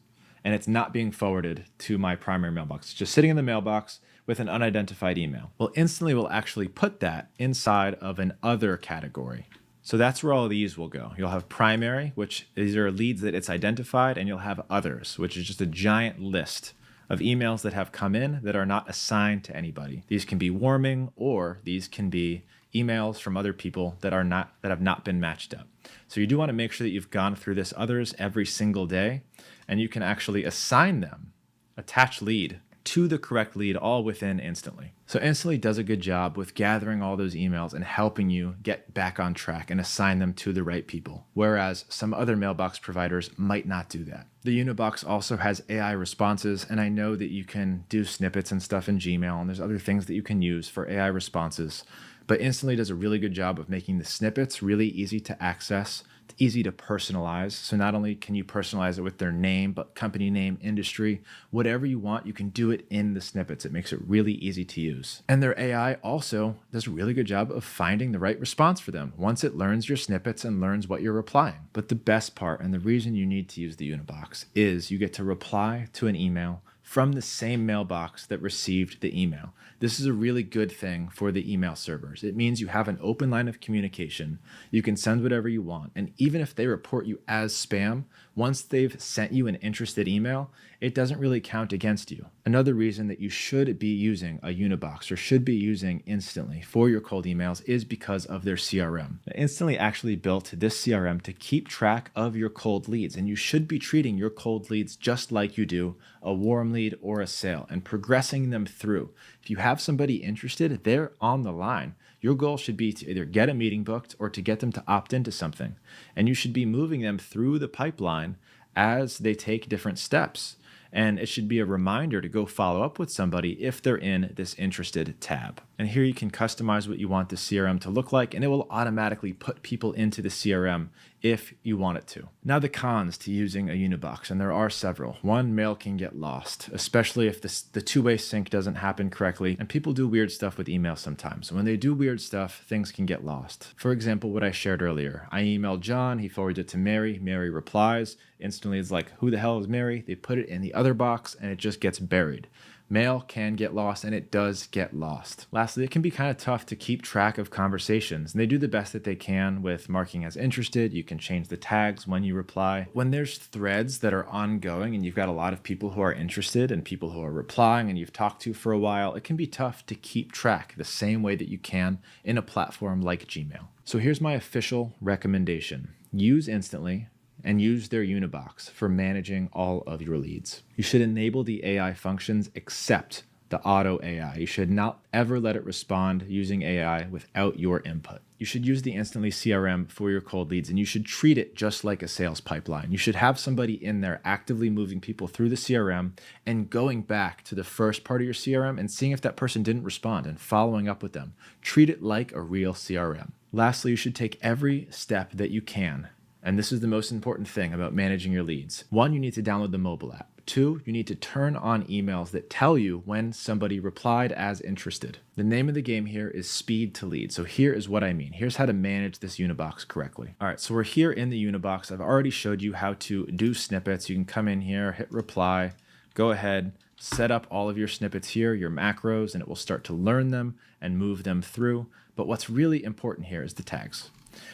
and it's not being forwarded to my primary mailbox. It's just sitting in the mailbox with an unidentified email. Well, Instantly will actually put that inside of an other category. So that's where all of these will go. You'll have primary, which these are leads that it's identified, and you'll have others, which is just a giant list of emails that have come in that are not assigned to anybody. These can be warming, or these can be emails from other people that have not been matched up. So you do want to make sure that you've gone through this others every single day, and you can actually assign them, attach lead to the correct lead all within Instantly. So Instantly does a good job with gathering all those emails and helping you get back on track and assign them to the right people, whereas some other mailbox providers might not do that. The Unibox also has AI responses, and I know that you can do snippets and stuff in Gmail, and there's other things that you can use for AI responses, but Instantly does a really good job of making the snippets really easy to access, easy to personalize. So not only can you personalize it with their name, but company name, industry, whatever you want, you can do it in the snippets. It makes it really easy to use. And their AI also does a really good job of finding the right response for them once it learns your snippets and learns what you're replying. But the best part, and the reason you need to use the Unibox, is you get to reply to an email from the same mailbox that received the email. This is a really good thing for the email servers. It means you have an open line of communication. You can send whatever you want. And even if they report you as spam, once they've sent you an interested email, it doesn't really count against you. Another reason that you should be using a Unibox or should be using Instantly for your cold emails is because of their CRM. Instantly actually built this CRM to keep track of your cold leads, and you should be treating your cold leads just like you do a warm lead or a sale and progressing them through. If you have somebody interested, they're on the line. Your goal should be to either get a meeting booked or to get them to opt into something. And you should be moving them through the pipeline as they take different steps. And it should be a reminder to go follow up with somebody if they're in this interested tab. And here you can customize what you want the CRM to look like, and it will automatically put people into the CRM if you want it to. Now the cons to using a Unibox, and there are several. One, mail can get lost, especially if the two-way sync doesn't happen correctly, and people do weird stuff with email sometimes. So when they do weird stuff, things can get lost. For example, what I shared earlier, I emailed John, he forwards it to Mary, Mary replies, instantly it's like, who the hell is Mary? They put it in the other box and it just gets buried. Mail can get lost, and it does get lost. Lastly, it can be kind of tough to keep track of conversations, and they do the best that they can with marking as interested. You can change the tags when you reply. When there's threads that are ongoing and you've got a lot of people who are interested and people who are replying and you've talked to for a while, it can be tough to keep track the same way that you can in a platform like Gmail. So here's my official recommendation. Use Instantly and use their Unibox for managing all of your leads. You should enable the AI functions except the auto AI. You should not ever let it respond using AI without your input. You should use the Instantly CRM for your cold leads, and you should treat it just like a sales pipeline. You should have somebody in there actively moving people through the CRM and going back to the first part of your CRM and seeing if that person didn't respond and following up with them. Treat it like a real CRM. Lastly, you should take every step that you can. And this is the most important thing about managing your leads. 1, you need to download the mobile app. 2, you need to turn on emails that tell you when somebody replied as interested. The name of the game here is speed to lead. So here is what I mean. Here's how to manage this Unibox correctly. All right, so we're here in the Unibox. I've already showed you how to do snippets. You can come in here, hit reply, go ahead, set up all of your snippets here, your macros, and it will start to learn them and move them through. But what's really important here is the tags.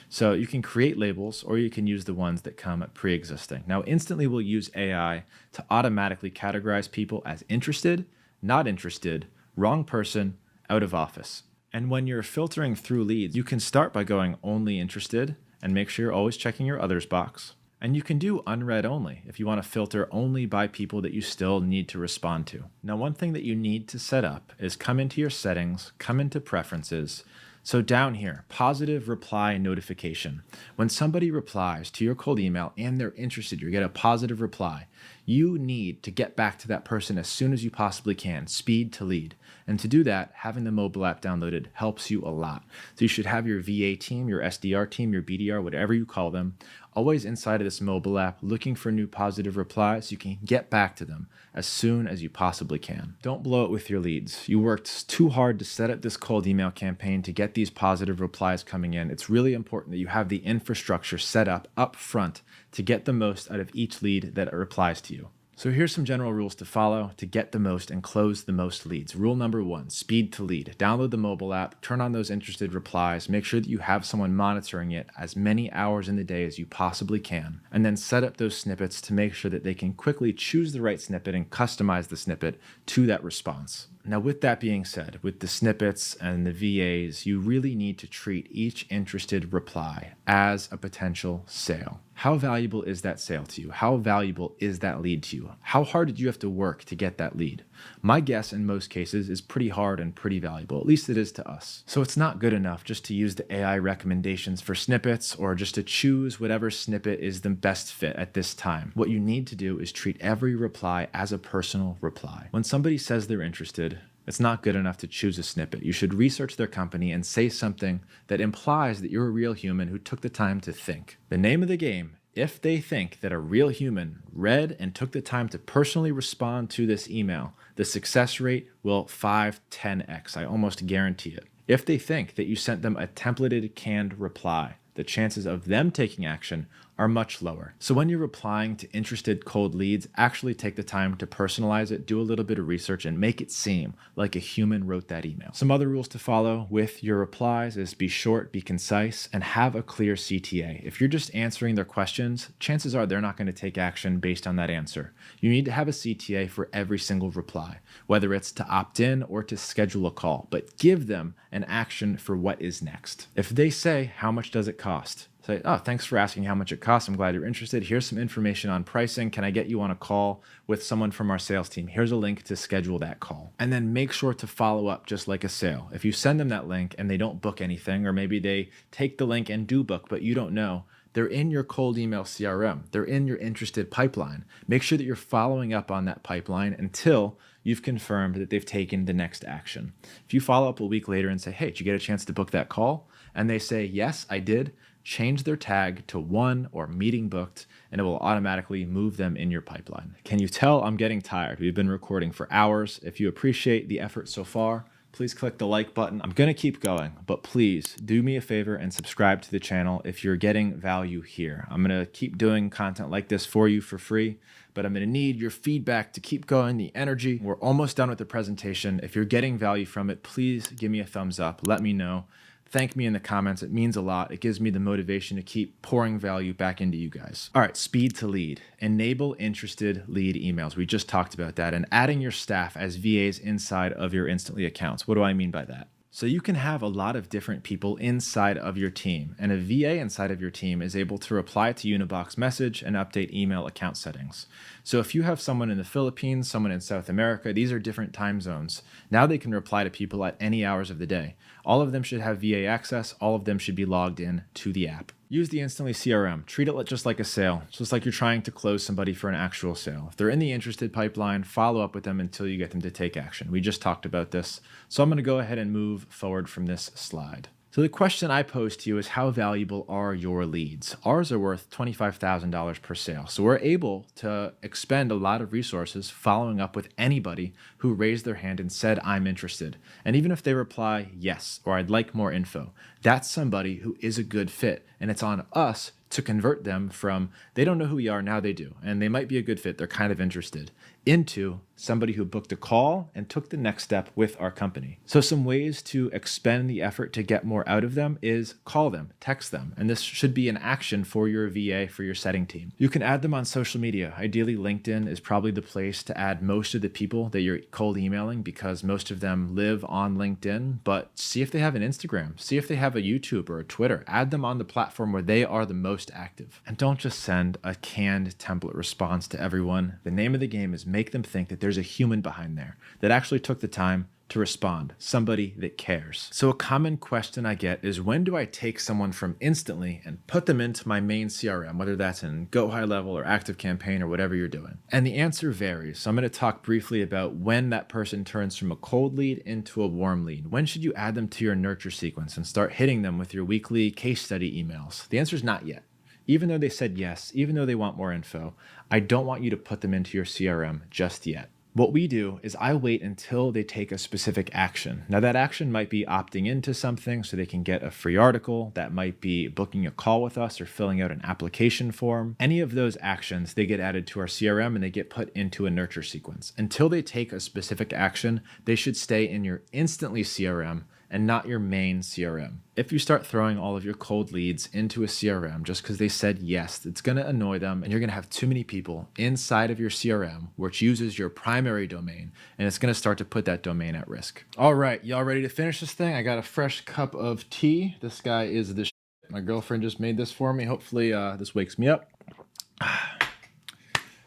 So you can create labels, or you can use the ones that come pre-existing. Now, Instantly will use AI to automatically categorize people as interested, not interested, wrong person, out of office. And when you're filtering through leads, you can start by going only interested and make sure you're always checking your others box. And you can do unread only if you want to filter only by people that you still need to respond to. Now, one thing that you need to set up is come into your settings, come into preferences. So down here, positive reply notification. When somebody replies to your cold email and they're interested, you get a positive reply. You need to get back to that person as soon as you possibly can, speed to lead. And to do that, having the mobile app downloaded helps you a lot. So you should have your VA team, your SDR team, your BDR, whatever you call them, always inside of this mobile app looking for new positive replies so you can get back to them as soon as you possibly can. Don't blow it with your leads. You worked too hard to set up this cold email campaign to get these positive replies coming in. It's really important that you have the infrastructure set up front to get the most out of each lead that replies to you. So here's some general rules to follow to get the most and close the most leads. Rule number 1, speed to lead. Download the mobile app, turn on those interested replies, make sure that you have someone monitoring it as many hours in the day as you possibly can, and then set up those snippets to make sure that they can quickly choose the right snippet and customize the snippet to that response. Now, with that being said, with the snippets and the VAs, you really need to treat each interested reply as a potential sale. How valuable is that sale to you? How valuable is that lead to you? How hard did you have to work to get that lead? My guess in most cases is pretty hard and pretty valuable, at least it is to us. So it's not good enough just to use the AI recommendations for snippets or just to choose whatever snippet is the best fit at this time. What you need to do is treat every reply as a personal reply. When somebody says they're interested, it's not good enough to choose a snippet. You should research their company and say something that implies that you're a real human who took the time to think. The name of the game, if they think that a real human read and took the time to personally respond to this email, the success rate will 5-10x. I almost guarantee it. If they think that you sent them a templated canned reply, the chances of them taking action are much lower. So when you're replying to interested cold leads, actually take the time to personalize it, do a little bit of research, and make it seem like a human wrote that email. Some other rules to follow with your replies is be short, be concise, and have a clear CTA. If you're just answering their questions, chances are they're not going to take action based on that answer. You need to have a CTA for every single reply, whether it's to opt in or to schedule a call, but give them an action for what is next. If they say, how much does it cost? Say, oh, thanks for asking how much it costs. I'm glad you're interested. Here's some information on pricing. Can I get you on a call with someone from our sales team? Here's a link to schedule that call. And then make sure to follow up just like a sale. If you send them that link and they don't book anything, or maybe they take the link and do book, but you don't know, they're in your cold email CRM. They're in your interested pipeline. Make sure that you're following up on that pipeline until you've confirmed that they've taken the next action. If you follow up a week later and say, hey, did you get a chance to book that call? And they say, yes, I did. Change their tag to one or meeting booked, and it will automatically move them in your pipeline. Can you tell I'm getting tired? We've been recording for hours. If you appreciate the effort so far, please click the like button. I'm going to keep going, but please do me a favor and subscribe to the channel if you're getting value here. I'm going to keep doing content like this for you for free, but I'm going to need your feedback to keep going, the energy. We're almost done with the presentation. If you're getting value from it, please give me a thumbs up. Let me know. Thank me in the comments. It means a lot. It gives me the motivation to keep pouring value back into you guys. All right, speed to lead. Enable interested lead emails. We just talked about that. And adding your staff as VAs inside of your Instantly accounts. What do I mean by that? So you can have a lot of different people inside of your team, and a VA inside of your team is able to reply to Unibox message and update email account settings. So if you have someone in the Philippines, someone in South America, these are different time zones. Now they can reply to people at any hours of the day. All of them should have VA access. All of them should be logged in to the app. Use the Instantly CRM. Treat it just like a sale, just like you're trying to close somebody for an actual sale. If they're in the interested pipeline, follow up with them until you get them to take action. We just talked about this. So I'm going to go ahead and move forward from this slide. So the question I pose to you is, how valuable are your leads? Ours are worth $25,000 per sale. So we're able to expend a lot of resources following up with anybody who raised their hand and said, I'm interested. And even if they reply, yes, or I'd like more info, that's somebody who is a good fit. And it's on us to convert them from, they don't know who we are, now they do. And they might be a good fit, they're kind of interested, into somebody who booked a call and took the next step with our company. So some ways to expend the effort to get more out of them is call them, text them. And this should be an action for your VA, for your setting team. You can add them on social media. Ideally, LinkedIn is probably the place to add most of the people that you're cold emailing, because most of them live on LinkedIn. But see if they have an Instagram, see if they have a YouTube or a Twitter. Add them on the platform where they are the most active. And don't just send a canned template response to everyone. The name of the game is make them think that there's a human behind there that actually took the time to respond, somebody that cares. So a common question I get is, when do I take someone from Instantly and put them into my main CRM, whether that's in Go High Level or Active Campaign or whatever you're doing? And the answer varies. So I'm going to talk briefly about when that person turns from a cold lead into a warm lead. When should you add them to your nurture sequence and start hitting them with your weekly case study emails? The answer is not yet. Even though they said yes, even though they want more info, I don't want you to put them into your CRM just yet. What we do is I wait until they take a specific action. Now, that action might be opting into something so they can get a free article. That might be booking a call with us or filling out an application form. Any of those actions, they get added to our CRM and they get put into a nurture sequence. Until they take a specific action, they should stay in your instantly CRM and not your main CRM. If you start throwing all of your cold leads into a CRM just because they said yes, it's going to annoy them, and you're going to have too many people inside of your CRM, which uses your primary domain, and it's going to start to put that domain at risk. All right, y'all ready to finish this thing? I got a fresh cup of tea. This guy is the shit. My girlfriend just made this for me. Hopefully this wakes me up.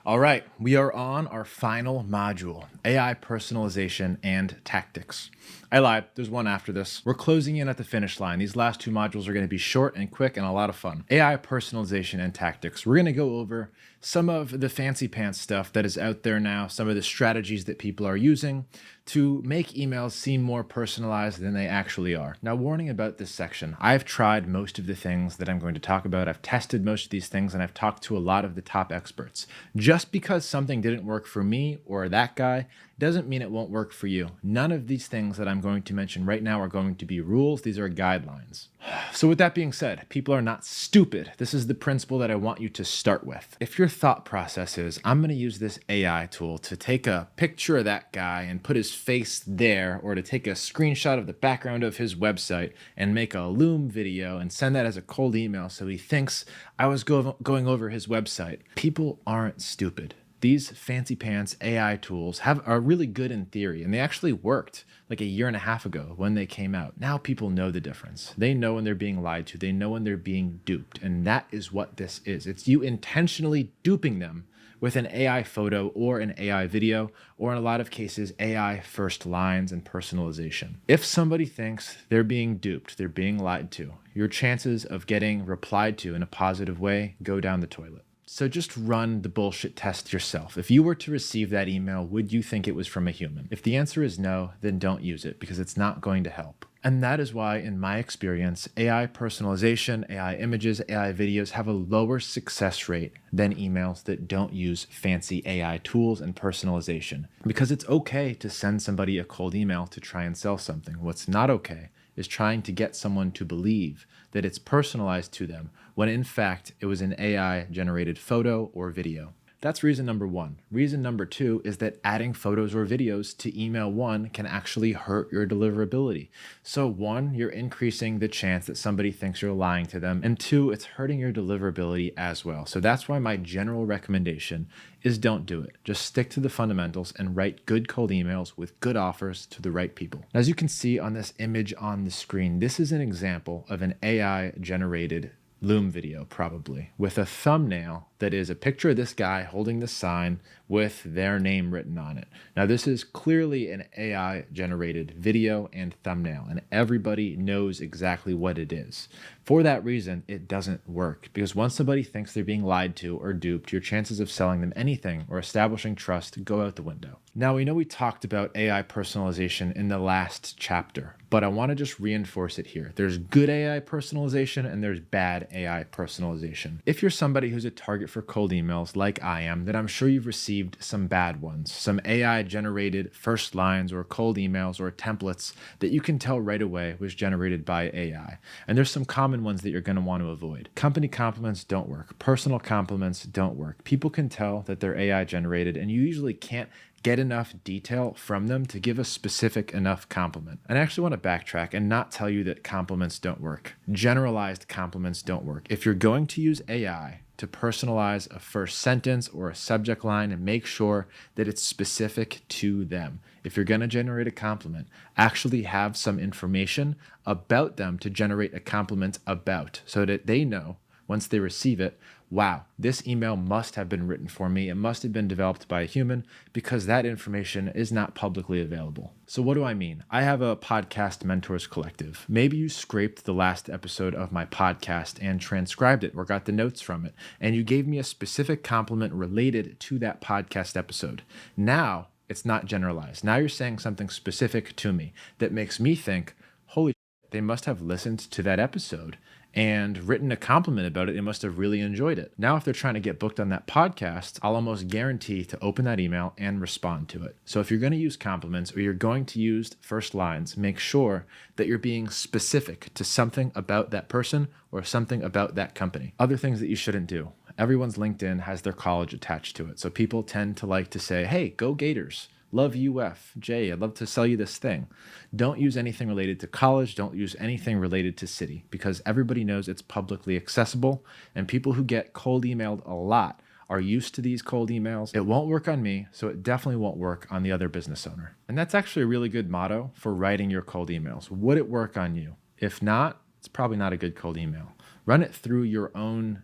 All right, we are on our final module, AI Personalization and Tactics. I lied, there's one after this. We're closing in at the finish line. These last two modules are going to be short and quick and a lot of fun. AI Personalization and Tactics. We're going to go over some of the fancy pants stuff that is out there now, some of the strategies that people are using to make emails seem more personalized than they actually are. Now, warning about this section. I've tried most of the things that I'm going to talk about. I've tested most of these things, and I've talked to a lot of the top experts. Just because something didn't work for me or that guy doesn't mean it won't work for you. None of these things that I'm going to mention right now are going to be rules. These are guidelines. So with that being said, people are not stupid. This is the principle that I want you to start with. If your thought process is, I'm going to use this AI tool to take a picture of that guy and put his face there, or to take a screenshot of the background of his website and make a Loom video and send that as a cold email so he thinks I was going over his website. People aren't stupid. These fancy pants AI tools are really good in theory, and they actually worked like a year and a half ago when they came out. Now people know the difference. They know when they're being lied to. They know when they're being duped, and that is what this is. It's you intentionally duping them with an AI photo or an AI video, or in a lot of cases, AI first lines and personalization. If somebody thinks they're being duped, they're being lied to, your chances of getting replied to in a positive way go down the toilet. So just run the bullshit test yourself. If you were to receive that email, would you think it was from a human? If the answer is no, then don't use it because it's not going to help. And that is why, in my experience, AI personalization, AI images, AI videos have a lower success rate than emails that don't use fancy AI tools and personalization. Because it's okay to send somebody a cold email to try and sell something. What's not okay is trying to get someone to believe that it's personalized to them when in fact it was an AI generated photo or video. That's reason number one. Reason number two is that adding photos or videos to email one can actually hurt your deliverability. So one, you're increasing the chance that somebody thinks you're lying to them, and two, it's hurting your deliverability as well. So that's why my general recommendation is don't do it. Just stick to the fundamentals and write good cold emails with good offers to the right people. As you can see on this image on the screen, this is an example of an AI generated Loom video, probably, with a thumbnail that is a picture of this guy holding the sign with their name written on it. Now, this is clearly an AI generated video and thumbnail, and everybody knows exactly what it is. For that reason, it doesn't work, because once somebody thinks they're being lied to or duped, your chances of selling them anything or establishing trust go out the window. Now, we know we talked about AI personalization in the last chapter, but I want to just reinforce it here. There's good AI personalization and there's bad AI personalization. If you're somebody who's a target for cold emails like I am, then I'm sure you've received some bad ones, some AI generated first lines or cold emails or templates that you can tell right away was generated by AI. And there's some common ones that you're going to want to avoid. Company compliments don't work. Personal compliments don't work. People can tell that they're AI generated, and you usually can't get enough detail from them to give a specific enough compliment. And I actually want to backtrack and not tell you that compliments don't work. Generalized compliments don't work. If you're going to use AI to personalize a first sentence or a subject line, and make sure that it's specific to them. If you're going to generate a compliment, actually have some information about them to generate a compliment about, so that they know once they receive it, wow, this email must have been written for me. It must have been developed by a human, because that information is not publicly available. So what do I mean? I have a podcast mentors collective. Maybe you scraped the last episode of my podcast and transcribed it or got the notes from it, and you gave me a specific compliment related to that podcast episode. Now it's not generalized. Now you're saying something specific to me that makes me think, holy shit, they must have listened to that episode and written a compliment about it, they must have really enjoyed it. Now, if they're trying to get booked on that podcast, I'll almost guarantee to open that email and respond to it. So if you're going to use compliments or you're going to use first lines, make sure that you're being specific to something about that person or something about that company. Other things that you shouldn't do. Everyone's LinkedIn has their college attached to it. So people tend to like to say, hey, go Gators. Love UF. Jay, I'd love to sell you this thing. Don't use anything related to college. Don't use anything related to city because everybody knows it's publicly accessible. And people who get cold emailed a lot are used to these cold emails. It won't work on me, so it definitely won't work on the other business owner. And that's actually a really good motto for writing your cold emails. Would it work on you? If not, it's probably not a good cold email. Run it through your own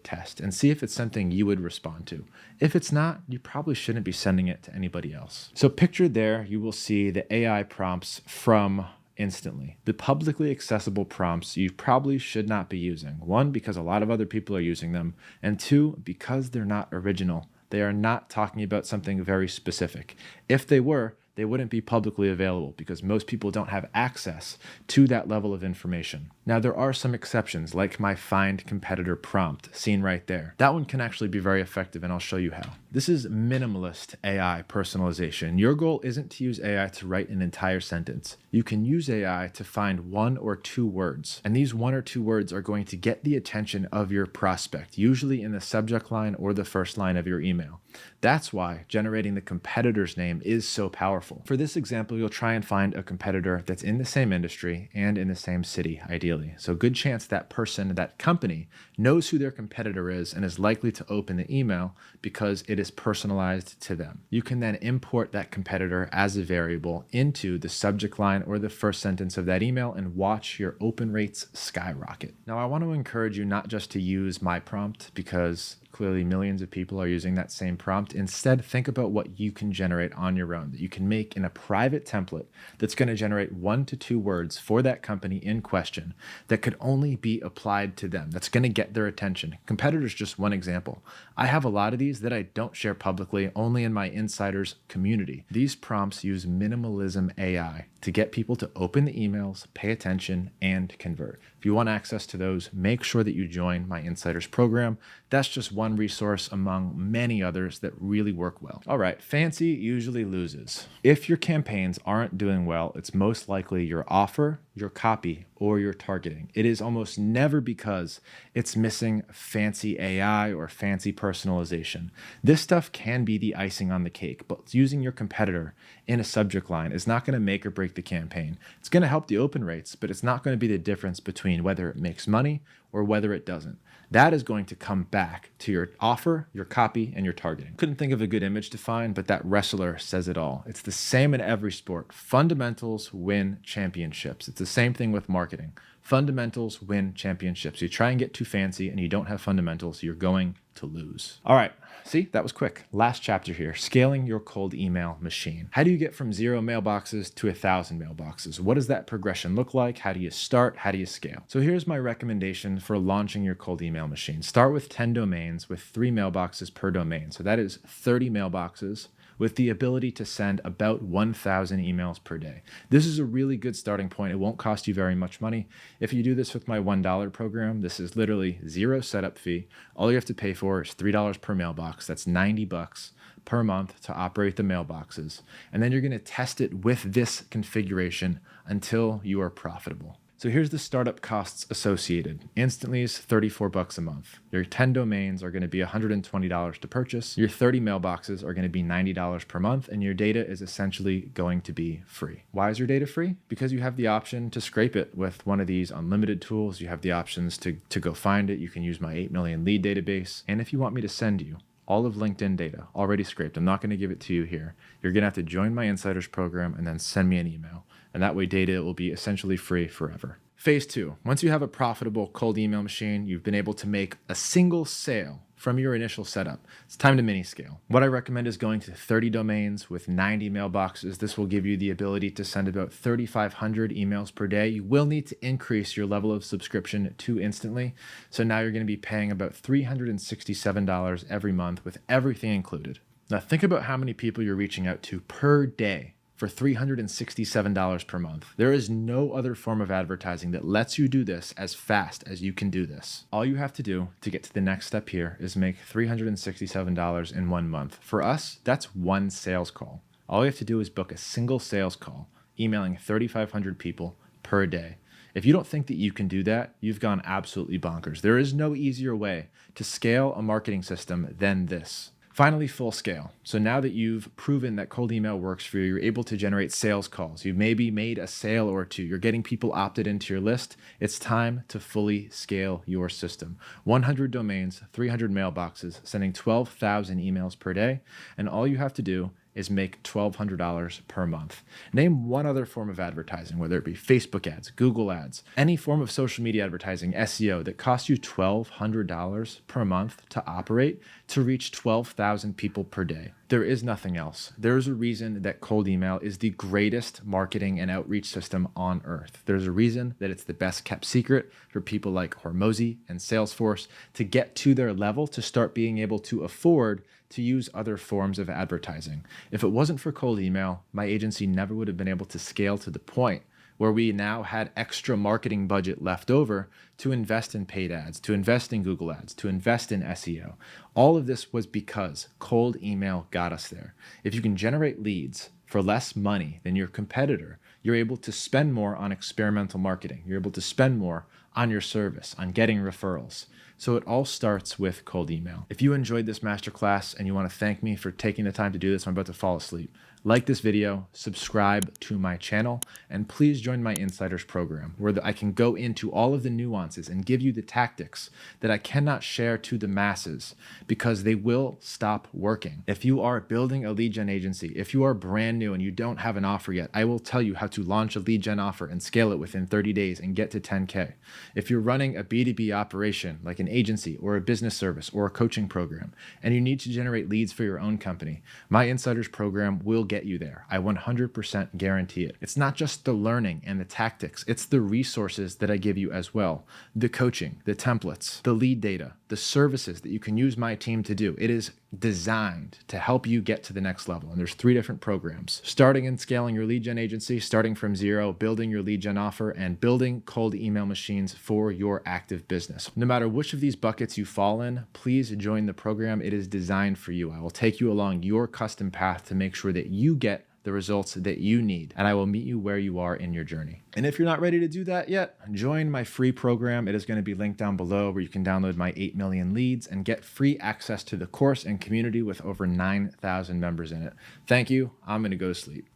test and see if it's something you would respond to. If it's not, you probably shouldn't be sending it to anybody else. So pictured there, you will see the AI prompts from Instantly. The publicly accessible prompts you probably should not be using. One, because a lot of other people are using them, and two, because they're not original. They are not talking about something very specific. If they were, they wouldn't be publicly available because most people don't have access to that level of information. Now, there are some exceptions, like my find competitor prompt seen right there. That one can actually be very effective, and I'll show you how. This is minimalist AI personalization. Your goal isn't to use AI to write an entire sentence. You can use AI to find 1 or 2 words, and these 1 or 2 words are going to get the attention of your prospect, usually in the subject line or the first line of your email. That's why generating the competitor's name is so powerful. For this example, you'll try and find a competitor that's in the same industry and in the same city, ideally. So good chance that person, that company, knows who their competitor is and is likely to open the email because it is personalized to them. You can then import that competitor as a variable into the subject line or the first sentence of that email and watch your open rates skyrocket. Now, I want to encourage you not just to use my prompt because clearly millions of people are using that same prompt. Instead, think about what you can generate on your own that you can make in a private template that's going to generate 1 to 2 words for that company in question that could only be applied to them. That's going to get their attention. Competitors, just one example. I have a lot of these that I don't share publicly, only in my insiders community. These prompts use minimalism AI to get people to open the emails, pay attention, and convert. If you want access to those, make sure that you join my insiders program. That's just one resource among many others that really work well. All right, fancy usually loses. If your campaigns aren't doing well, it's most likely your offer, your copy, or your targeting. It is almost never because it's missing fancy AI or fancy personalization. This stuff can be the icing on the cake, but using your competitor in a subject line is not going to make or break the campaign. It's going to help the open rates, but it's not going to be the difference between whether it makes money or whether it doesn't. That is going to come back to your offer, your copy, and your targeting. Couldn't think of a good image to find, but that wrestler says it all. It's the same in every sport. Fundamentals win championships. It's the same thing with marketing. Fundamentals win championships. You try and get too fancy and you don't have fundamentals, you're going to lose. All right, see, that was quick. Last chapter here, scaling your cold email machine. How do you get from 0 mailboxes to 1,000 mailboxes? What does that progression look like? How do you start? How do you scale? So here's my recommendation for launching your cold email machine. Start with 10 domains with 3 mailboxes per domain. So that is 30 mailboxes with the ability to send about 1,000 emails per day. This is a really good starting point. It won't cost you very much money. If you do this with my $1 program, this is literally 0 setup fee. All you have to pay for is $3 per mailbox. That's $90 per month to operate the mailboxes. And then you're going to test it with this configuration until you are profitable. So here's the startup costs associated. Instantly is $34 a month. Your 10 domains are going to be $120 to purchase. Your 30 mailboxes are going to be $90 per month, and your data is essentially going to be free. Why is your data free? Because you have the option to scrape it with one of these unlimited tools. You have the options to go find it. You can use my 8 million lead database. And if you want me to send you all of LinkedIn data already scraped, I'm not going to give it to you here. You're going to have to join my insiders program and then send me an email. And that way data will be essentially free forever. Phase 2, once you have a profitable cold email machine, you've been able to make a single sale from your initial setup. It's time to mini scale. What I recommend is going to 30 domains with 90 mailboxes. This will give you the ability to send about 3,500 emails per day. You will need to increase your level of subscription to Instantly. So now you're going to be paying about $367 every month with everything included. Now think about how many people you're reaching out to per day for $367 per month. There is no other form of advertising that lets you do this as fast as you can do this. All you have to do to get to the next step here is make $367 in 1 month. For us, that's one sales call. All you have to do is book a single sales call, emailing 3,500 people per day. If you don't think that you can do that, you've gone absolutely bonkers. There is no easier way to scale a marketing system than this. Finally, full scale. So now that you've proven that cold email works for you, you're able to generate sales calls. You've maybe made a sale or two. You're getting people opted into your list. It's time to fully scale your system. 100 domains, 300 mailboxes, sending 12,000 emails per day. And all you have to do is make $1,200 per month. Name one other form of advertising, whether it be Facebook ads, Google ads, any form of social media advertising, SEO, that costs you $1,200 per month to operate to reach 12,000 people per day. There is nothing else. There is a reason that cold email is the greatest marketing and outreach system on earth. There's a reason that it's the best kept secret for people like Hormozy and Salesforce to get to their level to start being able to afford to use other forms of advertising. If it wasn't for cold email, my agency never would have been able to scale to the point where we now had extra marketing budget left over to invest in paid ads, to invest in Google ads, to invest in SEO. All of this was because cold email got us there. If you can generate leads for less money than your competitor, you're able to spend more on experimental marketing. You're able to spend more on your service, on getting referrals. So it all starts with cold email. If you enjoyed this masterclass and you want to thank me for taking the time to do this, I'm about to fall asleep. Like this video, subscribe to my channel, and please join my Insiders program where I can go into all of the nuances and give you the tactics that I cannot share to the masses because they will stop working. If you are building a lead gen agency, if you are brand new and you don't have an offer yet, I will tell you how to launch a lead gen offer and scale it within 30 days and get to 10K. If you're running a B2B operation like an agency or a business service or a coaching program, and you need to generate leads for your own company, my Insiders program will get you there. I 100% guarantee it. It's not just the learning and the tactics, it's the resources that I give you as well. The coaching, the templates, the lead data, the services that you can use my team to do. It is designed to help you get to the next level. And there's 3 different programs: starting and scaling your lead gen agency, starting from zero, building your lead gen offer, and building cold email machines for your active business. No matter which of these buckets you fall in, please join the program. It is designed for you. I will take you along your custom path to make sure that you get the results that you need, and I will meet you where you are in your journey. And if you're not ready to do that yet, join my free program. It is going to be linked down below where you can download my 8 million leads and get free access to the course and community with over 9,000 members in it. Thank you. I'm going to go to sleep.